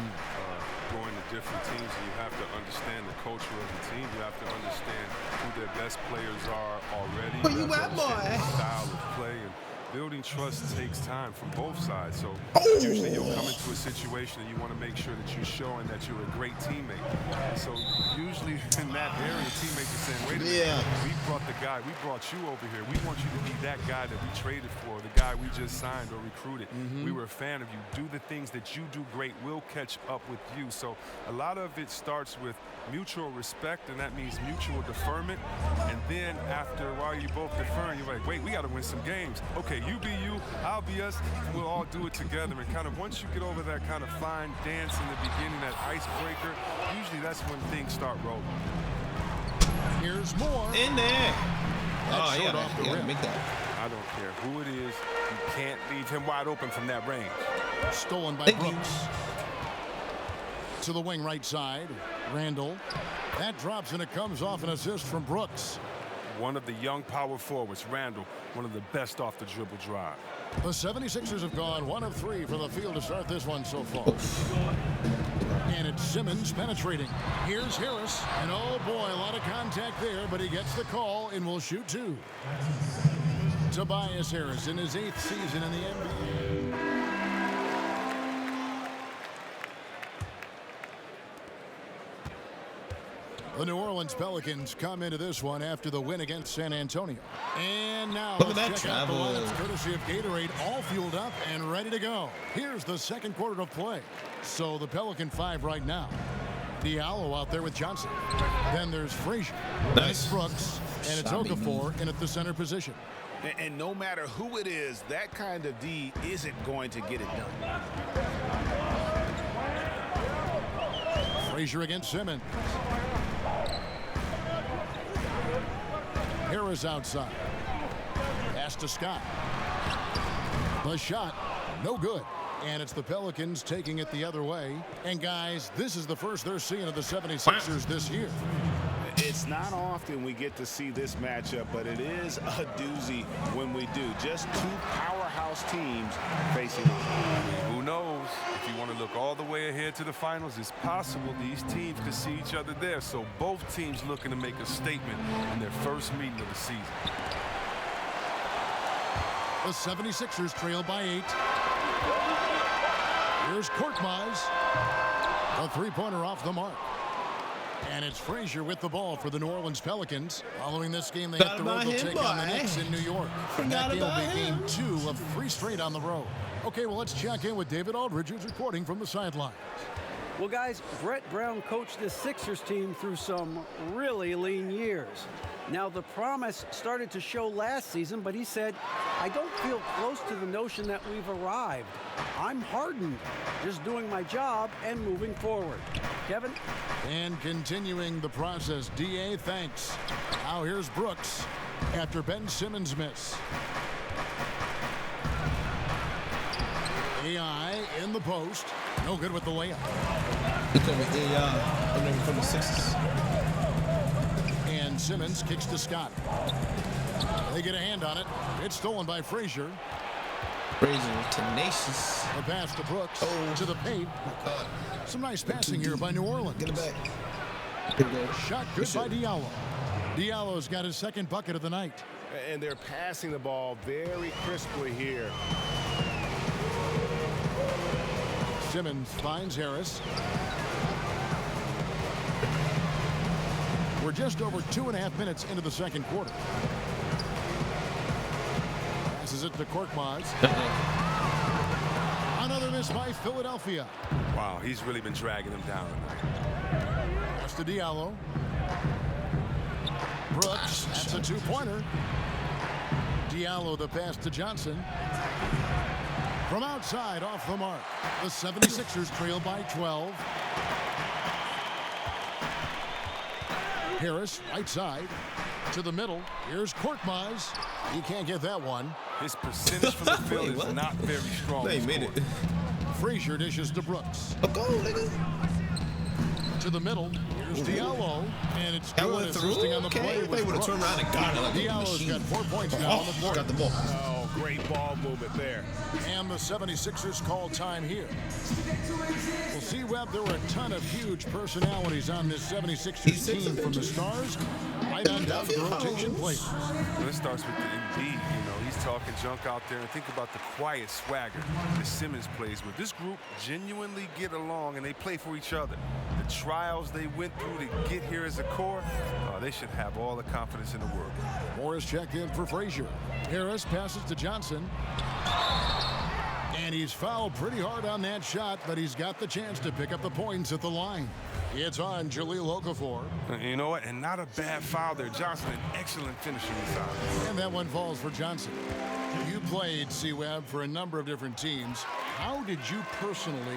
going to different teams, and you have to understand the culture of the team. You have to understand who their best players are already. Where you have at, to boy? understand the style of play, and building trust takes time from both sides. So usually you'll come into a situation and you want to make sure that you're showing that you're a great teammate. And so usually in that area, teammates are saying, wait a minute, we brought you over here. We want you to be that guy that we traded for, the guy we just signed or recruited. We were a fan of you. Do the things that you do great. We'll catch up with you. So a lot of it starts with mutual respect, and that means mutual deferment. And then after a while, you both deferring, you're like, wait, we got to win some games. Okay, you be you, I'll be us, and we'll all do it together. And kind of once you get over that kind of fine dance in the beginning, that icebreaker, usually that's when things start rolling. Here's Moore. In there. That's Oh, short yeah, off the yeah, rim. make that. I don't care who it is, you can't leave him wide open from that range. Stolen by Thank you. Brooks. To the wing right side, Randall. That drops and it comes off an assist from Brooks. One of the young power forwards, Randall, one of the best off the dribble drive. The 76ers have gone 1 of 3 from the field to start this one so far. And it's Simmons penetrating. Here's Harris. And oh boy, a lot of contact there, but he gets the call and will shoot 2. Tobias Harris in his 8th season in the NBA. The New Orleans Pelicans come into this one after the win against San Antonio. And now Look at let's that check out the travel. lineups courtesy of Gatorade, all fueled up and ready to go. Here's the second quarter of play. So the Pelican 5 right now. Diallo out there with Johnson. Then there's Frazier. Then it's Brooks. And it's Okafor in at the center position. And no matter who it is, that kind of D isn't going to get it done. Frazier against Simmons. Harris outside. Pass to Scott. The shot, no good. And it's the Pelicans taking it the other way. And guys, this is the first they're seeing of the 76ers this year. It's not often we get to see this matchup, but it is a doozy when we do. Just two powerhouse teams facing off. Who knows? If you want to look all the way ahead to the finals, it's possible these teams could see each other there. So both teams looking to make a statement in their first meeting of the season. The 76ers trail by 8. Here's Korkmaz. A three-pointer off the mark. And it's Frazier with the ball for the New Orleans Pelicans. Following this game, they have to road to take on the Knicks in New York. And that game will be game 2 of 3 straight on the road. Okay, well, let's check in with David Aldridge, who's reporting from the sidelines. Well, guys, Brett Brown coached this Sixers team through some really lean years. Now, the promise started to show last season, but he said, I don't feel close to the notion that we've arrived. I'm hardened, just doing my job and moving forward. Kevin? And continuing the process, D.A., thanks. Now here's Brooks after Ben Simmons' miss. AI in the post. No good with the layup. He called me AI. I'm looking from the Sixers. And Simmons kicks to Scott. They get a hand on it. It's stolen by Frazier. Frazier, tenacious. A pass to Brooks. To the paint. Some nice passing here by New Orleans. Get it back. Shot good by Diallo. Diallo's got his second bucket of the night. And they're passing the ball very crisply here. Simmons finds Harris. We're just over 2.5 minutes into the second quarter. Passes it to Korkmaz. Another miss by Philadelphia. Wow, he's really been dragging them down tonight. Pass to Diallo. Brooks, that's a two-pointer. Diallo the pass to Johnson. From outside, off the mark. The 76ers trail by 12. Harris, right side. To the middle. Here's Korkmaz. He can't get that one. His percentage from the field is not very strong. They made it. Frazier dishes to Brooks. A goal, nigga. To the middle. Here's Diallo. And it's good assisting on the play. They would have turned around and got it like Diallo's got 4 points now on the board. Got the ball. Oh, great ball movement there. And the 76ers call time here. Well, see, Webb, there were a ton of huge personalities on this 76ers team, from the stars right on down to the rotation players. Well, it starts with the Embiid. You know, he's talking junk out there. And think about the quiet swagger that Simmons plays with. This group genuinely get along, and they play for each other. The trials they went through to get here as a core, they should have all the confidence in the world. Morris checked in for Frazier. Harris passes to Johnson. And he's fouled pretty hard on that shot, but he's got the chance to pick up the points at the line. It's on Jahlil Okafor. You know what? And not a bad foul there. Johnson, an excellent finisher inside. And that one falls for Johnson. You played, C-Webb, for a number of different teams. How did you personally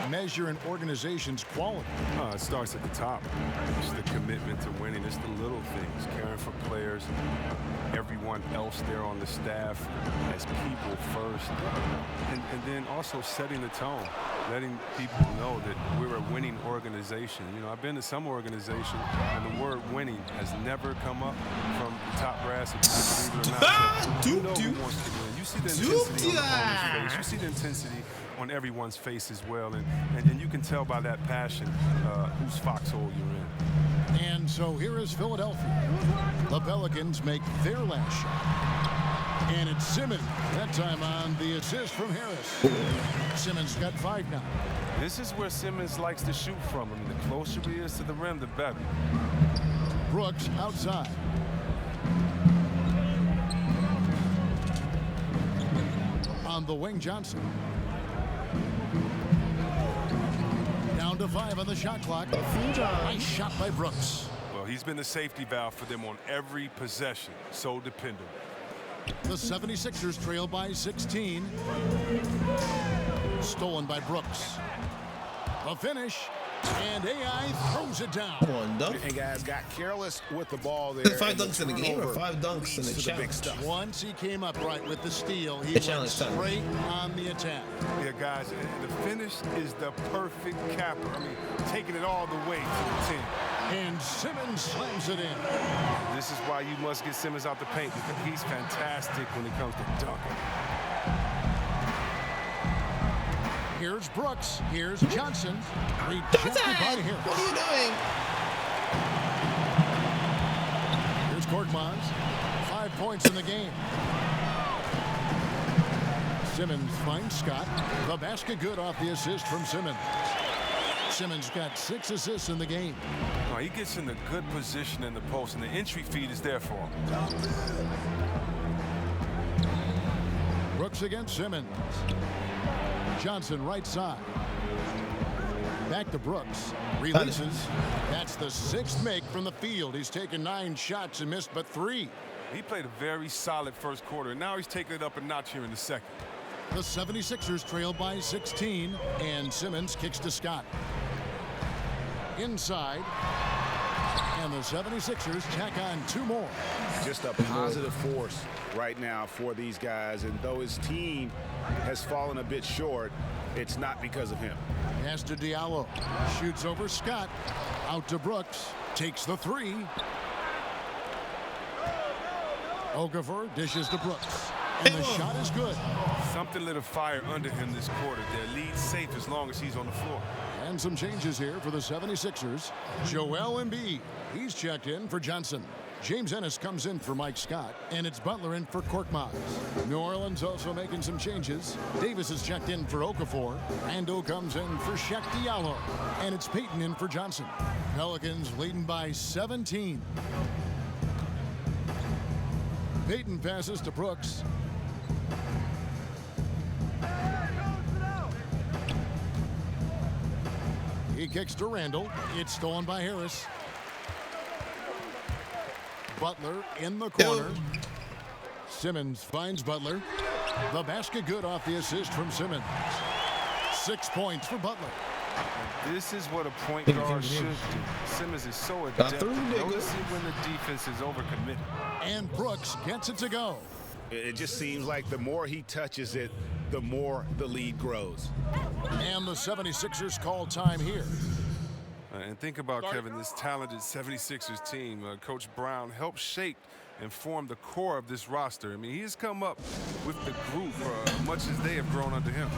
measure an organization's quality? It starts at the top. It's the commitment to winning. It's the little things, caring for players, everyone else there on the staff as people first. And then also setting the tone, letting people know that we're a winning organization. You know, I've been to some organization, and the word winning has never come up from the top brass, believe it or not. So you know who wants to win. You see the intensity on the opponent's face. You see the intensity on everyone's face as well. And you can tell by that passion whose foxhole you're in. And so here is Philadelphia. The Pelicans make their last shot. And it's Simmons, that time on the assist from Harris. Simmons got 5 now. This is where Simmons likes to shoot from. I mean, the closer he is to the rim, the better. Brooks outside. On the wing, Johnson. Down to 5 on the shot clock. Nice shot by Brooks. Well, he's been the safety valve for them on every possession. So dependable. The 76ers trail by 16. Stolen by Brooks. A finish. And AI throws it down. Come on, Dunk. And guys got careless with the ball there. 5 dunks in the game or 5 dunks in the challenge? Once he came up right with the steal, he went straight on the attack. Yeah, guys, the finish is the perfect capper. I mean, taking it all the way to the 10. And Simmons slams it in. This is why you must get Simmons out the paint, because he's fantastic when it comes to dunking. Here's Brooks. Here's Johnson. Rejected by Harris. What are you doing? Here's Korkmaz. 5 points in the game. Simmons finds Scott. The basket good off the assist from Simmons. Simmons got 6 assists in the game. Oh, he gets in a good position in the post, and the entry feed is there for him. Brooks against Simmons. Johnson right side. Back to Brooks. Releases. That's the 6th make from the field. He's taken 9 shots and missed but 3. He played a very solid first quarter, and now he's taking it up a notch here in the second. The 76ers trail by 16, and Simmons kicks to Scott. Inside, and the 76ers tack on 2 more. Just a positive force right now for these guys, and though his team has fallen a bit short, it's not because of him. Pass to Diallo. Shoots over Scott. Out to Brooks. Takes the 3. Okafor dishes to Brooks. And the shot is good. Something lit a fire under him this quarter. Their lead safe as long as he's on the floor. And some changes here for the 76ers. Joel Embiid. He's checked in for Johnson. James Ennis comes in for Mike Scott, and it's Butler in for Korkmaz. New Orleans also making some changes. Davis is checked in for Okafor. Randle comes in for Shaq Diallo, and it's Payton in for Johnson. Pelicans leading by 17. Payton passes to Brooks. He kicks to Randle. It's stolen by Harris. Butler in the corner. Simmons finds Butler. The basket good off the assist from Simmons. 6 points for Butler. This is what a point guard should do. Simmons is so adept. Notice it when the defense is overcommitted. And Brooks gets it to go. It just seems like the more he touches it, the more the lead grows. And the 76ers call time here. And think about, Kevin, this talented 76ers team. Coach Brown helped shape and form the core of this roster. I mean, he's come up with the group much as they have grown under him.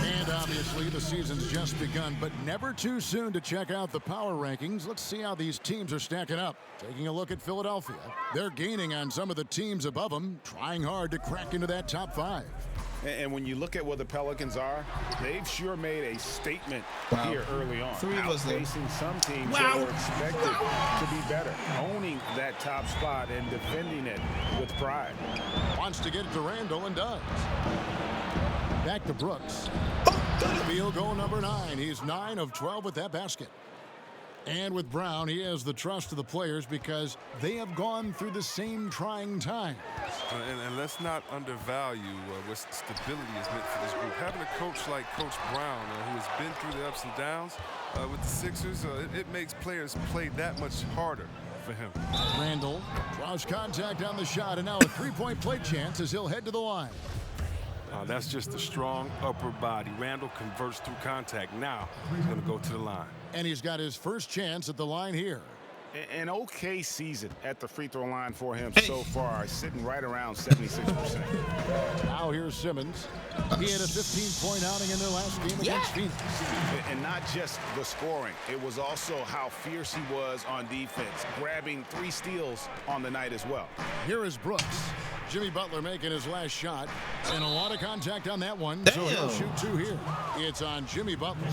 And obviously the season's just begun, but never too soon to check out the power rankings. Let's see how these teams are stacking up. Taking a look at Philadelphia. They're gaining on some of the teams above them, trying hard to crack into that top 5. And when you look at where the Pelicans are, they've sure made a statement here early on. 3 of us there. Facing some teams that were expected to be better, owning that top spot and defending it with pride. Wants to get it to Randle and does. Back to Brooks. Field goal number 9. He's 9 of 12 with that basket. And with Brown, he has the trust of the players because they have gone through the same trying times. And let's not undervalue what stability is meant for this group. Having a coach like Coach Brown, who has been through the ups and downs with the Sixers, it makes players play that much harder for him. Randle draws contact on the shot, and now a 3-point play chance as he'll head to the line. That's just a strong upper body. Randle converts through contact. Now he's going to go to the line. And he's got his first chance at the line here. An okay season at the free throw line for him so far, sitting right around 76%. Now here's Simmons. He had a 15-point outing in their last game against Phoenix. And not just the scoring, it was also how fierce he was on defense, grabbing 3 steals on the night as well. Here is Brooks. Jimmy Butler making his last shot, and a lot of contact on that one, so he'll shoot 2 here. It's on Jimmy Butler.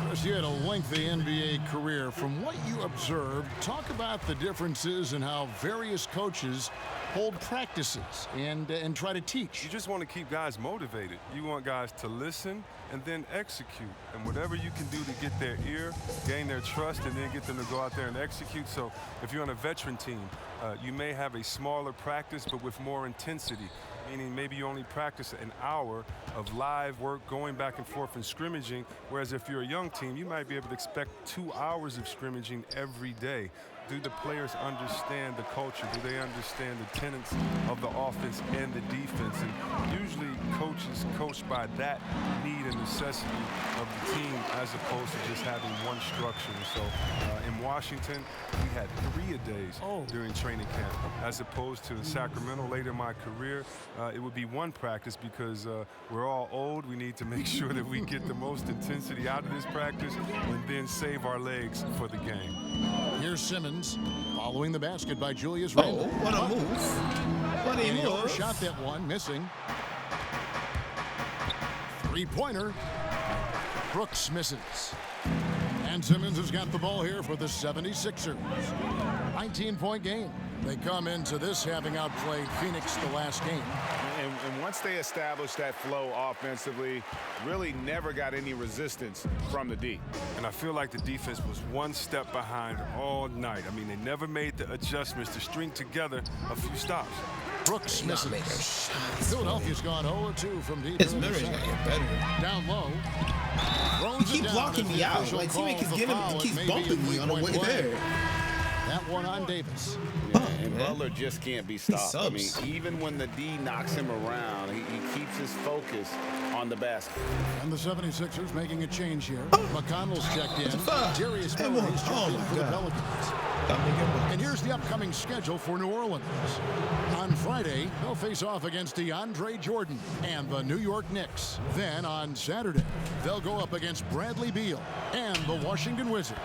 Chris, you had a lengthy NBA career. From what you observed, talk about the differences and how various coaches hold practices and try to teach? You just want to keep guys motivated. You want guys to listen and then execute. And whatever you can do to get their ear, gain their trust, and then get them to go out there and execute. So if you're on a veteran team, you may have a smaller practice but with more intensity, meaning maybe you only practice an hour of live work going back and forth and scrimmaging, whereas if you're a young team, you might be able to expect 2 hours of scrimmaging every day. Do the players understand the culture? Do they understand the tenets of the offense and the defense? And usually coaches coach by that need and necessity of the team as opposed to just having one structure. And so in Washington, we had 3-a-days during training camp, as opposed to in Sacramento later in my career, it would be one practice because we're all old. We need to make sure that we get the most intensity out of this practice and then save our legs for the game. Here's Simmons following the basket by Julius Randle. What a move. What a move. Overshot that one, missing. Three-pointer. Brooks misses. And Simmons has got the ball here for the 76ers. 19-point game. They come into this having outplayed Phoenix the last game. And once they established that flow offensively, really never got any resistance from the D. And I feel like the defense was one step behind all night. I mean, they never made the adjustments to string together a few stops. Brooks misses. Philadelphia's gone 0-2 from deep. His mirror's gonna get better. Down low. He keep blocking me out. My teammate keeps bumping me on the way there. That one on Davis. Yeah, and Butler just can't be stopped. I mean, even when the D knocks him around, he keeps his focus on the basket. And the 76ers making a change here. McConnell's checked in. Darius Miller is checked in for the Pelicans. And here's the upcoming schedule for New Orleans. On Friday, they'll face off against DeAndre Jordan and the New York Knicks. Then on Saturday, they'll go up against Bradley Beal and the Washington Wizards.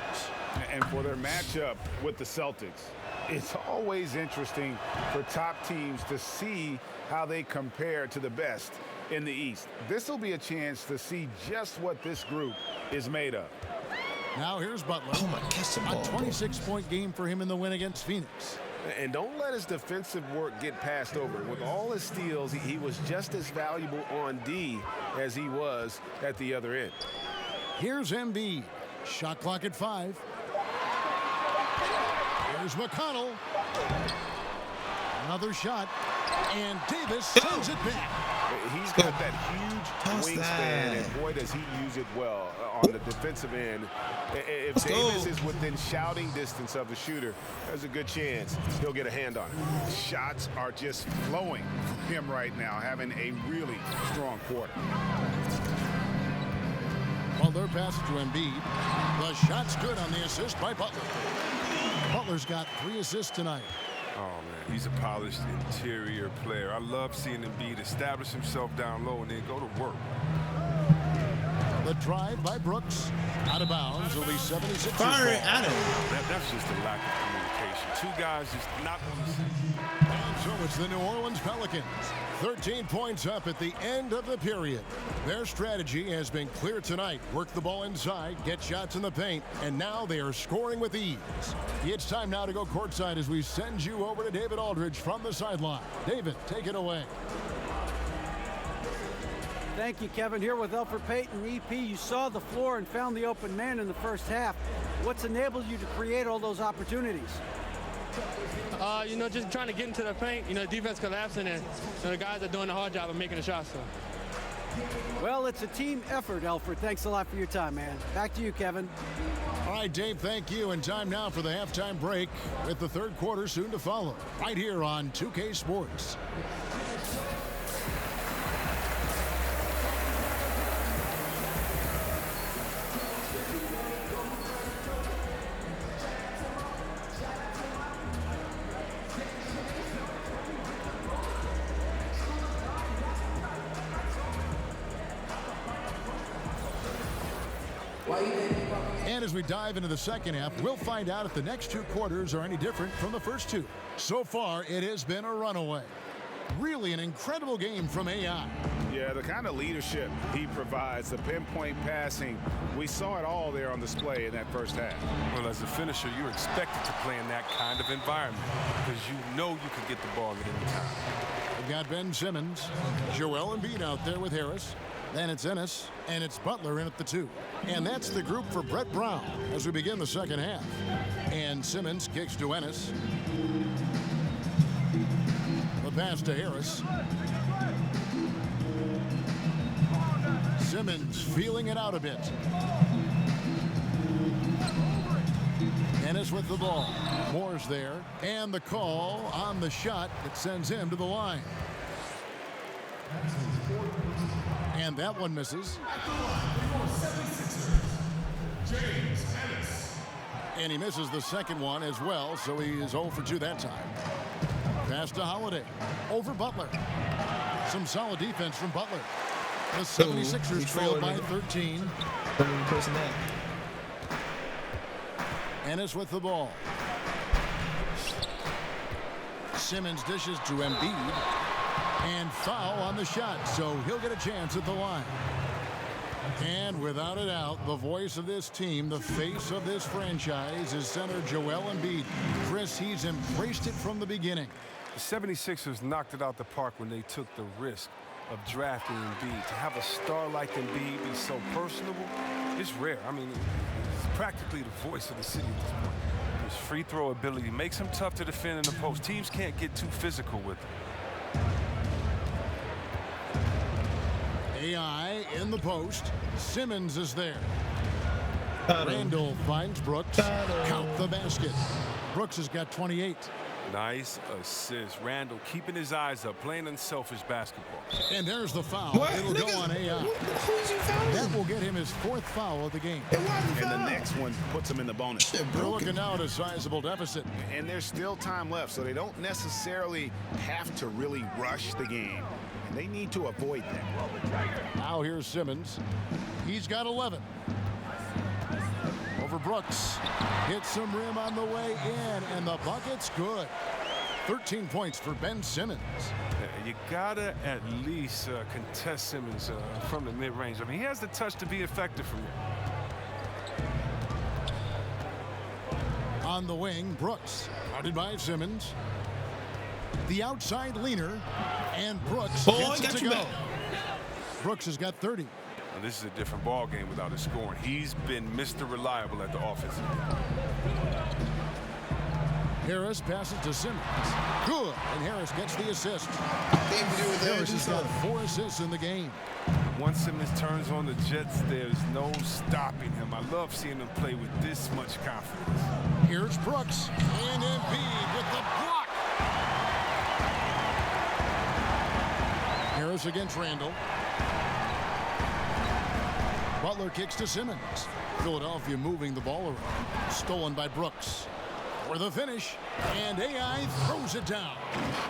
And for their matchup with the Celtics, it's always interesting for top teams to see how they compare to the best in the East. This will be a chance to see just what this group is made of. Now here's Butler. Oh my, catch the ball, a 26-point game for him in the win against Phoenix. And don't let his defensive work get passed over. With all his steals, he was just as valuable on D as he was at the other end. Here's Embiid. Shot clock at 5. Here's McConnell. Another shot. And Davis sends it back. He's got that huge wingspan, and boy, does he use it well on the defensive end. If Davis is within shouting distance of the shooter, there's a good chance he'll get a hand on it. Shots are just flowing from him right now, having a really strong quarter. Butler passes to Embiid. The shot's good on the assist by Butler. Butler's got 3 assists tonight. Oh, man, he's a polished interior player. I love seeing Embiid establish himself down low and then go to work. The drive by Brooks. Out of bounds, will be 76. Fire it at him. That's just a lack of communication. Two guys just not on the same. And so it's the New Orleans Pelicans. 13 points up at the end of the period. Their strategy has been clear tonight. Work the ball inside, get shots in the paint, and now they are scoring with ease. It's time now to go courtside as we send you over to David Aldridge from the sideline. David, take it away. Thank you, Kevin. Here with Elfrid Payton, EP. You saw the floor and found the open man in the first half. What's enabled you to create all those opportunities? Just trying to get into the paint. Defense collapsing, and the guys are doing the hard job of making the shots. So. Well, it's a team effort, Elfrid. Thanks a lot for your time, man. Back to you, Kevin. All right, Dave, thank you. And time now for the halftime break with the third quarter soon to follow. Right here on 2K Sports. And as we dive into the second half, we'll find out if the next 2 quarters are any different from the first 2. So far, it has been a runaway. Really an incredible game from AI. Yeah, the kind of leadership he provides, the pinpoint passing, we saw it all there on display in that first half. Well, as a finisher, you're expected to play in that kind of environment because you know you can get the ball at any time. We've got Ben Simmons, Joel Embiid out there with Harris. Then it's Ennis, and it's Butler in at the 2. And that's the group for Brett Brown as we begin the second half. And Simmons kicks to Ennis. The pass to Harris. Simmons feeling it out a bit. Ennis with the ball. Moore's there. And the call on the shot that sends him to the line. And that one misses. And he misses the second one as well, so he is 0 for 2 that time. Pass to Holiday. Over Butler. Some solid defense from Butler. The 76ers trail by 13. Ennis with the ball. Simmons dishes to Embiid. And foul on the shot, so he'll get a chance at the line. And without a doubt, the voice of this team, the face of this franchise, is center Joel Embiid. Chris, he's embraced it from the beginning. The 76ers knocked it out the park when they took the risk of drafting Embiid. To have a star like Embiid be so personable, it's rare. I mean, it's practically the voice of the city at this point. His free throw ability makes him tough to defend in the post. Teams can't get too physical with him. AI in the post. Simmons is there. Randall finds Brooks. Count the basket. Brooks has got 28. Nice assist. Randall keeping his eyes up, playing unselfish basketball. And there's the foul. It'll go on AI. That will get him his 4th foul of the game. And the next one puts him in the bonus. They're looking now at a sizable deficit. And there's still time left, so they don't necessarily have to really rush the game. And they need to avoid that. Now here's Simmons. He's got 11. Over Brooks. Hits some rim on the way in, and the bucket's good. 13 points for Ben Simmons. You gotta at least contest Simmons from the mid-range. I mean, he has the touch to be effective from there. On the wing, Brooks. Guarded by Simmons. The outside leaner, and Brooks gets it to go. Brooks has got 30. Now, this is a different ball game without his scoring. He's been Mr. Reliable at the offensive end. Harris passes to Simmons. Good, and Harris gets the assist. Harris has got 4 assists in the game. Once Simmons turns on the Jets, there's no stopping him. I love seeing him play with this much confidence. Here's Brooks, and Embiid with the block. Harris against Randall. Butler kicks to Simmons. Philadelphia moving the ball around. Stolen by Brooks. For the finish, and AI throws it down.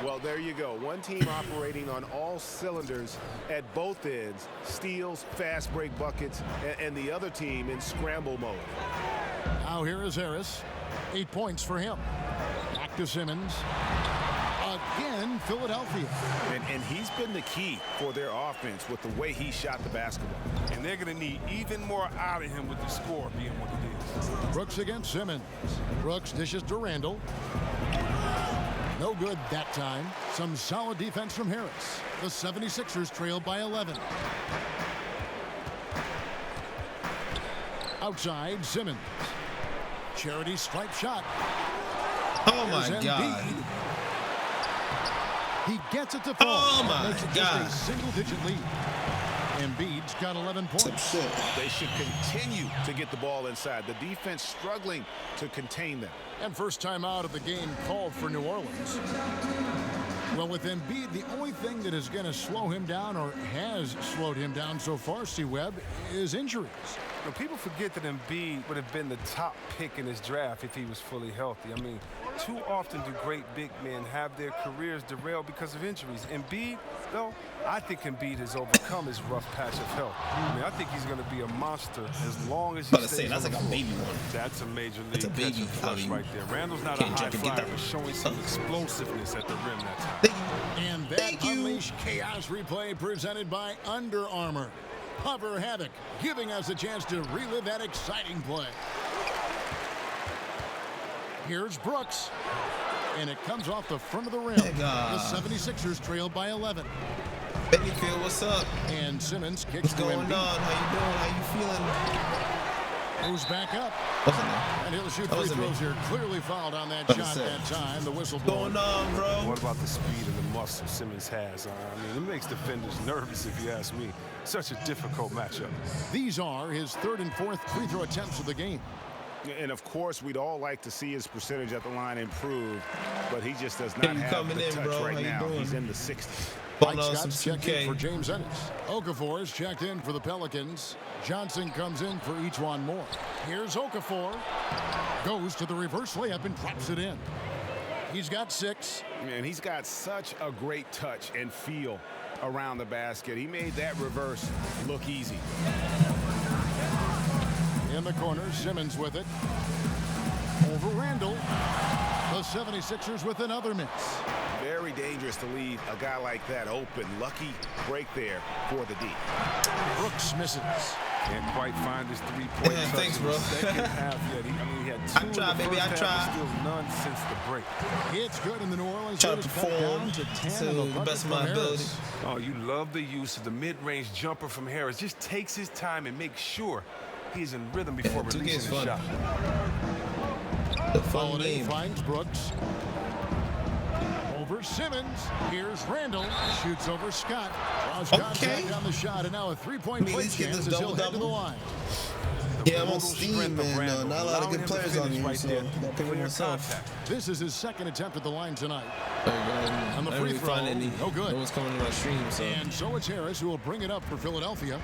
Well, there you go. One team operating on all cylinders at both ends. Steals, fast break buckets, and the other team in scramble mode. Now here is Harris. 8 points for him. Back to Simmons. Again, Philadelphia. And he's been the key for their offense with the way he shot the basketball. And they're going to need even more out of him with the score being what it is. Brooks against Simmons. Brooks dishes to Randall. No good that time. Some solid defense from Harris. The 76ers trail by 11. Outside, Simmons. Charity stripe shot. Oh, my God. He gets it to fall. Oh, my Makes it God. just a single-digit lead. Embiid's got 11 points. They should continue to get the ball inside. The defense struggling to contain them. And first time out of the game called for New Orleans. Well, with Embiid, the only thing that is going to slow him down or has slowed him down so far, C-Webb, is injuries. People forget that Embiid would have been the top pick in this draft if he was fully healthy. I mean, too often do great big men have their careers derailed because of injuries. Embiid, though, I think Embiid has overcome his rough patch of health. I mean, I think he's going to be a monster as long as he stays that's on like the a floor. baby one. That's a major league That's a baby. flush right there. Randall's not a Can't high jump and get flyer, that. but showing some explosiveness at the rim that time. And that Unleash Chaos replay presented by Under Armour. Hover Havoc, giving us a chance to relive that exciting play. Here's Brooks. And it comes off the front of the rim. The 76ers trail by 11. Babyfield, what's up? And Simmons kicks What's to going on? Embiid. How you doing? How you feeling? Moves back up. Wasn't there? And he'll shoot That free wasn't me. throws here. Clearly fouled on that What shot is that time. The whistle Going on, bro? What about the speed and the muscle Simmons has? I mean, it makes defenders nervous, if you ask me. Such a difficult matchup. These are his third and fourth free throw attempts of the game. And of course, we'd all like to see his percentage at the line improve, but he just does not have coming the in, touch bro? right How you now. doing? He's in the 60s. Mike Scott's checked in for James Ennis. Okafor is checked in for the Pelicans. Johnson comes in for Ejuan Moore. Here's Okafor. Goes to the reverse layup and drops it in. He's got 6. And he's got such a great touch and feel around the basket. He made that reverse look easy. In the corner, Simmons with it. Over Randall. The 76ers with another miss. Very dangerous to leave a guy like that open. Lucky break there for the D. Brooks misses. Can't quite find his three-point touch thanks, in bro. the second half yet. He had 2 I in tried, the baby, first I half, tried. but still none since the break. It's good in the New Orleans. Try to Raiders cut perform down to 10 to of the bucket best of from my ability. Harris. Oh, you love the use of the mid-range jumper from Harris. Just takes his time and makes sure he's in rhythm before 2K is releasing the fun. shot. The fun Holiday game. finds Brooks. Over Simmons. Here's Randall. Shoots over Scott. Draws contact on the shot, and now a three-point play let's get chance this as he'll head to the double-double. line. Yeah, I'm on Steam, and not a lot of good players on here, so I gotta pick one myself. This is his second attempt at the line tonight. On the I free didn't throw, find any. no good. No one's coming to my stream, so. And so it's Harris who will bring it up for Philadelphia.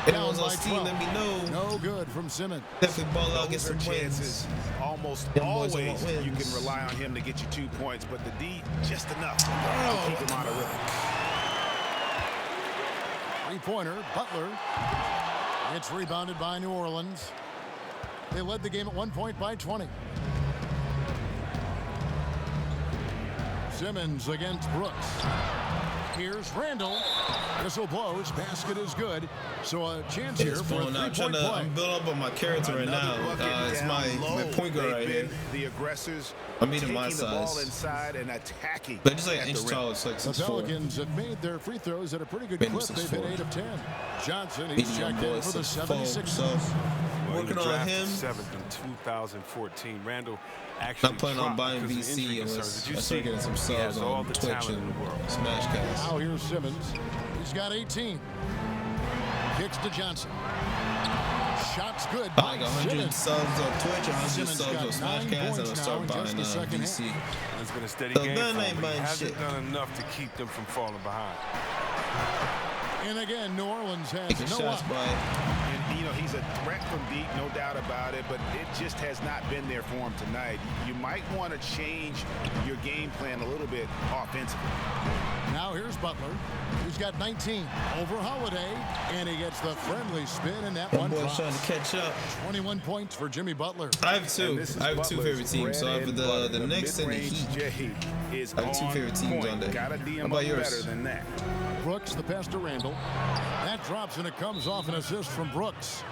Anyone's Down on by Steam, 12. let me know. No good from Simmons. Definitely ball out, get Those some are wins. chances. Almost Them boys don't always want you wins. can rely on him to get you 2 points, but the D just enough to keep him out of rhythm. Three-pointer, Butler. It's rebounded by New Orleans. They led the game at 1 point by 20. Simmons against Brooks. Here's Randall. Whistle blows. Basket is good. So a chance here It's for a falling out. three-point play. I'm building up on my character right Another now. bucket It's down my low. point guard They've right been here. the aggressors I'm eating my taking the ball size. inside and attacking. But just like at an the inch rim. tall, it's like The 6'4". Pelicans have made their free throws at a pretty good Made him clip. They've hit 6'4". 8 of 10. Johnson, he's Medium checked boy, in for the 6'4", 76ers. so Well, working he was on drafted him. 7th in 2014. Randall actually I'm planning on dropped buying because of injury VC concerns. unless Did you I start see? getting some He subs has all on the Twitch talent in and the world. Smashcast. Now here's Simmons. He's got 18. Kicks to Johnson. Shot's good. I like 100 Simmons. subs on Twitch, 100 Simmons subs got on 9 Smashcast, and points I'll now start in just buying the second VC. half. It's been a steady So game then for I him, ain't but he buying hasn't shit. done enough to keep them from falling behind. And again, New Orleans has Taking no shots up. by And, you know, he's a threat from deep, no doubt about it, but it just has not been there for him tonight. You might want to change your game plan a little bit offensively. Now here's Butler. He's got 19 over Holiday, and he gets the friendly spin, and that one boy's drops. trying to catch up. 21 points for Jimmy Butler. I have two. And this is I have two Butler's favorite teams. So I have bread and the butter. Knicks and the mid-range Heat. J is I have two on favorite teams point. on there. Gotta D How him about up yours? better than that. Brooks, the pass to Randall. That drops, and it comes off an assist from Brooks.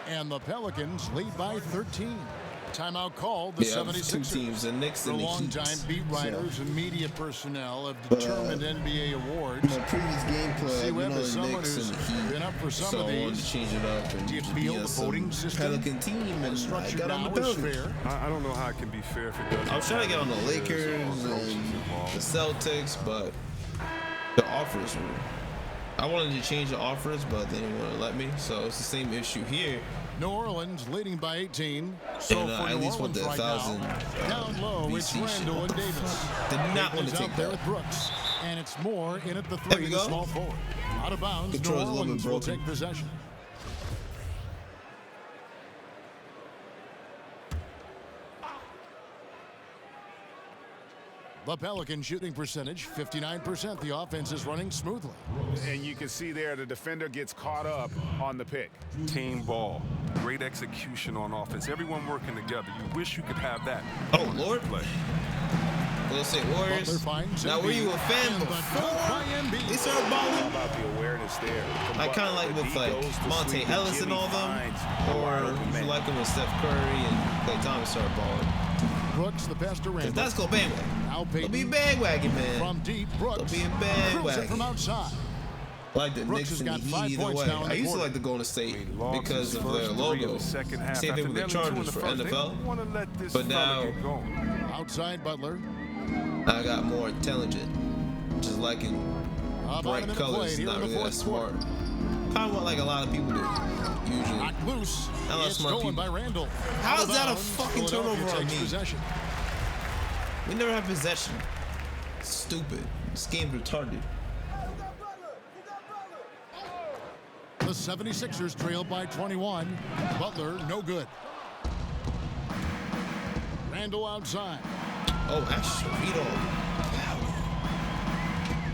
And the Pelicans lead by 13. Timeout called. The Yeah, I have 76ers. two teams, the Knicks The and the Heat. longtime beat writers and media personnel have But, determined NBA awards. My previous gameplay, See, you Webb know, is the someone Knicks who's and the Heat. been up for some So of I wanted these. to change it up and Do you just feel be the a voting some system Pelican team, and I structured got on now the is Pelicans. fair? I don't know how it can be fair if it doesn't. I was trying to get on the There's Lakers all coaches and involved. the Celtics, but the offers were. I wanted to change the offers, but they didn't want to let me. So it's the same issue here. New Orleans leading by 18. So And for I at New least want Orleans the right 1,000 now, down low, it's VC shit. Randall and Davis. Did not want Davis to take out there that. with Brooks, and it's Moore in at the There three, we the go. small forward. Out of bounds, New Control's a little bit Orleans will broken. take possession. The Pelican shooting percentage, 59%. The offense is running smoothly. And you can see there the defender gets caught up on the pick. Team ball. Great execution on offense. Everyone working together. You wish you could have that. Oh, Lord. Play. Golden State Warriors. Now, were you a fan before they started balling? How about the awareness there? Like kind of like with like Monte Ellis and all them, or you like them with Steph Curry and Klay Thomas started balling. Brooks, the pass to Randall. That's go bandwagon. They'll be bandwagon, man. From deep, Brooks. They'll be a bandwagon. From outside. Like the Knicks and the Heat either way. I used to like the Golden State because of their logo. Same thing with the Chargers for NFL. But now, outside Butler. I got more intelligent. Just liking bright colors, not really that smart. Kind of what like a lot of people do. Usually. Knocked loose. It's stolen people. by Randall. How is that a fucking turnover on me? Possession. We never have possession. Stupid. This game's retarded. The 76ers trailed by 21. Butler, no good. Randall outside. Oh, Asherito.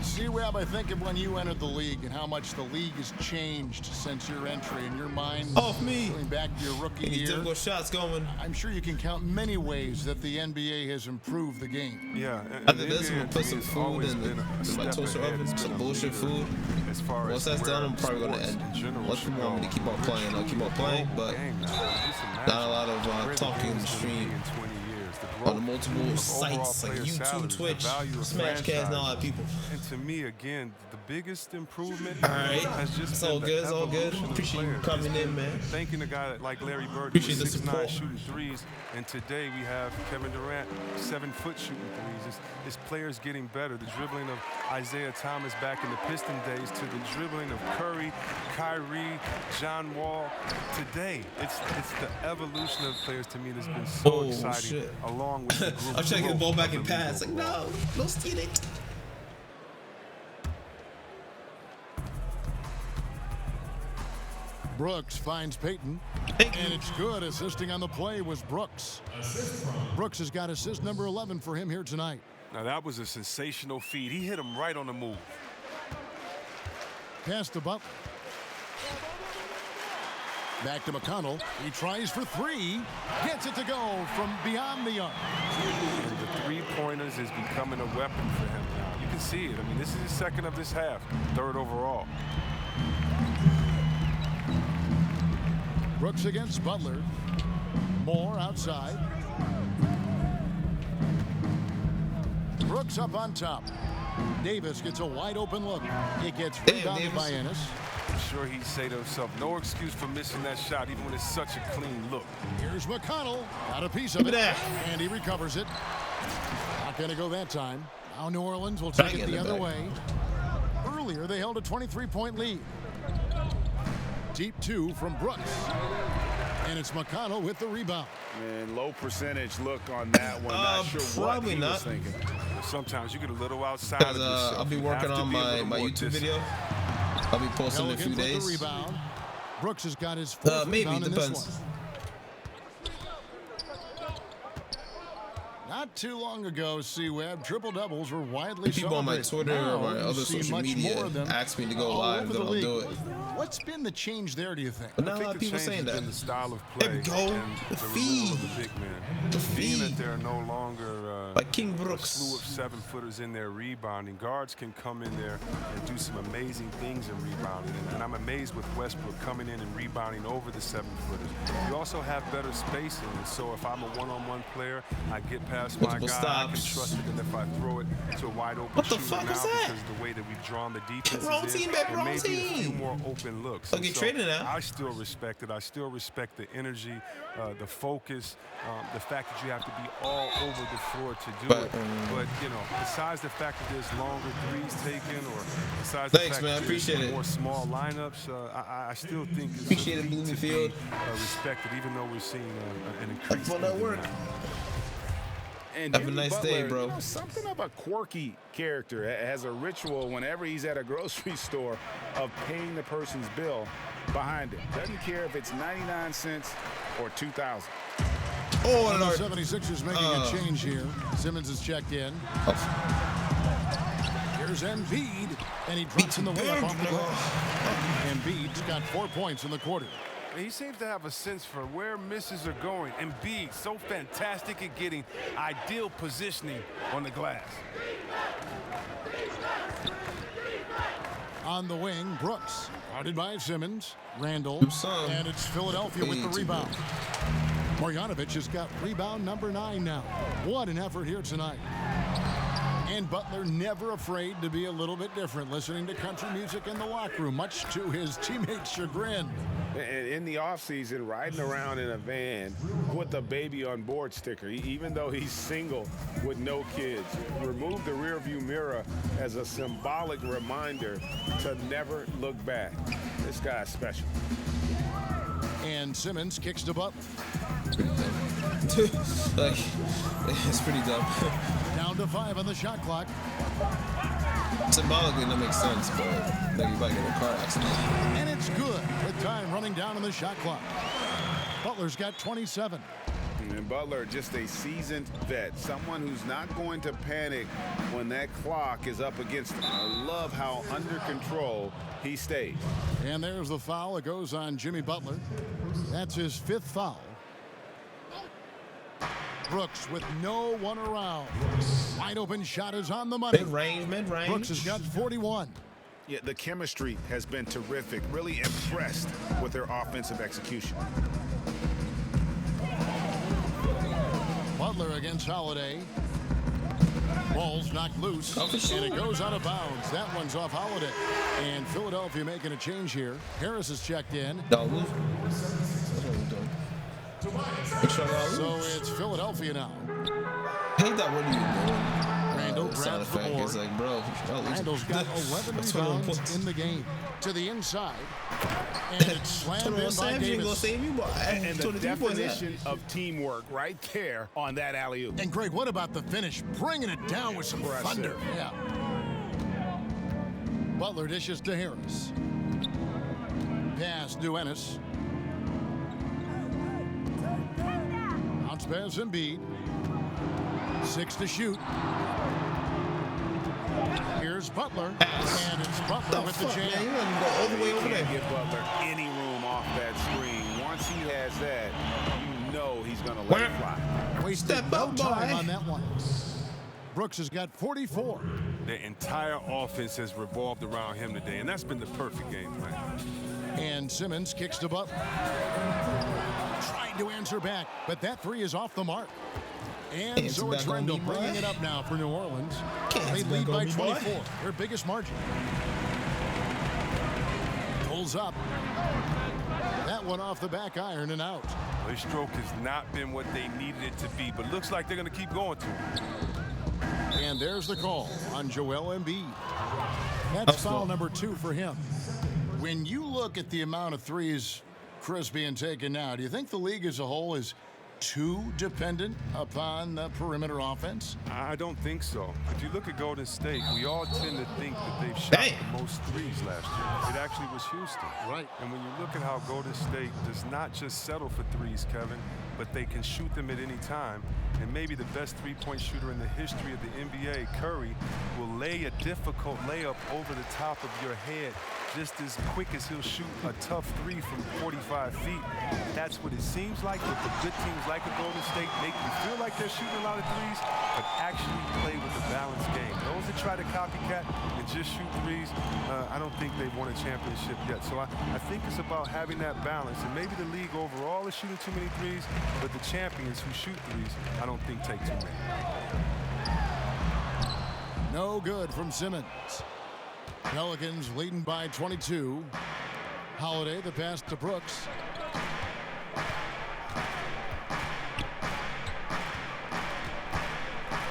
C-Web, I think of when you entered the league and how much the league has changed since your entry in your mind. Off me. Going back to your rookie Any year. difficult shots going. I'm sure you can count many ways that the NBA has improved the game. Yeah. I think this one put some food in my toaster oven, some bullshit food. As far Once that's done, I'm probably going to end. Unless you want me to keep on playing, I'll keep on playing. But not a lot of talking in the stream. On the multiple sites like YouTube, Twitch, Smashcast, and all that people. And to me, again, the biggest improvement has just it's all good. It's all good. Appreciate you coming in, man. Thanking a guy like Larry Bird, appreciate the 6'9" support. shooting threes, and today we have Kevin Durant, 7-foot shooting threes. It's players getting better. The dribbling of Isaiah Thomas back in the Piston days to the dribbling of Curry, Kyrie, John Wall. Today, it's the evolution of players to me that's been so exciting. Shit. Along with the group. I'm trying to get the ball back and pass. Like, no steal it. Brooks finds Payton, and it's good. Assisting on the play was Brooks. Brooks has got assist number 11 for him here tonight. Now that was a sensational feed. He hit him right on the move. Pass to Butler. Back to McConnell. He tries for three. Gets it to go from beyond the arc. And the three-pointers is becoming a weapon for him now. You can see it. I mean, this is his second of this half, third overall. Brooks against Butler. Moore outside. Brooks up on top. Davis gets a wide open look. It gets rebounded by Ennis. I'm sure he'd say to himself, no excuse for missing that shot, even when it's such a clean look. Here's McConnell. Got a piece of it. And he recovers it. Not going to go that time. Now New Orleans will take it the other way. Earlier, they held a 23-point lead. Deep two from Brooks. And it's McConnell with the rebound. Man, low percentage look on that one. Not sure what he was thinking. Sometimes you get a little outside of yourself. I'll be working on my YouTube video. I'll be posting in a few days. Rebound. Brooks has got his fourth rebound in this one. Not too long ago, C-Web, triple-doubles were widely people on my Twitter or my other social media ask me to go live, then I'll do it. What's been the change there, do you think? But not a lot of people saying that. The style of play the feed. Of the big man. The feed. Being that they're no longer like King Brooks. A slew of 7-footers in there rebounding. Guards can come in there and do some amazing things in rebounding. And I'm amazed with Westbrook coming in and rebounding over the 7-footers. You also have better spacing. And so if I'm a one-on-one player, I get past my guy, I can trust it. And if I throw it to a wide open shooter now, because the way that we've drawn the defense in, there may be a few more open looks. Okay, traded now. I still respect it. I still respect the energy, the focus, the fact that you have to be all over the floor to do it. But, you know, besides the fact that there's longer threes taken or besides the fact that there's more small lineups, I still think it's to be respected, even though we're seeing an increase in that. And have a nice day, bro. You know, something of a quirky character. Has a ritual whenever he's at a grocery store of paying the person's bill behind him. Doesn't care if it's 99 cents or 2,000. Oh, the 76ers making a change here. Simmons is checked in. Here's Embiid, and he drops in the layup off the glass. Embiid's got 4 points in the quarter. He seems to have a sense for where misses are going. Embiid, so fantastic at getting ideal positioning on the glass. On the wing, Brooks, guarded by Simmons, Randall, and it's Philadelphia with the rebound. Marjanovic has got rebound number 9 now. What an effort here tonight. And Butler never afraid to be a little bit different, listening to country music in the locker room, much to his teammates' chagrin. And in the offseason, riding around in a van with a baby on board sticker, even though he's single with no kids. Remove the rearview mirror as a symbolic reminder to never look back. This guy's special. And Simmons kicks to Butler. Like, it's pretty dumb. Down to 5 on the shot clock. Symbolically, that makes sense, but like you might get in a car accident. And it's good with time running down on the shot clock. Butler's got 27. And Butler, just a seasoned vet, someone who's not going to panic when that clock is up against him. I love how under control he stays. And there's the foul. It goes on Jimmy Butler. That's his 5th foul. Brooks with no one around. Wide open shot is on the money. Mid-range. Brooks has got 41. Yeah, the chemistry has been terrific. Really impressed with their offensive execution. Butler against Holiday. Ball's knocked loose, and it goes out of bounds. That one's off Holiday. And Philadelphia making a change here. Harris is checked in. So it's Philadelphia now. Hate that. What are you doing? Randall grabs the board. It's like, bro, Randall's got 11 rebounds in the game. To the inside. And it's slammed in by Davis. And the definition of teamwork right there on that alley-oop. And Greg, what about the finish? Bringing it down with some thunder. Yeah. Butler dishes to Harris. Pass to Ennis. Bounce pass Embiid. 6 to shoot. Here's Butler. And it's Butler with the jam. Man, you want to go all the way over there. Can't give Butler any room off that screen. Once he has that, you know he's going to let it fly. Wasted no time on that one. Brooks has got 44. The entire offense has revolved around him today, and that's been the perfect game plan. And Simmons kicks to Butler. Trying to answer back, but that 3 is off the mark. And so it's Randall bringing it up now for New Orleans. They lead by 24, their biggest margin. Pulls up. That one off the back iron and out. Their stroke has not been what they needed it to be, but looks like they're going to keep going to it. And there's the call on Joel Embiid. That's foul number 2 for him. When you look at the amount of threes Chris being taken now, do you think the league as a whole is too dependent upon the perimeter offense? I don't think so. If you look at Golden State, we all tend to think that they've shot the most threes last year. It actually was Houston. Right. And when you look at how Golden State does not just settle for threes, Kevin, but they can shoot them at any time. And maybe the best three-point shooter in the history of the NBA, Curry, will lay a difficult layup over the top of your head just as quick as he'll shoot a tough 3 from 45 feet. That's what it seems like with the good teams like a Golden State make you feel like they're shooting a lot of threes, but actually play with a balanced game. Those that try to copycat and just shoot threes, I don't think they've won a championship yet. So I think it's about having that balance. And maybe the league overall is shooting too many threes, but the champions who shoot threes, I don't think take too many. No good from Simmons. Pelicans leading by 22. Holiday, the pass to Brooks.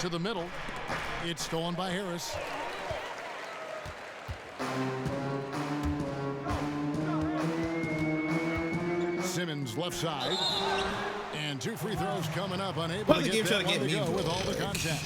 To the middle. It's stolen by Harris. Simmons left side. And 2 free throws coming up. Unable to get that one to go with all the contact.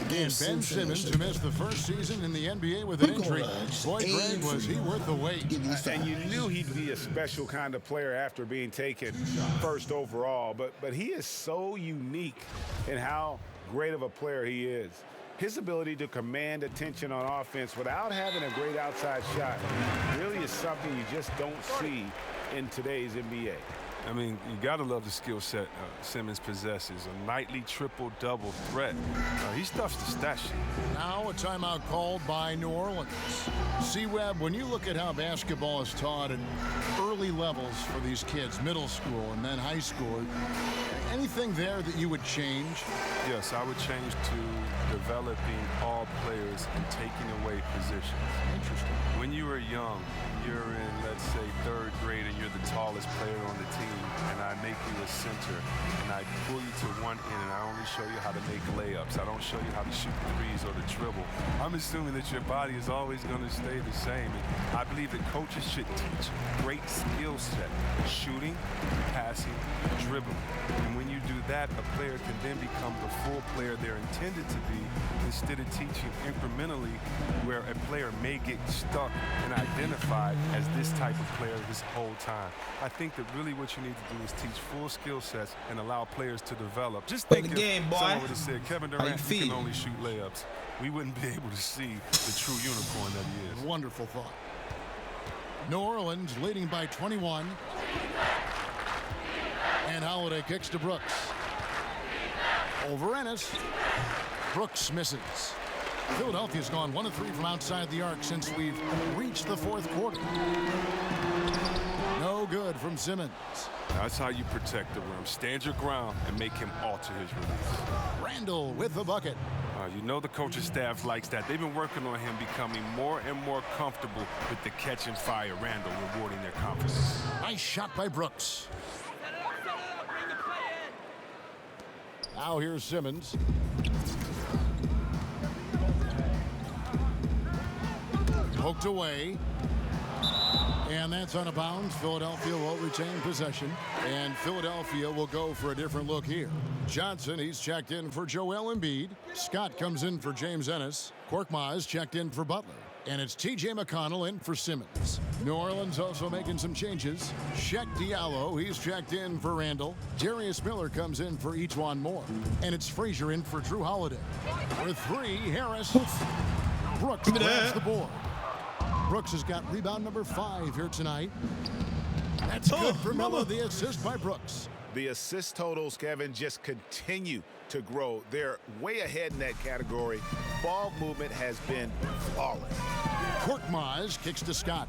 Ben Simmons to miss the first season in the NBA with an injury. Boy, Greg, was he worth the wait. And you knew he'd be a special kind of player after being taken first overall. But he is so unique in how great of a player he is. His ability to command attention on offense without having a great outside shot really is something you just don't see in today's NBA. I mean, you got to love the skill set Simmons possesses. A nightly triple-double threat. He stuffs the stat sheet. Now a timeout called by New Orleans. C-Web, when you look at how basketball is taught at early levels for these kids, middle school and then high school, anything there that you would change? Yes, I would change to developing all players and taking away positions. Interesting. When you were young, you're in, let's say, 3rd grade and you're the tallest player on the team, and I make you a center, and I pull you to one end, and I only show you how to make layups. I don't show you how to shoot threes or to dribble. I'm assuming that your body is always going to stay the same, and I believe that coaches should teach great skill set, shooting, passing, dribbling. And when you do that, a player can then become the full player they're intended to be, instead of teaching incrementally where a player may get stuck and identified as this type of player his whole time. I think that really what you need to do is teach full skill sets and allow players to develop. Just think if someone would have said, Kevin Durant, he can only shoot layups, we wouldn't be able to see the true unicorn that he is. Wonderful thought. New Orleans leading by 21. And Holiday kicks to Brooks. Over Ennis. Brooks misses. Philadelphia's gone 1 of 3 from outside the arc since we've reached the 4th quarter. No good from Simmons. That's how you protect the rim. Stand your ground and make him alter his release. Randall with the bucket. You know the coaching staff likes that. They've been working on him becoming more and more comfortable with the catch and fire. Randall rewarding their confidence. Nice shot by Brooks. Now here's Simmons. Poked away. And that's out of bounds. Philadelphia will retain possession. And Philadelphia will go for a different look here. Johnson, he's checked in for Joel Embiid. Scott comes in for James Ennis. Korkmaz checked in for Butler. And it's T.J. McConnell in for Simmons. New Orleans also making some changes. Cheick Diallo, he's checked in for Randall. Darius Miller comes in for E'Twaun Moore. And it's Frazier in for Drew Holiday. For 3, Harris. Brooks grabs the board. Brooks has got rebound number 5 here tonight. That's good for Miller, the assist by Brooks. The assist totals, Kevin, just continue to grow. They're way ahead in that category. Ball movement has been flawless. Korkmaz kicks to Scott.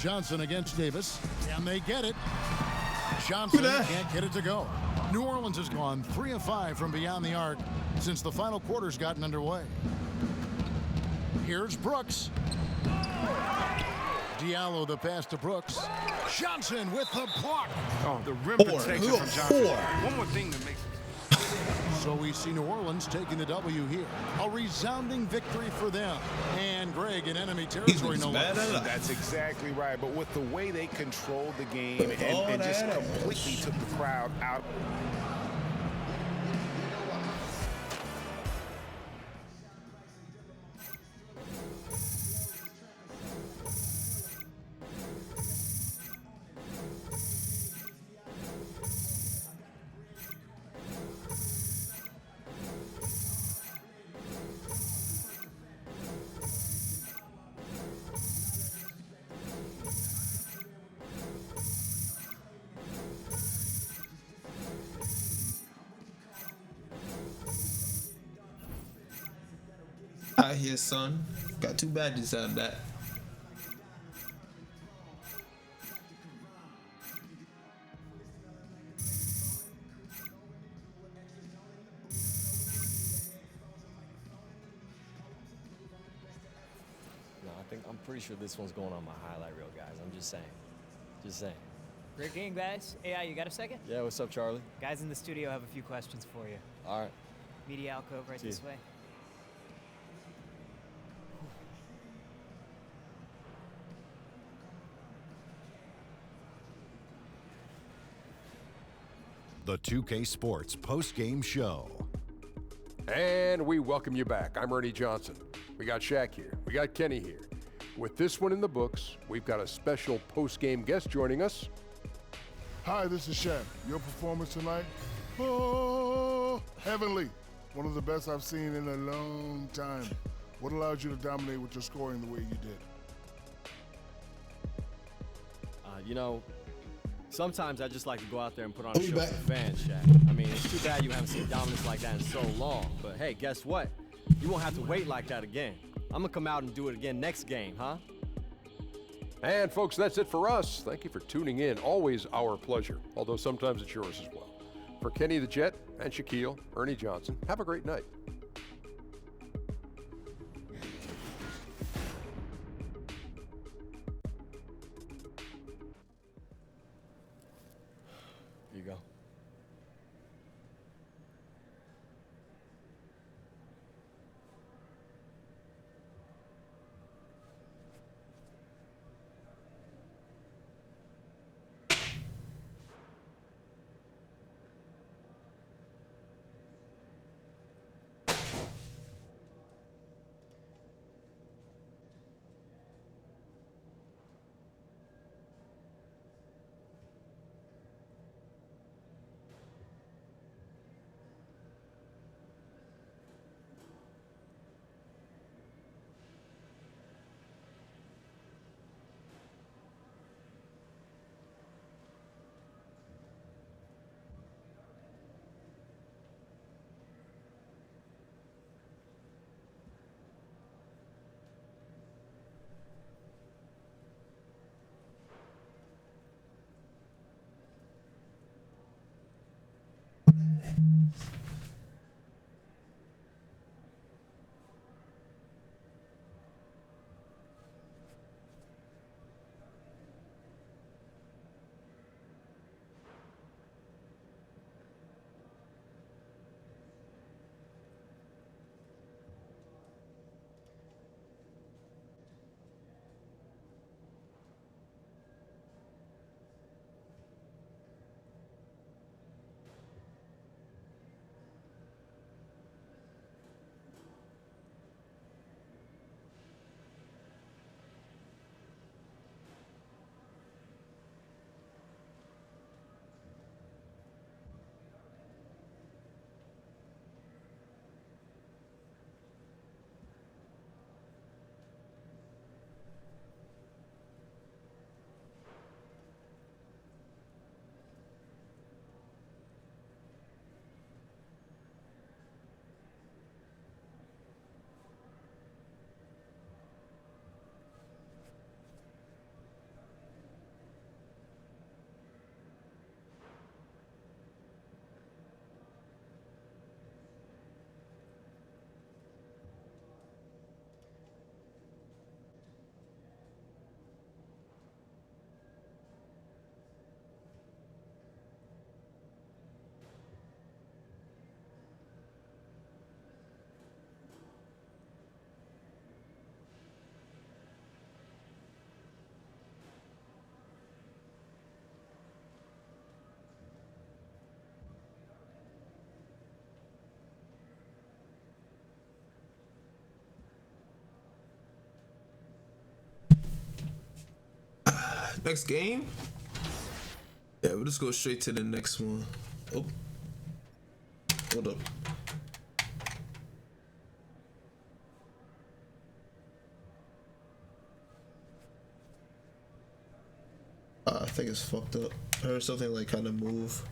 Johnson against Davis, and they get it. Johnson can't get it to go. New Orleans has gone 3 of 5 from beyond the arc since the final quarter's gotten underway. Here's Brooks. Diallo the pass to Brooks. Johnson with the block. Oh, the rim protection from Johnson. One more thing that makes it. So we see New Orleans taking the W here. A resounding victory for them. And Greg in enemy territory no less. That's exactly right. But with the way they controlled the game and just completely took the crowd out. Out here, son. Got 2 badges out of that. I'm pretty sure this one's going on my highlight reel, guys. I'm just saying. Just saying. Great game, guys. AI, you got a second? Yeah, what's up, Charlie? Guys in the studio have a few questions for you. All right. Media alcove right this way. the 2K Sports post-game show. And we welcome you back. I'm Ernie Johnson. We got Shaq here. We got Kenny here. With this one in the books, we've got a special post-game guest joining us. Hi, this is Shaq. Your performance tonight? Oh, heavenly. One of the best I've seen in a long time. What allowed you to dominate with your scoring the way you did? You know, sometimes I just like to go out there and put on a show for the fans, Shaq. I mean, it's too bad you haven't seen dominance like that in so long. But hey, guess what? You won't have to wait like that again. I'm gonna come out and do it again next game, huh? And folks, that's it for us. Thank you for tuning in. Always our pleasure, although sometimes it's yours as well. For Kenny the Jet and Shaquille, Ernie Johnson, have a great night. Here you go. Next game? Yeah, we'll just go straight to the next one. Oh. Hold up. I think it's fucked up. I heard something like kind of move.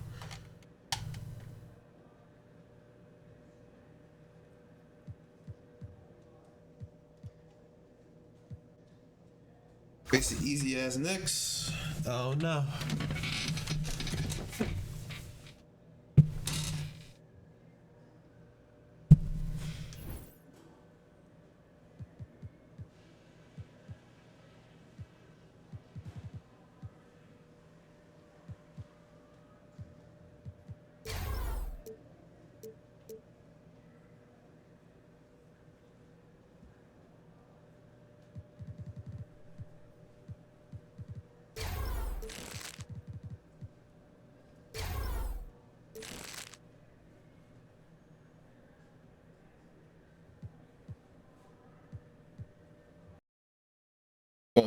Basic easy as next. Oh no.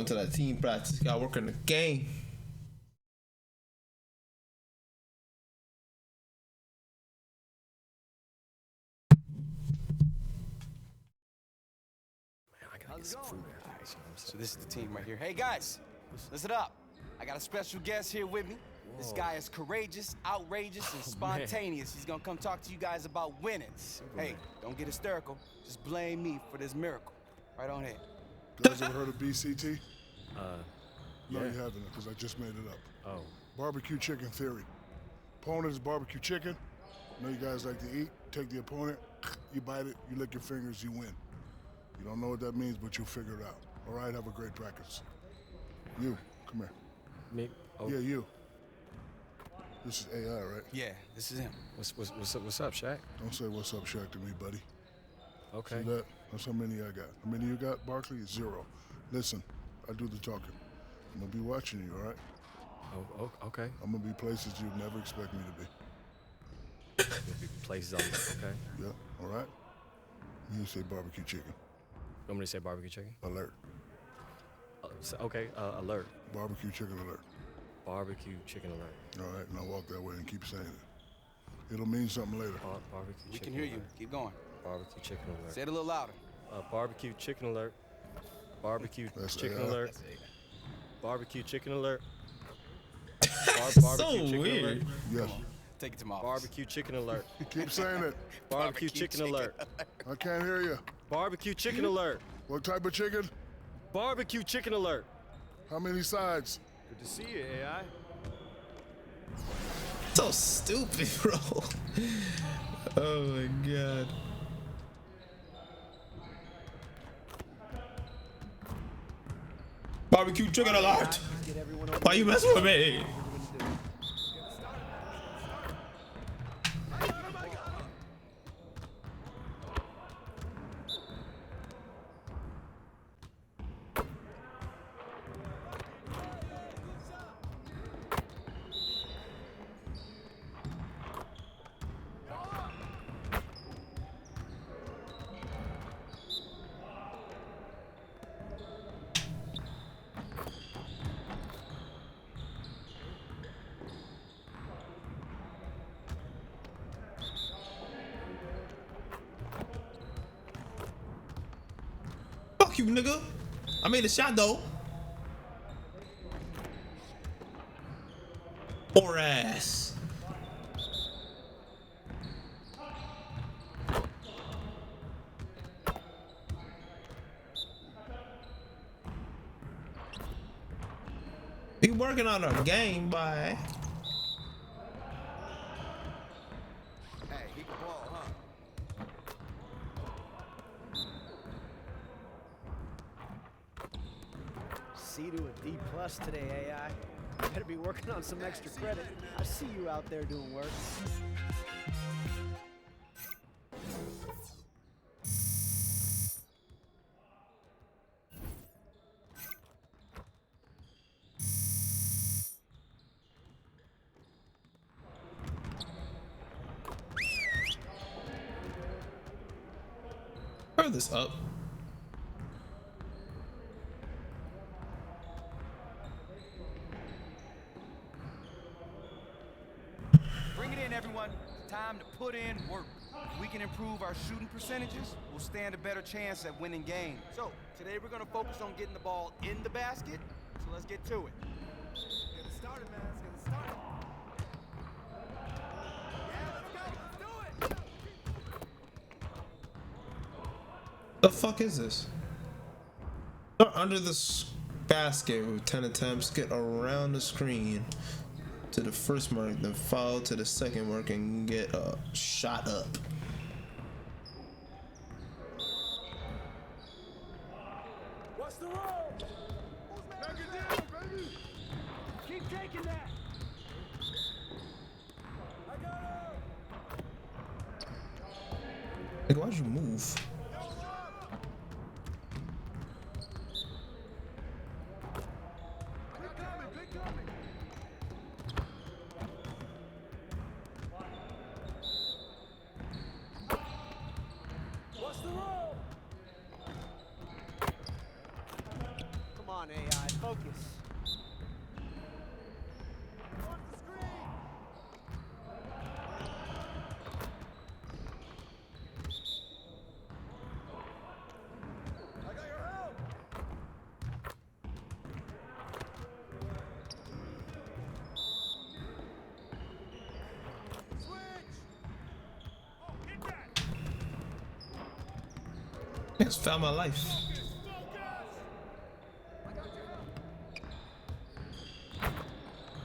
talking to that team practice. Got work in the game. So this is the team right here. Hey guys, listen up. I got a special guest here with me. This guy is courageous, outrageous, and spontaneous. He's gonna come talk to you guys about winning. Hey, don't get hysterical. Just blame me for this miracle. Right on here. Guys ever heard of BCT? No, yeah. you haven't, because I just made it up. Oh. Barbecue chicken theory. Opponent is barbecue chicken. Know you guys like to eat. Take the opponent, you bite it, you lick your fingers, you win. You don't know what that means, but you'll figure it out. All right, have a great practice. You, come here. Me? Oh. Yeah, you. This is AI, right? Yeah, this is him. What's up, Shaq? Don't say what's up, Shaq, to me, buddy. Okay. See that? That's how many I got. How many you got, Barkley? 0. Listen, I do the talking. I'm gonna be watching you, all right? Oh, okay. I'm gonna be places you'd never expect me to be. Places okay. Yeah, all right? You say barbecue chicken. You want me to say barbecue chicken? Alert. Okay, alert. Barbecue chicken alert. Barbecue chicken alert. All right, now walk that way and keep saying it. It'll mean something later. Barbecue We chicken can hear alert. you. Keep going. Barbecue chicken alert. Say it a little louder. Barbecue chicken alert. Barbecue That's chicken AI. alert. Barbecue chicken alert. So Barbecue chicken weird. alert. Yes. Take it to my office. Barbecue chicken alert. Keep saying it. Barbecue chicken alert. I can't hear you. Barbecue chicken alert. What type of chicken? Barbecue chicken alert. How many sides? Good to see you, AI. So stupid, bro. Oh my god. Barbecue chicken alert. Why you messing with me? Fuck you, nigga. I made a shot though. Or ass. We working on our game, boy. Hey, he can ball, huh? C to a D+ today, AI. You better be working on some extra credit. I see you out there doing work. Turn this up. Bring it in, everyone. Time to put in work. If we can improve our shooting percentages, we'll stand a better chance at winning games. So, today we're gonna focus on getting the ball in the basket, so let's get to it. Get it started, man. Let's get it started. The fuck is this? Start under the basket with 10 attempts. Get around the screen to the first mark, then foul to the second mark and get a shot up. What's the roll? Knock it down, baby. Keep taking that. I got Like, why'd you move? Come on, on, AI. Focus. Just found my life.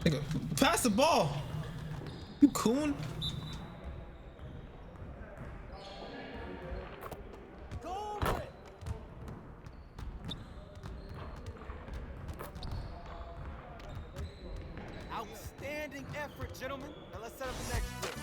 Nigga, pass the ball. You coon. Outstanding effort, gentlemen. Now let's set up the next drill.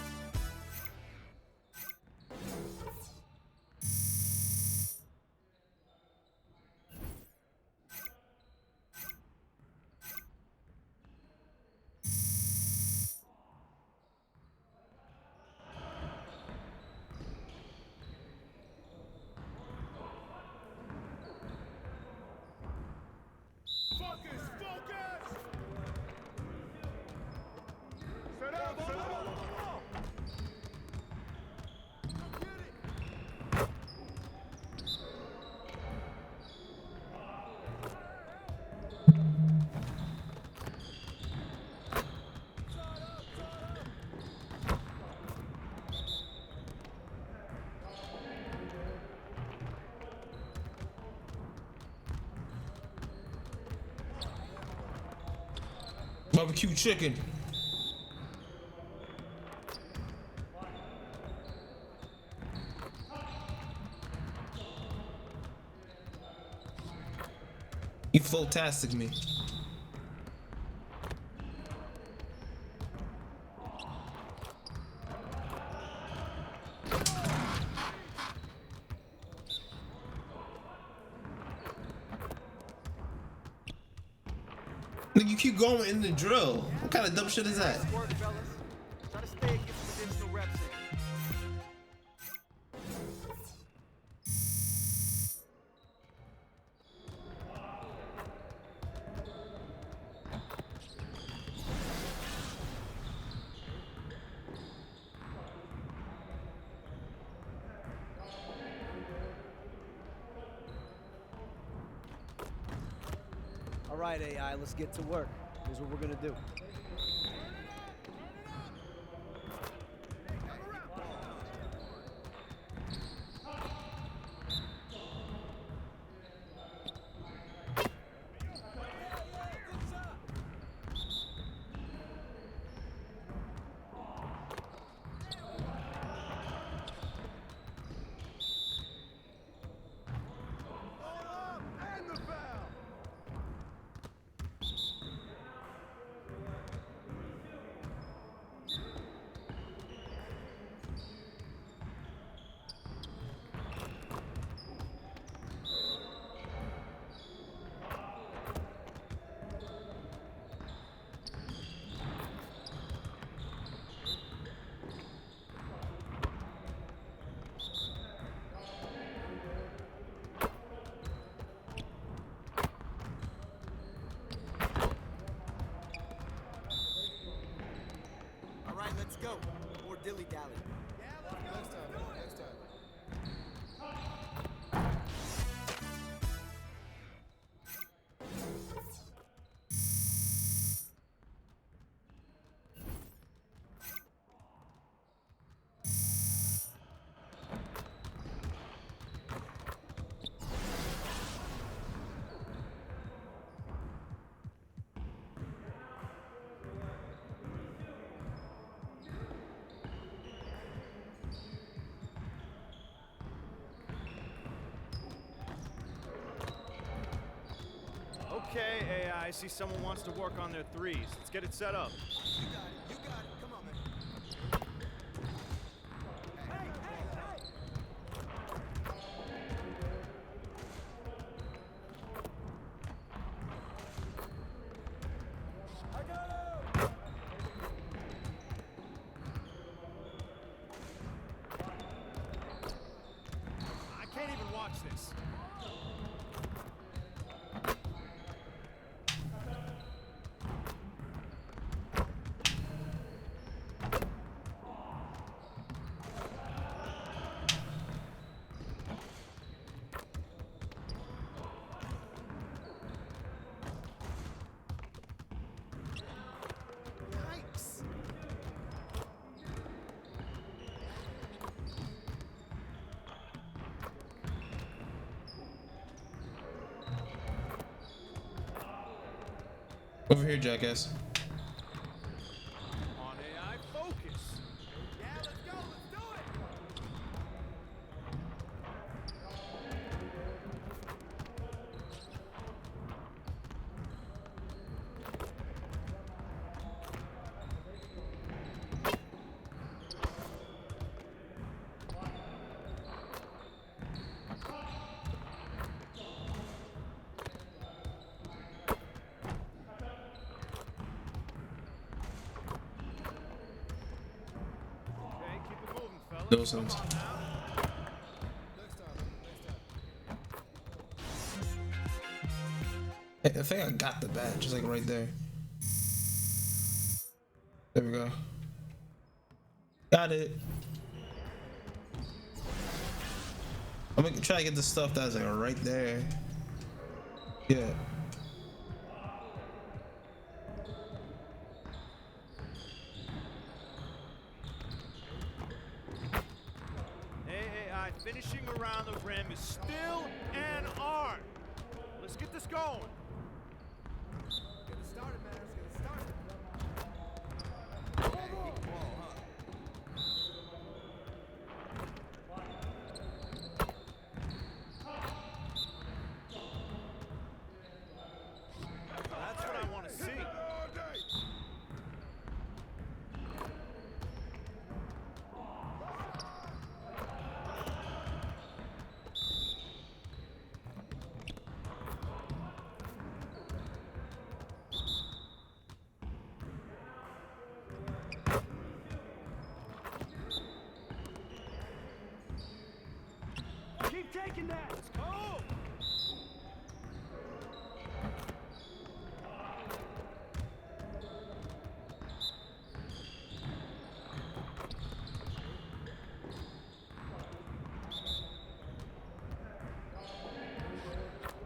Barbecue chicken. You full-tastic me. Nigga, you keep going in the drill. What kind of dumb shit is that? Work, fellas. Try to stay and get some additional reps in. All right, AI, let's get to work. Here's what we're gonna do. Let's go. More dilly-dally. Okay, AI, I see someone wants to work on their threes. Let's get it set up. You got it. You got it. Come on, man. I can't even watch this. Over here, jackass. On AI, focus. Yeah, let's go. Let's do it. Those ones. I think I got the badge, just like right there. There we go. Got it. I'm gonna try to get the stuff that's like right there. Yeah. AAI finishing around the rim is still an art. Let's get this going. Get it started, man. Let's get it started. That's what I want to see. Keep taking that. Let's go.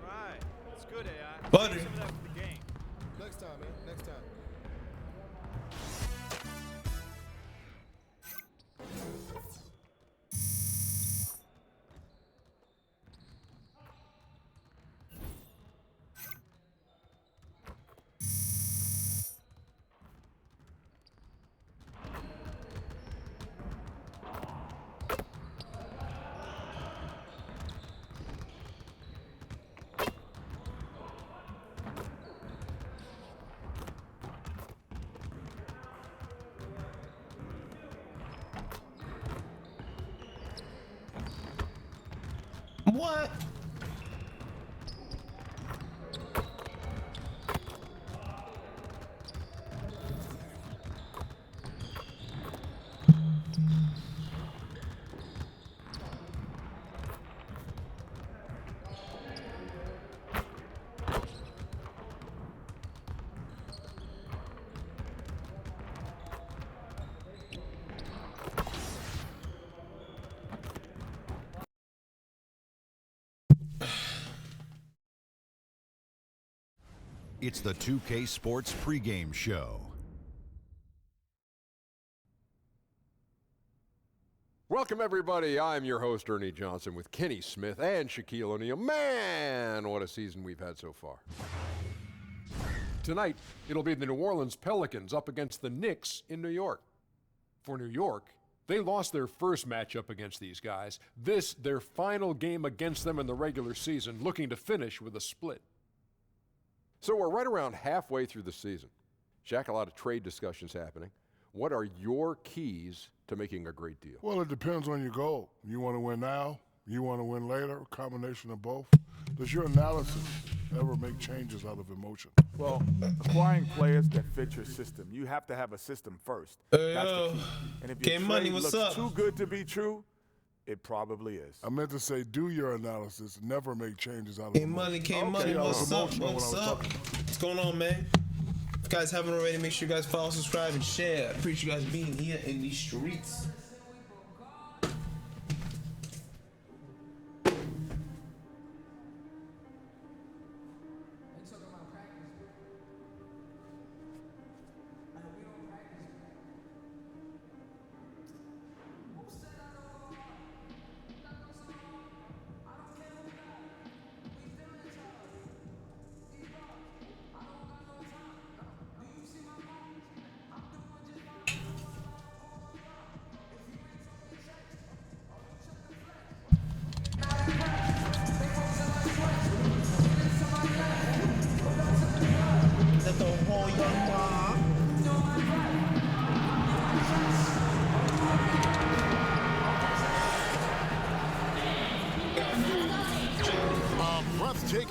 Right. It's good, AI. Butter. Save some of that for the game. Next time, man. Next time. What? It's the 2K Sports pregame show. Welcome, everybody. I'm your host, Ernie Johnson, with Kenny Smith and Shaquille O'Neal. Man, what a season we've had so far. Tonight, it'll be the New Orleans Pelicans up against the Knicks in New York. For New York, they lost their first matchup against these guys. This, their final game against them in the regular season, looking to finish with a split. So we're right around halfway through the season. Shaq, a lot of trade discussions happening. What are your keys to making a great deal? Well, it depends on your goal. You want to win now? You want to win later? A combination of both? Does your analysis ever make changes out of emotion? Well, acquiring players that fit your system, you have to have a system first. That's the key. And if your trade looks too good to be true, it probably is. I meant to say, do your analysis. Never make changes out of emotion. Money, what's up? What's up? What's going on, man? If you guys haven't already, make sure you guys follow, subscribe, and share. I appreciate you guys being here in these streets.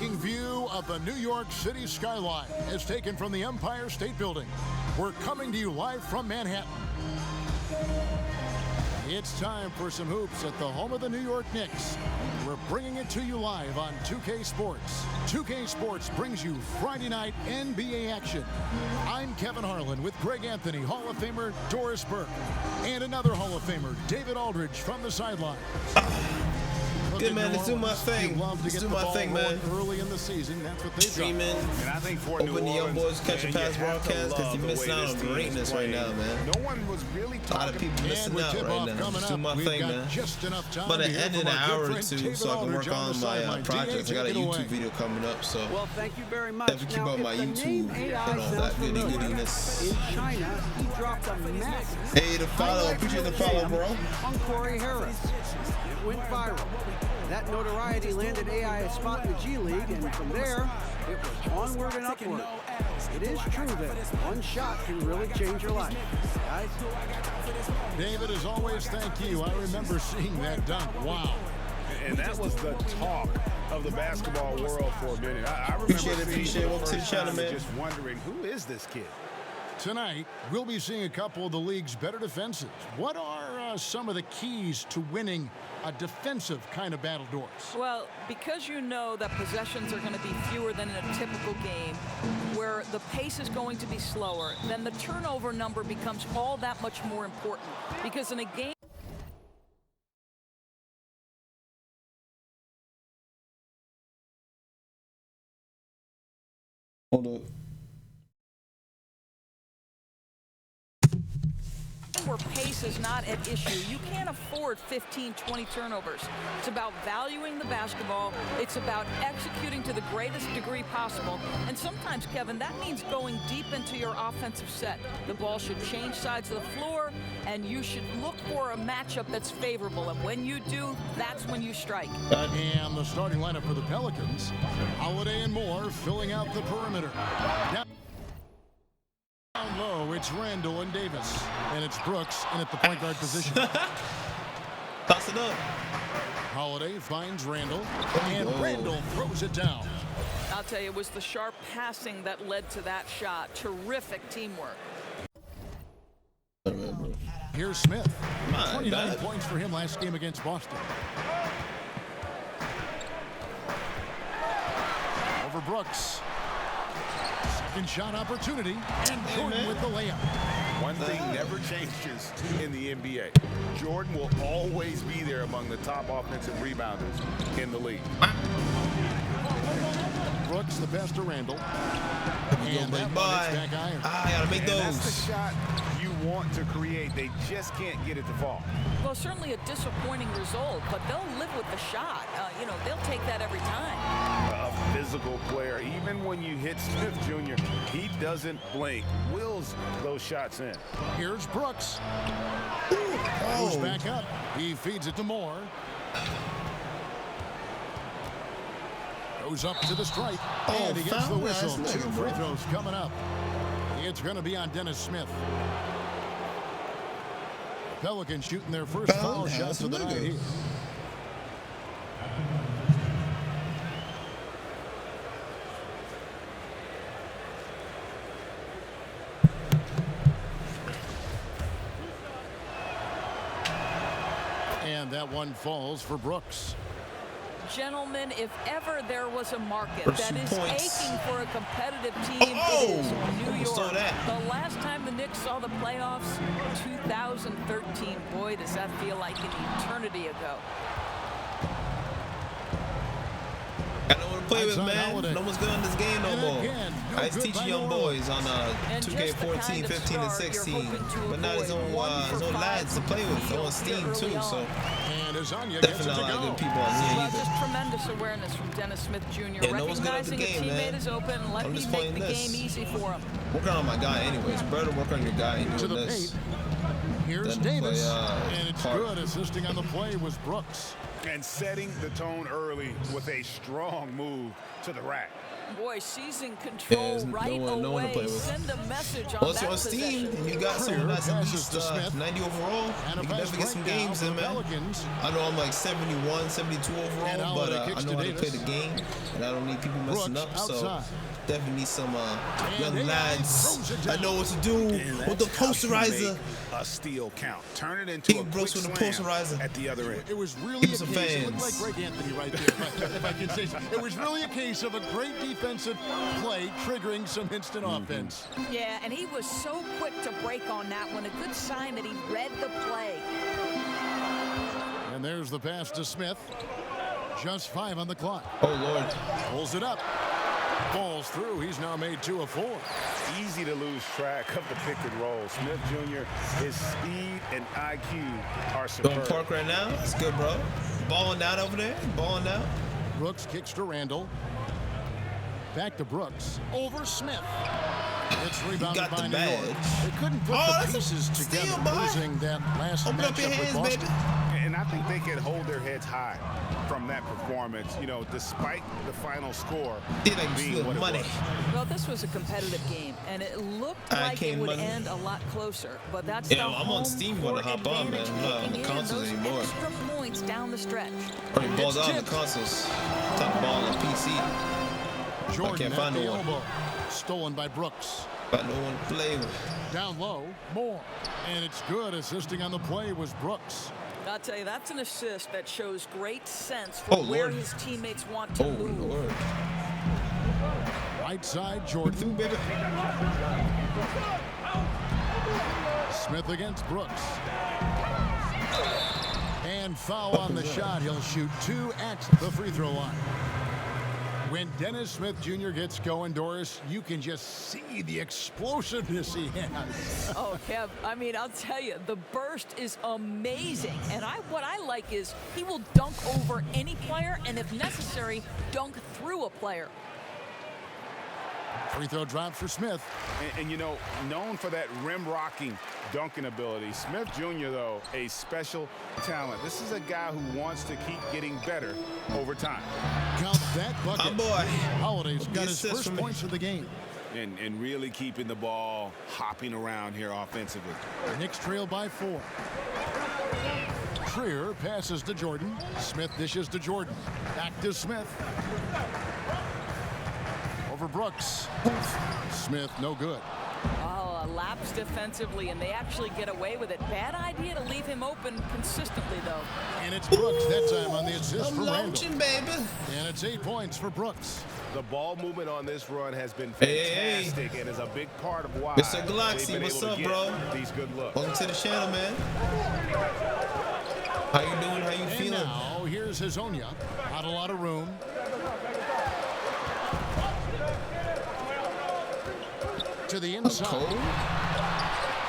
breathtaking view of the New York City skyline as taken from the Empire State Building. We're coming to you live from Manhattan. It's time for some hoops at the home of the New York Knicks. We're bringing it to you live on 2K Sports. 2K Sports brings you Friday night NBA action. I'm Kevin Harlan with Greg Anthony, Hall of Famer Doris Burke, and another Hall of Famer, David Aldridge, from the sideline. Good, man. Let's do my thing. Let's do my thing, man. Early in the season, that's what they streaming. And I think for Open the Young Boys Catch a Pass broadcast because you're missing out on greatness right now, man. No one was really a lot of people missing out right now. Just do my thing, man. I'm going to end in an hour or two so I can work on my projects. I got a YouTube video coming up, so well, thank you very much. Definitely keep on my YouTube and all that goodiness. In China, he dropped a massive. Hey, the follow. Appreciate the follow, bro. On Corey Harris. It went viral. That notoriety landed AI a spot in the G League, and from there, it was onward and upward. It is true that one shot can really change your life. Guys? David, as always, thank you. I remember seeing that dunk. Wow. And that was the talk of the basketball world for a minute. I remember appreciate it. Welcome to the channel, man. Just wondering, who is this kid? Tonight, we'll be seeing a couple of the league's better defenses. What are some of the keys to winning a defensive kind of battle, Doris? Well, because you know that possessions are going to be fewer than in a typical game, where the pace is going to be slower, then the turnover number becomes all that much more important. Because in a game... Hold up. Where pace is not at issue, you can't afford 15, 20 turnovers. It's about valuing the basketball. It's about executing to the greatest degree possible. And sometimes, Kevin, that means going deep into your offensive set. The ball should change sides of the floor, and you should look for a matchup that's favorable. And when you do, that's when you strike. And the starting lineup for the Pelicans, Holiday and Moore filling out the perimeter. Down low, it's Randall and Davis. And it's Brooks in at the point guard position. Pass it up. Holiday finds Randall, and Randall throws it down. I'll tell you, it was the sharp passing that led to that shot. Terrific teamwork. Here's Smith. 29 points for him last game against Boston. Over Brooks. Second shot opportunity, and Jordan with the layup. One thing never changes in the NBA. Jordan will always be there among the top offensive rebounders in the league. Brooks the best to Randall. And that one is back iron. I gotta make those. That's the shot you want to create. They just can't get it to fall. Well, certainly a disappointing result, but they'll live with the shot. You know, they'll take that every time. A physical player. Even when you hit Smith Jr., he doesn't blink. Wills those shots in. Here's Brooks. Goes back up. He feeds it to Moore. Goes up to the stripe. And he gets the whistle. 2 free throws coming up. It's going to be on Dennis Smith. Pelicans shooting their first foul shots of the night here. And that one falls for Brooks. Gentlemen, if ever there was a market that is aching for a competitive team, it is New York. The last time the Knicks saw the playoffs, 2013. Boy, does that feel like an eternity ago. I don't want to play with, man. No one's good on this game no more. I used to teach young boys on 2K14, 15, and 16. But now there's no lads to play with on Steam, too. So definitely not a lot of good people on here either. Just tremendous awareness from Dennis Smith Jr. Recognizing a teammate is open, let me make the game easy for him. Working on my guy anyways. Better work on your guy and doing this. Here's Davis. And it's good. Assisting on the play was Brooks. And setting the tone early with a strong move to the rack. Boy, seizing control right no one to away. play with. Send a message on Once that you're on Steam possession. and you got someone that's at least 90 overall, you can definitely get some games in, man. I know I'm like 71, 72 overall, but I know how to play the game, and I don't need people messing up, so definitely need some young lads. I know what to do with the posterizer. A steal count. Turn it into a quick with the slam posterizer at the other end. It was really a some case, fans. it looked like Greg Anthony right there, if I can say so. It was really a case of a great defensive play triggering some instant offense. Yeah, and he was so quick to break on that one. A good sign that he read the play. And there's the pass to Smith. Just 5 on the clock. Oh, Lord. Pulls it up. Falls through. He's now made 2 of 4. Easy to lose track of the pick and roll. Smith Jr., his speed and IQ are superb. Going park right now. It's good, bro. Balling out over there. Balling out. Brooks kicks to Randall. Back to Brooks. Over Smith. It's rebounded by New York. They couldn't put the pieces together, losing that last matchup with Boston. And I think they can hold their heads high from that performance, you know, despite the final score being what it was. Well, this was a competitive game, and it looked like it would end a lot closer. But that's the I'm on Steam going to hop on, man. I'm not on the consoles anymore. Extra points down the stretch. Already balls out on the consoles. Top ball on PC. Jordan I can't find at the no one. elbow. Stolen by Brooks. Got no one to play with. Down low, Moore. And it's good. Assisting on the play was Brooks. I'll tell you, that's an assist that shows great sense for where his teammates want to move. Lord. Right side, Jordan. Smith against Brooks. And foul on the shot. He'll shoot 2 at the free throw line. When Dennis Smith Jr. gets going, Doris, you can just see the explosiveness he has. Oh, Kev, I mean, I'll tell you, the burst is amazing. And what I like is he will dunk over any player, and if necessary, dunk through a player. Free throw drop for Smith. And you know, known for that rim-rocking dunking ability, Smith Jr., though, a special talent. This is a guy who wants to keep getting better over time. Count that bucket. Oh, boy. Holiday's got his first points of the game. And really keeping the ball hopping around here offensively. Knicks trail by 4. Trier passes to Jordan. Smith dishes to Jordan. Back to Smith. Over Brooks. Smith, no good. Oh, a lapse defensively, and they actually get away with it. Bad idea to leave him open consistently, though. And it's Brooks that time on the assist for Randall. Launching, baby. And it's 8 points for Brooks. The ball movement on this run has been fantastic and is a big part of why Mr. Galaxy, what's up, bro? These good looks. Welcome to the channel, man. How you doing? How you And feeling? now, here's Hazonia. Not a lot of room. To the inside.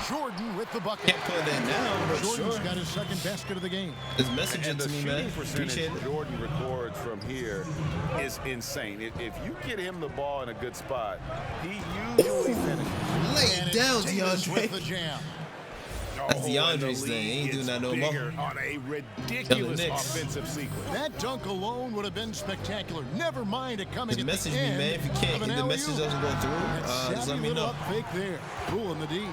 Jordan with the bucket. Can't put that down, but Jordan's sure. got his second basket of the game. His messaging And to the me, shooting man. percentage Appreciate it. Jordan records from here is insane. If you get him the ball in a good spot, he usually finishes. Lay it down, Davis with the DeAndre. jam. That's DeAndre's thing. He ain't doing that no more. Bigger on a ridiculous Knicks. offensive sequence. That dunk alone would have been spectacular. Never mind it coming Just at message the me, end man. If you can't, of an if the message alley-oop. doesn't go through, just Savvy let me little know. up fake there. Cool in the D.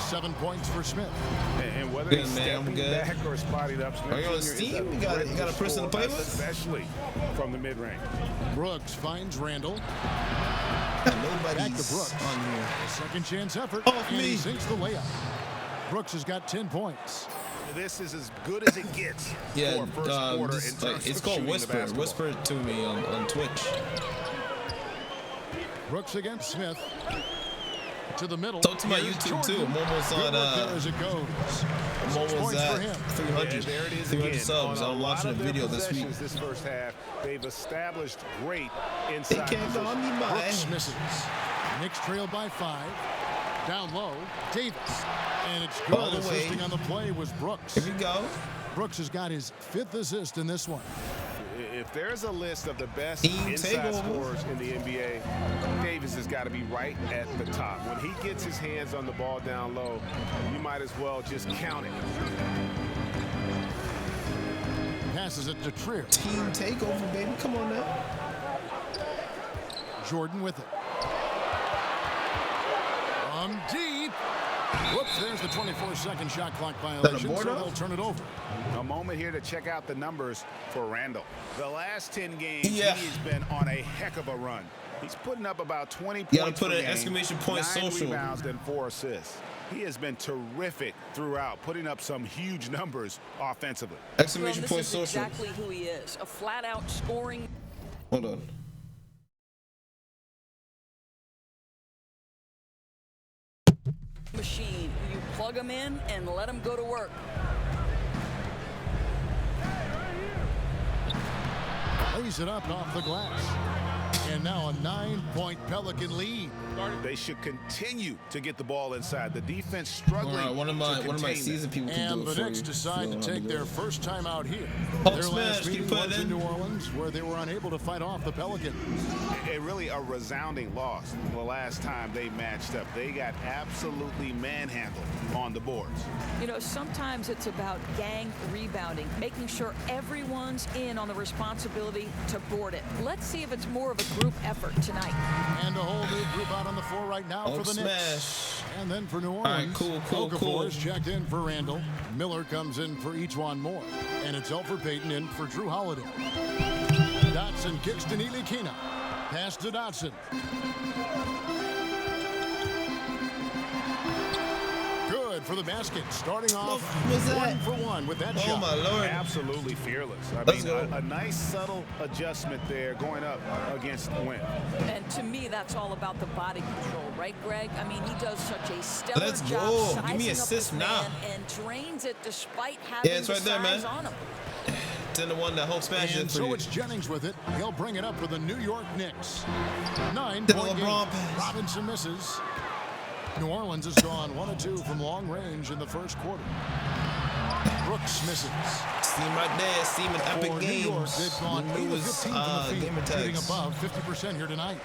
7 points for Smith. And whether Good, he's man, I'm stepping good. back or spotting up, Smith Are you on Jr. is Steam? a You got a threat person to play score, with? especially from the mid-range. Brooks finds Randall. Nobody's Back to Brooks. on here. Second chance effort. Off and me. he sinks the layup. Brooks has got 10 points. This is as good as it gets Yeah, for a first quarter this, in terms it's of called shooting the Whisper. basketball. Whisper it to me on Twitch. Brooks against Smith. To the middle. Talk to my Here's YouTube too. Jordan. I'm almost Good on. work there as it goes. I'm 6 almost points for at him. 300. Yeah, there it is 300 again. subs. On I'm watching a lot of their video this week. possessions this first half, they've established great They inside can't go on position. me, Brooks man. misses. Knicks trail by 5. Down low, Davis. And it's All good. the way. Assisting on the play was Brooks. Here we go. Brooks has got his 5th assist in this one. If there's a list of the best Team inside takeover. scorers in the NBA, Davis has got to be right at the top. When he gets his hands on the ball down low, you might as well just count it. Passes it to Trier. Team takeover, baby. Come on now. Jordan with it. From deep. Whoops, there's the 24-second shot clock violation, so they'll turn it over. A moment here to check out the numbers for Randall. The last 10 games, he's been on a heck of a run. He's putting up about 20 points. You gotta put per an game, exclamation point 9 social. rebounds and 4 assists. He has been terrific throughout, putting up some huge numbers offensively. Exclamation point social. This is exactly who he is. A flat-out scoring. Hold on. Machine. You plug him in and let him go to work. Lays it up off the glass. And now a 9-point Pelican lead. They should continue to get the ball inside. The defense struggling. Right, one of my season people can and do it the for Knicks you. decide to take their first time out here. Hulk Their smash, last meeting keep putting was in in. New Orleans, where they were unable to fight off the Pelicans. Really a resounding loss the last time they matched up. They got absolutely manhandled on the boards. You know, sometimes it's about gang rebounding, making sure everyone's in on the responsibility to board it. Let's see if it's more of a group effort tonight. And a whole new group out on the floor right now for the Knicks. And then for New Orleans, right, cool. Okafor is checked in for Randall. Miller comes in for Ejuan Moore. And it's Elfrid Payton in for Drew Holiday. Dotson kicks to Ntilikina. Pass to Dotson. Good for the basket. Starting off 1 for 1 with that shot. Oh, my Lord. Absolutely fearless. I mean, a nice subtle adjustment there going up against Wynn. And to me, that's all about the body control, right, Greg? I mean, he does such a stellar Let's job go. sizing Give me up assist his now. man and drains it despite having Yeah, it's right the there, size man. on him. 10-1 that Hulk smash And it for so you. it's Jennings with it. He'll bring it up for the New York Knicks. 9-point LeBron game. pass. Robinson misses. New Orleans has gone 1 of 2 from long range in the first quarter. Brooks misses. Steam right there. Steam in epic For games. New York, they've gone 8 of 15 from the field, gamer shooting tags. above 50% here tonight.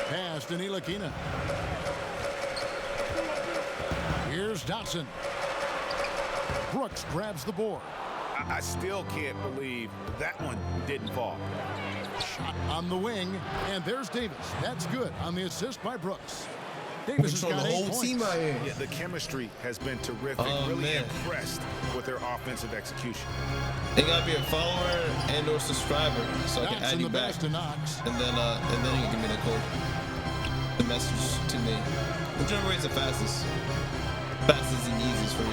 Pass to Ntilikina. Here's Dotson. Brooks grabs the board. I still can't believe that one didn't fall. Shot on the wing, and there's Davis. That's good on the assist by Brooks. Davis has Control got the 8 whole points. team out here. Yeah, the chemistry has been terrific. Oh, really man. impressed with their offensive execution. They gotta be a follower and or subscriber, so I can That's add in you the back. best to Knox. And then you can give me the code, the message to me. Whichever way is the fastest and easiest for you.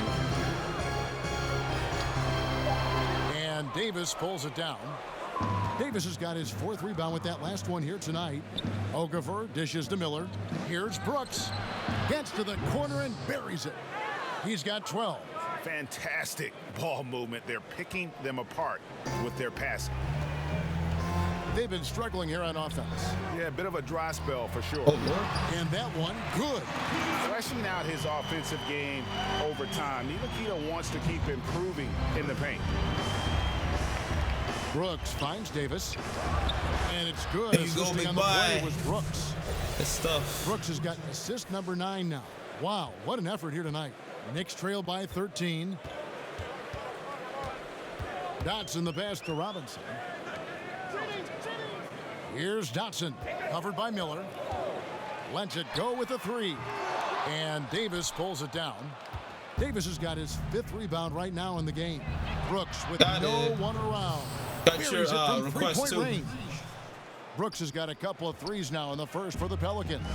And Davis pulls it down. Davis has got his 4th rebound with that last one here tonight. Okafor dishes to Miller. Here's Brooks. Gets to the corner and buries it. He's got 12. Fantastic ball movement. They're picking them apart with their passing. They've been struggling here on offense. Yeah, a bit of a dry spell for sure. And that one, good. Fleshing out his offensive game over time. Ntilikina wants to keep improving in the paint. Brooks finds Davis. And it's good. There you go, Assisting big on the play boy. was Brooks. Good stuff. Brooks has got assist number 9 now. Wow, what an effort here tonight. Knicks trail by 13. Dotson the pass to Robinson. Here's Dotson, covered by Miller. Lets it go with a 3. And Davis pulls it down. Davis has got his 5th rebound right now in the game. Brooks with no one around. Got Buries your it from request 3-point too. range. Brooks has got a couple of threes now in the first for the Pelicans.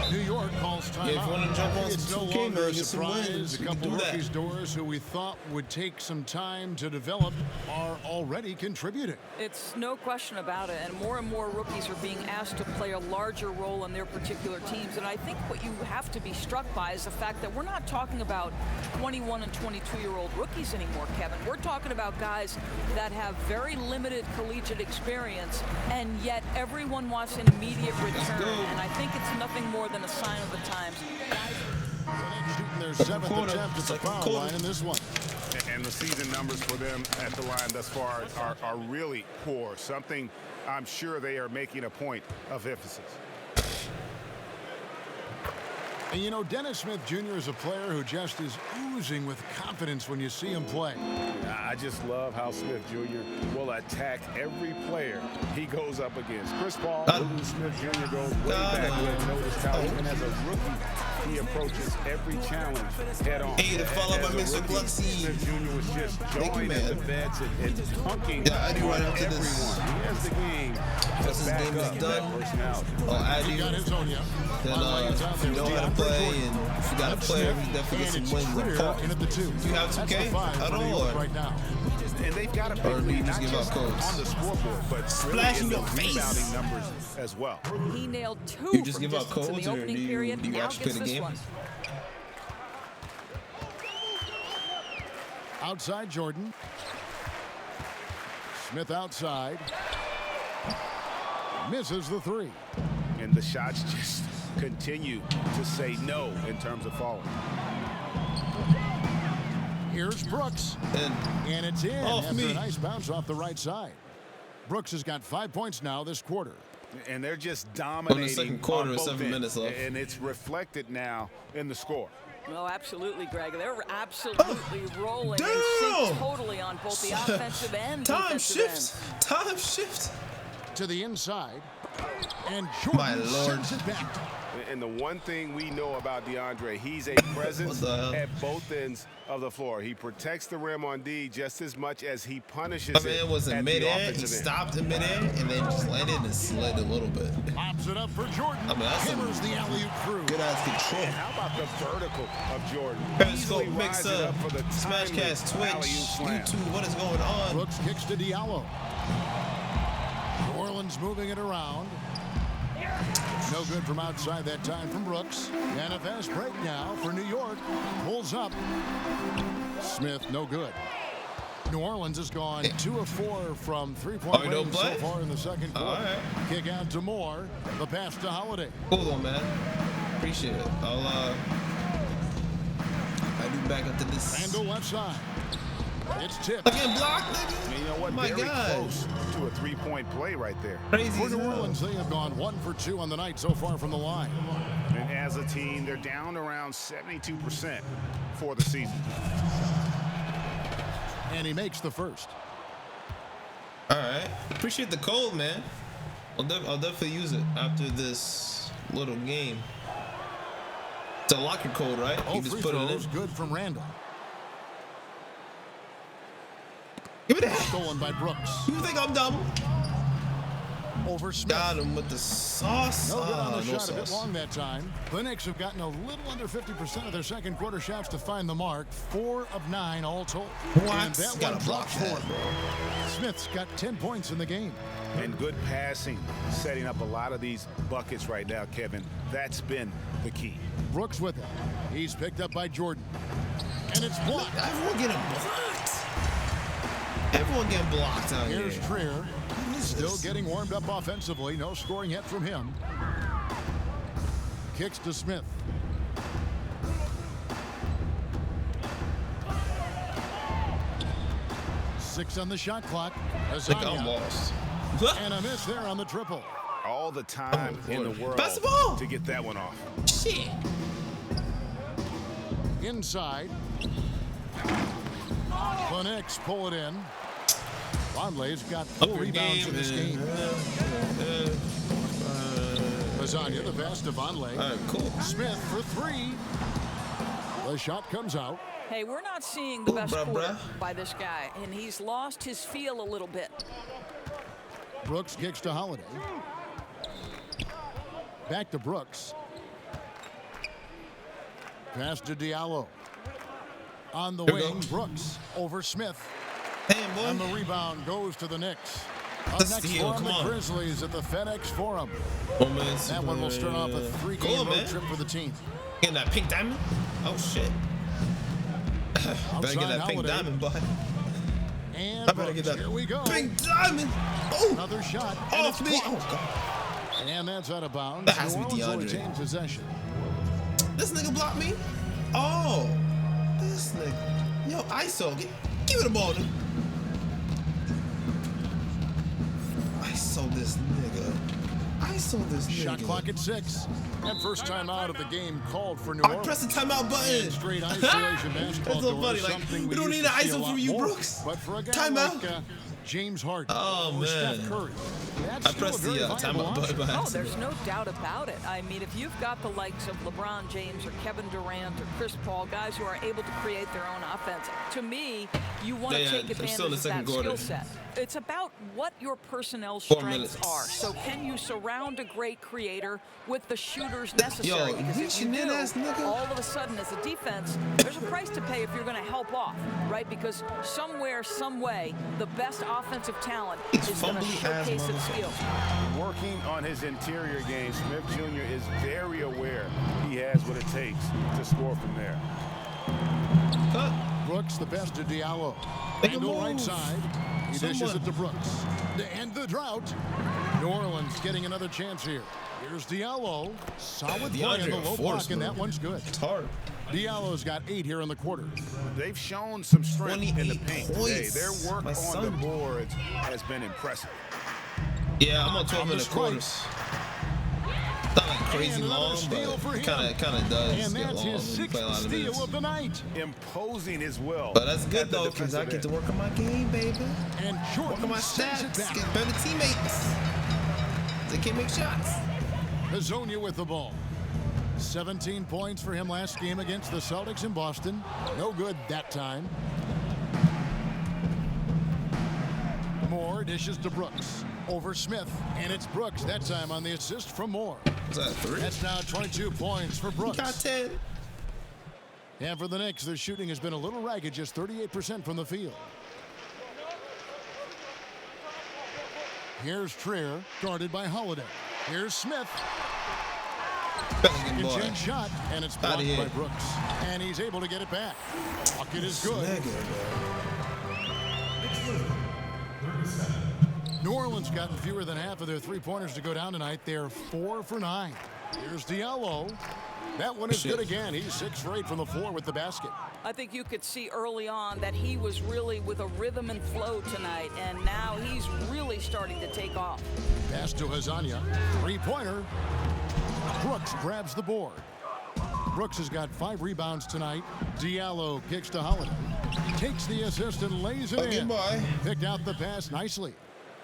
New York calls timeout. Yeah, if you want to jump on It's no some 2K, longer man, a get some surprise. wins. A You can couple do that. rookies doors who we thought would take some time to develop are already contributing. It's no question about it, and more rookies are being asked to play a larger role in their particular teams. And I think what you have to be struck by is the fact that we're not talking about 21 and 22-year-old rookies anymore, Kevin. We're talking about guys that have very limited collegiate experience, and yet everyone wants an immediate return. And I think it's nothing more than a sign of the times. Shooting their 7th attempt at the foul line in this one. And the season numbers for them at the line thus far are really poor. Something I'm sure they are making a point of emphasis. And you know, Dennis Smith Jr. is a player who just is oozing with confidence when you see him play. I just love how Smith Jr. will attack every player he goes up against. Chris Paul, Newton Smith Jr. goes way back. We've noticed how even as a rookie, he approaches every challenge head on. Hey, to follow by Mr. Glucksy. Smith Jr. was just joining the vets and dunking I do right after everyone. this. He has the game to Once his back game is up that done, personality. I'll add you. Then if you know how to play and if you got a player, you definitely get some wins and calls. You have 2K at all, And they've got to or do you not just give out just codes? on the scoreboard, but Splash in really your the face. rebounding numbers as well. He nailed 2 You just from give out distance in codes, the or opening do you period. Now actually gets play the this game? one. Outside Jordan. Smith outside. Misses the three. And the shots just continue to say no in terms of falling. Here's Brooks. And it's in after me. a nice bounce off the right side. Brooks has got 5 points now this quarter. And they're just dominating second quarter on with both 7 ends. minutes left. And it's reflected now in the score. Oh, absolutely, Greg. They're absolutely rolling and sync totally on both the offensive and defensive ends. Time shift. To the inside. And Jordan sends it back. And the one thing we know about DeAndre, he's a presence at both ends of the floor. He protects the rim on D just as much as he punishes My man was in midair, he stopped in midair, and then just landed and slid a little bit. Pops it up for Jordan. I mean, that's Hammers the alley-oop through. good ass control. And how about the vertical of Jordan? Periscope, Easily Mixer, rising up for the Smashcast, timely Twitch, alley-oop slam. YouTube, what is going on? Brooks kicks to Diallo. New Orleans moving it around. No good from outside that time from Brooks. And a fast break now for New York. Pulls up. Smith, no good. New Orleans has gone 2 of 4 from three-point range so far in the second quarter. Right. Kick out to Moore. The pass to Holiday. Hold on, man. Appreciate it. I'll do back up to this. Randall left side. It's tipped. Again, blocked, nigga. And you know what? My Very God. close to a three-point play right there. Crazy For as New hell. Orleans, they have gone 1 for 2 on the night so far from the line. And as a team, they're down around 72% for the season. And he makes the first. All right. Appreciate the code, man. I'll definitely use it after this little game. It's a locker code, right? All You just free put it in. throws good from Randall. Give me that. Stolen by Brooks. You think I'm dumb? Over Smith. Got him with the sauce. No good on the No shot, a bit sauce. long that time. The Knicks have gotten a little under 50% of their second quarter shots to find the mark. 4 of 9 all told. What? And that Gotta one block drops that, for him. Smith's got 10 points in the game. And good passing, setting up a lot of these buckets right now, Kevin. That's been the key. Brooks with it. He's picked up by Jordan. And it's blocked. Everyone getting blocked. Everyone getting blocked out here. Here's Trier. Still getting warmed up offensively. No scoring yet from him. Kicks to Smith. Six on the shot clock. I think I'm lost. And a miss there on the triple. All the time in the world Pass the ball. to get that one off. Shit. Inside. The Knicks pull it in. Vonleh's got 4 rebounds in this game. Lasagna, the pass to Vonleh. All right, cool. Smith for 3. The shot comes out. Hey, we're not seeing the best bruh, quarter bruh. by this guy, and he's lost his feel a little bit. Brooks kicks to Holiday. Back to Brooks. Pass to Diallo. On the Here we wing, go. Brooks over Smith. Damn, boy. And the rebound goes to the Knicks. Up Let's next steal, for come the on. Grizzlies at the FedEx Forum. Moments. That one will start off a 3-game Cool, road man. trip for the team. Getting that pink diamond? Oh, shit. Better Outside get that pink Holiday. diamond, boy. And I better get Brooks, that here we go. pink diamond. Oh, Another shot. And off it's me. blocked. Oh, God. And that's out of bounds. That has to New be Orleans will DeAndre. retain possession. This nigga blocked me? Oh. This nigga. Yo, ISO. Give me the ball, dude. ISO this nigga. I saw this Shot nigga. clock at 6. And first time out of the game called for New I Orleans. press the timeout button. And straight isolation basketball. That's so funny. Like, we don't need an ISO from you, Brooks. But for a guy Timeout. like James Harden Oh, or man. Steph Curry, that's I still pressed a very the viable timeout button by Oh, accident. there's no doubt about it. I mean, if you've got the likes of LeBron James or Kevin Durant or Chris Paul, guys who are able to create their own offense, to me, you want to Yeah, take they're advantage still in the of second that quarter. skill set. It's about what your personnel 4 strengths minutes. are. So can you surround a great creator with the shooters necessary? Yo, Because if you do, ass nigga. all of a sudden, as a defense, there's a price to pay if you're going to help off, right? Because somewhere, some way, the best offensive talent is going to showcase its skills. Working on his interior game, Smith Jr. is very aware he has what it takes to score from there. Brooks, the best to Diallo. Randall right side. He dishes it to Brooks. To end the drought, New Orleans getting another chance here. Here's Diallo. Solid play in the low block, and that one's good. It's hard. Diallo's got 8 here in the quarter. They've shown some strength in the paint today. points. Their work My on son. the boards has been impressive. Yeah, I'm on 12 On the minute strike. quarters. Not like crazy And another long, steal for but him. kind of does And get that's long his when you play a 6th lot of steal minutes. of the night. Imposing his will. But that's good at the though, because I defensive get to end. work on my game, baby. And Work Jordan on my sends it stats, back. get better teammates. They can't make shots. Hazonia with the ball. 17 points for him last game against the Celtics in Boston. No good that time. Moore dishes to Brooks. Over Smith. And it's Brooks that time on the assist from Moore. Is that 3? That's now 22 points for Brooks. Got 10. And for the Knicks, their shooting has been a little ragged, just 38% from the field. Here's Trier, guarded by Holiday. Here's Smith. Second boy. Second shot, and it's Outta blocked here. by Brooks. And he's able to get it back. Bucket is good. New Orleans gotten fewer than half of their three-pointers to go down tonight. They're 4 for 9. Here's Diallo. That one is good again. He's 6 for 8 from the floor with the basket. I think you could see early on that he was really with a rhythm and flow tonight, and now he's really starting to take off. Pass to Hazonia. Three-pointer. Brooks grabs the board. Brooks has got 5 rebounds tonight. Diallo kicks to Holiday. Takes the assist and lays it in. Boy. Picked out the pass nicely.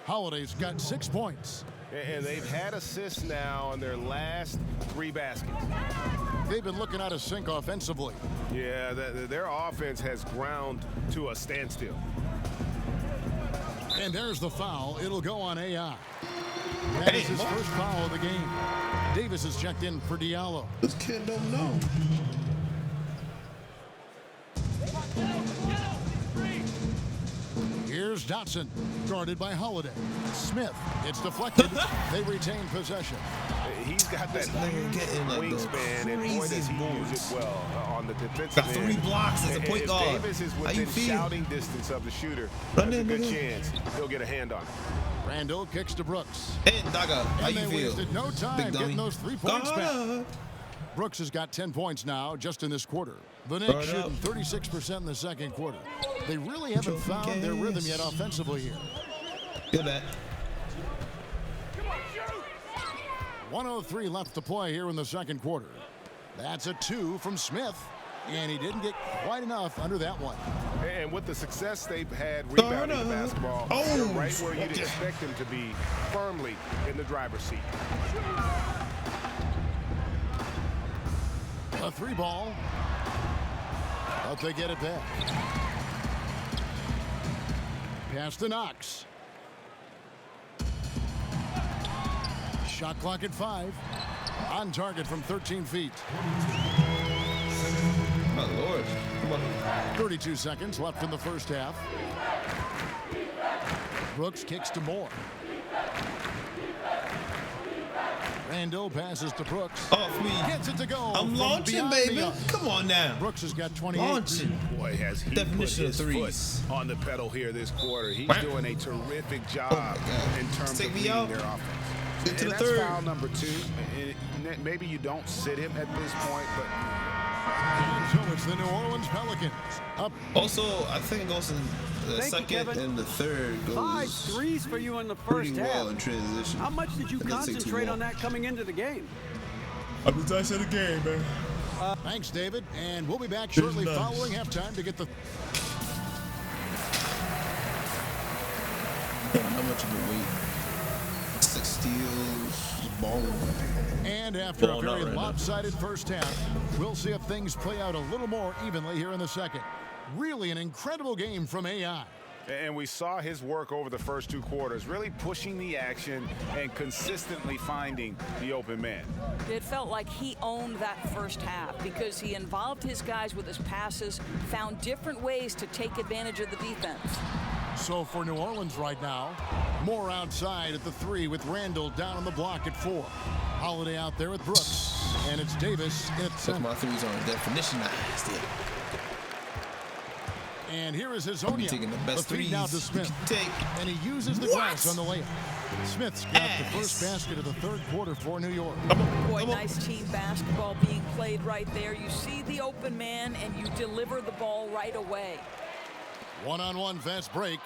Holiday's got 6 points. And they've had assists now on their last 3 baskets. They've been looking out of sync offensively. Yeah, their offense has ground to a standstill. And there's the foul. It'll go on AI. That is his first foul of the game. Davis is checked in for Diallo. This kid don't know. Here's Dotson, guarded by Holiday. Smith, it's deflected. They retain possession. He's got that getting like wingspan, and boy, does he use it well on the defensive Got end. 3 blocks as a point If guard. Davis is How you within feel? shouting distance of the shooter, Run there's a in, good nigga. chance he'll get a hand on it. Randall kicks to Brooks. And Daga, how And you they feel? wasted no time Big dummy. getting those 3 points Daga. back. Brooks has got 10 points now just in this quarter. The Throw Knicks it up. shooting 36% in the second quarter. They really haven't Trophy found their rhythm case. yet offensively here. Good at. 1:03 left to play here in the second quarter. That's a 2 from Smith, and he didn't get quite enough under that one. And with the success they've had rebounding the basketball, they're right where you'd expect them to be, firmly in the driver's seat. A 3 ball. But they get it back. Pass to Knox. Shot clock at 5. On target from 13 feet. My Lord. Come on. 32 seconds left in the first half. Brooks kicks to Moore. Randall passes to Brooks. Off me. Gets it to go. I'm from launching, beyond baby. the arc. Come on now. Brooks has got 28. Launching. Boy, has he Definition put of his threes. foot on the pedal here this quarter. He's Wham. doing a terrific Oh job my God. in terms Take of me leading out. their offense. Get to And the that's third. foul number 2. And maybe you don't sit him at this point, but And so it's the New Orleans Pelicans up. Also, I think it goes in the second and the third goes 5 threes for you in the pretty first well half. in transition. How much did you It doesn't take too concentrate long. on that coming into the game? I'm the dice of the game, man. Thanks, David. And we'll be back shortly Nice. following halftime to get the. How much of a weight? 6 steals, ball. And after a Balling out very right now. lopsided first half, we'll see if things play out a little more evenly here in the second. Really an incredible game from AI. And we saw his work over the first 2 quarters, really pushing the action and consistently finding the open man. It felt like he owned that first half because he involved his guys with his passes, found different ways to take advantage of the defense. So for New Orleans right now, Moore outside at the 3 with Randall down on the block at 4. Holiday out there with Brooks. And it's Davis at Took 7. my threes on definitionized it. And here is his I'll be Onia. taking the best feed now to threes Smith. you can take. And he uses the What? glass on the layup. Smith's got the first basket of the third quarter for New York. Boy, nice team basketball being played right there. You see the open man and you deliver the ball right away. One-on-one fast break.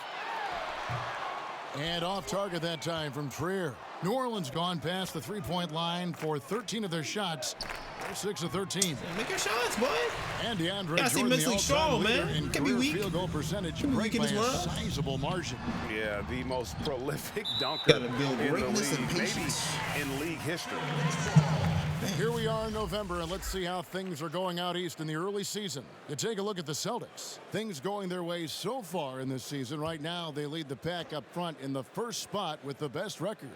And off target that time from Trier. New Orleans gone past the three-point line for 13 of their shots. They're 6 of 13. Make your shots, boy. And DeAndre Gotta stay Jordan, the mentally all-time strong, leader man. in Can't be career weak. field goal percentage, Can't be break weak by in a this world. sizable margin. Yeah, the most prolific dunker Gotta build in the greatness and league, maybe patience. in league history. Here we are in November, and let's see how things are going out east in the early season. You take a look at the Celtics. Things going their way so far in this season. Right now, they lead the pack up front in the first spot with the best record.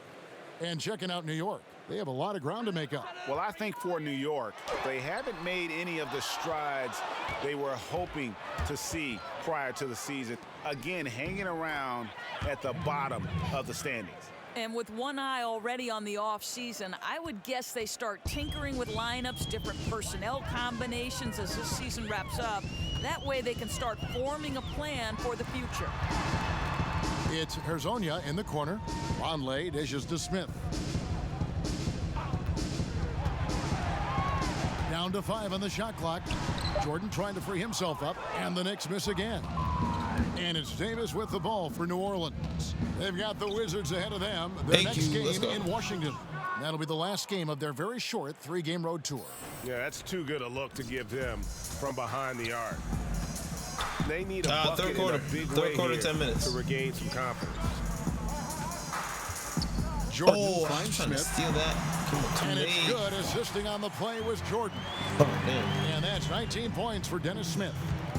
And checking out New York, they have a lot of ground to make up. Well, I think for New York, they haven't made any of the strides they were hoping to see prior to the season. Again, hanging around at the bottom of the standings. And with one eye already on the off season, I would guess they start tinkering with lineups, different personnel combinations as this season wraps up. That way they can start forming a plan for the future. It's Herzonia in the corner. Lonley dishes to Smith. Down to 5 on the shot clock. Jordan trying to free himself up, and the Knicks miss again. And it's Davis with the ball for New Orleans. They've got the Wizards ahead of them. Their next game in Washington. That'll be the last game of their very short 3-game road tour. Yeah, that's too good a look to give them from behind the arc. They need a bucket third quarter. in a big Third way quarter, here 10 minutes. to regain some confidence. Jordan I'm finds trying to Smith. steal that. And it's good. Assisting on the play was Jordan. And that's 19 points for Dennis Smith.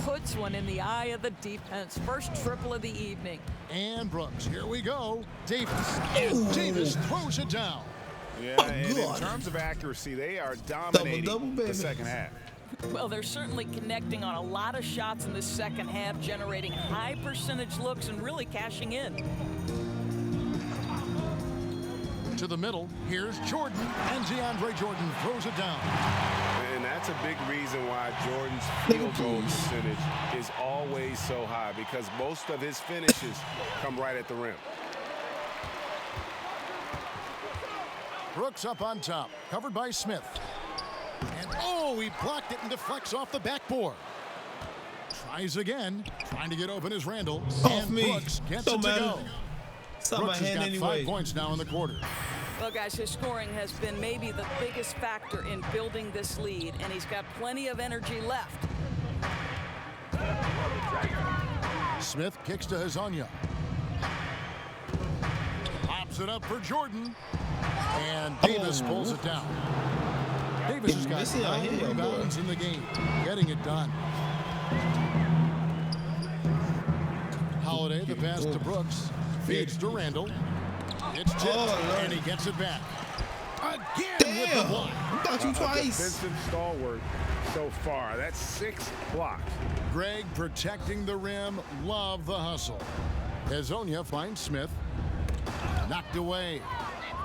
Puts one in the eye of the defense. First triple of the evening. And Brooks, here we go. Davis. And Davis throws it down. Yeah, and in terms of accuracy, they are dominating the second half. Well, they're certainly connecting on a lot of shots in the second half, generating high percentage looks and really cashing in. To the middle, here's Jordan, and DeAndre Jordan throws it down. And that's a big reason why Jordan's field goal percentage is always so high, because most of his finishes come right at the rim. Brooks up on top, covered by Smith. And oh, he blocked it and deflects off the backboard. Tries again, trying to get open as Randall. And Brooks gets it to go. Brooks has got 5 points now in the quarter. Well, guys, his scoring has been maybe the biggest factor in building this lead, and he's got plenty of energy left. Smith kicks to Hazonia. Pops it up for Jordan. And Davis pulls it down. Davis has got 9 rebounds in the game, getting it done. Holiday, the pass to Brooks. Feeds to Randall. It's tipped, and he gets it back. Again with the block. Got you twice. Defensive stalwart so far. That's 6 blocks. Greg protecting the rim. Love the hustle. Hazonia finds Smith. Knocked away.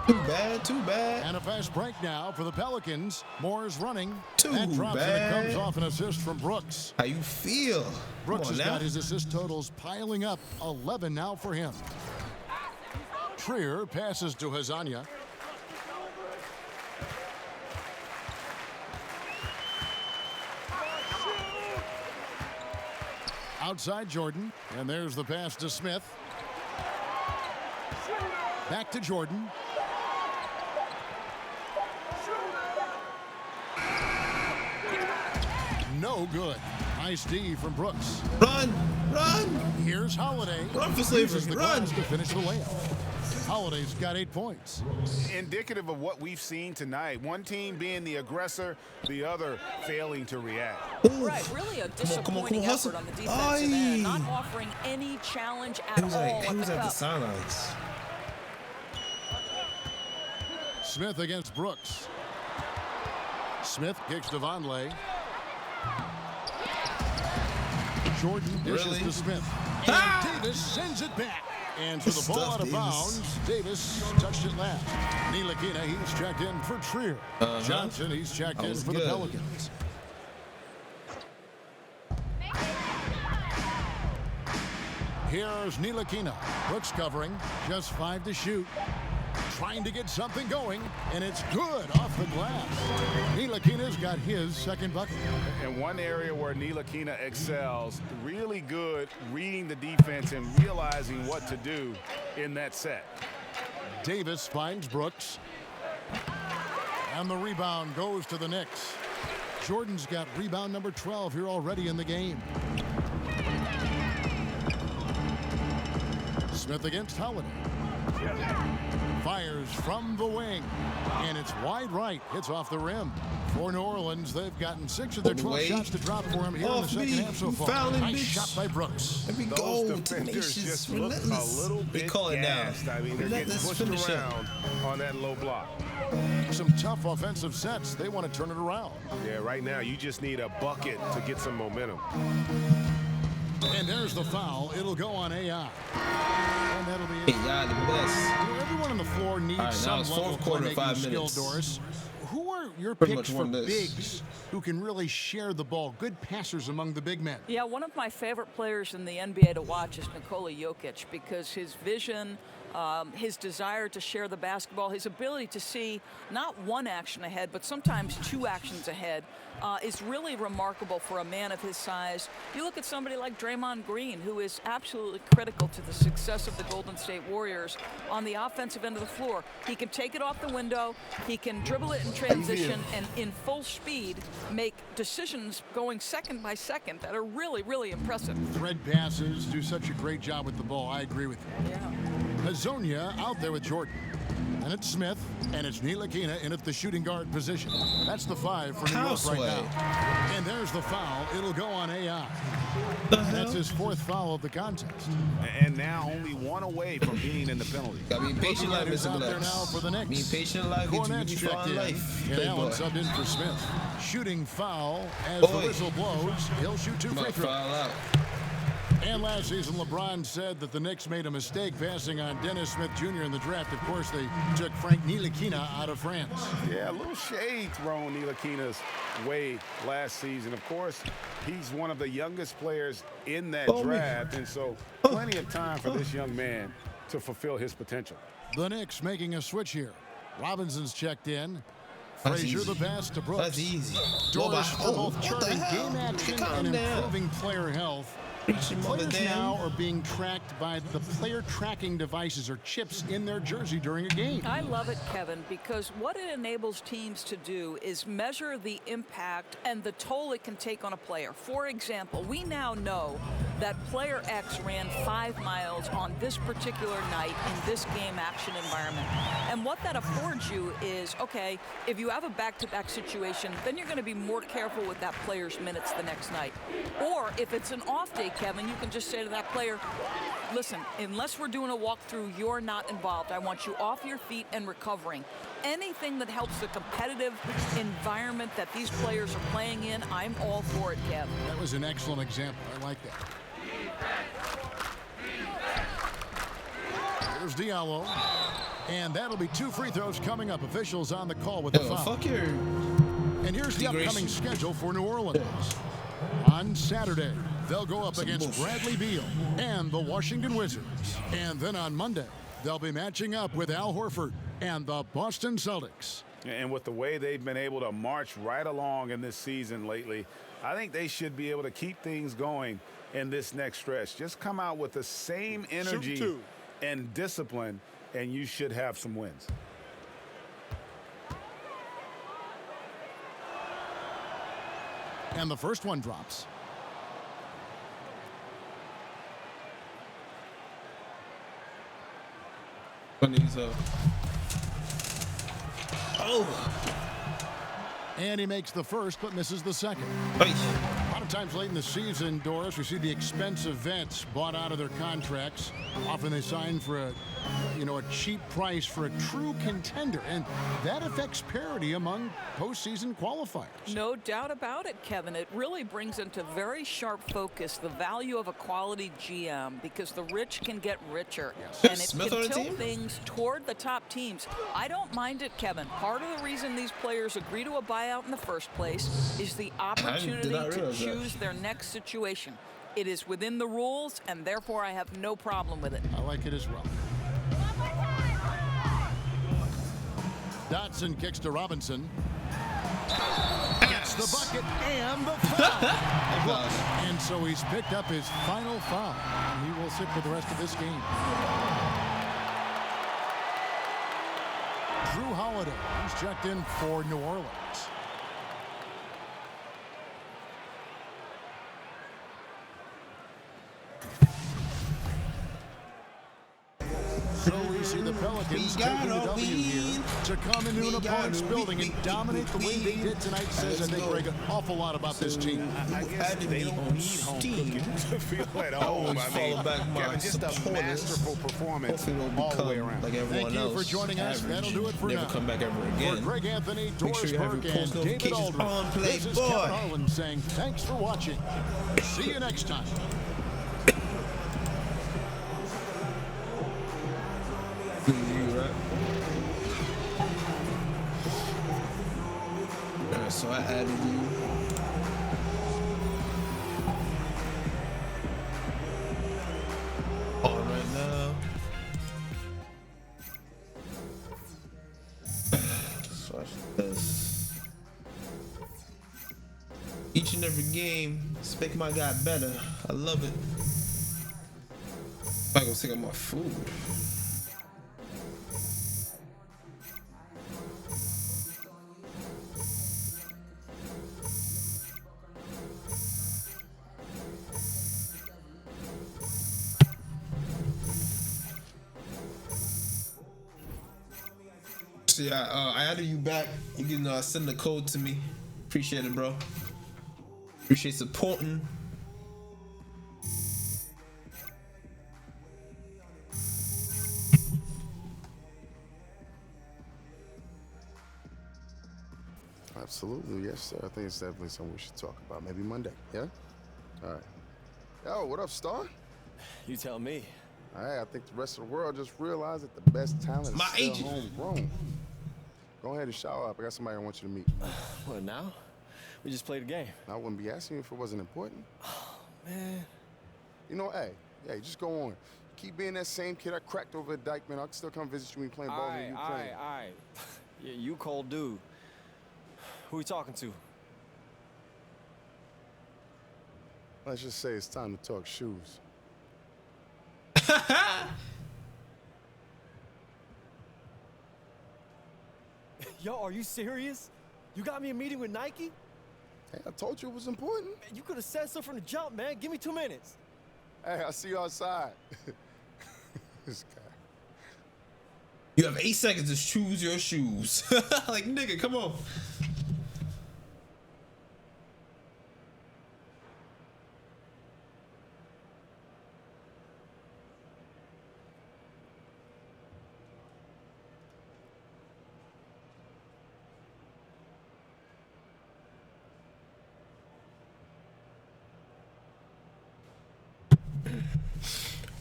Too bad, too bad. And a fast break now for the Pelicans. Moore's running. Too that drops bad. and it comes off an assist from Brooks. How you feel? Brooks has got his assist totals piling up. 11 now for him. Trier passes to Hazonia. Outside Jordan, and there's the pass to Smith. Back to Jordan. No good. Nice D from Brooks. Run! Run! Here's Holiday. Run for Uses slavery. the Run! glass to finish the layup. Holiday's got 8 points. Indicative of what we've seen tonight. One team being the aggressor, the other failing to react. Right, really a disappointing effort on the defensive end, not offering any challenge at all. He was at the cup. sidelines. Smith against Brooks. Smith kicks to Vonleh. Jordan dishes to Smith. And Davis sends it back. And for the ball out of bounds, Davis touched it last. Ntilikina, he's checked in for Trier. Johnson, he's checked in for the Pelicans. Here's Ntilikina. Brooks covering, just 5 to shoot. Trying to get something going, and it's good off the glass. Ntilikina's got his second bucket. And one area where Ntilikina excels, really good reading the defense and realizing what to do in that set. Davis finds Brooks. And the rebound goes to the Knicks. Jordan's got rebound number 12 here already in the game. Smith against Holiday. Fires from the wing, and it's wide right. Hits off the rim. For New Orleans, they've gotten 6 of their 12 shots to drop for him here in the second half so far. Nice shot by Brooks. There we go. Defenders just look a little bit gassed. I mean, they're getting pushed around on that low block. Some tough offensive sets. They want to turn it around. Yeah, right now you just need a bucket to get some momentum. And there's the foul. It'll go on AI. And that'll be it. AI the best. Everyone on the floor needs some level of playmaking skill, Doris. Who are your picks for bigs who can really share the ball? Good passers among the big men. Yeah, one of my favorite players in the NBA to watch is Nikola Jokic because his vision, his desire to share the basketball, his ability to see not one action ahead, but sometimes 2 actions ahead is really remarkable for a man of his size. You look at somebody like Draymond Green, who is absolutely critical to the success of the Golden State Warriors on the offensive end of the floor. He can take it off the window, he can dribble it in transition, and in full speed make decisions going second by second that are really, really impressive. Thread passes, do such a great job with the ball. I agree with you. Yeah. Hazonia out there with Jordan. And it's Smith, and it's Ntilikina in at the shooting guard position. That's the 5 for New York right now. And there's the foul. It'll go on AI. That's his 4th foul of the contest. And now only 1 away from being in the penalty. Gotta be patient like Mr. Mr. There now for the Knicks. Be patient in life, get you really far in in. life. And Allen subbed in for Smith. Shooting foul as the whistle blows. He'll shoot 2 free throws. Foul out. And last season, LeBron said that the Knicks made a mistake passing on Dennis Smith Jr. in the draft. Of course, they took Frank Ntilikina out of France. Yeah, a little shade thrown Ntilikina's way last season. Of course, he's one of the youngest players in that draft, and so plenty of time for this young man to fulfill his potential. The Knicks making a switch here. Robinson's checked in. Frazier the pass to Brooks. That's easy. Doris for both turning game action and improving player health. Players now are being tracked by the player tracking devices or chips in their jersey during a game. I love it, Kevin, because what it enables teams to do is measure the impact and the toll it can take on a player. For example, we now know that player X ran 5 miles on this particular night in this game action environment. And what that affords you is, okay, if you have a back-to-back situation, then you're going to be more careful with that player's minutes the next night. Or if it's an off day, Kevin, you can just say to that player, listen, unless we're doing a walkthrough, you're not involved. I want you off your feet and recovering. Anything that helps the competitive environment that these players are playing in, I'm all for it, Kev. That was an excellent example. I like that. Here's Diallo. And that'll be 2 free throws coming up. Officials on the call with the foul. Fuck your and here's the upcoming schedule for New Orleans. On Saturday, they'll go up against Bradley Beal and the Washington Wizards. And then on Monday, they'll be matching up with Al Horford and the Boston Celtics. And with the way they've been able to march right along in this season lately, I think they should be able to keep things going in this next stretch. Just come out with the same energy and discipline, and you should have some wins. And the first one drops. And he makes the first, but misses the second. A lot of times late in the season, Doris, we see the expensive vets bought out of their contracts. Often they sign for a cheap price for a true contender, and that affects parity among postseason qualifiers. No doubt about it, Kevin. It really brings into very sharp focus the value of a quality GM, because the rich can get richer, and it Smith can on the tilt team? things toward the top teams. I don't mind it, Kevin. Part of the reason these players agree to a buyout in the first place is the opportunity to choose their next situation. It is within the rules, and therefore I have no problem with it. I like it as well. Dotson kicks to Robinson. Gets the bucket and the foul. And so he's picked up his final foul. And he will sit for the rest of this game. Drew Holiday, he's checked in for New Orleans. So we see the Pelicans taking the W here to come into an opponent's building and dominate the way they did tonight. Says, I think, Greg, an awful lot about this team. I guess they don't need home cooking to feel at home. I mean, Kevin, just a masterful performance all the way around. Like everyone Thank you for joining us. That'll do it for Never now. come back ever again. For Greg Anthony, Make Doris sure you have Burke, your and post David notifications Aldridge, on, this is Playboy. Kevin Harlan saying thanks for watching. See you next time. Alright, so I added you. On right now. So watch this. Each and every game, make my guy better. I love it. I'm gonna take out my food. Yeah, I added you back. You can send the code to me. Appreciate it, bro. Appreciate supporting. Absolutely, yes, sir. I think it's definitely something we should talk about. Maybe Monday, yeah? All right. Yo, what up, Star? You tell me. All right, I think the rest of the world just realized that the best talent is still homegrown. Go ahead and shower up. I got somebody I want you to meet. What, now? We just played a game. I wouldn't be asking you if it wasn't important. Oh, man. You know, hey, just go on. Keep being that same kid I cracked over at Dykeman. I can still come visit you when you're playing ball in Ukraine. All right. Yeah, you cold dude. Who we talking to? Let's just say it's time to talk shoes. Yo, are you serious? You got me a meeting with Nike? Hey, I told you it was important. Man, you could have said so from the jump, man. Give me 2 minutes. Hey, I'll see you outside. This guy. You have 8 seconds to choose your shoes. Like, nigga, come on.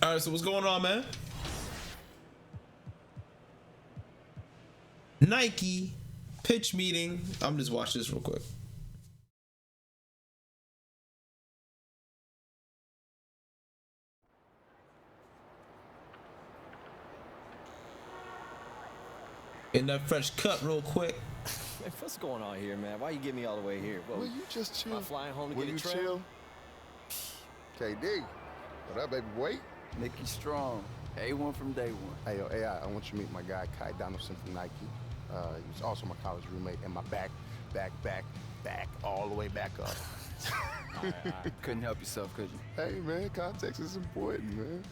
All right, so what's going on, man? Nike pitch meeting. I'm just watching this real quick. Getting that fresh cut real quick. Man, what's going on here, man? Why you get me all the way here? Will you just chill? Am I flying home to Will get a you trail? chill? KD, what up, baby boy? Nicky Strong, A1 from day one. Hey, yo, AI, I want you to meet my guy, Kai Donaldson from Nike. He was also my college roommate and my back, all the way back up. All right. Couldn't help yourself, could you? Hey, man, context is important, man.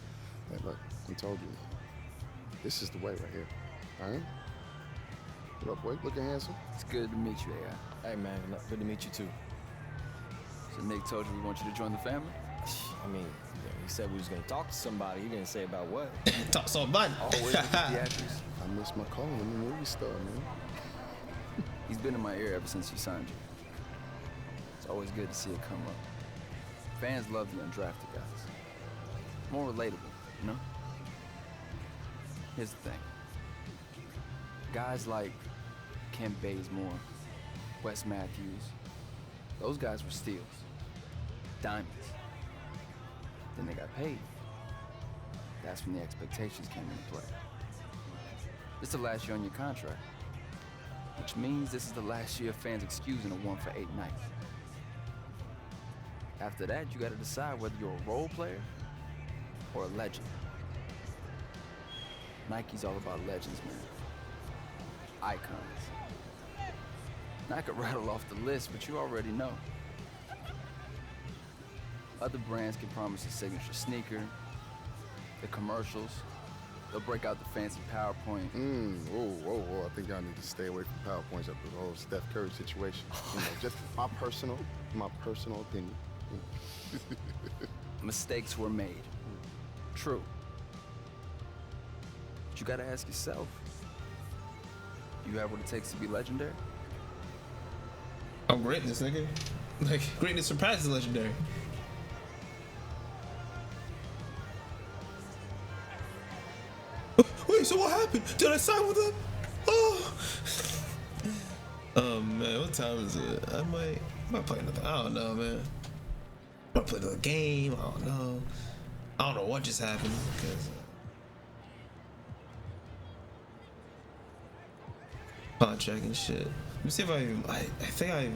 Hey, look, I told you, this is the way right here, all right? What up, boy? Looking handsome? It's good to meet you, AI. Hey, man, good to meet you, too. So Nick told you we want you to join the family? I mean, he said we was gonna talk to somebody. He didn't say about what. Talk to somebody. Always with the theatrics. I miss my calling in the movie star, man. He's been in my ear ever since he signed you. It's always good to see it come up. Fans love the undrafted guys. More relatable, you know? Here's the thing. Guys like Kent Bazemore, Wes Matthews, those guys were steals. Diamonds. Then they got paid. That's when the expectations came into play. This is the last year on your contract, which means this is the last year of fans excusing a 1 for 8 night. After that, you gotta decide whether you're a role player or a legend. Nike's all about legends, man. Icons. Now, I could rattle off the list, but you already know. Other brands can promise a signature sneaker, the commercials, they'll break out the fancy PowerPoint. Whoa. I think y'all need to stay away from PowerPoints after the whole Steph Curry situation. You know, just my personal opinion. Mistakes were made. True. But you gotta ask yourself, do you have what it takes to be legendary? Oh, greatness, nigga. Like, greatness surpasses legendary. Wait, so what happened? Did I sign with them? Oh. Oh man, what time is it? I might play another. I don't know, man. I might play another game. I don't know. I don't know what just happened because contract and shit. Let me see if I think I have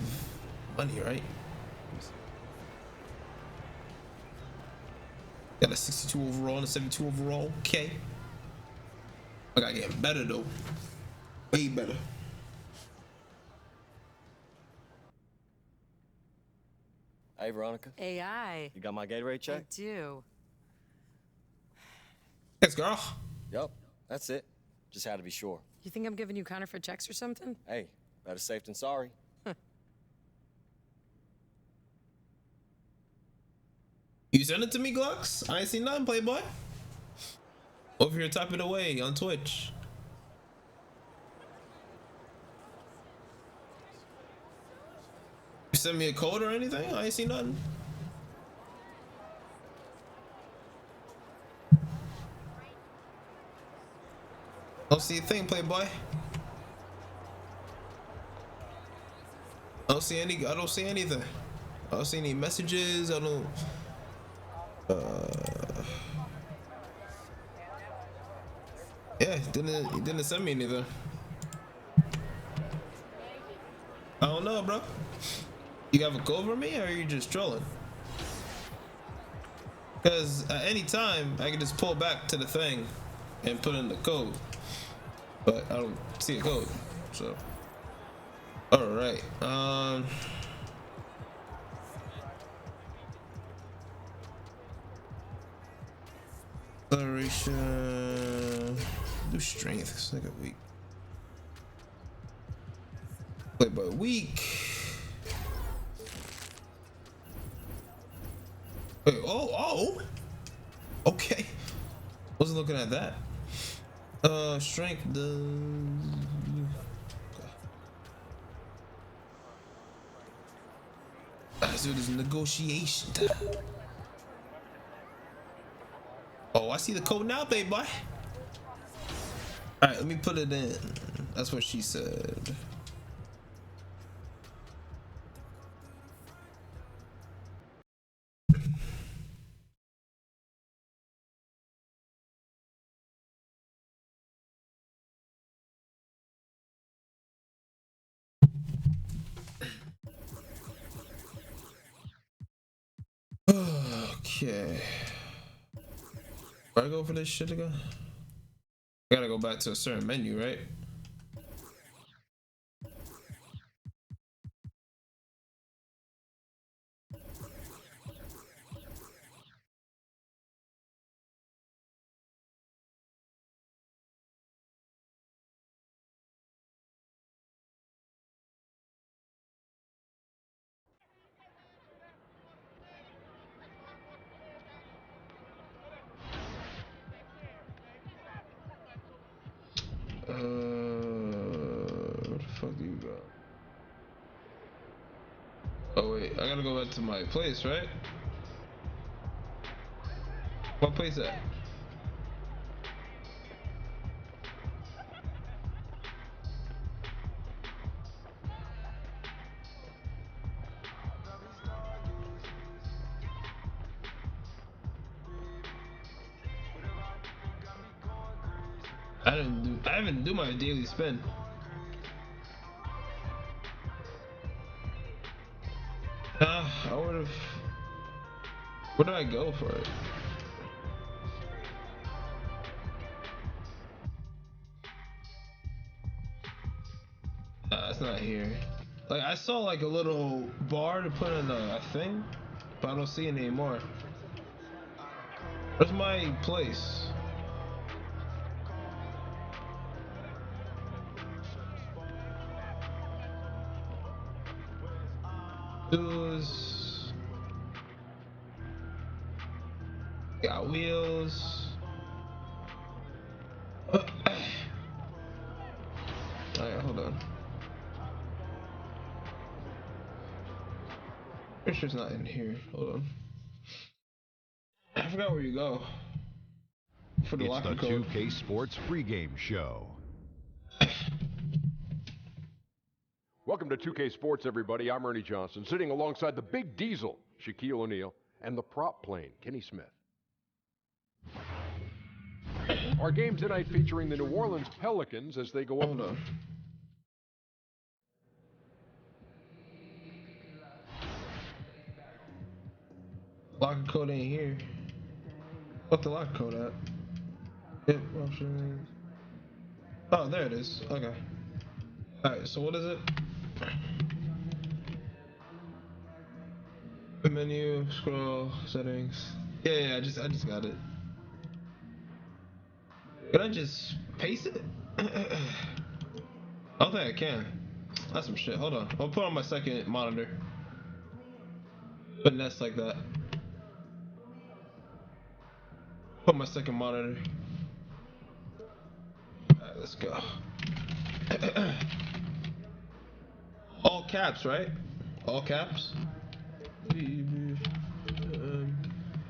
money, right? Got a 62 overall and a 72 overall. Okay. I gotta get better though. Way better. Hey, Veronica. AI. You got my Gatorade check? I do. Thanks, girl. Yup, that's it. Just had to be sure. You think I'm giving you counterfeit checks or something? Hey, better safe than sorry. You send it to me, Glocks? I ain't seen nothing, Playboy. Over here typing away on Twitch. You send me a code or anything? I ain't seen nothing. Don't see a thing, Playboy. I don't see anything. I don't see any messages. I don't. Yeah, he didn't send me anything. I don't know, bro. You have a code for me, or are you just trolling? Because at any time, I can just pull back to the thing and put in the code. But I don't see a code, so. All right. Acceleration. Do strength. It's like a week. Play by week. Wait, oh. Okay. Wasn't looking at that. Strength. So there's negotiation time. Oh, I see the code now, baby boy. All right, let me put it in. That's what she said. Okay. Where I go for this shit again? I gotta go back to a certain menu, right? Where the fuck do you go? Oh wait, I gotta go back to my place, right? What place at? I haven't do my daily spin. I would've. Where did I go for it? It's not here. Like I saw like a little bar to put in a thing, but I don't see it anymore. Where's my place? Shoes. Got wheels. Alright, hold on. Pretty sure it's not in here. Hold on. I forgot where you go. For the It's the locker code. 2K Sports pregame show. Welcome to 2K Sports, everybody. I'm Ernie Johnson, sitting alongside the Big Diesel, Shaquille O'Neal, and the prop plane, Kenny Smith. Our game tonight featuring the New Orleans Pelicans as they go up. Hold on. Locker code ain't here. What the locker code at? Hit options. Oh, there it is. Okay. Alright, so what is it? Menu, scroll, settings. Yeah, I just got it. Can I just paste it? I don't think I can. That's some shit. Hold on. I'll put on my second monitor. Finesse like that. Put my second monitor. Alright, let's go. All caps, right? All caps?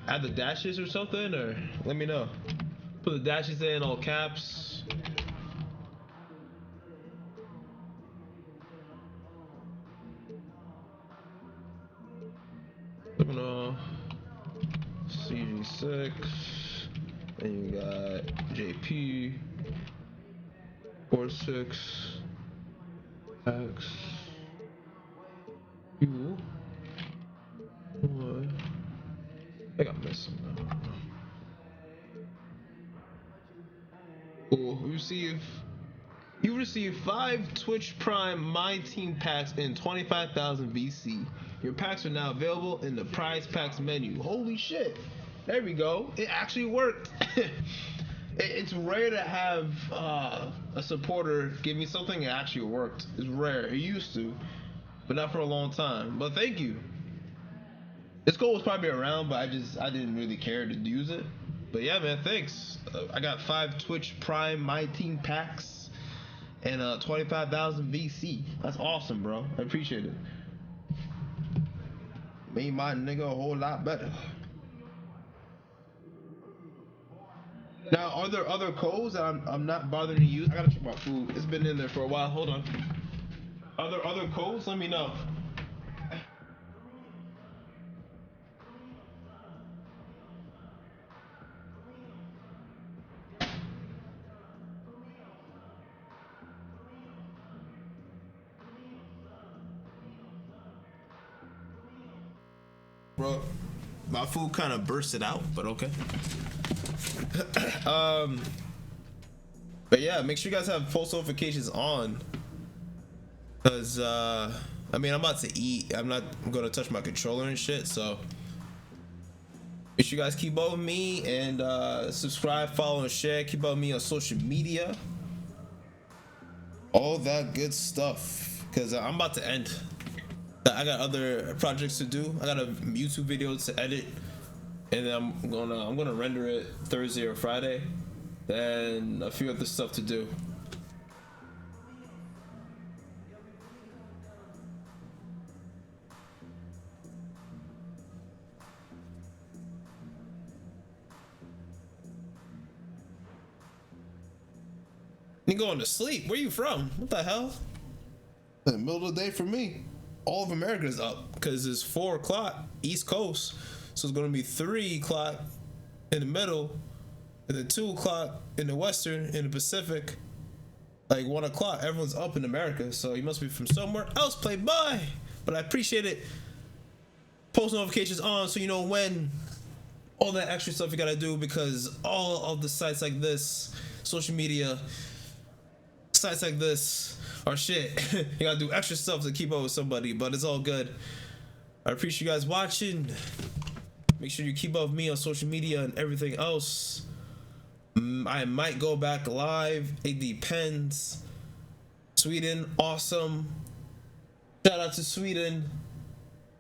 Add the dashes or something, or let me know. Put the dashes in all caps. CG6. Then you got JP. 46. X. U. What? I think I'm missing that. Cool. You receive 5 Twitch Prime My Team packs and 25,000 VC. Your packs are now available in the prize packs menu. Holy shit. There we go. It actually worked. It's rare to have a supporter give me something that actually worked. It's rare. It used to, but not for a long time. But thank you. This goal was probably around, but I didn't really care to use it. But yeah, man, thanks. I got 5 Twitch Prime My Team packs and 25,000 VC. That's awesome, bro. I appreciate it. Made my nigga a whole lot better. Now, are there other codes that I'm not bothering to use? I gotta check my food. It's been in there for a while. Hold on. Are there other codes? Let me know. Bro, My food kind of bursted out, but okay. But yeah, make sure you guys have post notifications on, because I mean, I'm about to eat. I'm not gonna touch my controller and shit, so make sure you guys keep up with me and subscribe, follow, and share. Keep up with me on social media, all that good stuff, because I'm about to end. I got other projects to do. I got a YouTube video to edit, and then I'm gonna render it Thursday or Friday, and a few other stuff to do. You going to sleep? Where you from? What the hell? In the middle of the day for me. All of America's up because it's 4 o'clock East Coast, so it's gonna be 3 o'clock in the middle, and then 2 o'clock in the Western, in the Pacific, like 1 o'clock. Everyone's up in America, so you must be from somewhere else. Playboy, but I appreciate it. Post notifications on so you know when. All that extra stuff you gotta do, because all of the sites like this, social media sites like this, or shit. You gotta do extra stuff to keep up with somebody, but it's all good. I appreciate you guys watching. Make sure you keep up with me on social media and everything else. I might go back live. It depends. Sweden, awesome. Shout out to Sweden.